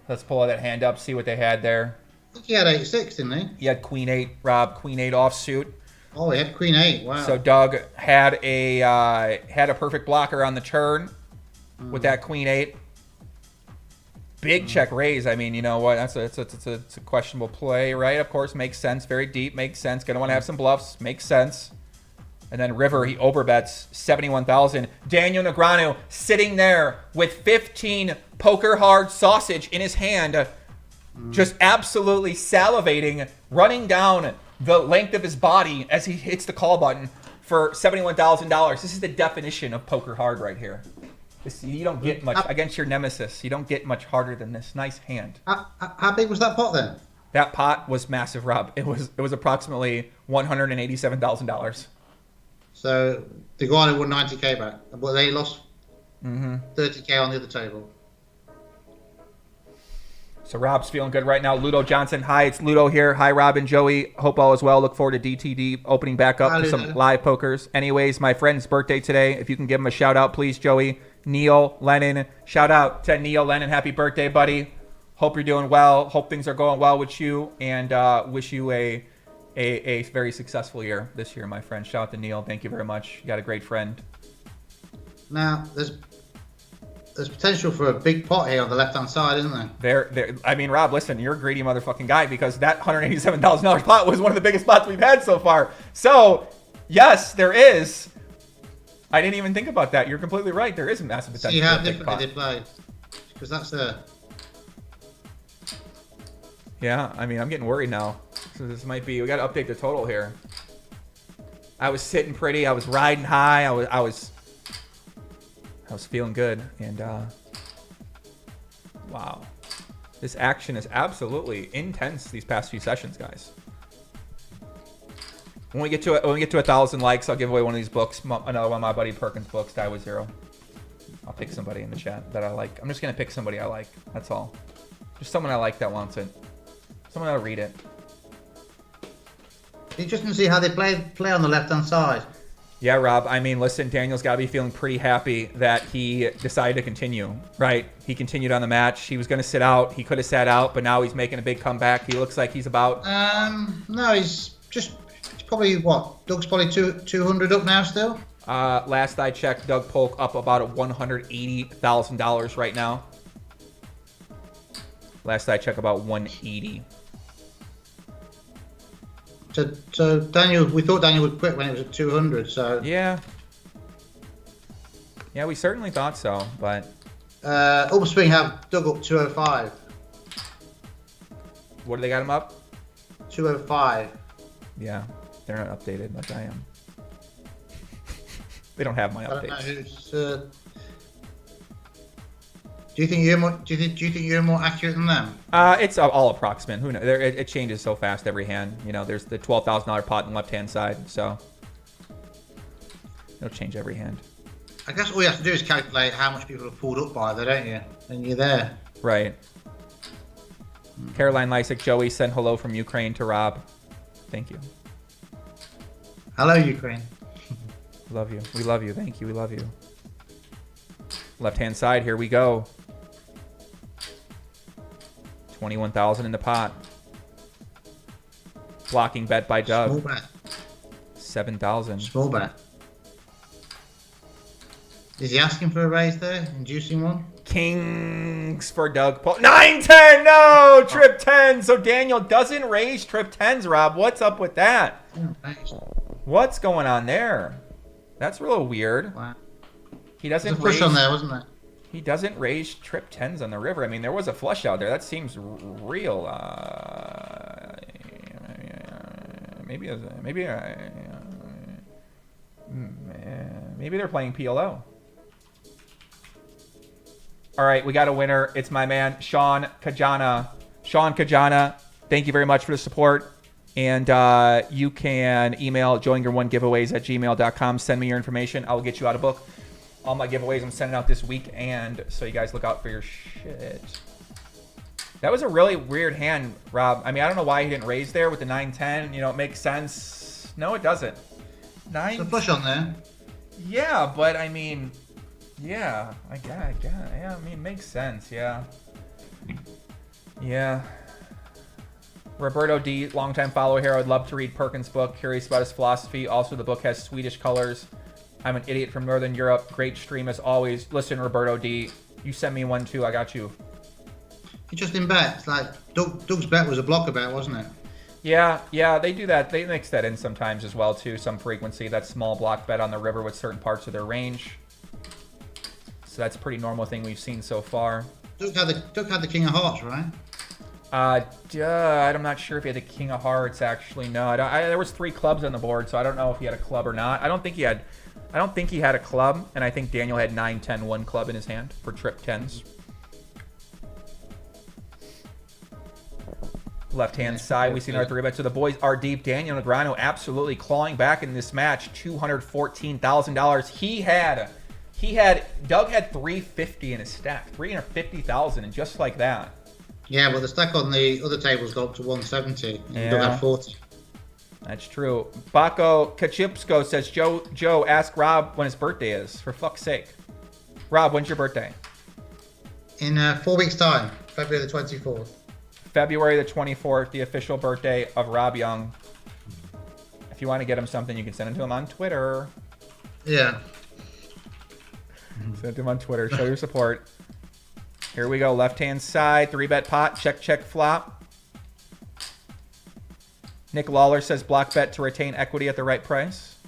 Let's pull that hand up, see what they had there. I think he had 8-6, didn't he? He had Queen 8, Rob. Queen 8 offsuit. Oh, he had Queen 8. Wow. So Doug had a perfect blocker on the turn with that Queen 8. Big check raise. I mean, you know what? It's a questionable play, right? Of course, makes sense. Very deep, makes sense. Gonna want to have some bluffs. Makes sense. And then River, he overbets 71,000. Daniel Negreanu sitting there with 15 poker hard sausage in his hand, just absolutely salivating, running down the length of his body as he hits the call button. for $71,000. This is the definition of poker hard right here. You don't get much against your nemesis. You don't get much harder than this. Nice hand. How big was that pot then? That pot was massive, Rob. It was approximately $187,000. So the guy won 90k back, but they lost 30k on the other table. So Rob's feeling good right now. Ludo Johnson, hi, it's Ludo here. Hi, Rob and Joey. Hope all is well. Look forward to DTD opening back up for some live pokers. Anyways, my friend's birthday today. If you can give him a shout out, please, Joey. Neil Lennon. Shout out to Neil Lennon. Happy birthday, buddy. Hope you're doing well. Hope things are going well with you, and wish you a very successful year this year, my friend. Shout out to Neil. Thank you very much. You got a great friend. Now, there's potential for a big pot here on the left-hand side, isn't there? I mean, Rob, listen, you're a greedy motherfucking guy because that $187,000 pot was one of the biggest pots we've had so far. So, yes, there is. I didn't even think about that. You're completely right. There is a massive potential. See how differently they played, because that's a. Yeah, I mean, I'm getting worried now. So this might be. We got to update the total here. I was sitting pretty. I was riding high. I was feeling good, and wow, this action is absolutely intense these past few sessions, guys. When we get to 1,000 likes, I'll give away one of these books, another one of my buddy Perkins' books, Die with Zero. I'll pick somebody in the chat that I like. I'm just gonna pick somebody I like. That's all. Just someone I like that wants it. Someone that'll read it. You just can see how they play on the left-hand side. Yeah, Rob. I mean, listen, Daniel's got to be feeling pretty happy that he decided to continue, right? He continued on the match. He was going to sit out. He could have sat out, but now he's making a big comeback. He looks like he's about... No, he's probably, what? Doug's probably 200 up now still? Last I checked, Doug Polk up about $180,000 right now. Last I checked, about 180. So Daniel, we thought Daniel would quit when it was at 200. So yeah, we certainly thought so. But Upswing have Doug up 205. What do they got him up? 205. Yeah, they're not updated like I am. They don't have my updates. I don't know who's. Do you think you're more accurate than them? It's all approximate. Who knows? It changes so fast every hand. You know, there's the $12,000 pot on the left-hand side, so it'll change every hand. I guess all you have to do is calculate how much people have pulled up by there, don't you? And you're there. Right. Caroline Lysick, Joey, send hello from Ukraine to Rob. Thank you. Hello, Ukraine. Love you. We love you. Thank you. We love you. Left-hand side, here we go. 21,000 in the pot. Blocking bet by Doug. Small bet. 7,000. Small bet. Is he asking for a raise there? Inducing one? Kings for Doug Paul. 9-10! No! Trip 10. So Daniel doesn't raise trip 10s, Rob. What's up with that? What's going on there? That's real weird. Wow. He doesn't There's a push on there, wasn't there? He doesn't raise trip 10s on the river. I mean, there was a flush out there. That seems real. Maybe they're playing PLO. All right, we got a winner. It's my man, Sean Kajana. Sean Kajana, thank you very much for the support. And you can email joinger1giveaways@gmail.com. Send me your information. I will get you out a book. All my giveaways I'm sending out this week, and so you guys look out for your shit. That was a really weird hand, Rob. I mean, I don't know why he didn't raise there with the 9-10. You know, it makes sense. No, it doesn't. There's a push on there. Yeah, but I mean, yeah, I guess. Yeah, I mean, it makes sense. Yeah. Yeah. Roberto D, longtime follower here. I would love to read Perkins' book. Curious about his philosophy. Also, the book has Swedish colors. I'm an idiot from Northern Europe. Great stream as always. Listen, Roberto D, you send me one too. I got you. He just in bet. It's like Doug's bet was a blocker bet, wasn't it? Yeah, they do that. They mix that in sometimes as well too. Some frequency. That small block bet on the river with certain parts of their range. So that's a pretty normal thing we've seen so far. Doug had the king of hearts, right? I'm not sure if he had the king of hearts. Actually, no. There was 3 clubs on the board, so I don't know if he had a club or not. I don't think he had a club, and I think Daniel had 9, 10, 1 club in his hand for trip 10s. Left-hand side, we see another 3-bet. So the boys are deep. Daniel Negreanu absolutely clawing back in this match. $214,000. Doug had $350 in his stack. $350,000, and just like that. Yeah, well, the stack on the other tables got up to 170. And Doug had 40. That's true. Baco Kachipsko says, Joe, ask Rob when his birthday is. For fuck's sake. Rob, when's your birthday? In 4 weeks' time, February the 24th. February the 24th, the official birthday of Rob Yong. If you want to get him something, you can send it to him on Twitter. Yeah. Send it to him on Twitter. Show your support. Here we go. Left-hand side, 3-bet pot. Check, check, flop. Nick Lawler says block bet to retain equity at the right price.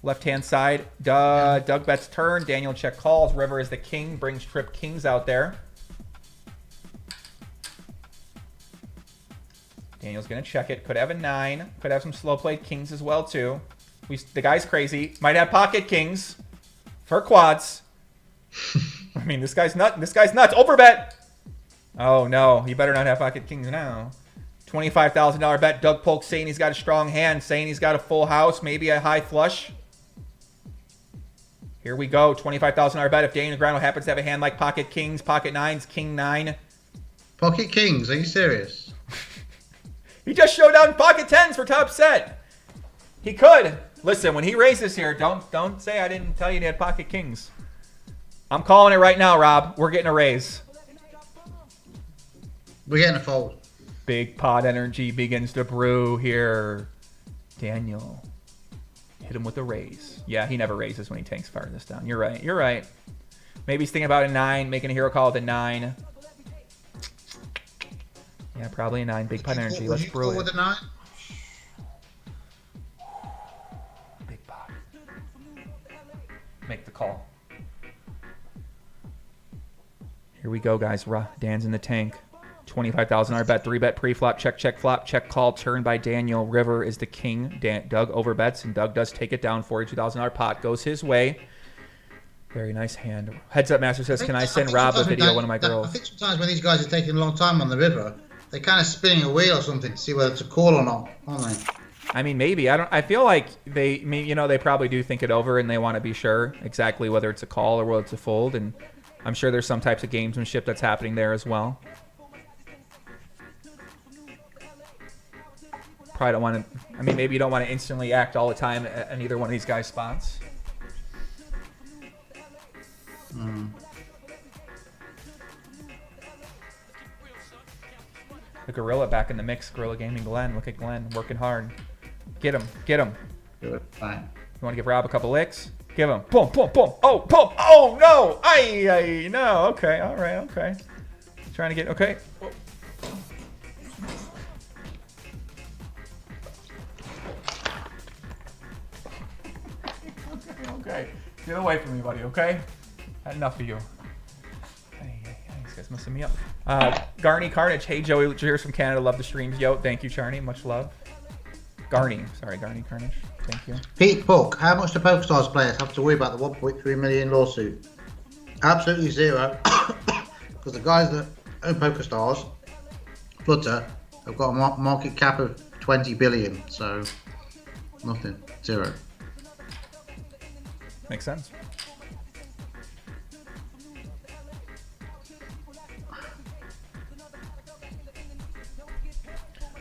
Left-hand side, Doug bets turn. Daniel check calls. River is the king. Brings trip kings out there. Daniel's going to check it. Could have a 9. Could have some slow-played kings as well, too. The guy's crazy. Might have pocket kings for quads. I mean, this guy's nuts. This guy's nuts. Overbet. Oh, no. You better not have pocket kings now. $25,000 bet. Doug Polk saying he's got a strong hand. Saying he's got a full house. Maybe a high flush. Here we go. $25,000 bet. If Daniel Negreanu happens to have a hand like pocket kings, pocket 9s, king 9. Pocket kings? Are you serious? He just showed down pocket 10s for top set. He could. Listen, when he raises here, don't say I didn't tell you he had pocket kings. I'm calling it right now, Rob. We're getting a raise. We're getting a fold. Big pot energy begins to brew here. Daniel, hit him with a raise. Yeah, he never raises when he tanks farthest down. You're right. You're right. Maybe he's thinking about a 9, making a hero call with a 9. Yeah, probably a 9. Big pot energy. Let's brew it. With a 9? Big pot. Make the call. Here we go, guys. Dan's in the tank. $25,000 bet. 3-bet pre-flop. Check, check, flop. Check call. Turn by Daniel. River is the king. Doug overbets, and Doug does take it down. $42,000 pot goes his way. Very nice hand. Heads Up Master says, can I send Rob a video of one of my girls? I think sometimes when these guys are taking a long time on the river, they're kind of spinning a wheel or something to see whether to call or not, aren't they? I mean, maybe. I feel like they probably do think it over and they want to be sure exactly whether it's a call or whether it's a fold. And I'm sure there's some types of gamesmanship that's happening there as well. Probably don't want to. I mean, maybe you don't want to instantly act all the time at either one of these guys' spots. The Gorilla back in the mix. Gorilla Gaming Glenn. Look at Glenn working hard. Get him. Get him. Good. Fine. You want to give Rob a couple licks? Give him. Boom, boom, boom. Oh, boom. Oh, no. Ay, no. Okay. All right. Okay. Trying to get. Okay. Whoa. Okay. Get away from me, buddy. Okay. Had enough of you. These guys messing me up. Garney Carnage. Hey, Joey. Cheers from Canada. Love the streams. Yo, thank you, Charney. Much love. Garney. Sorry, Garney Carnage. Thank you. Pete Polk. How much do PokerStars players have to worry about the 1.3 million lawsuit? Absolutely zero. Because the guys that own PokerStars, Flutter, have got a market cap of 20 billion. So, nothing. Zero. Makes sense.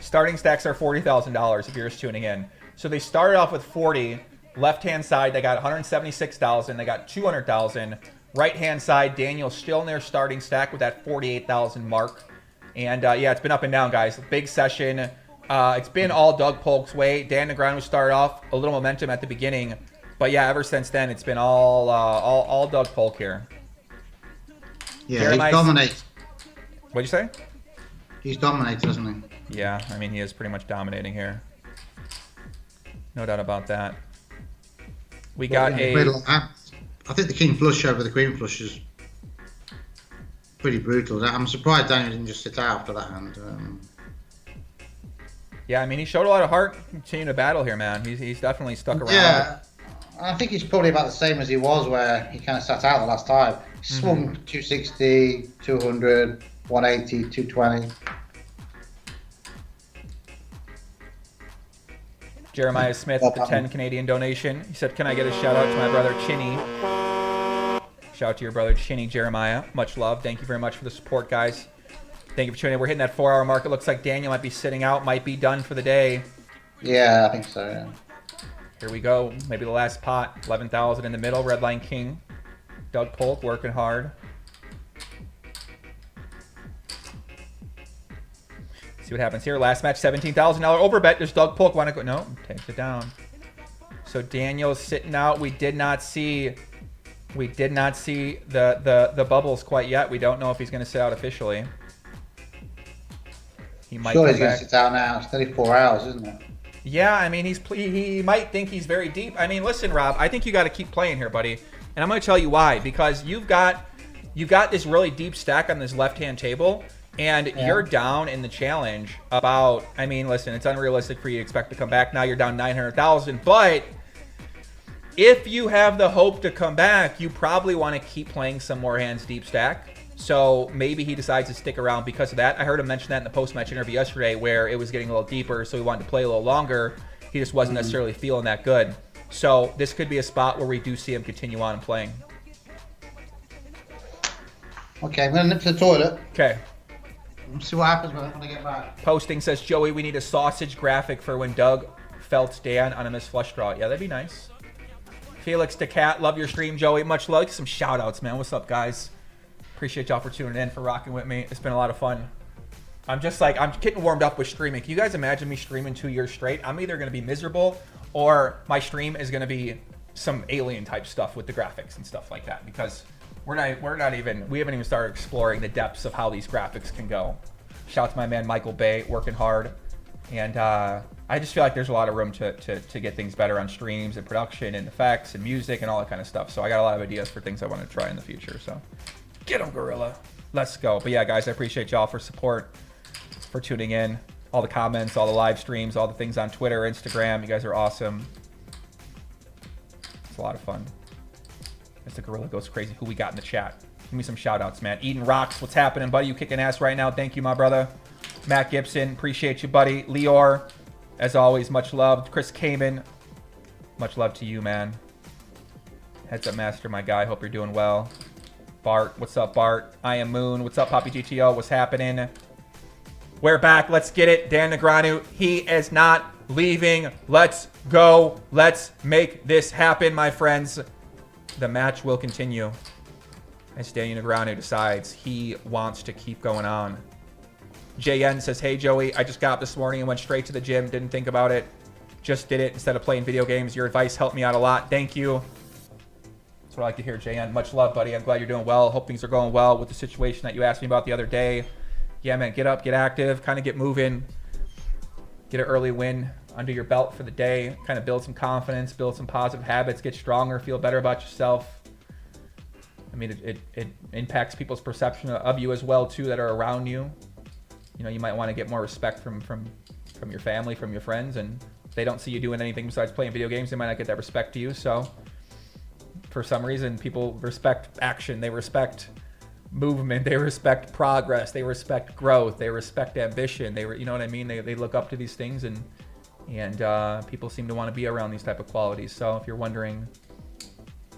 Starting stacks are $40,000 if you're just tuning in. So they started off with 40. Left-hand side, they got 176,000. They got 200,000. Right-hand side, Daniel still in their starting stack with that 48,000 mark. And yeah, it's been up and down, guys. Big session. It's been all Doug Polk's way. Dan Negreanu started off a little momentum at the beginning. But yeah, ever since then, it's been all Doug Polk here. Yeah, he dominates. What'd you say? He's dominated, doesn't he? Yeah, I mean, he is pretty much dominating here. No doubt about that. We got a... I think the king flush over the queen flush is pretty brutal. I'm surprised Daniel didn't just sit out after that hand. Yeah, I mean, he showed a lot of heart continuing to battle here, man. He's definitely stuck around. Yeah, I think he's probably about the same as he was where he kind of sat out the last time. He swung 260, 200, 180, 220. Jeremiah Smith with the 10 Canadian donation. He said, can I get a shout out to my brother Chinny? Shout out to your brother Chinny, Jeremiah. Much love. Thank you very much for the support, guys. Thank you for tuning in. We're hitting that 4-hour mark. It looks like Daniel might be sitting out, might be done for the day. Yeah, I think so, yeah. Here we go. Maybe the last pot. 11,000 in the middle. Redline King. Doug Polk working hard. See what happens here. Last match, $17,000 overbet. Does Doug Polk want to go? No, takes it down. So Daniel's sitting out. We did not see the bubbles quite yet. We don't know if he's going to sit out officially. He might. Sure, he's going to sit out now. It's 34 hours, isn't it? Yeah, I mean, he might think he's very deep. I mean, listen, Rob, I think you got to keep playing here, buddy. And I'm going to tell you why. Because you've got this really deep stack on this left-hand table, and you're down in the challenge about, I mean, listen, it's unrealistic for you to expect to come back. Now you're down 900,000, but if you have the hope to come back, you probably want to keep playing some more hands deep stack. So maybe he decides to stick around because of that. I heard him mention that in the post-match interview yesterday where it was getting a little deeper, so he wanted to play a little longer. He just wasn't necessarily feeling that good. So this could be a spot where we do see him continue on playing. Okay, I'm going to nip to the toilet. Okay. Let's see what happens when I get back. Posting says, Joey, we need a sausage graphic for when Doug felt Dan on a missed flush draw. Yeah, that'd be nice. Felix DeCat, love your stream, Joey. Much love. Some shout-outs, man. What's up, guys? Appreciate y'all for tuning in, for rocking with me. It's been a lot of fun. I'm getting warmed up with streaming. Can you guys imagine me streaming 2 years straight? I'm either going to be miserable or my stream is going to be some alien type stuff with the graphics and stuff like that, because we haven't even started exploring the depths of how these graphics can go. Shout out to my man Michael Bay, working hard. And I just feel like there's a lot of room to get things better on streams and production and effects and music and all that kind of stuff. So I got a lot of ideas for things I want to try in the future. So get them, Gorilla. Let's go. But yeah, guys, I appreciate y'all for support, for tuning in, all the comments, all the live streams, all the things on Twitter, Instagram. You guys are awesome. It's a lot of fun. As the Gorilla goes crazy. Who we got in the chat? Give me some shout outs, man. Eden Rocks, what's happening, buddy? You kicking ass right now. Thank you, my brother. Matt Gibson, appreciate you, buddy. Leor, as always, much love. Chris Kamen, much love to you, man. Heads Up Master, my guy. Hope you're doing well. Bart, what's up, Bart? I am Moon. What's up, Poppy GTO? What's happening? We're back. Let's get it. Dan Negreanu, he is not leaving. Let's go. Let's make this happen, my friends. The match will continue as Daniel Negreanu decides he wants to keep going on. JN says, hey, Joey, I just got up this morning and went straight to the gym. Didn't think about it. Just did it instead of playing video games. Your advice helped me out a lot. Thank you. That's what I like to hear, JN. Much love, buddy. I'm glad you're doing well. Hope things are going well with the situation that you asked me about the other day. Yeah, man, get up, get active, kind of get moving. Get an early win under your belt for the day. Kind of build some confidence, build some positive habits, get stronger, feel better about yourself. I mean, it impacts people's perception of you as well, too, that are around you. You know, you might want to get more respect from your family, from your friends, and if they don't see you doing anything besides playing video games, they might not get that respect to you. So for some reason, people respect action, they respect movement, they respect progress, they respect growth, they respect ambition. You know what I mean? They look up to these things, and people seem to want to be around these type of qualities. So if you're wondering,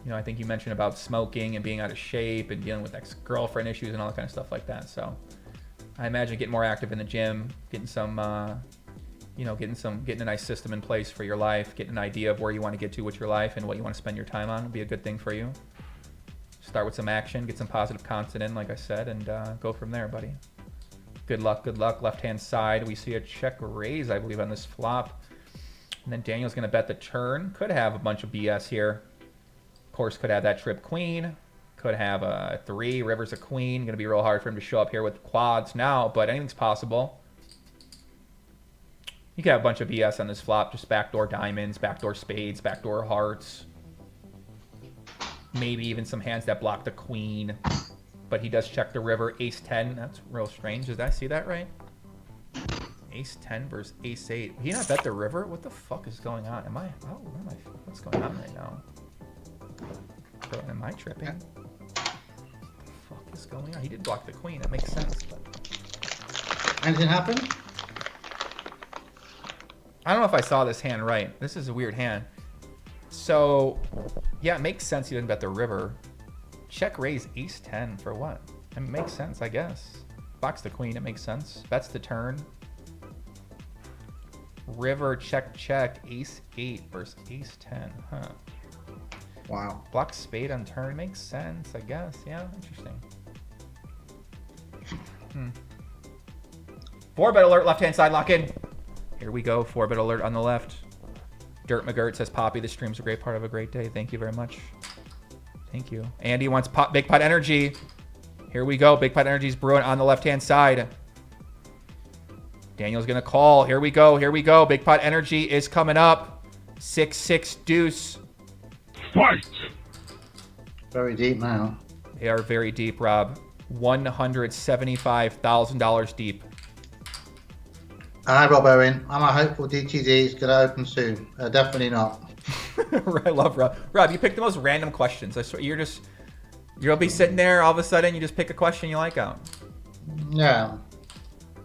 you know, I think you mentioned about smoking and being out of shape and dealing with ex-girlfriend issues and all that kind of stuff like that. So I imagine getting more active in the gym, getting some, getting a nice system in place for your life, getting an idea of where you want to get to with your life and what you want to spend your time on would be a good thing for you. Start with some action, get some positive content in, like I said, and go from there, buddy. Good luck, good luck. Left-hand side, we see a check raise, I believe, on this flop. And then Daniel's going to bet the turn. Could have a bunch of BS here. Of course, could have that trip queen. Could have a 3, river's a queen. Going to be real hard for him to show up here with quads now, but anything's possible. You could have a bunch of BS on this flop. Just backdoor diamonds, backdoor spades, backdoor hearts. Maybe even some hands that block the queen. but he does check the river. Ace 10. That's real strange. Did I see that right? Ace 10 versus Ace 8. He not bet the river? What the fuck is going on? Am I? Oh, what's going on right now? Am I tripping? What the fuck is going on? He did block the queen. That makes sense. But... Anything happen? I don't know if I saw this hand right. This is a weird hand. So, yeah, it makes sense he didn't bet the river. Check raise Ace 10 for what? It makes sense, I guess. Blocks the queen. It makes sense. Bets the turn. River, check, check. Ace 8 versus Ace 10. Huh. Wow. Block spade on turn. Makes sense, I guess. Yeah, interesting. 4-bet alert, left-hand side, lock in. Here we go. 4-bet alert on the left. Dirt McGirt says, Poppy, the stream's a great part of a great day. Thank you very much. Thank you. Andy wants big pot energy. Here we go. Big pot energy's brewing on the left-hand side. Daniel's going to call. Here we go. Here we go. Big pot energy is coming up. 6-6 deuce. Fight! Very deep now. They are very deep, Rob. $175,000 deep. Hi, Rob Owen. I'm a hopeful DTD is going to open soon. Definitely not. I love Rob. Rob, you pick the most random questions. I swear, you'll be sitting there, all of a sudden, you just pick a question you like out. Yeah.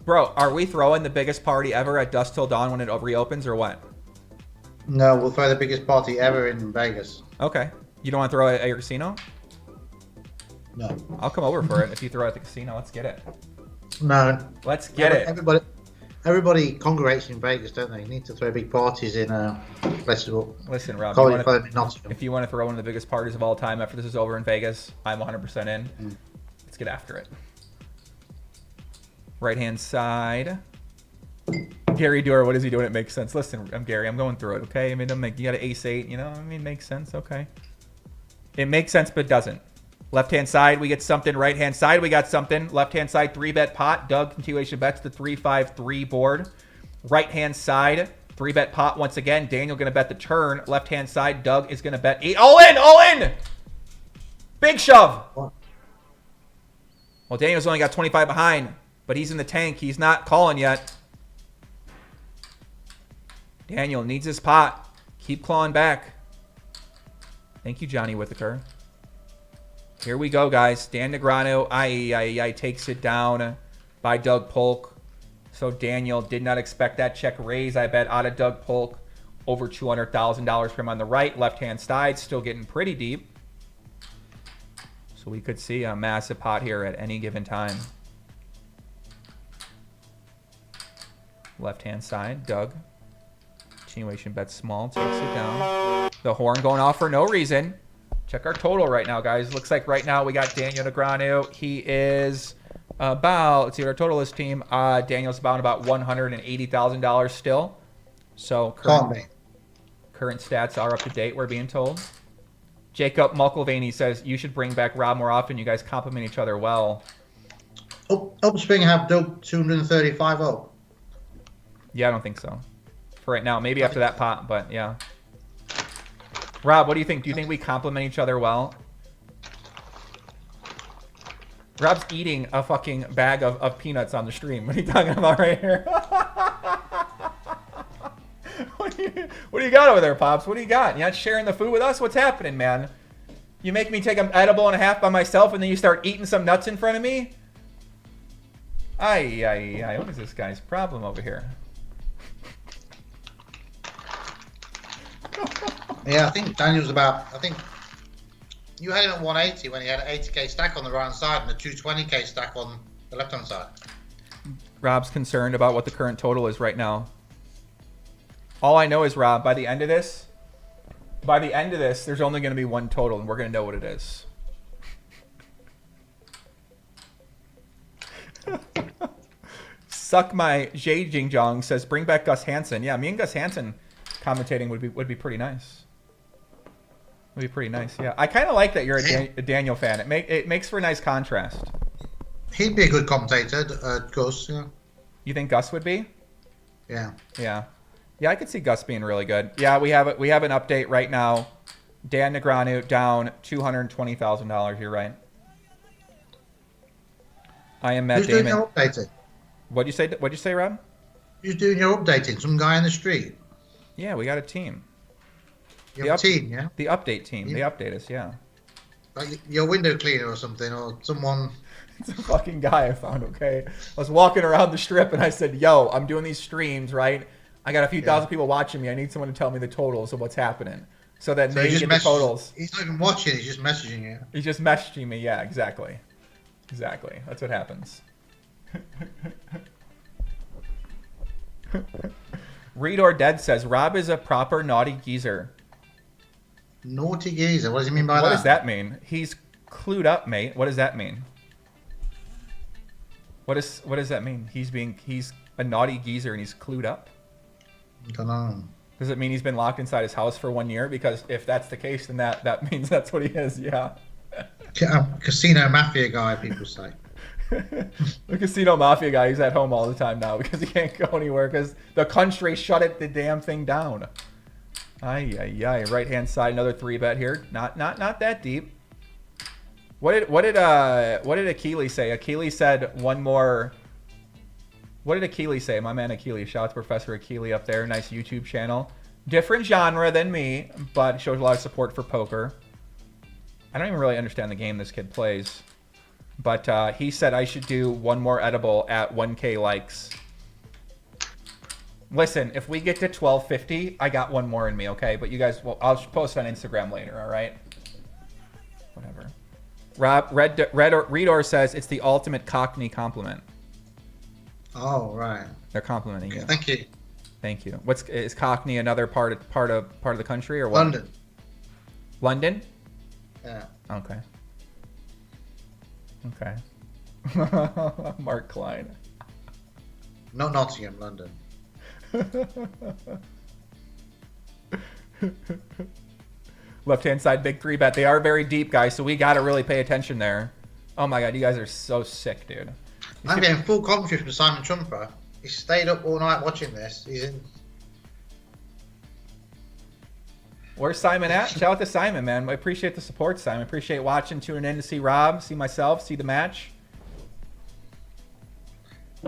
Bro, are we throwing the biggest party ever at Dusk Till Dawn when it reopens, or what? No, we'll throw the biggest party ever in Vegas. Okay. You don't want to throw it at your casino? No. I'll come over for it if you throw it at the casino. Let's get it. No. Let's get it. Everybody congregates in Vegas, don't they? You need to throw big parties in places. Listen, Rob, if you want to throw one of the biggest parties of all time after this is over in Vegas, I'm 100% in. Let's get after it. Right-hand side. Gary Dewar, what is he doing? It makes sense. Listen, I'm Gary. I'm going through it, okay? I mean, you got an ace 8, you know? I mean, it makes sense, okay? It makes sense, but doesn't. Left-hand side, we get something. Right-hand side, we got something. Left-hand side, 3-bet pot. Doug, continuation bets the 3-5-3 board. Right-hand side, 3-bet pot once again. Daniel going to bet the turn. Left-hand side, Doug is going to bet 8. All in! All in! Big shove! Well, Daniel's only got 25 behind, but he's in the tank. He's not calling yet. Daniel needs his pot. Keep clawing back. Thank you, Johnny Whittaker. Here we go, guys. Dan Negreanu, takes it down by Doug Polk. So Daniel did not expect that check raise. I bet out of Doug Polk. Over $200,000 for him on the right. Left-hand side, still getting pretty deep. So we could see a massive pot here at any given time. Left-hand side, Doug. Continuation bet small, takes it down. The horn going off for no reason. Check our total right now, guys. Looks like right now we got Daniel Negreanu. He is about, let's see what our total is, team. Daniel's about $180,000 still. So current stats are up to date, we're being told. Jacob Muckelvaney says, you should bring back Rob more often. You guys compliment each other well. Upspring have Doug 235 up. Yeah, I don't think so. For right now. Maybe after that pot, but yeah. Rob, what do you think? Do you think we compliment each other well? Rob's eating a fucking bag of peanuts on the stream. What are you talking about right here? What do you got over there, Pops? What do you got? You not sharing the food with us? What's happening, man? You make me take an edible and a half by myself and then you start eating some nuts in front of me? Ay. What is this guy's problem over here? Yeah, I think Daniel's I think you had him at 180 when he had an 80k stack on the right hand side and a 220k stack on the left hand side. Rob's concerned about what the current total is right now. All I know is, Rob, by the end of this, there's only going to be one total, and we're going to know what it is. Suck my Jay Jing Jong says, bring back Gus Hansen. Yeah, me and Gus Hansen commentating would be pretty nice. Would be pretty nice. Yeah, I kind of like that you're a Daniel fan. It makes for a nice contrast. He'd be a good commentator, Gus. Yeah. You think Gus would be? Yeah. Yeah. Yeah, I could see Gus being really good. Yeah, we have an update right now. Dan Negreanu down $220,000. You're right. I am Matt Who's doing Damon. your updating? What'd you say, Rob? Who's doing your updating? Some guy in the street? Yeah, we got a team. You have a team, yeah? The update team. Yeah. They update us, yeah. Like your window cleaner or something, or someone... It's a fucking guy I found, okay? I was walking around the strip and I said, yo, I'm doing these streams, right? I got a few thousand people watching me. I need someone to tell me the totals of what's happening. So that they get the totals. He's not even watching, he's just messaging you. He's just messaging me, yeah, exactly. Exactly. That's what happens. Read or Dead says, Rob is a proper naughty geezer. Naughty geezer, what does he mean by that? What does that mean? He's clued up, mate. What does that mean? What does that mean? He's a naughty geezer and he's clued up? I don't know. Does it mean he's been locked inside his house for 1 year? Because if that's the case, then that means that's what he is, yeah. Casino mafia guy, people say. The casino mafia guy, he's at home all the time now because he can't go anywhere because the country shut the damn thing down. Ay. Right hand side, another 3-bet here. Not that deep. What did Achilles say? Achilles said one more. What did Achilles say? My man Achilles. Shout out to Professor Achilles up there. Nice YouTube channel. Different genre than me, but shows a lot of support for poker. I don't even really understand the game this kid plays. But he said I should do one more edible at 1K likes. Listen, if we get to 1250, I got one more in me, okay? But you guys, I'll post on Instagram later, all right? Whatever. Rob Redor says it's the ultimate Cockney compliment. Oh, right. They're complimenting you. Thank you. Thank you. Is Cockney another part of the country or what? London. London? Yeah. Okay. Okay. Mark Klein. Not Nottingham, London. Left-hand side, big 3-bet. They are very deep, guys, so we got to really pay attention there. Oh, my God. You guys are so sick, dude. I'm getting full confidence from Simon Trumper. He stayed up all night watching this. He's in... Where's Simon at? Shout out to Simon, man. I appreciate the support, Simon. I appreciate watching, tuning in to see Rob, see myself, see the match.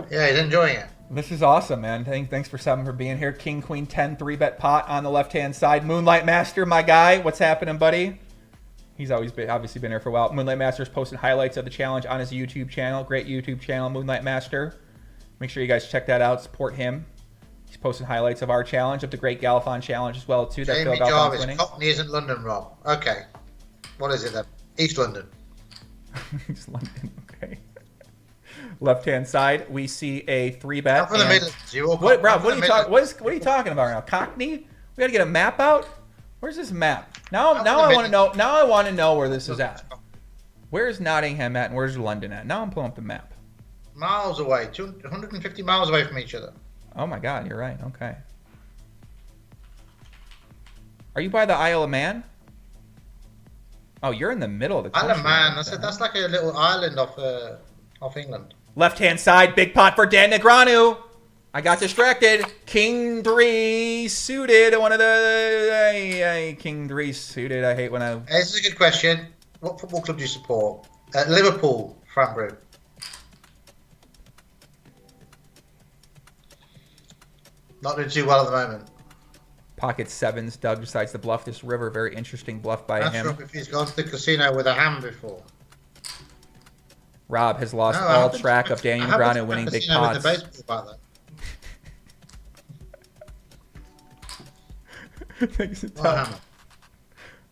Yeah, he's enjoying it. This is awesome, man. Thanks for Simon for being here. King, Queen, 10, 3-bet pot on the left-hand side. Moonlight Master, my guy. What's happening, buddy? He's obviously been here for a while. Moonlight Master's posted highlights of the challenge on his YouTube channel. Great YouTube channel, Moonlight Master. Make sure you guys check that out. Support him. He's posting highlights of our challenge, of the Great Galathon Challenge as well, too. Jamie Jarvis, Cockney isn't London, Rob. Okay. What is it then? East London. East London, okay. Left-hand side, we see a 3-bet. From the middle. What, Rob? What are you talking about right now? Cockney? We got to get a map out. Where's this map? Now I want to know. Now I want to know where this is at. Where's Nottingham at and where's London at? Now I'm pulling up the map. Miles away, 150 miles away from each other. Oh my God, you're right. Okay. Are you by the Isle of Man? Oh, you're in the middle of the country. Isle of Man. That's like a little island off England. Left-hand side, big pot for Dan Negreanu. I got distracted. King 3 suited. One of the King 3 suited. I hate when I. This is a good question. What football club do you support? Liverpool, Franbrew. Not doing too well at the moment. Pocket 7s. Doug decides to bluff this river. Very interesting bluff by him. Not sure if he's gone to the casino with a ham before. Rob has lost all track of Daniel Negreanu winning big pots. Thanks a ton.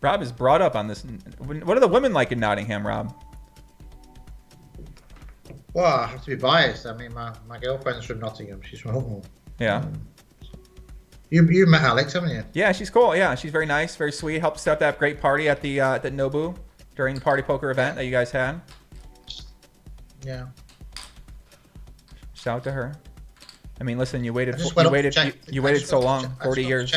Rob is brought up on this. What are the women like in Nottingham, Rob? Well, I have to be biased. I mean, my girlfriend's from Nottingham. She's from Hucknall. Yeah. You met Alex, haven't you? Yeah, she's cool. Yeah, she's very nice, very sweet. Helped set up that great party at the Nobu during the party poker event that you guys had. Yeah. Shout out to her. I mean, listen, you waited so long, 40 years.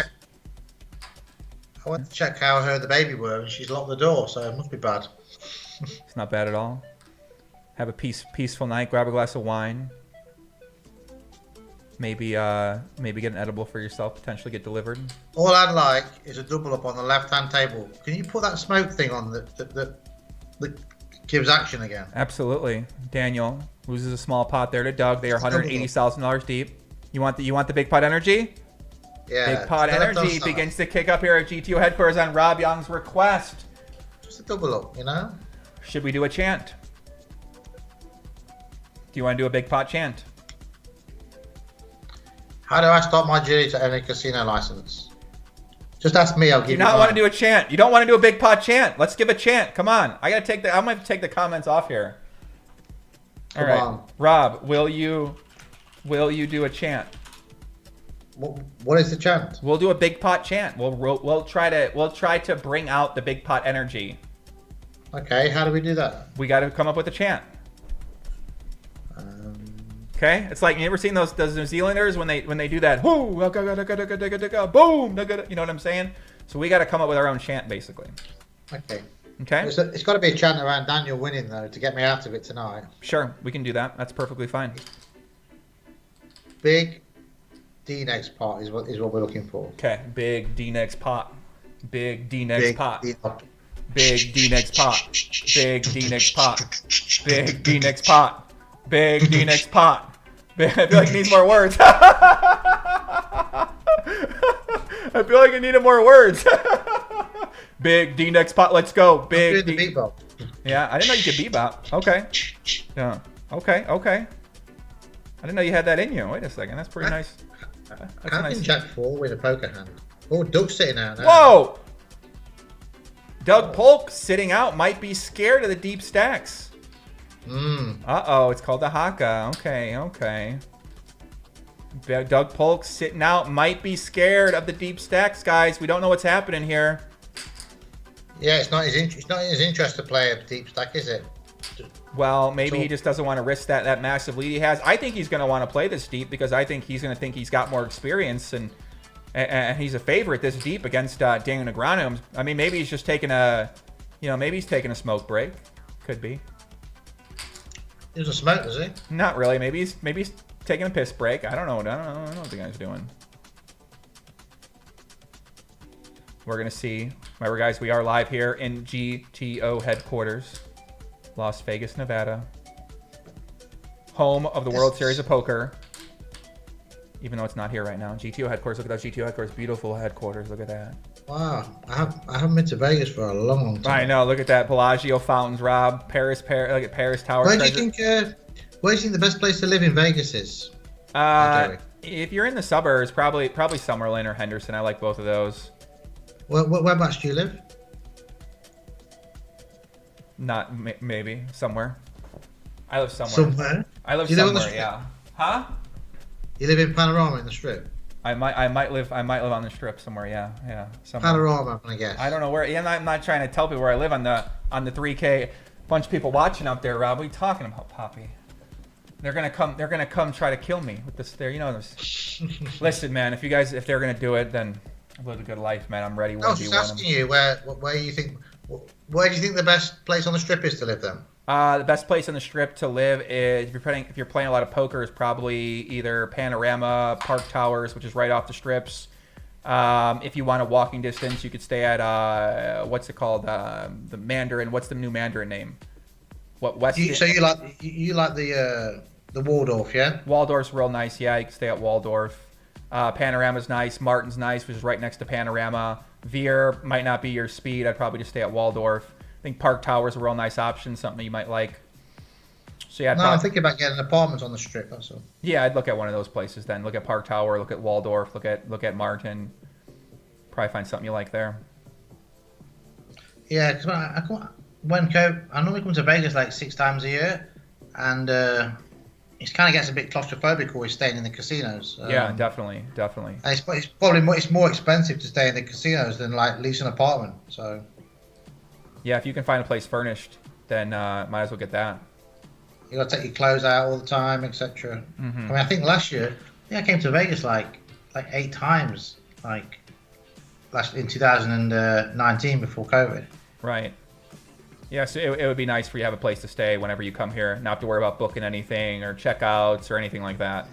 I went to check how the baby were, and she's locked the door, so it must be bad. It's not bad at all. Have a peaceful night. Grab a glass of wine. Maybe get an edible for yourself. Potentially get delivered. All I'd like is a double up on the left-hand table. Can you put that smoke thing on the gives action again. Absolutely. Daniel loses a small pot there to Doug. They are $180,000 deep. You want the big pot energy? Yeah. Big pot energy begins to kick up here at GTO headquarters on Rob Young's request. Just a double up, you know? Should we do a chant? Do you want to do a big pot chant? How do I start my journey to any casino license? Just ask me, I'll give you. Do you not want to do a chant? You don't want to do a big pot chant? Let's give a chant. Come on. I'm gonna have to take the comments off here. All right. Come on. Rob, will you do a chant? What is the chant? We'll do a big pot chant. We'll try to bring out the big pot energy. Okay, how do we do that? We got to come up with a chant. Okay, it's like, you ever seen those New Zealanders when they do that? Boom, you know what I'm saying? So we got to come up with our own chant, basically. Okay. Okay. It's got to be a chant around Daniel winning though to get me out of it tonight. Sure, we can do that. That's perfectly fine. Big D next pot is what we're looking for. Okay, big D next pot. Big D next pot. D- Big D next pot. Big D next pot. Big D next pot. Big D next pot. I feel like it needs more words. I feel like it needed more words. Big D next pot. Let's go. Big D. Bebop. Yeah, I didn't know you could bebop. Okay. Yeah. Okay. I didn't know you had that in you. Wait a second. That's pretty nice. That's How nice. can Jack 4 with a poker hand? Oh, Doug's sitting out now. Whoa! Doug Polk sitting out might be scared of the deep stacks. Uh-oh, it's called the Haka. Okay. Doug Polk sitting out might be scared of the deep stacks, guys. We don't know what's happening here. Yeah, it's not his interest to play a deep stack, is it? Well, maybe he just doesn't want to risk that massive lead he has. I think he's going to want to play this deep because I think he's going to think he's got more experience and he's a favorite this deep against Daniel Negreanu. I mean, maybe he's just taking maybe he's taking a smoke break. Could be. He doesn't smoke, does he? Not really. Maybe he's taking a piss break. I don't know. I don't know what the guy's doing. We're gonna see. Remember, guys, we are live here in GTO headquarters, Las Vegas, Nevada, home of the World Series of Poker. Even though it's not here right now. GTO headquarters. Look at those GTO headquarters. Beautiful headquarters. Look at that. Wow, I haven't been to Vegas for a long time. I know. Look at that. Bellagio fountains, Rob. Paris. Look at Paris Tower. Where do you think the best place to live in Vegas is? If you're in the suburbs, probably Summerlin or Henderson. I like both of those. Whereabouts do you live? Not maybe somewhere. I live somewhere. Somewhere. I live Do you live on somewhere. the Yeah. Huh? You live in Panorama in the Strip. I might live on the Strip somewhere. Yeah. Somewhere. Panorama, I guess. I don't know where. Yeah, I'm not trying to tell people where I live on the 3K. Bunch of people watching out there, Rob. What are you talking about, Poppy? They're gonna come try to kill me with this. There, you know this. Listen, man. If they're gonna do it, then I've lived a good life, man. I'm ready. I was just asking you where do you think the best place on the Strip is to live then? The best place on the Strip to live is if you're playing a lot of poker is probably either Panorama, Park Towers, which is right off the strips. If you want a walking distance, you could stay at what's it called? The Mandarin. What's the new Mandarin name? What West? So you like the Waldorf, yeah? Waldorf's real nice. Yeah, you can stay at Waldorf. Panorama's nice. Martin's nice, which is right next to Panorama. Veer might not be your speed. I'd probably just stay at Waldorf. I think Park Tower's a real nice option, something you might like. So yeah, I'm thinking about getting an apartment on the Strip. That's all. Yeah, I'd look at one of those places then. Look at Park Tower, look at Waldorf, look at Martin. Probably find something you like there. Yeah, because I normally come to Vegas like 6 times a year, and it kind of gets a bit claustrophobic always staying in the casinos. Yeah, definitely. And it's probably more expensive to stay in the casinos than like lease an apartment. So. Yeah, if you can find a place furnished, then might as well get that. You got to take your clothes out all the time, etc. Mm-hmm. I mean, I think last year, I came to Vegas like 8 times, in 2019 before COVID. Right. Yeah, so it would be nice for you to have a place to stay whenever you come here, not have to worry about booking anything or checkouts or anything like that.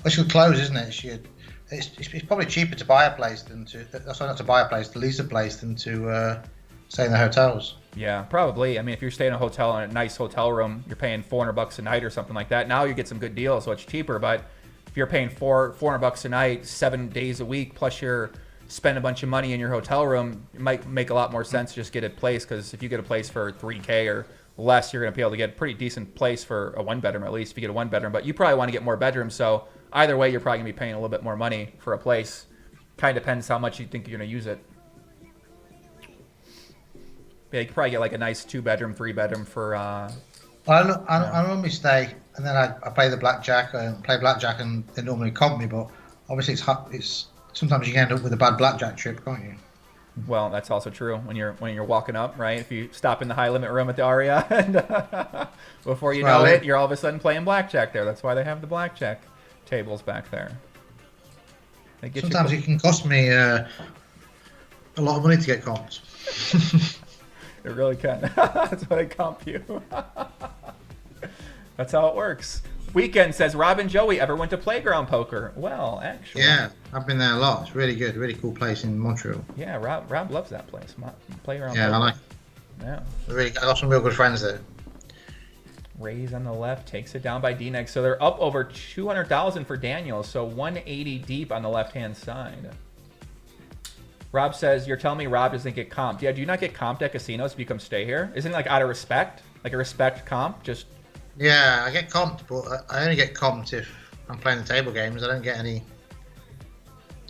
It's your clothes, isn't it? It's probably cheaper to buy a place than to. That's why not to buy a place, to lease a place than to stay in the hotels. Yeah, probably. I mean, if you're staying in a hotel in a nice hotel room, you're paying $400 a night or something like that. Now you get some good deals, so it's cheaper. But if you're paying $400 a night, 7 days a week, plus you're spending a bunch of money in your hotel room, it might make a lot more sense to just get a place. Because if you get a place for $3K or less, you're going to be able to get a pretty decent place for a 1-bedroom at least if you get a 1-bedroom. But you probably want to get more bedrooms, so either way, you're probably going to be paying a little bit more money for a place. Kind of depends how much you think you're going to use it. Yeah, you could probably get like a nice 2-bedroom, 3-bedroom for. I normally stay, and then I play the blackjack and they normally comp me. But obviously, it's sometimes you can end up with a bad blackjack trip, can't you? Well, that's also true when you're walking up, right? If you stop in the high limit room at the Aria, and before you know it, you're all of a sudden playing blackjack there. That's why they have the blackjack tables back there. Sometimes it can cost me a lot of money to get comped. It really can. That's why they comp you. That's how it works. Weekend says, Rob and Joey ever went to Playground Poker? Well, actually. Yeah, I've been there a lot. It's really good. Really cool place in Montreal. Yeah, Rob loves that place. Playground Poker. Yeah, I like it. Yeah. I got some real good friends there. Rays on the left takes it down by D-Neg. So they're up over 200,000 for Daniel. So 180 deep on the left-hand side. Rob says, you're telling me Rob doesn't get comped. Yeah, do you not get comped at casinos if you come stay here? Isn't it like out of respect? Like a respect comp? Just. Yeah, I get comped, but I only get comped if I'm playing the table games. I don't get any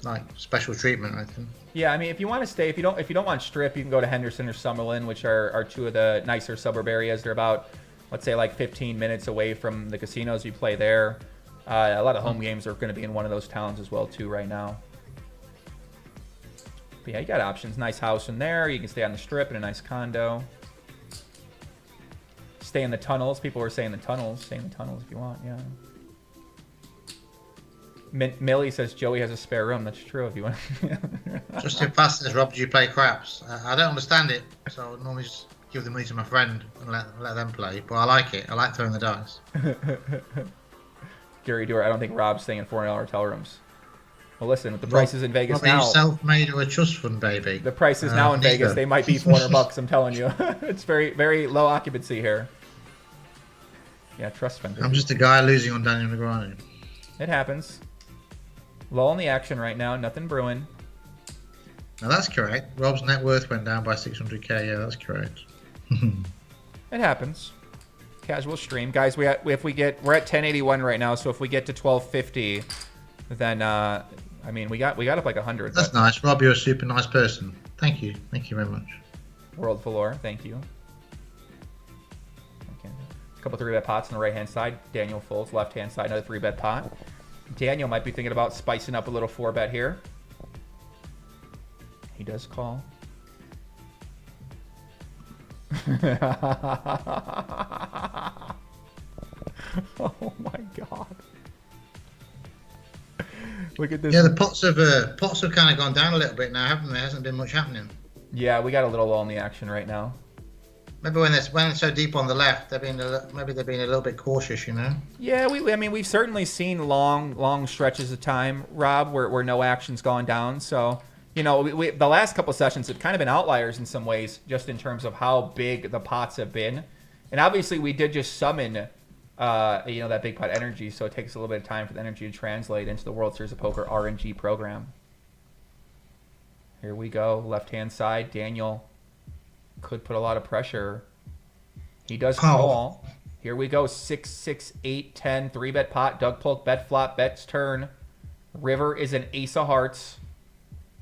like special treatment or anything. Yeah, I mean, if you want to stay, if you don't want strip, you can go to Henderson or Summerlin, which are two of the nicer suburb areas. They're about, let's say, like 15 minutes away from the casinos. You play there. A lot of home games are going to be in one of those towns as well, too, right now. But yeah, you got options. Nice house in there. You can stay on the strip in a nice condo. Stay in the tunnels. People were saying the tunnels. Stay in the tunnels if you want, yeah. Millie says Joey has a spare room. That's true if you want. Just too fast as Rob, do you play craps? I don't understand it, so I normally just give the money to my friend and let them play. But I like it. I like throwing the dice. Gary Dewar, I don't think Rob's staying in $400 hotel rooms. Well, listen, with the prices in Vegas now. now. Self-made or a trust fund, baby. The prices now in Vegas, they might be $400. I'm telling you, it's very, very low occupancy here. Yeah, trust fund. I'm just a guy losing on Daniel Negreanu. It happens. Lull in the action right now. Nothing brewing. Now that's correct. Rob's net worth went down by 600k. Yeah, that's correct. It happens. Casual stream, guys. We're at 1081 right now. So if we get to 1250, then I mean we got up like 100. That's nice, Rob. You're a super nice person. Thank you very much. World Valor, thank you. Okay. A couple 3-bet pots on the right hand side. Daniel folds left hand side. Another 3-bet pot. Daniel might be thinking about spicing up a little 4-bet here. He does call. Oh my god. Look at this. Yeah, the pots have kind of gone down a little bit now, haven't they? Hasn't been much happening. Yeah, we got a little lull in the action right now. Maybe when it's so deep on the left, they're being a little bit cautious, you know. Yeah, I mean we've certainly seen long stretches of time, Rob, where no action's gone down. So you know, the last couple sessions have kind of been outliers in some ways, just in terms of how big the pots have been. And obviously, we did just summon, that big pot energy, so it takes a little bit of time for the energy to translate into the World Series of Poker RNG program. Here we go, left-hand side. Daniel could put a lot of pressure. He does call. Here we go, 6, 6, 8, 10, 3-bet pot. Doug Polk, bet flop, bets turn. River is an ace of hearts.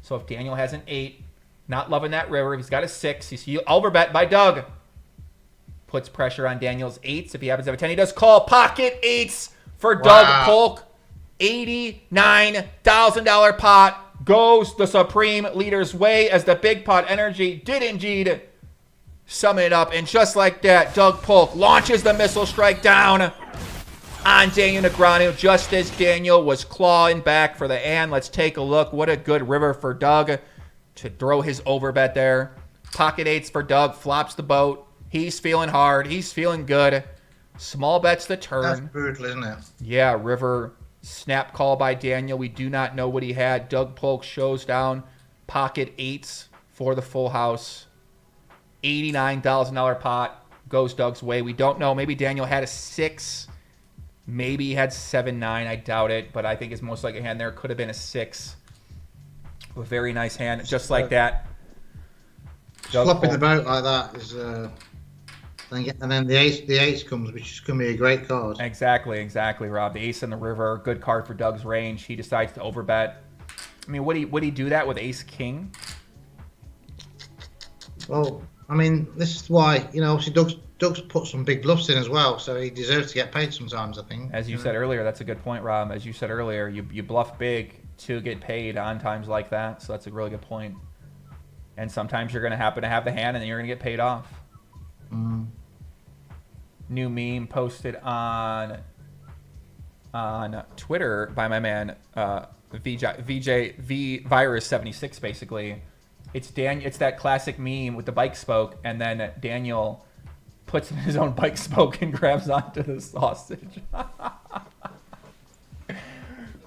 So if Daniel has an 8, not loving that river. If he's got a 6, he's overbet by Doug. Puts pressure on Daniel's 8s. If he happens to have a 10, he does call. Pocket 8s for Doug Polk. $89,000 pot goes the Supreme Leader's way as the big pot energy did indeed summon it up. And just like that, Doug Polk launches the missile strike down on Daniel Negreanu just as Daniel was clawing back for the and. Let's take a look. What a good river for Doug to throw his overbet there. Pocket 8s for Doug. Flops the boat. He's feeling hard. He's feeling good. Small bets the turn. That's brutal, isn't it? Yeah, river. Snap call by Daniel. We do not know what he had. Doug Polk shows down. Pocket 8s for the full house. $89,000 pot goes Doug's way. We don't know. Maybe Daniel had a 6. Maybe he had 7-9. I doubt it, but I think his most likely hand there could have been a 6. A very nice hand, just like that. Flopping the boat like that is, and then the ace comes, which is going to be a great card. Exactly, Rob. The ace in the river, good card for Doug's range. He decides to overbet. I mean, would he do that with ace king? Well, I mean, this is why, obviously Doug's put some big bluffs in as well, so he deserves to get paid sometimes, I think. As you said earlier, that's a good point, Rob. As you said earlier, you bluff big to get paid on times like that, so that's a really good point. And sometimes you're going to happen to have the hand, and then you're going to get paid off. New meme posted on Twitter by my man VJ Virus 76. Basically, it's that classic meme with the bike spoke, and then Daniel puts in his own bike spoke and grabs onto the sausage.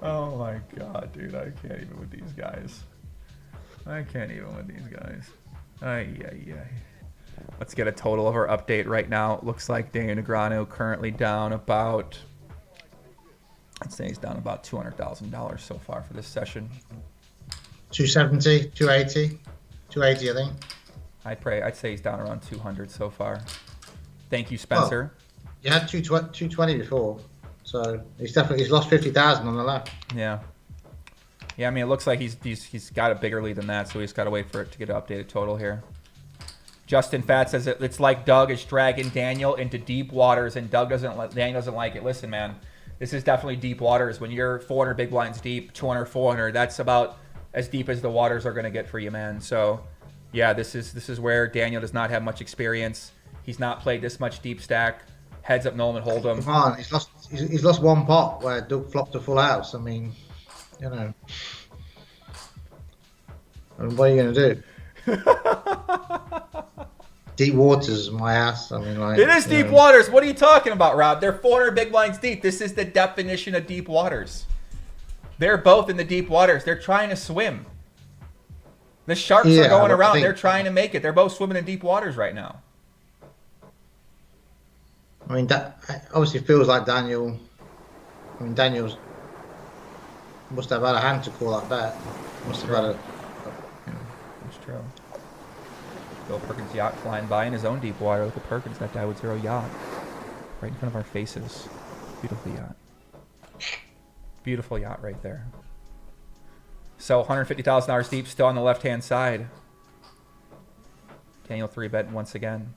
Oh my god, dude, I can't even with these guys. Ay. Let's get a total of our update right now. It looks like Daniel Negreanu currently down about, I'd say he's down about $200,000 so far for this session. 270, 280, 280, I think. I'd say he's down around 200 so far. Thank you, Spencer. Well, you had 220 before, so he's lost 50,000 on the left. Yeah. I mean, it looks like he's got a bigger lead than that, so he's got to wait for it to get an updated total here. Justin Fat says it's like Doug is dragging Daniel into deep waters, and Daniel doesn't like it. Listen, man, this is definitely deep waters. When you're 400 big blinds deep, 200, 400, that's about as deep as the waters are going to get for you, man. So, yeah, this is where Daniel does not have much experience. He's not played this much deep stack. Heads up, Nolan Hold'em. Come on, he's lost one pot where Doug flopped a full house. I mean, and what are you going to do? Deep waters, my ass. I mean, like, it is deep waters. What are you talking about, Rob? They're 400 big blinds deep. This is the definition of deep waters. They're both in the deep waters. They're trying to swim. The sharks are going around. They're trying to make it. They're both swimming in deep waters right now. I mean, that obviously feels like Daniel. I mean, Daniel's must have had a hand to call that bet. Must have had a. That's true. Bill Perkins' yacht flying by in his own deep water. Look at Perkins, that guy with 0 yacht. Right in front of our faces. Beautiful yacht. Beautiful yacht right there. So $150,000 deep, still on the left-hand side. Daniel 3-bet once again.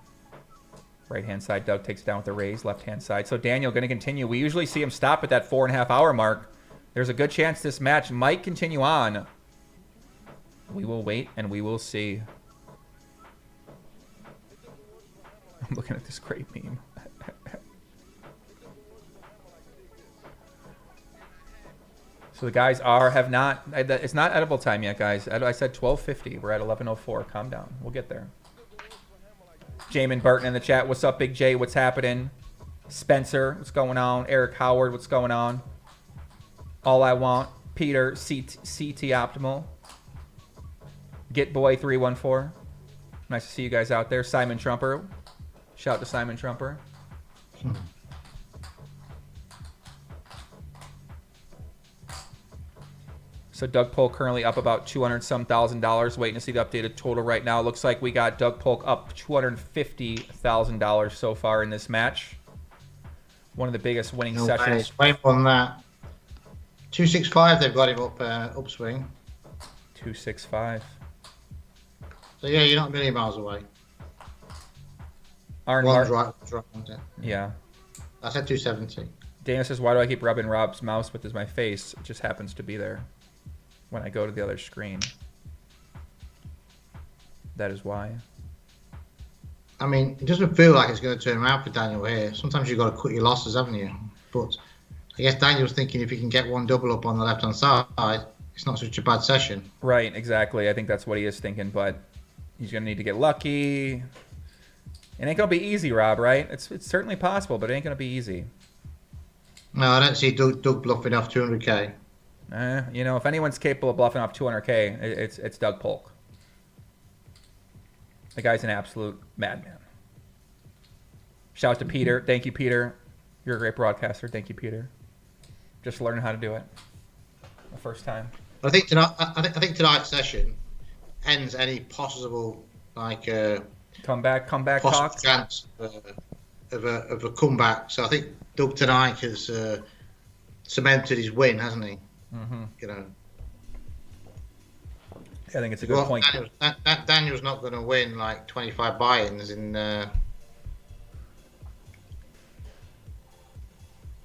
Right-hand side, Doug takes it down with the raise. Left-hand side. So Daniel going to continue. We usually see him stop at that 4.5 hour mark. There's a good chance this match might continue on. We will wait and we will see. I'm looking at this great meme. So the guys have not, it's not edible time yet, guys. I said 12:50. We're at 11:04. Calm down. We'll get there. Jamin Burton in the chat. What's up, Big J? What's happening? Spencer, what's going on? Eric Howard, what's going on? All I Want. Peter, CT Optimal. Get Boy 314. Nice to see you guys out there. Simon Trumper. Shout out to Simon Trumper. So Doug Polk currently up about $200-some thousand. Waiting to see the updated total right now. Looks like we got Doug Polk up $250,000 so far in this match. One of the biggest winning sessions. Way more than that. 265. They've got him up upswing. 265. So yeah, you're not a million miles away. Right, yeah. I said 270. Dana says, why do I keep rubbing Rob's mouse with my face? It just happens to be there when I go to the other screen. That is why. I mean, it doesn't feel like it's going to turn around for Daniel here. Sometimes you've got to cut your losses, haven't you? But I guess Daniel's thinking if he can get one double up on the left-hand side, it's not such a bad session. Right, exactly. I think that's what he is thinking, but he's going to need to get lucky. It ain't going to be easy, Rob, right? It's certainly possible, but it ain't going to be easy. No, I don't see Doug bluffing off 200K. You know, if anyone's capable of bluffing off 200K, it's Doug Polk. The guy's an absolute madman. Shout out to Peter. Thank you, Peter. You're a great broadcaster. Thank you, Peter. Just learning how to do it. The first time. I think tonight. I think tonight's session ends any possible comeback talk chance of a comeback. So I think Doug tonight has cemented his win, hasn't he? Mm-hmm. You know. I think it's a good point. Daniel's not going to win like 25 buy-ins in $1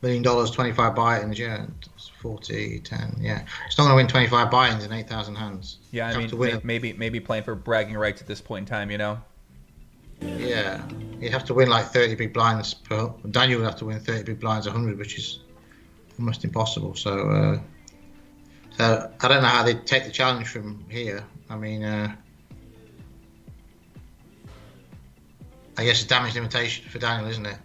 million, 25 buy-ins. Yeah, 40, 10. Yeah, it's not going to win 25 buy-ins in 8,000 hands. Yeah, I mean, maybe playing for bragging rights at this point in time, you know. Yeah, you'd have to win like 30 big blinds per. Daniel would have to win 30 big blinds 100, which is almost impossible. So I don't know how they'd take the challenge from here. I mean, I guess it's damage limitation for Daniel, isn't it?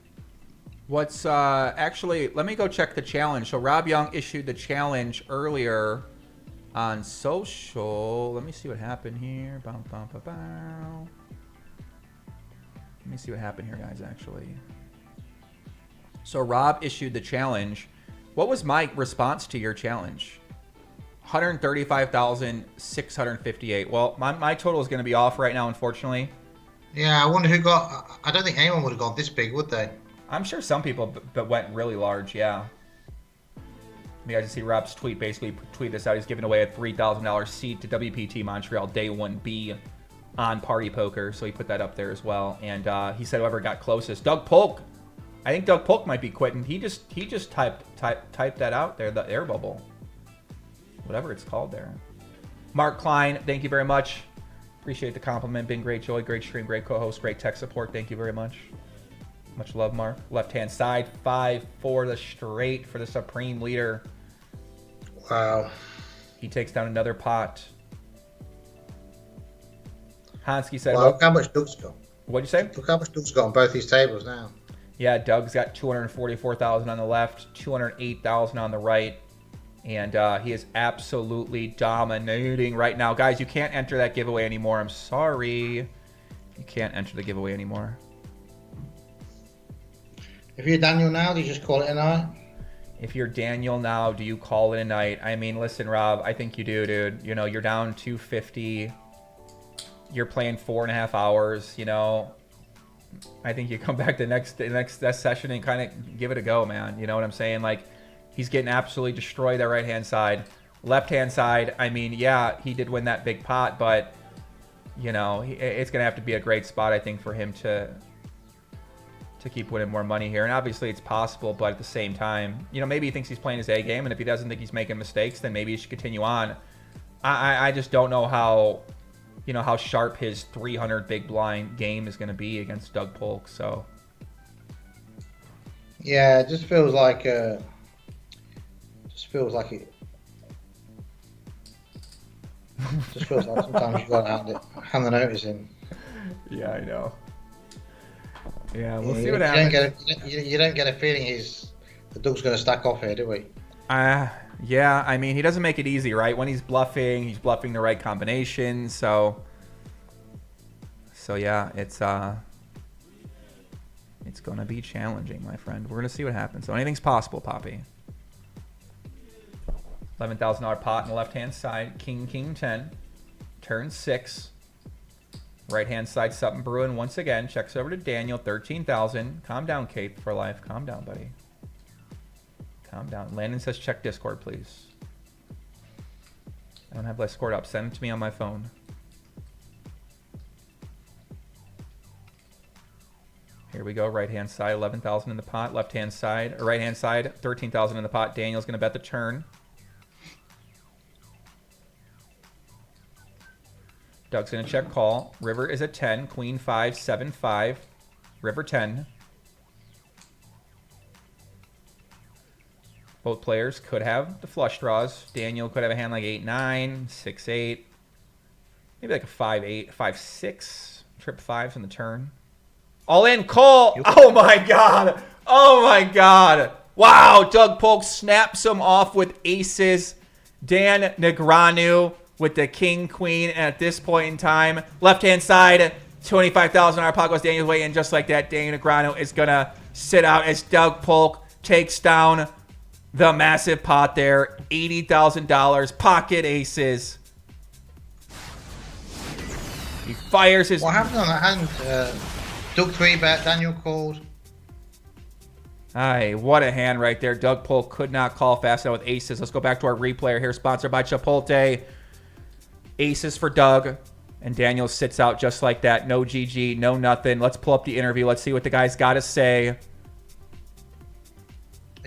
What's actually? Let me go check the challenge. So Rob Young issued the challenge earlier on social. Let me see what happened here. Bow, bow, bow, bow. Let me see what happened here, guys. Actually, so Rob issued the challenge. What was my response to your challenge? 135,658. Well, my total is going to be off right now, unfortunately. Yeah, I wonder who got. I don't think anyone would have gone this big, would they? I'm sure some people but went really large, yeah. You guys see Rob's tweet, basically tweet this out. He's giving away a $3,000 seat to WPT Montreal Day 1B on Party Poker, so he put that up there as well. And he said whoever got closest. Doug Polk. I think Doug Polk might be quitting. He just typed that out there, the air bubble. Whatever it's called there. Mark Klein, thank you very much. Appreciate the compliment. Been great, Joey. Great stream, great co-host, great tech support. Thank you very much. Much love, Mark. Left-hand side, 5-4 the straight for the supreme leader. Wow. He takes down another pot. Hansky said, well, look how much Doug's got. What'd you say? Look how much Doug's got on both these tables now. Yeah, Doug's got 244,000 on the left, 208,000 on the right. And he is absolutely dominating right now. Guys, you can't enter that giveaway anymore. I'm sorry. You can't enter the giveaway anymore. If you're Daniel now, do you just call it a night? If you're Daniel now, do you call it a night? I mean, listen, Rob, I think you do, dude. You know, you're down 250. You're playing 4.5 hours, you know. I think you come back the next session and kind of give it a go, man. You know what I'm saying? Like, he's getting absolutely destroyed that right-hand side. Left-hand side, I mean, yeah, he did win that big pot, but, you know, it's going to have to be a great spot, I think, for him to keep winning more money here. And obviously it's possible, but at the same time, you know, maybe he thinks he's playing his A game, and if he doesn't think he's making mistakes, then maybe he should continue on. I just don't know how, you know, how sharp his 300 big blind game is going to be against Doug Polk, so. Yeah, it just feels like it. Just feels like sometimes you've got to hand the notice in. Yeah, I know. Yeah, we'll see what happens. You don't get a feeling the Doug's going to stack off here, do we? Yeah, I mean, he doesn't make it easy, right? When he's bluffing the right combination. So yeah, it's going to be challenging, my friend. We're going to see what happens. So anything's possible, Poppy. $11,000 pot on the left-hand side. King, 10. Turn 6. Right-hand side, something brewing once again. Checks over to Daniel, 13,000. Calm down, Kate, for life. Calm down, buddy. Calm down. Landon says check Discord, please. I don't have Discord up. Send it to me on my phone. Here we go. Right-hand side, 11,000 in the pot. Left-hand side, or right-hand side, 13,000 in the pot. Daniel's going to bet the turn. Doug's going to check call. River is a 10. Queen 5, 7, 5. River 10. Both players could have the flush draws. Daniel could have a hand like 8, 9, 6, 8. Maybe like a 5, 8, 5, 6. Trip 5s on the turn. All in, call. Oh, my God. Oh, my God. Wow. Doug Polk snaps him off with aces. Dan Negreanu with the king, queen, and at this point in time, left-hand side, $25,000 pot goes Daniel's way, and just like that, Daniel Negreanu is going to sit out as Doug Polk takes down the massive pot there. $80,000. Pocket aces. He fires his... What happened on that hand? Doug 3-bet, Daniel called. Aye, what a hand right there. Doug Polk could not call fast enough with aces. Let's go back to our replayer here, sponsored by Chipotle. Aces for Doug. And Daniel sits out just like that. No GG, no nothing. Let's pull up the interview. Let's see what the guy's got to say. Are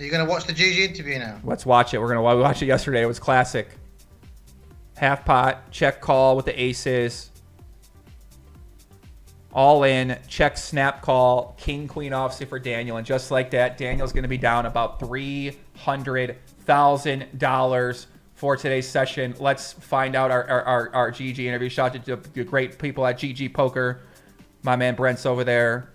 you going to watch the GG interview now? Let's watch it. We're going to watch it yesterday. It was classic. Half pot, check call with the aces. All in, check snap call, king, queen offsuit for Daniel. And just like that, Daniel's going to be down about $300,000 for today's session. Let's find out our GG interview. Shout out to the great people at GG Poker. My man Brent's over there.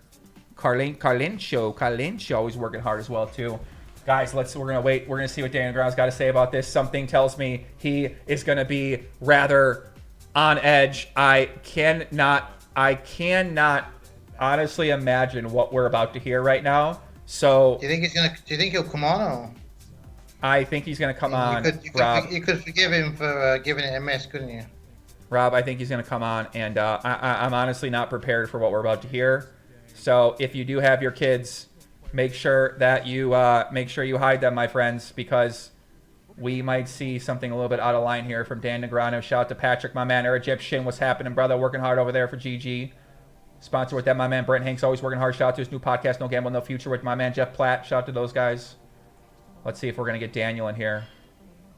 Carlincho, always working hard as well too. Guys, we're gonna wait. We're gonna see what Daniel Negreanu's got to say about this. Something tells me he is gonna be rather on edge. I cannot honestly imagine what we're about to hear right now. So Do you think he'll come on, or? I think he's gonna come on. Rob, you could forgive him for giving it a miss, couldn't you? Rob, I think he's gonna come on, and I'm honestly not prepared for what we're about to hear. So if you do have your kids, make sure that you hide them, my friends, because we might see something a little bit out of line here from Dan Negreanu. Shout out to Patrick, my man, Egyptian. What's happening, brother? Working hard over there for GG. Sponsored with that, my man Brent Hanks, always working hard. Shout out to his new podcast, No Gamble, No Future, with my man Jeff Platt. Shout out to those guys. Let's see if we're gonna get Daniel in here.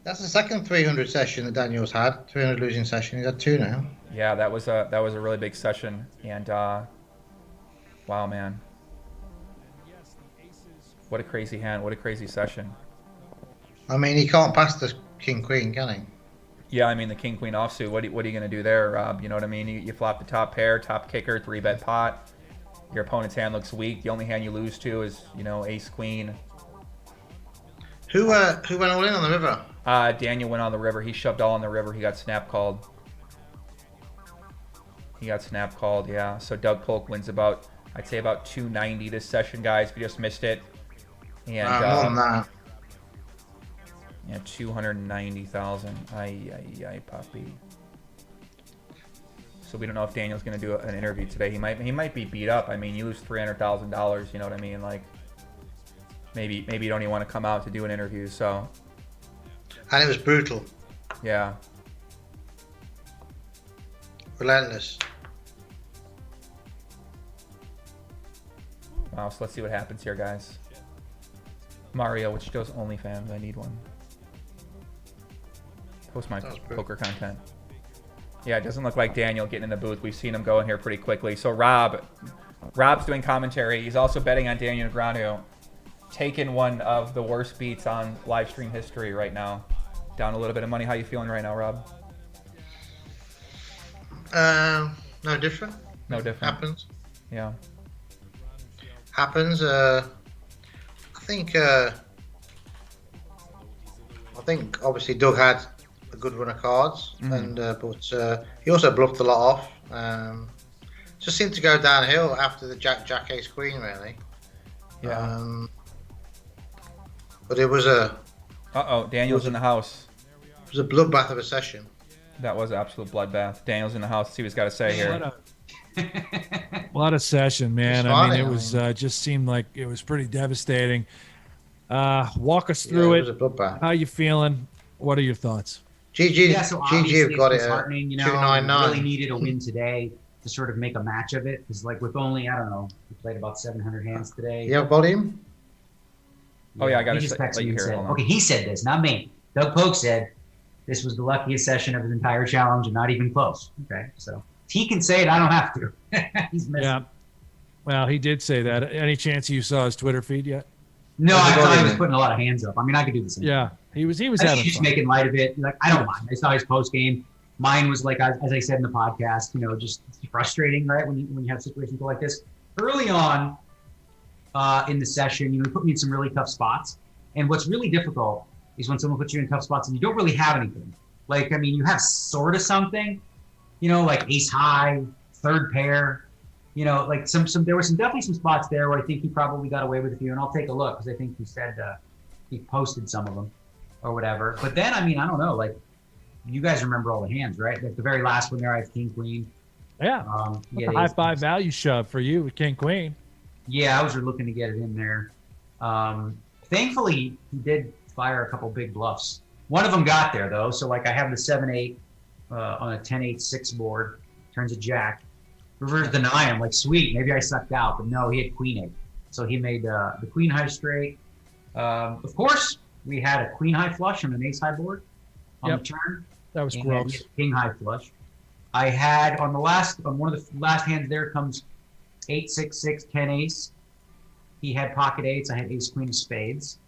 That's the second 300 session that Daniel's had. 300 losing session. He's had 2 now. Yeah, that was a really big session, and wow, man. What a crazy hand. What a crazy session. I mean, he can't pass the king queen, can he? Yeah, I mean, the king queen offsuit. What are you going to do there, Rob? You know what I mean? You flop the top pair, top kicker, 3-bet pot. Your opponent's hand looks weak. The only hand you lose to is, ace queen. Who went all in on the river? Daniel went on the river. He shoved all on the river. He got snap called. Yeah. So Doug Polk wins about, I'd say about 290 this session, guys. If you just missed it. And more than that. Yeah, 290,000. Ay, puppy. So we don't know if Daniel's going to do an interview today. He might be beat up. I mean, you lose $300,000. You know what I mean? Like, maybe you don't even want to come out to do an interview. So. And it was brutal. Yeah. Relentless. Wow. So let's see what happens here, guys. Mario, which does OnlyFans. I need one. Post my poker content. Yeah, it doesn't look like Daniel getting in the booth. We've seen him go in here pretty quickly. So Rob's doing commentary. He's also betting on Daniel Negreanu, taking one of the worst beats on live stream history right now. Down a little bit of money. How you feeling right now, Rob? No different. No different. Happens. Yeah. Happens. I think obviously Doug had a good run of cards, and but he also bluffed a lot off. Just seemed to go downhill after the Jack Ace Queen, really. Yeah. But it was a. Daniel's in the house. It was a bloodbath of a session. That was an absolute bloodbath. Daniel's in the house. See what he's got to say here. What a session, man. I mean, it was just seemed like it was pretty devastating. Walk us through it. How you feeling? What are your thoughts? GG have got it. Disheartening, 299. Really needed a win today to sort of make a match of it. Because like with only, I don't know, we played about 700 hands today. You have volume? Oh yeah, I got to let you hear it. Okay, he said this, not me. Doug Polk said this was the luckiest session of his entire challenge and not even close. Okay, so he can say it. I don't have to. He's missing. Yeah. Well, he did say that. Any chance you saw his Twitter feed yet? No, I thought he was putting a lot of hands up. I mean, I could do the same. Yeah, he was having just fun. Making light of it. Like, I don't mind. I saw his post game. Mine was like, as I said in the podcast, just frustrating, right? When you have situations like this. Early on in the session, he put me in some really tough spots. And what's really difficult is when someone puts you in tough spots and you don't really have anything. Like, I mean, you have sort of something, like ace high, third pair, like there were definitely some spots there where I think he probably got away with a few, and I'll take a look because I think he said he posted some of them or whatever. But then, I mean, I don't know, like you guys remember all the hands, right? Like the very last one there, I have King Queen. Yeah. The high five value shove for you with King Queen. Yeah, I was looking to get it in there. Thankfully, he did fire a couple big bluffs. One of them got there though, so like I have the 7-8 on a 10-8-6 board, turns a jack. Rivers the 9. I'm like, sweet, maybe I sucked out, but no, he had Queen 8. So he made the Queen high straight. Of course, we had a Queen high flush and an Ace high board on the turn. That was gross. King high flush. I had on one of the last hands there comes 8-6-6 10 ace. He had pocket eights. I had ace queen of spades.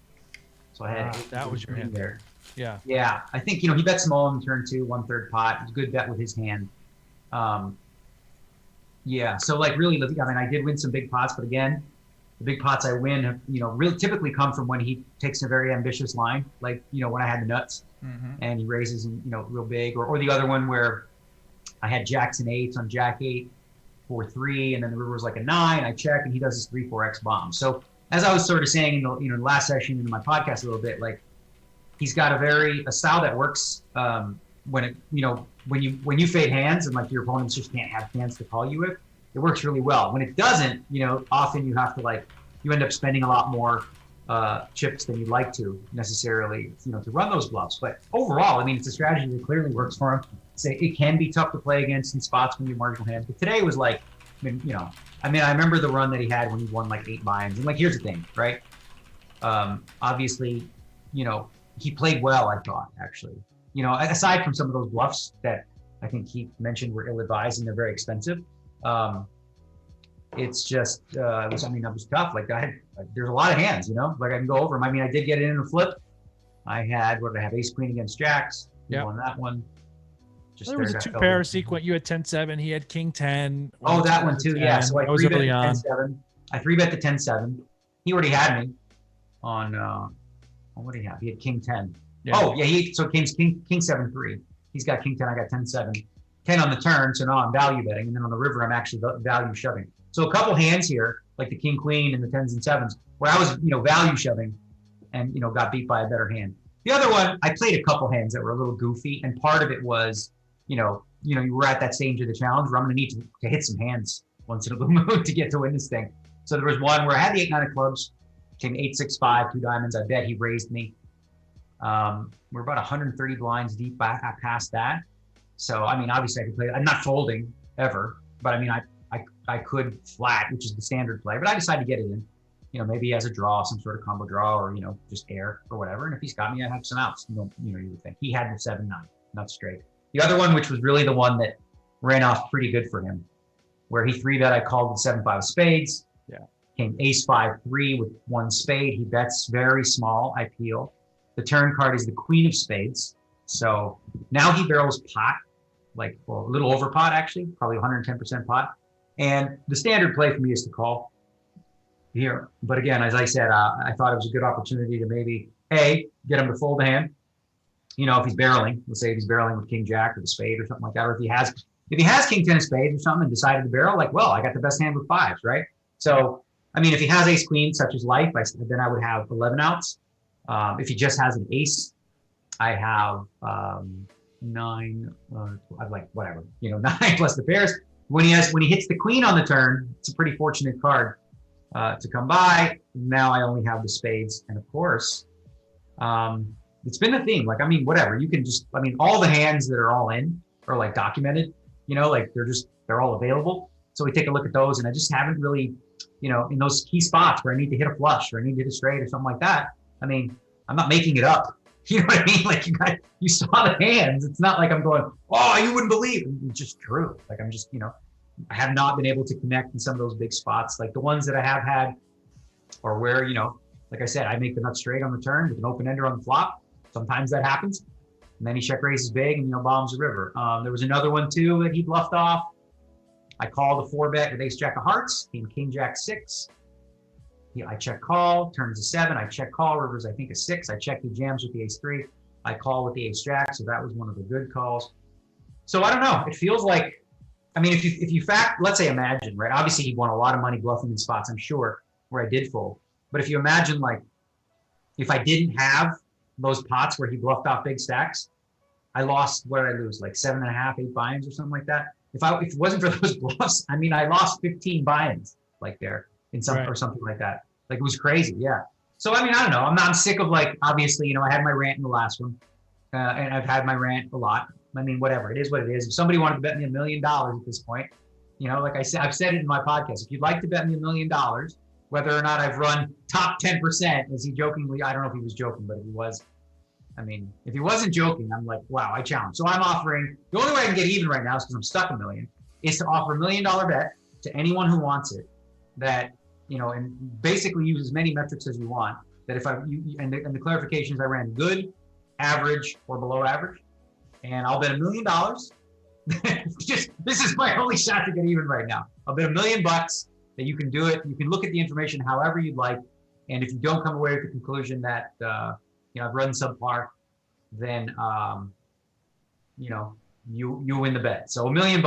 So I had that was your hand there. Yeah. Yeah. I think he bet small in turn 2, 1/3 pot. It was a good bet with his hand. Yeah. So like really, I mean, I did win some big pots, but again, the big pots I win have, really typically come from when he takes a very ambitious line, like, when I had the nuts and he raises, real big, or the other one where I had jacks and eights on jack 8, 4-3, and then the river was like a 9. I check, and he does his 3-4x bomb. So as I was sort of saying in the last session in my podcast a little bit, like he's got a style that works when you fade hands and like your opponents just can't have hands to call you with. It works really well. When it doesn't, often you have to you end up spending a lot more chips than you'd like to necessarily, to run those bluffs. But overall, I mean, it's a strategy that clearly works for him. It can be tough to play against in spots when you have marginal hands. But today was like, I remember the run that he had when he won like 8 buy-ins. And like, here's the thing, right? Obviously, he played well, I thought, actually. Aside from some of those bluffs that I think he mentioned were ill-advised and they're very expensive. It's just, it was tough. Like there's a lot of hands, like I can go over them. I mean, I did get it in a flip. I had, ace queen against jacks. He won that one. There was a 2-pair sequence. You had 10-7. He had King 10. Oh, that one too. 10. Yeah. So I 3-bet the on. 10-7. I 3-bet the 10-7. He already had me on, what did he have? He had King 10. Yeah. Oh, yeah. So King 7-3. He's got King 10. I got 10-7. 10 on the turn. So now I'm value betting. And then on the river, I'm actually value shoving. So a couple hands here, like the King Queen and the 10s and 7s, where I was, value shoving and, got beat by a better hand. The other one, I played a couple hands that were a little goofy. And part of it was, you were at that stage of the challenge where I'm going to need to hit some hands once in a blue moon to get to win this thing. So there was one where I had the 8-9 of clubs, came 8-6-5, 2 diamonds. I bet he raised me. We're about 130 blinds deep past that. So, I mean, obviously I could play. I'm not folding ever, but I mean, I could flat, which is the standard play, but I decided to get it in. Maybe he has a draw, some sort of combo draw, or, just air or whatever. And if he's got me, I have some outs. You would think. He had the 7-9, not straight. The other one, which was really the one that ran off pretty good for him, where he 3-bet, I called with 7-5 of spades. Yeah. Came ace 5-3 with 1 spade. He bets very small. I peel. The turn card is the queen of spades. So now he barrels pot, a little over pot actually, probably 110% pot. And the standard play for me is to call here. But again, as I said, I thought it was a good opportunity to maybe get him to fold the hand. If he's barreling, let's say if he's barreling with King Jack or the spade or something like that, or if he has King 10 of spades or something and decided to barrel, I got the best hand with 5s, right? So, I mean, if he has ace queen, such as life, then I would have 11 outs. If he just has an ace, I have 9, I'd like whatever, 9 plus the pairs. When he hits the queen on the turn, it's a pretty fortunate card to come by. Now I only have the spades, and of course, it's been a theme. Whatever you can all the hands that are all in are documented. They're all available. So we take a look at those, and I just haven't really, in those key spots where I need to hit a flush or I need to hit a straight or something like that. I mean, I'm not making it up. You know what I mean? You saw the hands. It's not like I'm going, oh, you wouldn't believe. It's just true. I'm just, I have not been able to connect in some of those big spots. Like the ones that I have had, or where, like I said, I make the nut straight on the turn with an open ender on the flop. Sometimes that happens. And then he check raises big and, bombs the river. There was another one too that he bluffed off. I called a 4-bet with ace jack of hearts, King Jack 6. I check call, turns a 7. I check call, rivers I think a 6. I check, he jams with the ace 3. I call with the ace jack, so that was one of the good calls. So I don't know. It feels like I mean, if you let's say imagine, right? Obviously, he won a lot of money bluffing in spots, I'm sure, where I did fold. But if you imagine, like, if I didn't have those pots where he bluffed off big stacks, I lost, what did I lose? Like 7.5, 8 buy-ins or something like that. If it wasn't for those bluffs, I mean, I lost 15 buy-ins like there in some or something like that. Like, it was crazy. Yeah. So, I mean, I don't know. I'm sick of, like, obviously, I had my rant in the last one, and I've had my rant a lot. I mean, whatever. It is what it is. If somebody wanted to bet me $1 million at this point, like I said, I've said it in my podcast. If you'd like to bet me $1 million, whether or not I've run top 10%, as he jokingly, I don't know if he was joking, but if he was, I mean, if he wasn't joking, I'm like, wow, I challenge. So I'm offering, the only way I can get even right now is because I'm stuck $1 million, is to offer $1 million bet to anyone who wants it that, and basically use as many metrics as you want. That if and the clarifications I ran good, average, or below average, and I'll bet $1 million. This is my only shot to get even right now. I'll bet $1 million that you can do it. You can look at the information however you'd like, and if you don't come away with the conclusion that I've run subpar, then you win the bet. So $1 million,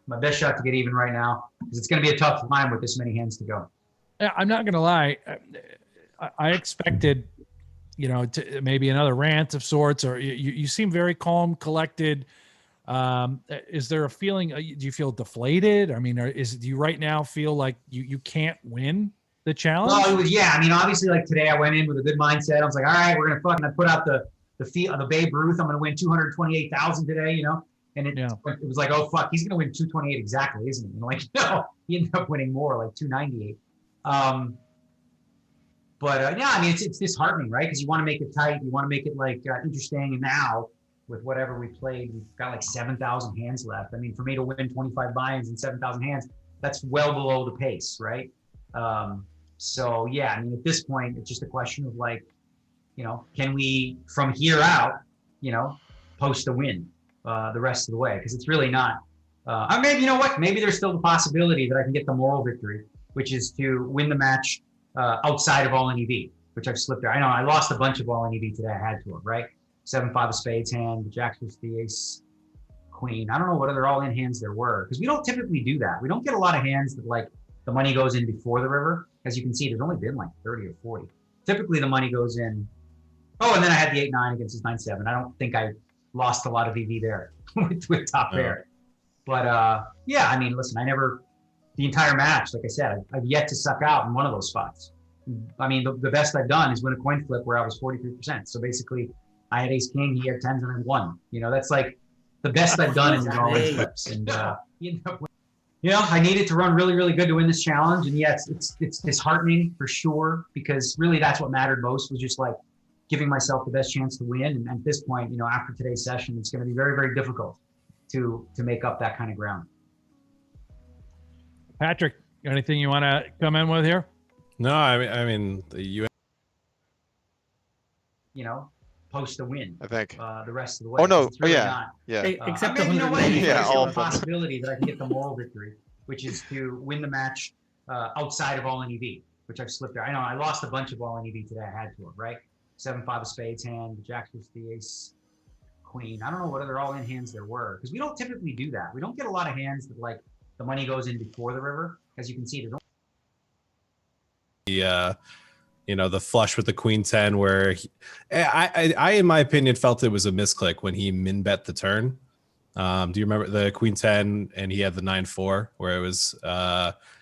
my best shot to get even right now, because it's going to be a tough time with this many hands to go. I'm not going to lie. I expected, to maybe another rant of sorts, or you seem very calm, collected. Is there a feeling, do you feel deflated? I mean, do you right now feel like you can't win the challenge? Well, I mean, obviously, like today I went in with a good mindset. I was like, all right, we're going to I put out the fee of the Babe Ruth. I'm going to win 228,000 today, and it was like, oh, fuck, he's going to win 228 exactly, isn't he? And I'm like, no, he ended up winning more, like 298. I mean, it's disheartening, right? Because you want to make it tight. You want to make it like interesting. And now with whatever we played, we've got like 7,000 hands left. I mean, for me to win 25 buy-ins and 7,000 hands, that's well below the pace, right? So yeah, I mean, at this point, it's just a question of like, can we from here out, post a win the rest of the way? Because it's really not. Or maybe, you know what? Maybe there's still the possibility that I can get the moral victory, which is to win the match outside of all-in EV, which I've slipped there. I know I lost a bunch of all-in EV today. I had to have, right? 7-5 of spades hand, the jack was the ace, queen. I don't know what other all-in hands there were, because we don't typically do that. We don't get a lot of hands that like the money goes in before the river. As you can see, there's only been like 30 or 40. Typically the money goes in. Oh, and then I had the 8-9 against his 9-7. I don't think I lost a lot of EV there with top pair. But I mean, listen, the entire match, like I said, I've yet to suck out in one of those spots. I mean, the best I've done is win a coin flip where I was 43%. So basically, I had ace king, he had tens, and I won. That's like the best I've done in all these flips. And I needed to run really, really good to win this challenge. And yeah, it's disheartening for sure, because really that's what mattered most, was just like giving myself the best chance to win. And at this point, after today's session, it's going to be very, very difficult to make up that kind of ground. Patrick, anything you want to come in with here? No, I mean, the post a win. I think the rest of the way. Oh no! Really Except maybe, Yeah, all the of them. possibility that I can get the moral victory, which is to win the match outside of all-in EV, which I've slipped there. I know I lost a bunch of all-in EV today. I had to have, right? 7-5 of spades hand, the jack was the ace, queen. I don't know what other all-in hands there were, because we don't typically do that. We don't get a lot of hands that like the money goes in before the river. As you can see, there's the flush with the queen 10 where I in my opinion felt it was a misclick when he min bet the turn. Do you remember the queen 10 and he had the 9-4 where it was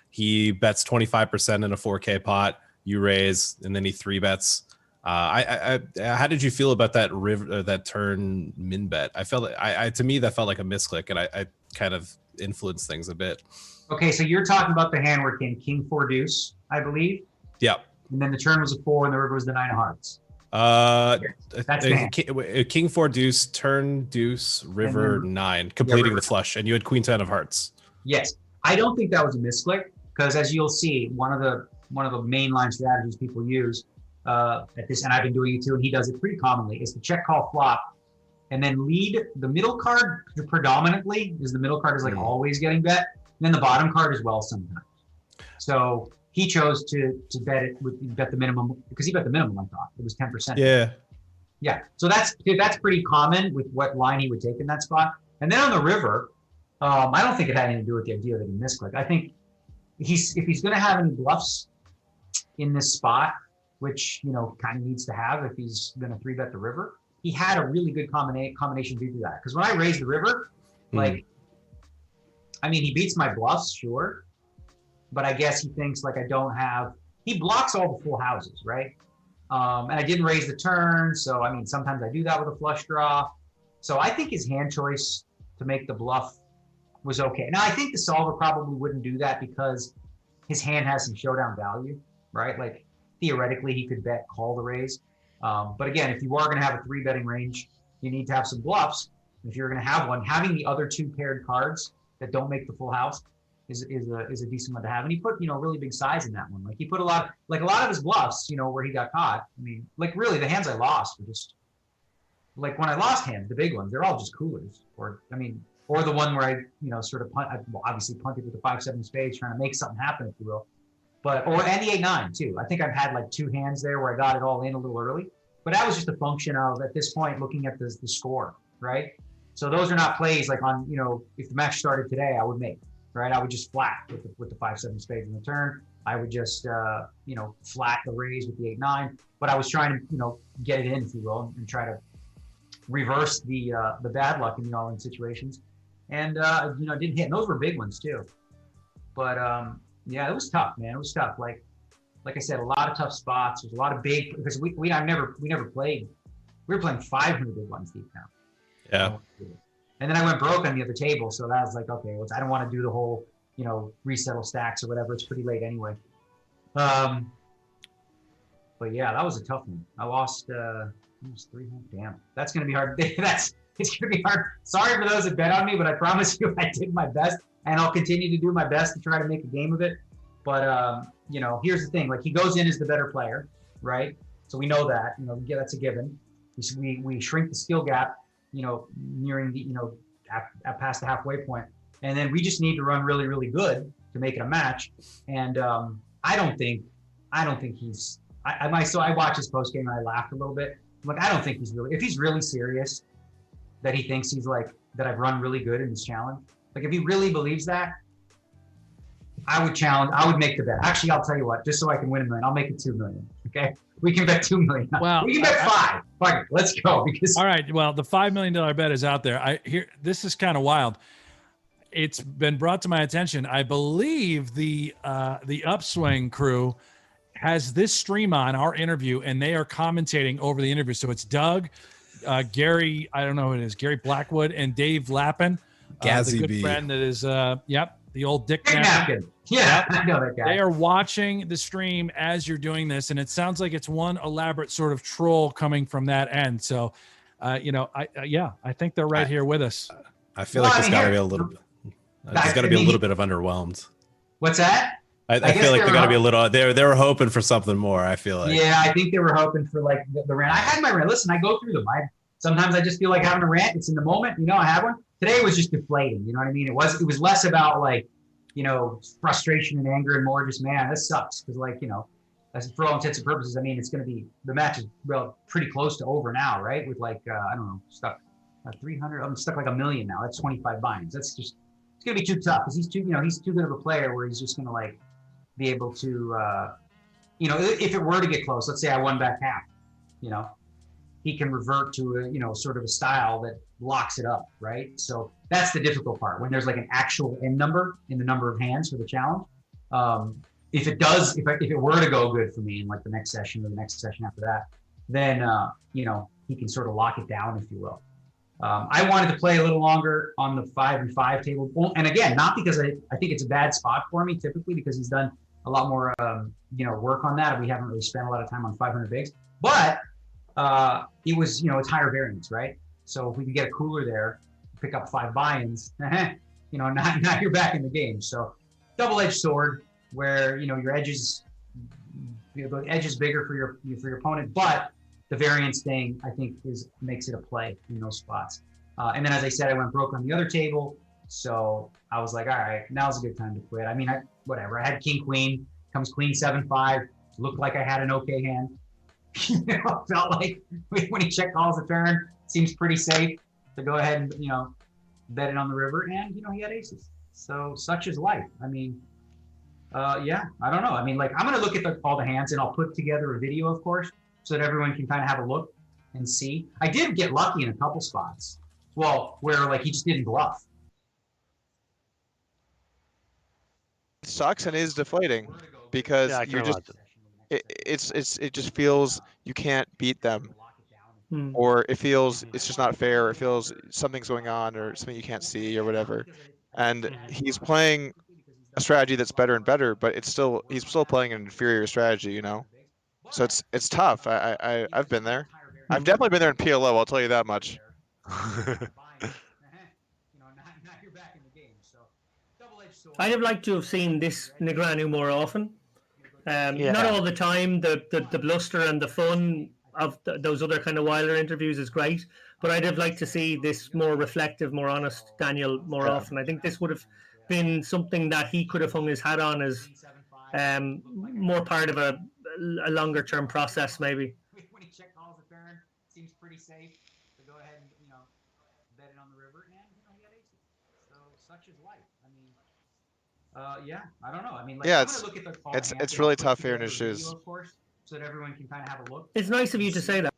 he bets 25% in a 4K pot, you raise, and then he 3-bets. How did you feel about that river, that turn min bet? I felt to me that felt like a misclick, and I kind of influenced things a bit. Okay, so you're talking about the hand where it came king 4 deuce, I believe. Yep. And then the turn was a 4 and the river was the 9 of hearts. That's king 4 deuce, turn deuce, river 9, completing the flush, and you had queen 10 of hearts. Yes, I don't think that was a misclick, because as you'll see, one of the mainline strategies people use at this, and I've been doing it too, and he does it pretty commonly, is to check call flop, and then lead the middle card predominantly, because the middle card is like always getting bet, and then the bottom card as well sometimes. So he chose to bet the minimum, because he bet the minimum, I thought. It was 10%. Yeah. Yeah. So that's pretty common with what line he would take in that spot. And then on the river, I don't think it had anything to do with the idea that he misclicked. I think if he's going to have any bluffs in this spot, which, kind of needs to have if he's going to 3-bet the river, he had a really good combination to do that. Because when I raise the river, he beats my bluffs, sure. But I guess he thinks like he blocks all the full houses, right? And I didn't raise the turn. So, sometimes I do that with a flush draw. So I think his hand choice to make the bluff was okay. Now, I think the solver probably wouldn't do that because his hand has some showdown value, right? Like, theoretically, he could call the raise. But again, if you are going to have a 3-betting range, you need to have some bluffs. If you're going to have one, having the other 2 paired cards that don't make the full house is a decent one to have. And he put, really big size in that one. Like, he put a lot of his bluffs, where he got caught. Really, the hands I lost were just, like, when I lost hands, the big ones, they're all just coolers. Or the one where I, sort of obviously punted with the 5-7 spades, trying to make something happen, if you will. And the 8-9 too. I think I've had like 2 hands there where I got it all in a little early, but that was just a function of, at this point, looking at the score, right? So those are not plays like on, if the match started today, I would make, right? I would just flat with the 5-7 spades in the turn. I would just, flat the raise with the 8-9, but I was trying to, get it in, if you will, and try to reverse the bad luck in the all-in situations. And, didn't hit. And those were big ones too. But, yeah, it was tough, man. It was tough. Like I said, a lot of tough spots. There's a lot of big, because we never played. We were playing 500 big ones deep now. Yeah. And then I went broke on the other table, so that was like, okay, I don't want to do the whole, resettle stacks or whatever. It's pretty late anyway. But yeah, that was a tough one. I lost. It was 300. Damn, that's gonna be hard. It's gonna be hard. Sorry for those that bet on me, but I promise you, I did my best. And I'll continue to do my best to try to make a game of it. But, here's the thing. Like, he goes in as the better player, right? So we know that, that's a given. We shrink the skill gap, nearing the, past the halfway point. And then we just need to run really, really good to make it a match. And I don't think he's, so I watched his post game and I laughed a little bit. I'm like, I don't think if he's really serious that he thinks he's like, that I've run really good in this challenge. Like, if he really believes that, I would make the bet. Actually, I'll tell you what, just so I can win $1 million, I'll make it $2 million. Okay? We can bet $2 million. Well, we can bet 5. Fuck it, let's go. All right. Well, the $5 million bet is out there. This is kind of wild. It's been brought to my attention. I believe the Upswing crew has this stream on our interview, and they are commentating over the interview. So it's Doug, Gary, I don't know who it is, Gary Blackwood, and Dave Lappin. The good friend that is, the old Dick Napkin. Yeah, I know that guy. They are watching the stream as you're doing this, and it sounds like it's one elaborate sort of troll coming from that end. So, I think they're right here with us. I feel like there's got to be a little bit. There's got to be a little bit of underwhelmed. What's that? I feel like they got to be a little. They were hoping for something more. I feel like. Yeah, I think they were hoping for like the rant. I had my rant. Listen, I go through them. Sometimes I just feel like having a rant. It's in the moment. I have one. Today was just deflating. You know what I mean? It was less about like, frustration and anger and more just, man, this sucks. Because as for all intents and purposes, it's going to be, the match is pretty close to over now, right? With like, I don't know, stuck 300. I'm stuck like $1 million now. That's 25 binds. That's just, it's going to be too tough because he's too good of a player where he's just going to like be able to, if it were to get close, let's say I won back half, he can revert to a, sort of a style that locks it up, right? So that's the difficult part when there's like an actual end number in the number of hands for the challenge. If it were to go good for me in like the next session or the next session after that, then, he can sort of lock it down, if you will. I wanted to play a little longer on the 5 and 5 table. Well, and again, not because I think it's a bad spot for me typically because he's done a lot more, work on that. We haven't really spent a lot of time on 500 bigs, but it was, it's higher variance, right? So if we can get a cooler there, pick up 5 buy-ins, now you're back in the game. So double-edged sword where, your edges, the edge is bigger for your opponent, but the variance thing, I think, makes it a play in those spots. And then, as I said, I went broke on the other table. So I was like, all right, now's a good time to quit. Whatever. I had king, queen, comes queen, 7-5, looked like I had an okay hand. Felt like when he check calls the turn, seems pretty safe to go ahead and, bet it on the river, and he had aces. So such is life. I mean, yeah, I don't know. I mean, like, I'm gonna look at all the hands, and I'll put together a video, of course, so that everyone can kind of have a look and see. I did get lucky in a couple spots. Well, where like he just didn't bluff. It sucks and is deflating because Yeah, I can you're just imagine. it just feels you can't beat them, Hmm. or it feels it's just not fair. It feels something's going on or something you can't see or whatever. And he's playing a strategy that's better and better, but he's still playing an inferior strategy, So it's tough. I've been there. I've definitely been there in PLO. I'll tell you that much. I'd have liked to have seen this Negreanu more often. Yeah. Not all the time. The bluster and the fun of those other kind of Wilder interviews is great, but I'd have liked to see this more reflective, more honest Daniel more often. I think this would have been something that he could have hung his hat on as more part of a longer term process, maybe. When he check calls the turn, seems pretty safe to go ahead and bet it on the river, and he had aces. So such is life. I mean, yeah, I don't know. I mean, like, Yeah, I'm gonna look at the it's really tough here in his shoes. of course, so that everyone can kind of have a look. It's nice of you to say that.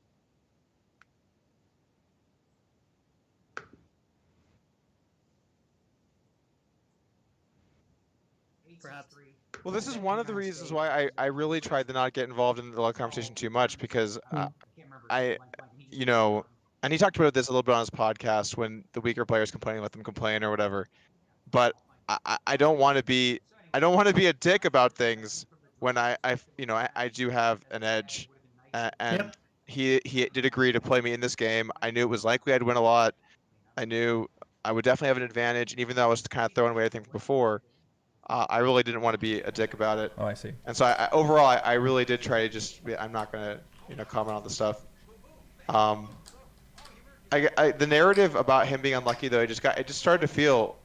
Perhaps. Well, this is one of the reasons why I really tried to not get involved in the luck conversation too much because and he talked about this a little bit on his podcast when the weaker players complaining, let them complain or whatever. But I don't want to be a dick about things when I do have an edge, and Yep. he did agree to play me in this game. I knew it was likely I'd win a lot. I knew I would definitely have an advantage, and even though I was kind of throwing away everything before, I really didn't want to be a dick about it. Oh, I see. And so overall, I really did try to just. I'm not gonna comment on the stuff. The narrative about him being unlucky though, it just started to feel.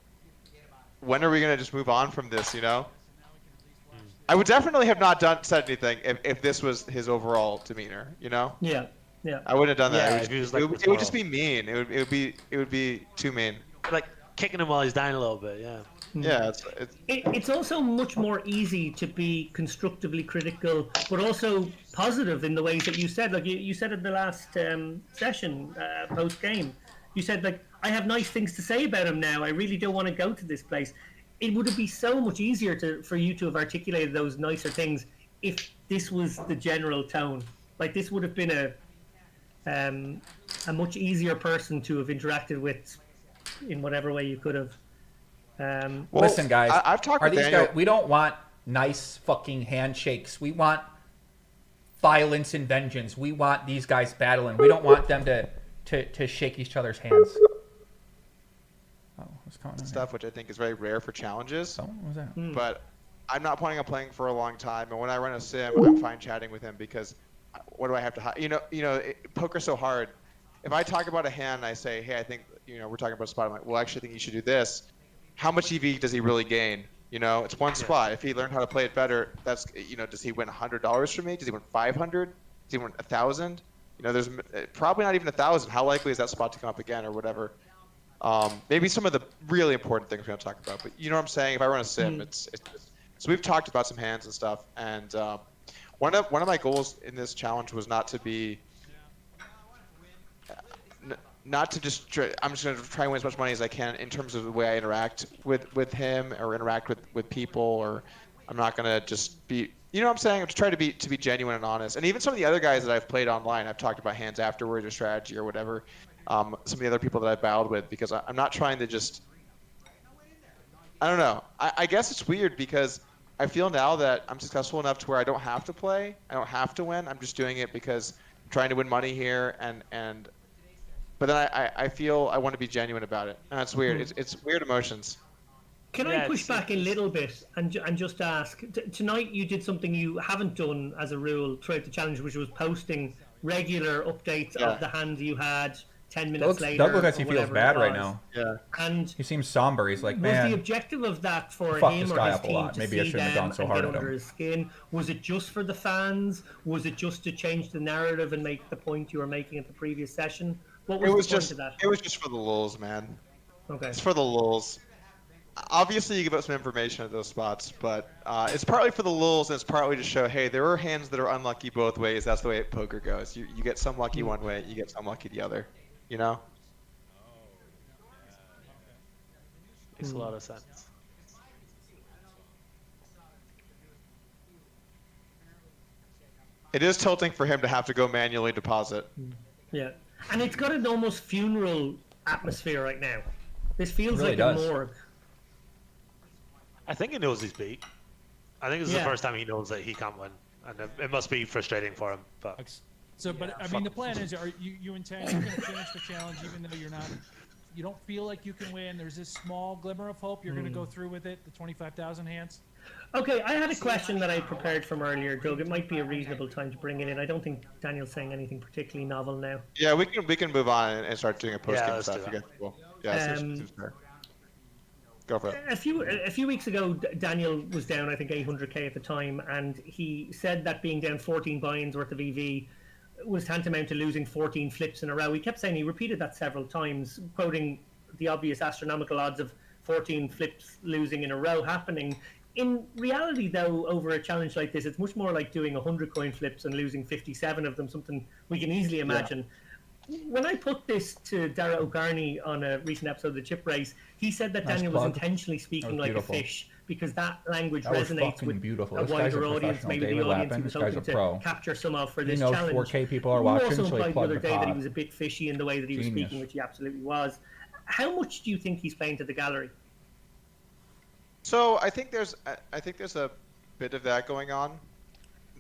When are we gonna just move on from this? I would definitely have not said anything if this was his overall demeanor. Yeah. Yeah. I wouldn't have done that. Yeah, if he was like it would just be mean. It would be too mean. Like kicking him while he's down a little bit. Yeah. Yeah, It's also much more easy to be constructively critical, but also positive in the ways that you said. Like you said in the last session, post game, you said like, I have nice things to say about him now. I really don't want to go to this place. It would be so much easier for you to have articulated those nicer things if this was the general tone. Like this would have been a much easier person to have interacted with in whatever way you could have. Listen, guys. I've talked with these Daniel. guys, we don't want nice fucking handshakes. We want violence and vengeance. We want these guys battling. We don't want them to shake each other's hands. Oh, what's going on? Stuff which I think is very rare for challenges. Oh, what was that? But I'm not planning on playing for a long time. And when I run a sim, I'm fine chatting with him because what do I have to hide? Poker's so hard. If I talk about a hand and I say, hey, I think we're talking about a spot, I'm like, well, I actually think you should do this. How much EV does he really gain? It's one spot. If he learned how to play it better, that's does he win $100 from me? Does he win 500? Does he win 1,000? There's probably not even 1,000. How likely is that spot to come up again or whatever? Maybe some of the really important things we don't talk about, but you know what I'm saying. If I run a sim, it's so we've talked about some hands and stuff, and one of my goals in this challenge was not to be. Not to just I'm just going to try and win as much money as I can in terms of the way I interact with him or interact with people, or I'm not going to just be, what I'm saying? I'm just trying to be genuine and honest. And even some of the other guys that I've played online, I've talked about hands afterwards or strategy or whatever. Some of the other people that I've battled with, because I'm not trying to just, I don't know. I guess it's weird because I feel now that I'm successful enough to where I don't have to play. I don't have to win. I'm just doing it because I'm trying to win money here and but then I feel I want to be genuine about it. And that's weird. It's weird emotions. Can I push back a little bit and just ask? Tonight you did something you haven't done as a rule throughout the challenge, which was posting regular updates of the hand you had 10 minutes later. Doug looks like he feels bad right now. Yeah. And he seems somber. He's like, was man. the objective of that for fuck him this or guy his up a team lot. to Maybe I see shouldn't have them gone so and hard get at him. under his skin? Was it just for the fans? Was it just to change the narrative and make the point you were making at the previous session? What was the point of that? It was just for the lulz, man. Okay. It's for the lulz. Obviously, you give up some information at those spots, but it's partly for the lulz, and it's partly to show, hey, there are hands that are unlucky both ways. That's the way poker goes. You get some lucky one way, you get some lucky the other. You know? Makes a lot of sense. It is tilting for him to have to go manually deposit. Yeah, and it's got an almost funeral atmosphere right now. This feels Really like does. a morgue. I think he knows he's beat. I think this is the first time he knows that he can't win, and it must be frustrating for him. But So, but I mean, the plan is, are you intend you're going to finish the challenge even though you're not, you don't feel like you can win. There's this small glimmer of hope. You're going to go through with it. The 25,000 hands. Okay, I had a question that I prepared from earlier, Doug. It might be a reasonable time to bring it in. I don't think Daniel's saying anything particularly novel now. Yeah, we can move on and start doing a post game let's stuff. do You that. guys cool. Yeah, seems fair. Go for it. A few weeks ago, Daniel was down, I think, 800k at the time, and he said that being down 14 buy-ins worth of EV was tantamount to losing 14 flips in a row. He kept saying, he repeated that several times, quoting the obvious astronomical odds of 14 flips losing in a row happening. In reality, though, over a challenge like this, it's much more like doing 100 coin flips and losing 57 of them, something we can easily imagine. When I put this to Dara O'Garney on a recent episode of the Chip Race, he said that Nice Daniel plug. was intentionally speaking That was like beautiful. a fish because that language That was resonates fucking with beautiful. a This guy's wider a audience, professional. maybe David the audience Lappin, he was this guy's hoping a pro. to capture some of for He this knows challenge. 4K people are You watching, also so he implied the plugged other the day that he pod. was a bit fishy in the way that he was Genius. speaking, which he absolutely was. How much do you think he's playing to the gallery? So I think there's a bit of that going on.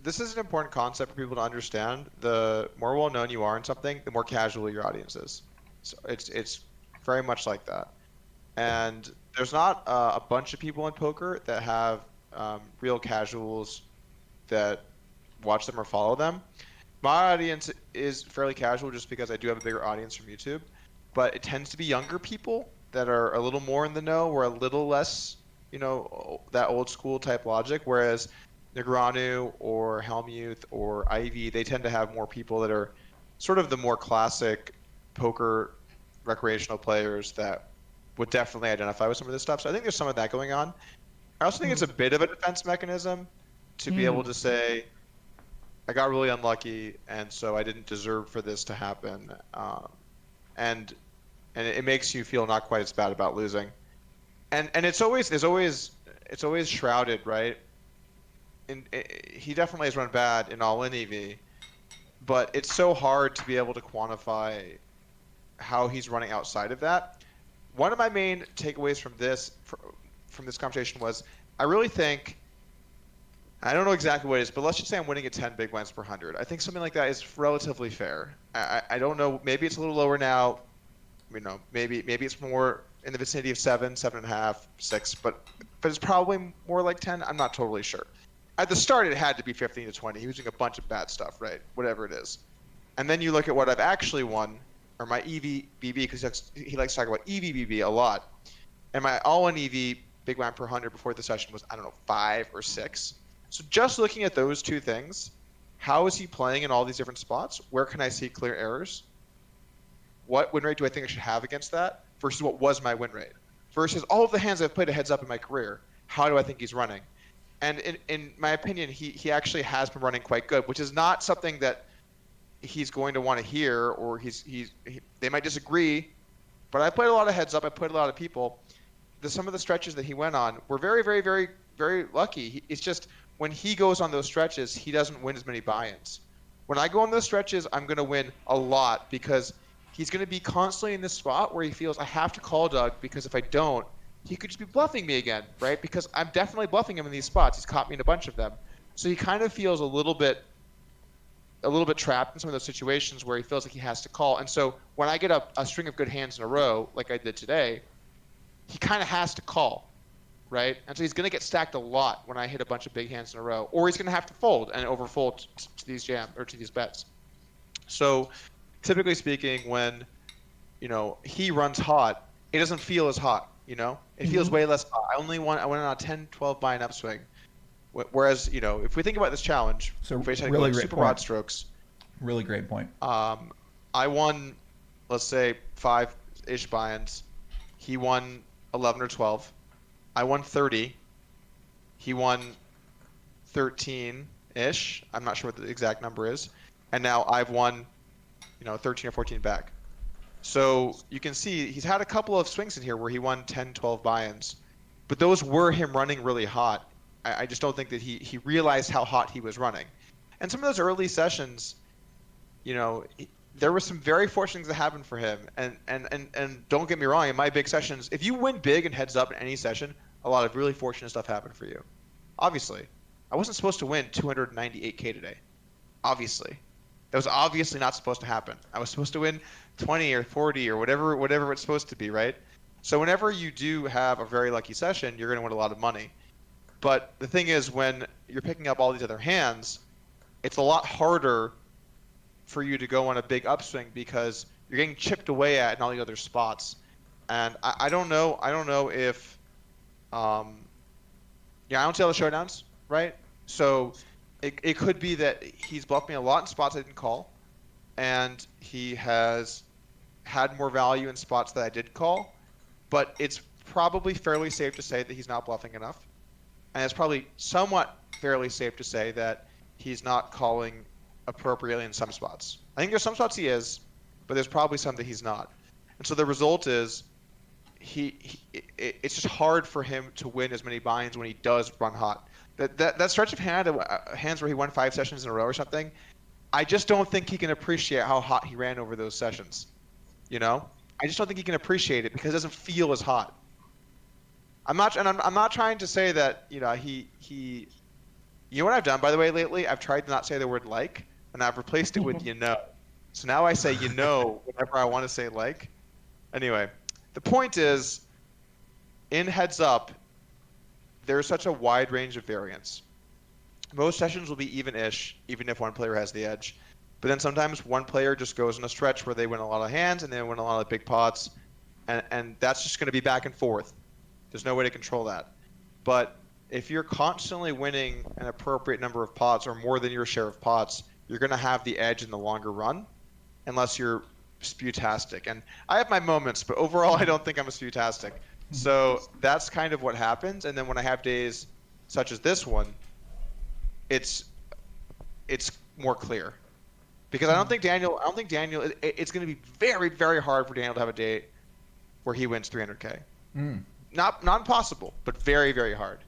This is an important concept for people to understand. The more well known you are in something, the more casual your audience is. So it's very much like that. And there's not a bunch of people in poker that have real casuals that watch them or follow them. My audience is fairly casual just because I do have a bigger audience from YouTube, but it tends to be younger people that are a little more in the know or a little less, that old school type logic, whereas Negreanu or Helmuth or Ivy, they tend to have more people that are sort of the more classic poker recreational players that would definitely identify with some of this stuff. So I think there's some of that going on. I also think it's a bit of a defense mechanism to be able to say, I got really unlucky, and so I didn't deserve for this to happen. And it makes you feel not quite as bad about losing. And it's always shrouded, right? He definitely has run bad in all-in EV, but it's so hard to be able to quantify how he's running outside of that. One of my main takeaways from this conversation was, I really think, I don't know exactly what it is, but let's just say I'm winning at 10 big blinds per 100. I think something like that is relatively fair. I don't know, maybe it's a little lower now. Maybe it's more in the vicinity of 7, 7.5, 6, but it's probably more like 10. I'm not totally sure. At the start, it had to be 15 to 20. He was doing a bunch of bad stuff, right? Whatever it is. And then you look at what I've actually won, or my EVBB, because he likes to talk about EVBB a lot. And my all-in EV big blind per 100 before the session was, 5 or 6. So just looking at those two things, how is he playing in all these different spots? Where can I see clear errors? What win rate do I think I should have against that versus what was my win rate? Versus all of the hands I've played a heads up in my career, how do I think he's running? And in my opinion, he actually has been running quite good, which is not something that he's going to want to hear, or they might disagree, but I played a lot of heads up. I played a lot of people. Some of the stretches that he went on were very, very, very, very lucky. It's just when he goes on those stretches, he doesn't win as many buy-ins. When I go on those stretches, I'm going to win a lot because he's going to be constantly in this spot where he feels I have to call Doug because if I don't, he could just be bluffing me again, right? Because I'm definitely bluffing him in these spots. He's caught me in a bunch of them. So he kind of feels a little bit trapped in some of those situations where he feels like he has to call. And so when I get a string of good hands in a row, like I did today, he kind of has to call, right? And so he's going to get stacked a lot when I hit a bunch of big hands in a row, or he's going to have to fold and overfold to these jams or to these bets. So typically speaking, when he runs hot, it doesn't feel as hot. It feels way less hot. I went on a 10, 12 buy-in upswing. Whereas, if we think about this challenge, So if we had really to great super point. broad strokes, Really great point. I won, let's say, 5-ish buy-ins. He won 11 or 12. I won 30. He won 13-ish. I'm not sure what the exact number is. And now I've won, 13 or 14 back. So you can see he's had a couple of swings in here where he won 10, 12 buy-ins. But those were him running really hot. I just don't think that he realized how hot he was running. And some of those early sessions, there were some very fortunate things that happened for him. And don't get me wrong, in my big sessions, if you win big and heads up in any session, a lot of really fortunate stuff happened for you. Obviously. I wasn't supposed to win 298K today. Obviously. That was obviously not supposed to happen. I was supposed to win 20 or 40 or whatever it's supposed to be, right? So whenever you do have a very lucky session, you're going to win a lot of money. But the thing is, when you're picking up all these other hands, it's a lot harder for you to go on a big upswing because you're getting chipped away at in all the other spots. And I don't know if I don't see all the showdowns, right? So it could be that he's bluffed me a lot in spots I didn't call, and he has had more value in spots that I did call, but it's probably fairly safe to say that he's not bluffing enough. And it's probably somewhat fairly safe to say that he's not calling appropriately in some spots. I think there's some spots he is, but there's probably some that he's not. And so the result is it's just hard for him to win as many buy-ins when he does run hot. That stretch of hands where he won 5 sessions in a row or something, I just don't think he can appreciate how hot he ran over those sessions. I just don't think he can appreciate it because it doesn't feel as hot. I'm not trying to say that he. You know what I've done, by the way, lately? I've tried to not say the word like, and I've replaced it with So now I say whenever I want to say like. Anyway, the point is, in heads up, there's such a wide range of variance. Most sessions will be even-ish, even if one player has the edge. But then sometimes one player just goes in a stretch where they win a lot of hands and they win a lot of big pots, and that's just going to be back and forth. There's no way to control that. But if you're constantly winning an appropriate number of pots or more than your share of pots, you're going to have the edge in the longer run, unless you're sputastic. And I have my moments, but overall I don't think I'm a sputastic. So that's kind of what happens. And then when I have days such as this one, it's more clear. Because I don't think Daniel, it's going to be very, very hard for Daniel to have a day where he wins 300K. Not impossible, but very, very hard.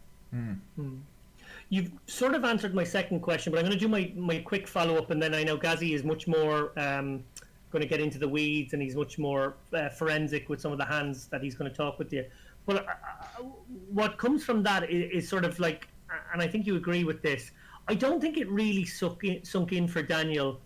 You've sort of answered my second question, but I'm going to do my quick follow-up, and then I know Ghazi is much more going to get into the weeds, and he's much more forensic with some of the hands that he's going to talk with you. But what comes from that is sort of like, and I think you agree with this, I don't think it really sunk in for Daniel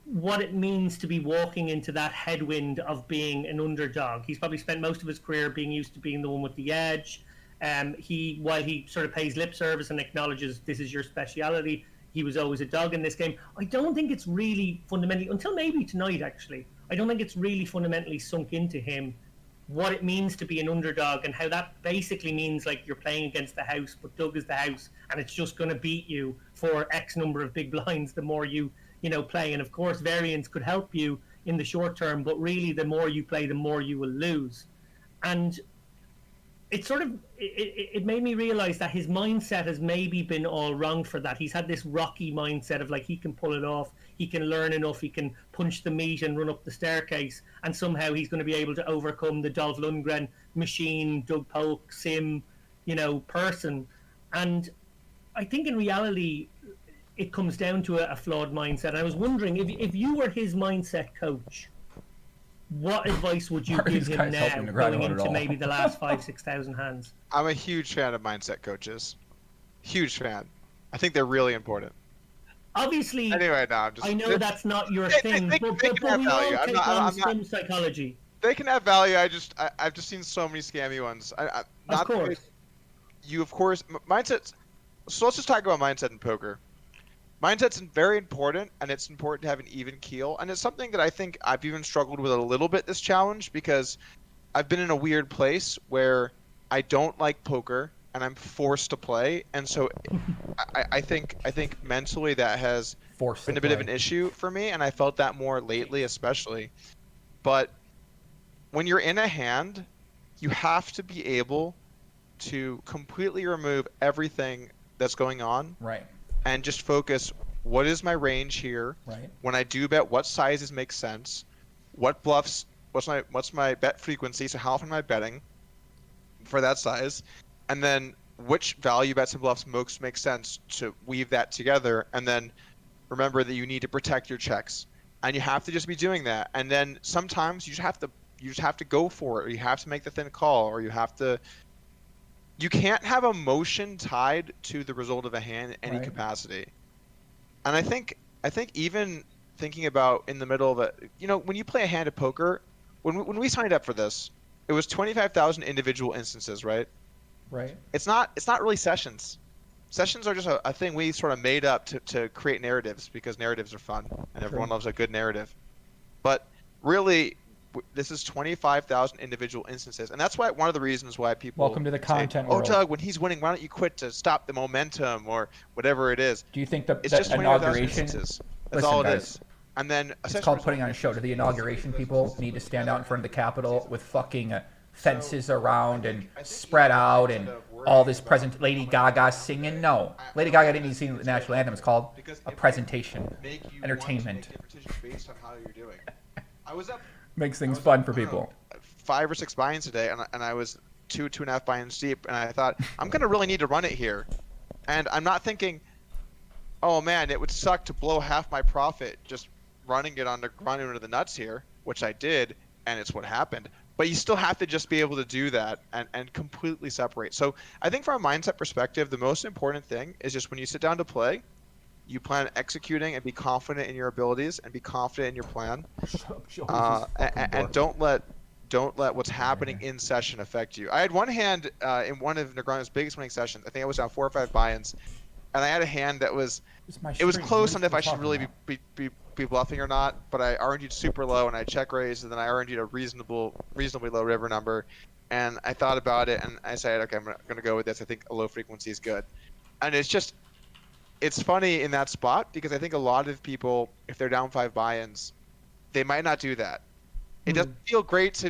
what it means to be walking into that headwind of being an underdog. He's probably spent most of his career being used to being the one with the edge. While he sort of pays lip service and acknowledges this is your speciality, he was always a dog in this game. I don't think it's really fundamentally, until maybe tonight actually, I don't think it's really fundamentally sunk into him what it means to be an underdog and how that basically means like you're playing against the house, but Doug is the house, and it's just going to beat you for X number of big blinds the more you play. And of course variance could help you in the short term, but really the more you play the more you will lose. And it sort of it made me realize that his mindset has maybe been all wrong for that. He's had this rocky mindset of like he can pull it off, he can learn enough, he can punch the meat and run up the staircase, and somehow he's going to be able to overcome the Dolph Lundgren machine, Doug Polk, sim, person. And I think in reality it comes down to a flawed mindset. I was wondering if you were his mindset coach, what advice would you give him now going into maybe the last 5,000-6,000 hands? I'm a huge fan of mindset coaches. Huge fan. I think they're really important. Obviously, anyway, no, I know that's not your thing, but we all take on sim psychology. They can have value. I've just seen so many scammy ones. Of course. Mindsets. So let's just talk about mindset in poker. Mindset's very important, and it's important to have an even keel. And it's something that I think I've even struggled with a little bit this challenge, because I've been in a weird place where I don't like poker and I'm forced to play. And so I think mentally that has been a bit of an issue for me, and I felt that more lately especially. But when you're in a hand you have to be able to completely remove everything that's going on Right. and just focus, what is my range here? Right. When I do bet, what sizes make sense? What bluffs, what's my bet frequency? So how often am I betting for that size? And then which value bets and bluffs most make sense to weave that together? And then remember that you need to protect your checks. And you have to just be doing that. And then sometimes you just have to go for it, or you have to make the thin call, or you can't have emotion tied to the result of a hand in any Right. capacity. And I think even thinking about in the middle of it, when you play a hand of poker, when we signed up for this, it was 25,000 individual instances, right? Right. It's not really sessions. Sessions are just a thing we sort of made up to create narratives, because narratives are fun and everyone loves a good narrative. But really, this is 25,000 individual instances, and that's why one of the reasons why people Welcome to the content say, "Oh, world." Doug, when he's winning, why don't you quit to stop the momentum or whatever it is?" Do you think that It's that just 25,000 inauguration? instances. That's Listen, all it guys, is. And then It's called putting on a show. Do the inauguration people need to stand out in front of the Capitol with fucking fences around and spread out and all this present Lady Gaga singing? No. Lady Gaga didn't even sing the national anthem. It's called a presentation. Entertainment. Based on how you're doing. I was up. Makes things fun for people. 5 or 6 buy-ins today, and I was 2.5 buy-ins deep, and I thought, I'm gonna really need to run it here. And I'm not thinking, oh man, it would suck to blow half my profit just running into the nuts here, which I did, and it's what happened. But you still have to just be able to do that and completely separate. So I think from a mindset perspective, the most important thing is just when you sit down to play, you plan on executing and be confident in your abilities and be confident in your plan. And don't let what's happening in session affect you. I had one hand in one of Negreanu's biggest winning sessions. I think I was down 4 or 5 buy-ins, and I had a hand that was close on if I should really be bluffing or not. But I RNG'd super low, and I check raised, and then I RNG'd a reasonably low river number. And I thought about it, and I said, okay, I'm gonna go with this. I think a low frequency is good. And it's funny in that spot, because I think a lot of people, if they're down 5 buy-ins, they might not do that. It doesn't feel great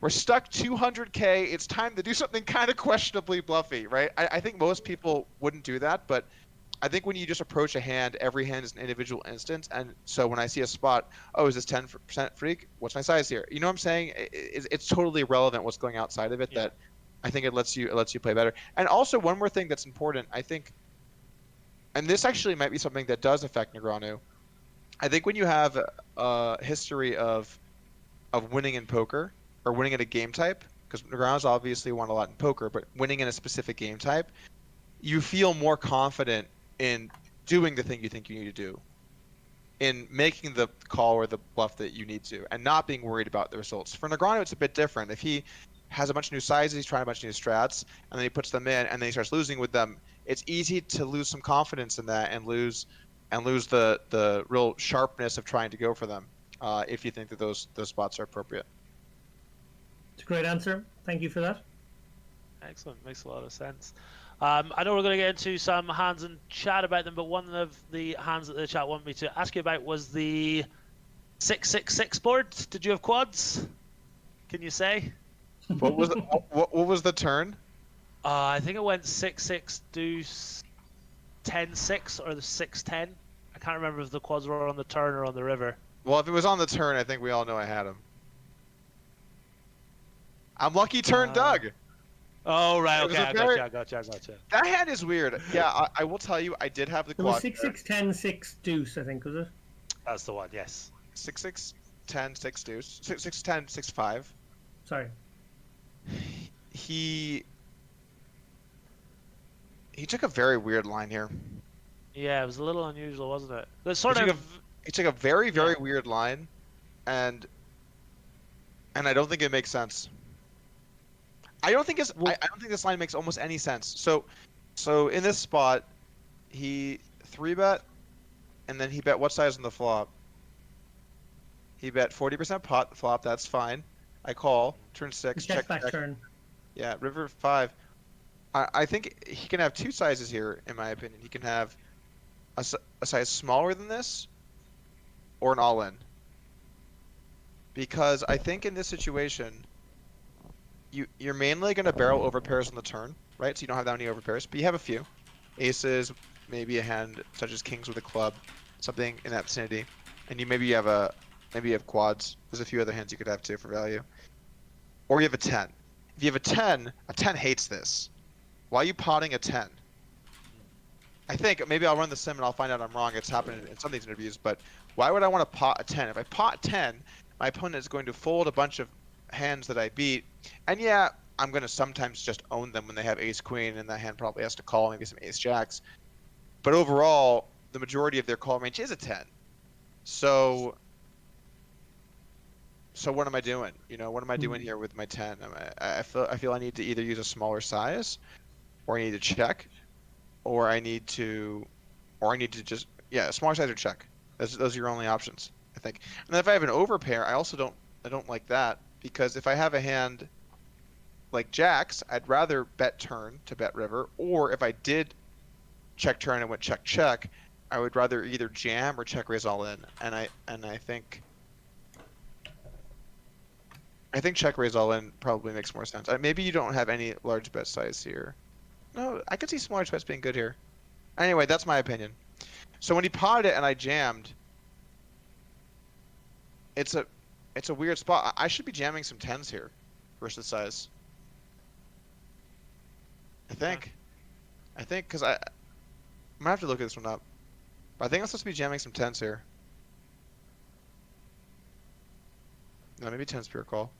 we're stuck 200K. It's time to do something kind of questionably bluffy, right? I think most people wouldn't do that, but I think when you just approach a hand, every hand is an individual instance. And so when I see a spot, oh, is this 10% freak? What's my size here? You know what I'm saying? It's totally irrelevant what's going outside of it. Yeah. That I think it lets you play better. And also one more thing that's important, I think, and this actually might be something that does affect Negreanu. I think when you have a history of winning in poker or winning at a game type, because Negreanu's obviously won a lot in poker, but winning in a specific game type, you feel more confident in doing the thing you think you need to do, in making the call or the bluff that you need to, and not being worried about the results. For Negreanu, it's a bit different. If he has a bunch of new sizes, he's trying a bunch of new strats, and then he puts them in, and then he starts losing with them, it's easy to lose some confidence in that and lose the real sharpness of trying to go for them if you think that those spots are appropriate. It's a great answer. Thank you for that. Excellent. Makes a lot of sense. I know we're going to get into some hands and chat about them, but one of the hands that the chat wanted me to ask you about was the 666 board. Did you have quads? Can you say? What was the turn? I think it went 6-6 deuce 10-6 or the 6-10. I can't remember if the quads were on the turn or on the river. Well, if it was on the turn, I think we all know I had him. I'm lucky turn Doug. Oh, right. Okay, I gotcha. That hand is weird. Yeah, I will tell you, I did have the quad. It was 6-6, 10, 6 deuce, I think, was it? That's the one, yes. 6-6, 10, 6 deuce. 6-6, 10, 6-5. Sorry. He took a very weird line here. Yeah, it was a little unusual, wasn't it? He took a very, very weird line, and I don't think it makes sense. I don't think this line makes almost any sense. So in this spot, he 3-bet, and then he bet what size on the flop? He bet 40% pot flop. That's fine. I call turn 6. Check back turn. Yeah, river 5. I think he can have 2 sizes here, in my opinion. He can have a size smaller than this, or an all-in. Because I think in this situation, you're mainly gonna barrel over pairs on the turn, right? So you don't have that many over pairs, but you have a few aces, maybe a hand such as kings with a club, something in that vicinity, and maybe you have quads. There's a few other hands you could have too for value, or you have a 10. If you have a 10 hates this. Why are you potting a 10? I think maybe I'll run the sim and I'll find out I'm wrong. It's happened in some of these interviews, but why would I want to pot a 10? If I pot 10, my opponent is going to fold a bunch of hands that I beat, and yeah, I'm going to sometimes just own them when they have ace queen, and that hand probably has to call, maybe some ace jacks. But overall, the majority of their call range is a 10. So what am I doing? What am I doing here with my 10? I feel I need to either use a smaller size, or I need to check, or I need to just smaller size or check. Those are your only options, I think. And then if I have an overpair, I don't like that, because if I have a hand like jacks, I'd rather bet turn to bet river, or if I did check turn and went check check, I would rather either jam or check raise all in. And I think check raise all in probably makes more sense. Maybe you don't have any large bet size here. No, I could see some large bets being good here. Anyway, that's my opinion. So when he potted it and I jammed, it's a weird spot. I should be jamming some 10s here versus size. I think, because I'm gonna have to look at this one up. But I think I'm supposed to be jamming some 10s here. No, maybe 10's pure call.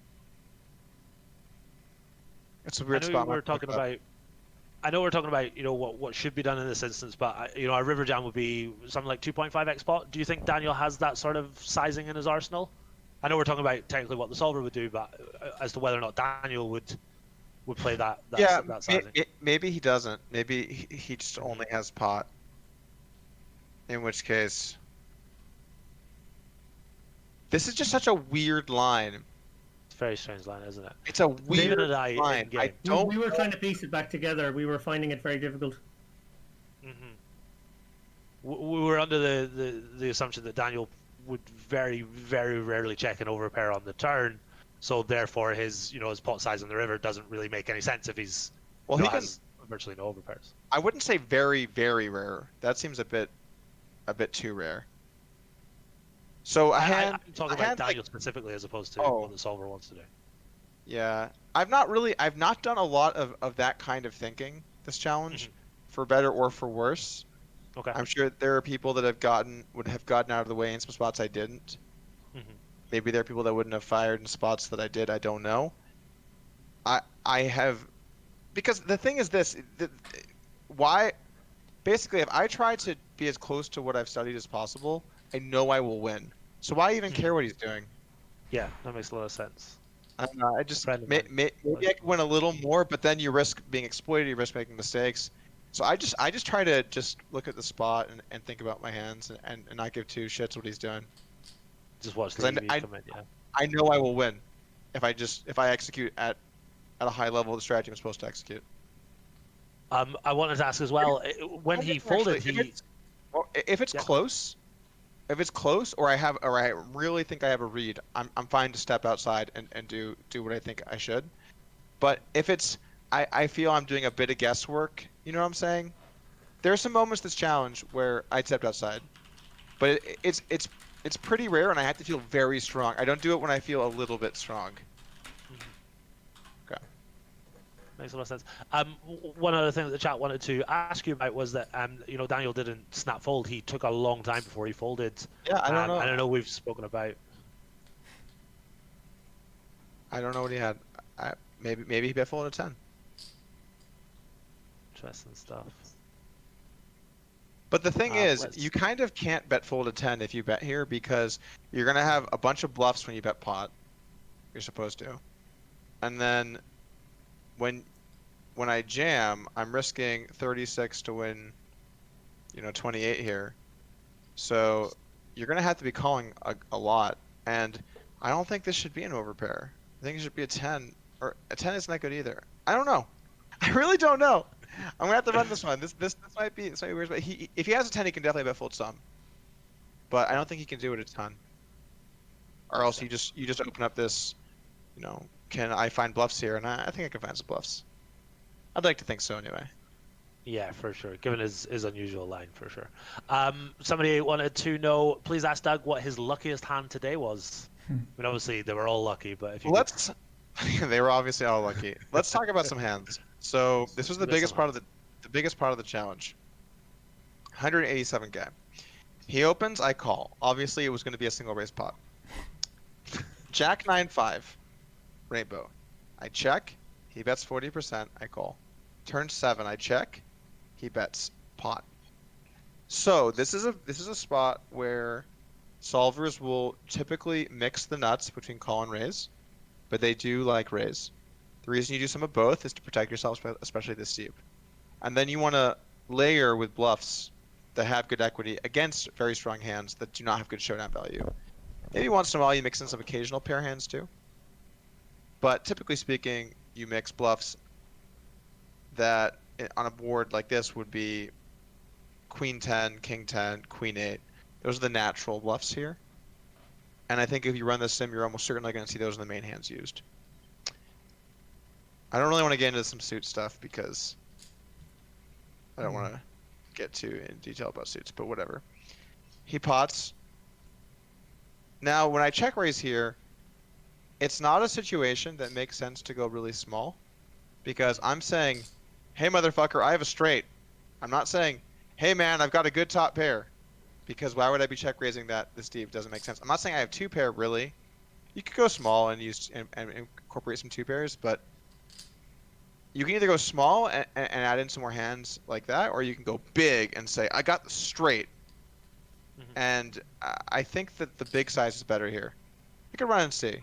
It's a weird spot. I know we're talking about what should be done in this instance, but a river jam would be something like 2.5x pot. Do you think Daniel has that sort of sizing in his arsenal? I know we're talking about technically what the solver would do, but as to whether or not Daniel would play that sizing. Maybe he doesn't. Maybe he just only has pot. In which case, this is just such a weird line. It's a very strange line, isn't it? It's a weird line. We were trying to piece it back together. We were finding it very difficult. We were under the assumption that Daniel would very, very rarely check an overpair on the turn, so therefore his pot size on the river doesn't really make any sense if he's has virtually no overpairs. I wouldn't say very, very rare. That seems a bit too rare. So I'm talking about Daniel specifically as opposed to what the solver wants to do. Yeah, I've not done a lot of that kind of thinking this challenge, for better or for worse. Okay. I'm sure there are people that would have gotten out of the way in some spots I didn't. Maybe there are people that wouldn't have fired in spots that I did. I don't know. I have, because the thing is this, why? Basically, if I try to be as close to what I've studied as possible, I know I will win. So why even care what he's doing? Yeah, that makes a lot of sense. I don't know. I just maybe I could win a little more, but then you risk being exploited. You risk making mistakes. So I just try to just look at the spot and think about my hands and not give two shits what he's doing. Just watch the EV come in, yeah. I know I will win if I execute at a high level of the strategy I'm supposed to execute. I wanted to ask as well, when he folded, if it's close, or I really think I have a read, I'm fine to step outside and do what I think I should. But if it's I feel I'm doing a bit of guesswork, you know what I'm saying? There are some moments this challenge where I stepped outside, but it's pretty rare, and I have to feel very strong. I don't do it when I feel a little bit strong. Okay. Makes a lot of sense. One other thing that the chat wanted to ask you about was that Daniel didn't snap fold. He took a long time before he folded. Yeah, I don't know. I don't know. We've spoken about. I don't know what he had. Maybe he bet folded 10. Interesting stuff. But the thing is, you kind of can't bet folded 10 if you bet here, because you're gonna have a bunch of bluffs when you bet pot. You're supposed to, and then when I jam, I'm risking 36 to win, 28 here. So you're gonna have to be calling a lot, and I don't think this should be an overpair. I think it should be a 10, or a 10 isn't that good either. I don't know. I really don't know. I'm gonna have to run this one. This might be weird, but if he has a 10, he can definitely bet fold some. But I don't think he can do it a ton. Or else you just open up this you know, can I find bluffs here? And I think I can find some bluffs. I'd like to think so anyway. Yeah, for sure. Given his unusual line, for sure. Somebody wanted to know, please ask Doug what his luckiest hand today was. I mean, obviously they were all lucky, but if you Let's. They were obviously all lucky. Let's talk about some hands. So this was the biggest part of the biggest part of the challenge. 187k. He opens, I call. Obviously, it was going to be a single raise pot. Jack 9-5, rainbow. I check. He bets 40%. I call. Turn 7, I check. He bets pot. So this is a spot where solvers will typically mix the nuts between call and raise, but they do like raise. The reason you do some of both is to protect yourself, especially this deep. And then you want to layer with bluffs that have good equity against very strong hands that do not have good showdown value. Maybe once in a while you mix in some occasional pair hands too. But typically speaking, you mix bluffs that on a board like this would be Queen 10, King 10, Queen 8. Those are the natural bluffs here. And I think if you run the sim, you're almost certainly going to see those in the main hands used. I don't really want to get into some suit stuff because I don't want to get too in detail about suits, but whatever. He pots. Now, when I check raise here, it's not a situation that makes sense to go really small because I'm saying, hey, motherfucker, I have a straight. I'm not saying, hey, man, I've got a good top pair, because why would I be check raising that this deep? Doesn't make sense. I'm not saying I have two pair, really. You could go small and use and incorporate some two pairs, but you can either go small and add in some more hands like that, or you can go big and say, I got the straight. And I think that the big size is better here. You can run and see.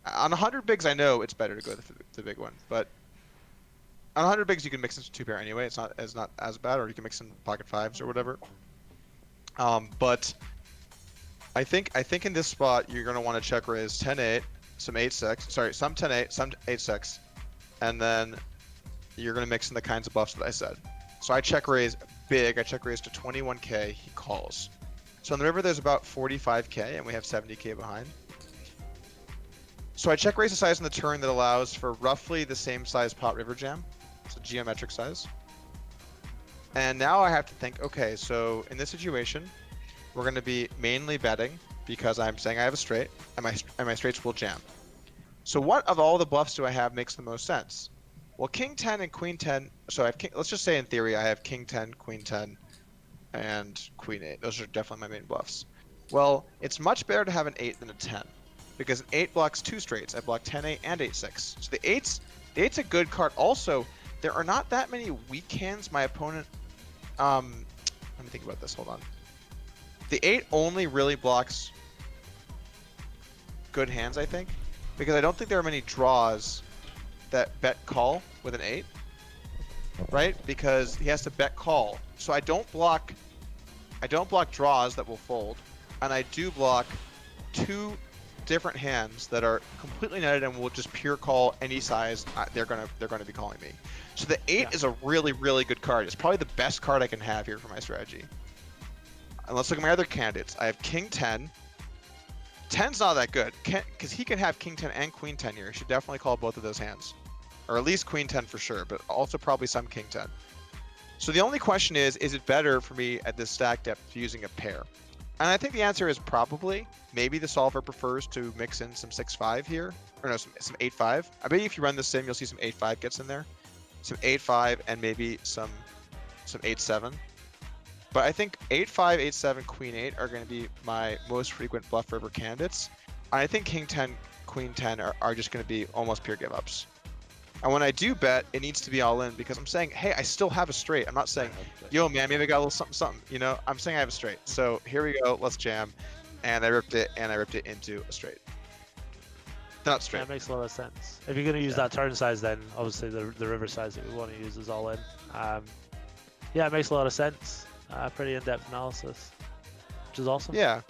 On 100 bigs, I know it's better to go the big one, but on 100 bigs, you can mix into two pair anyway. It's not as bad, or you can mix in pocket fives or whatever. But I think in this spot, you're going to want to check raise 10-8, some 8-6, sorry, some 10-8, some 8-6, and then you're going to mix in the kinds of buffs that I said. So I check raise big. I check raise to 21k. He calls. So on the river, there's about 45k, and we have 70k behind. So I check raise a size on the turn that allows for roughly the same size pot river jam. It's a geometric size. And now I have to think, okay, so in this situation, we're going to be mainly betting because I'm saying I have a straight, and my straights will jam. So what of all the bluffs do I have makes the most sense? Well, King 10 and Queen 10. So I have let's just say in theory I have King 10, Queen 10, and Queen 8. Those are definitely my main bluffs. Well, it's much better to have an 8 than a 10, because an 8 blocks two straights. I block 10-8 and 8-6. So the 8's a good card. Also, there are not that many weak hands. My opponent. Let me think about this. Hold on. The 8 only really blocks good hands, I think, because I don't think there are many draws that bet call with an 8, right? Because he has to bet call. So I don't block draws that will fold, and I do block two different hands that are completely netted and will just pure call any size. They're gonna be calling me. So the 8 is a really, really good card. It's probably the best card I can have here for my strategy. And let's look at my other candidates. I have King 10. 10's not that good, because he can have King 10 and Queen 10 here. He should definitely call both of those hands. Or at least Queen 10 for sure, but also probably some King 10. So the only question is it better for me at this stack depth using a pair? And I think the answer is probably. Maybe the solver prefers to mix in some 6-5 here, or no, some 8-5. I bet if you run the sim, you'll see some 8-5 gets in there. Some 8-5 and maybe some 8-7. But I think 8-5, 8-7, Queen 8 are going to be my most frequent bluff river candidates. And I think King 10, Queen 10 are just going to be almost pure give-ups. And when I do bet, it needs to be all in, because I'm saying, hey, I still have a straight. I'm not saying, yo, man, maybe I got a little something, you know? I'm saying I have a straight. So here we go. Let's jam. And I ripped it into a straight. Not straight. That makes a lot of sense. If you're going to use that turn size, then obviously the river size that we want to use is all in. Yeah, it makes a lot of sense. Pretty in-depth analysis, which is awesome. Yeah,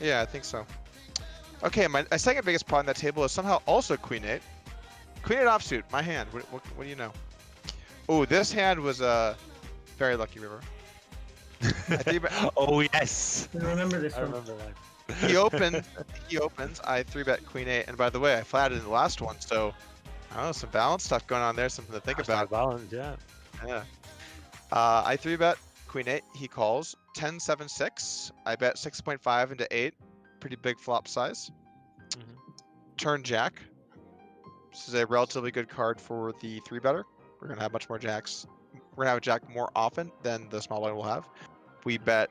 I think so. Okay, my second biggest pot on that table is somehow also Queen 8. Queen 8 offsuit, my hand. What do you know? Oh, this hand was a very lucky river. Oh yes, I remember this I one. remember that. He opens. I 3-bet Queen 8, and by the way, I flatted in the last one, so I don't know, some balance stuff going on there, something to think about. Balance, yeah. Yeah. I 3-bet Queen 8. He calls 10-7-6. I bet 6.5 into 8. Pretty big flop size. Turn Jack. This is a relatively good card for the 3-better. We're gonna have much more jacks. We're gonna have a jack more often than the small blind will have. We bet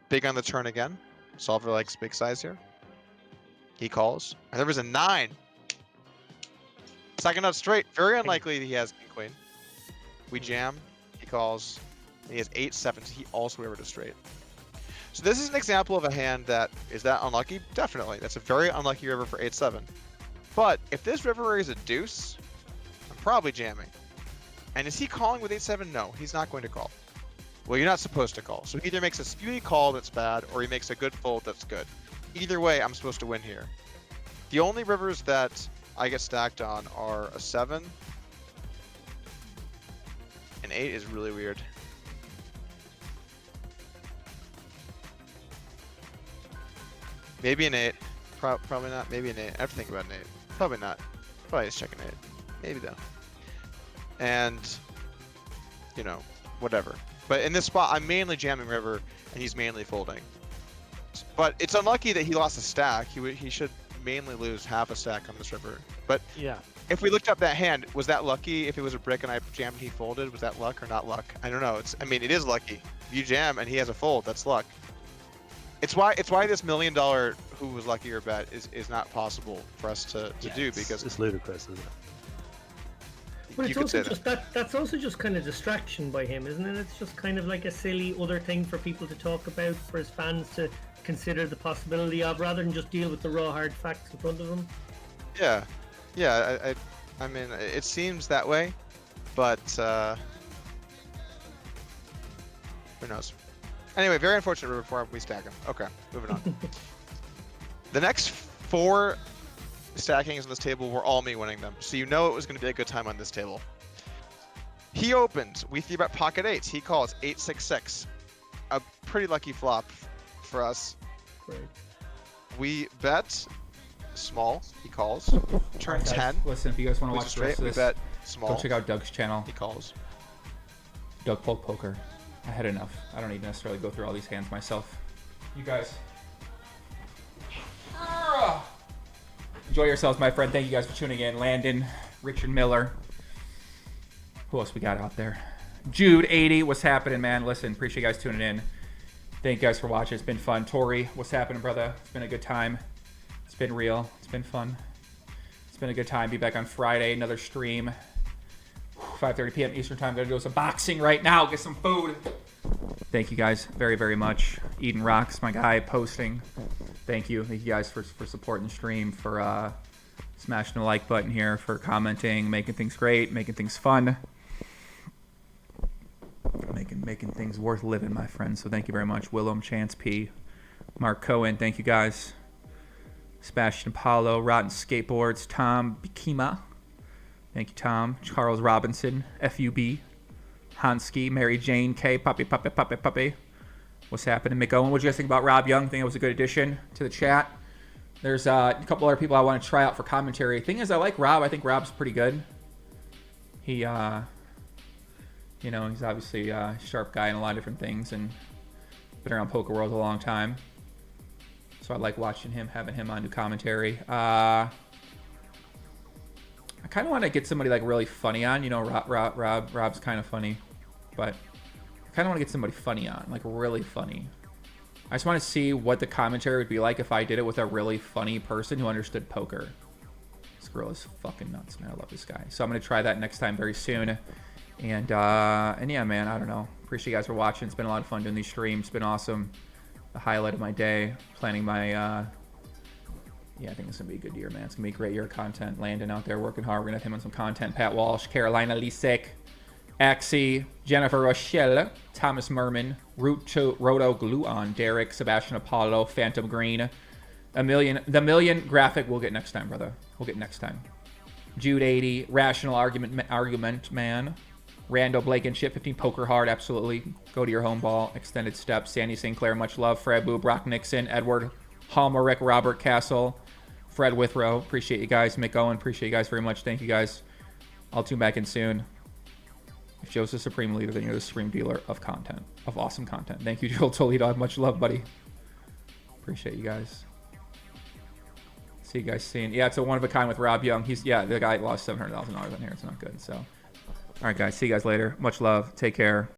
big on the turn again. Solver likes big size here. He calls. And there was a 9. Second nut straight. Very unlikely that he has king queen. We jam. He calls. And he has 8-7. So he also rivered a straight. So this is an example of a hand that is that unlucky. Definitely. That's a very unlucky river for 8-7. But if this river is a deuce, I'm probably jamming. And is he calling with 8-7? No, he's not going to call. Well, you're not supposed to call. So he either makes a spewy call that's bad, or he makes a good fold that's good. Either way, I'm supposed to win here. The only rivers that I get stacked on are a 7. An 8 is really weird. Maybe an 8. Probably not. Maybe an 8. I have to think about an 8. Probably not. Probably just check an 8. Maybe though. And, you know, whatever. But in this spot, I'm mainly jamming river, and he's mainly folding. But it's unlucky that he lost a stack. He should mainly lose half a stack on this river. But yeah, if we looked up that hand, was that lucky? If it was a brick and I jammed and he folded, was that luck or not luck? I don't know. I mean, it is lucky. If you jam and he has a fold, that's luck. It's why this $1 million who was luckier bet is not possible for us to do, because it's ludicrous, isn't it? But it's also just that's also just kind of distraction by him, isn't it? It's just kind of like a silly other thing for people to talk about, for his fans to consider the possibility of, rather than just deal with the raw hard facts in front of them. Yeah, I mean, it seems that way, but who knows? Anyway, very unfortunate river before we stack him. Okay, moving on. The next 4 stackings on this table were all me winning them, so you know it was going to be a good time on this table. He opens. We 3-bet pocket 8s. He calls 8-6-6. A pretty lucky flop for us. Right. We bet small. He calls. Turn Alright, guys, 10. Listen, if you guys want to watch the Straight. rest of We this, bet small. go check out Doug's channel. He calls. Doug Polk Poker. I had enough. I don't need to necessarily go through all these hands myself. You guys. Enjoy yourselves, my friend. Thank you guys for tuning in. Landon, Richard Miller. Who else we got out there? Jude, 80. What's happening, man? Listen, appreciate you guys tuning in. Thank you guys for watching. It's been fun. Tori, what's happening, brother? It's been a good time. It's been real. It's been fun. It's been a good time. Be back on Friday. Another stream. 5:30 p.m. Eastern time. Gotta do some boxing right now. Get some food. Thank you guys very, very much. Eden Rocks, my guy, posting. Thank you. Thank you guys for supporting the stream, for smashing the like button here, for commenting, making things great, making things fun. Making things worth living, my friends. So thank you very much. Willem, Chance P, Mark Cohen, thank you guys. Sebastian Paulo, Rotten Skateboards, Tom Bikima. Thank you, Tom. Charles Robinson, FUB. Hansky, Mary Jane K, Puppy. What's happening? Mick Owen, what do you guys think about Rob Young? I think it was a good addition to the chat. There's a couple other people I want to try out for commentary. Thing is, I like Rob. I think Rob's pretty good. He, you know, he's obviously a sharp guy in a lot of different things and been around Poker World a long time. So I like watching him, having him on do commentary. I kind of want to get somebody like really funny on. You know, Rob's kind of funny, but I kind of want to get somebody funny on, like really funny. I just want to see what the commentary would be like if I did it with a really funny person who understood poker. This girl is fucking nuts, man. I love this guy. So I'm gonna try that next time very soon. And yeah, man, I don't know. Appreciate you guys for watching. It's been a lot of fun doing these streams. It's been awesome. The highlight of my day. Planning my yeah, I think it's gonna be a good year, man. It's gonna be a great year of content. Landon out there working hard. We're gonna have him on some content. Pat Walsh, Carolina Lisek, Axie, Jennifer Rochelle, Thomas Merman, Roto Gluon, Derek, Sebastian Apollo, Phantom Green, the million graphic we'll get next time, brother. We'll get next time. Jude 80, Rational Argument Man, Rando Blake and Ship 15, Poker Hard, absolutely. Go to your home ball, Extended Steps, Sandy Sinclair, much love. Fred Boo, Brock Nixon, Edward Halmerick, Robert Castle, Fred Withrow. Appreciate you guys. Mick Owen, appreciate you guys very much. Thank you guys. I'll tune back in soon. If Joe's the supreme leader, then you're the supreme dealer of content, of awesome content. Thank you, Joel Toledo. Much love, buddy. Appreciate you guys. See you guys soon. Yeah, it's a one of a kind with Rob Young. The guy lost $700,000 on here. It's not good. So, all right, guys. See you guys later. Much love. Take care.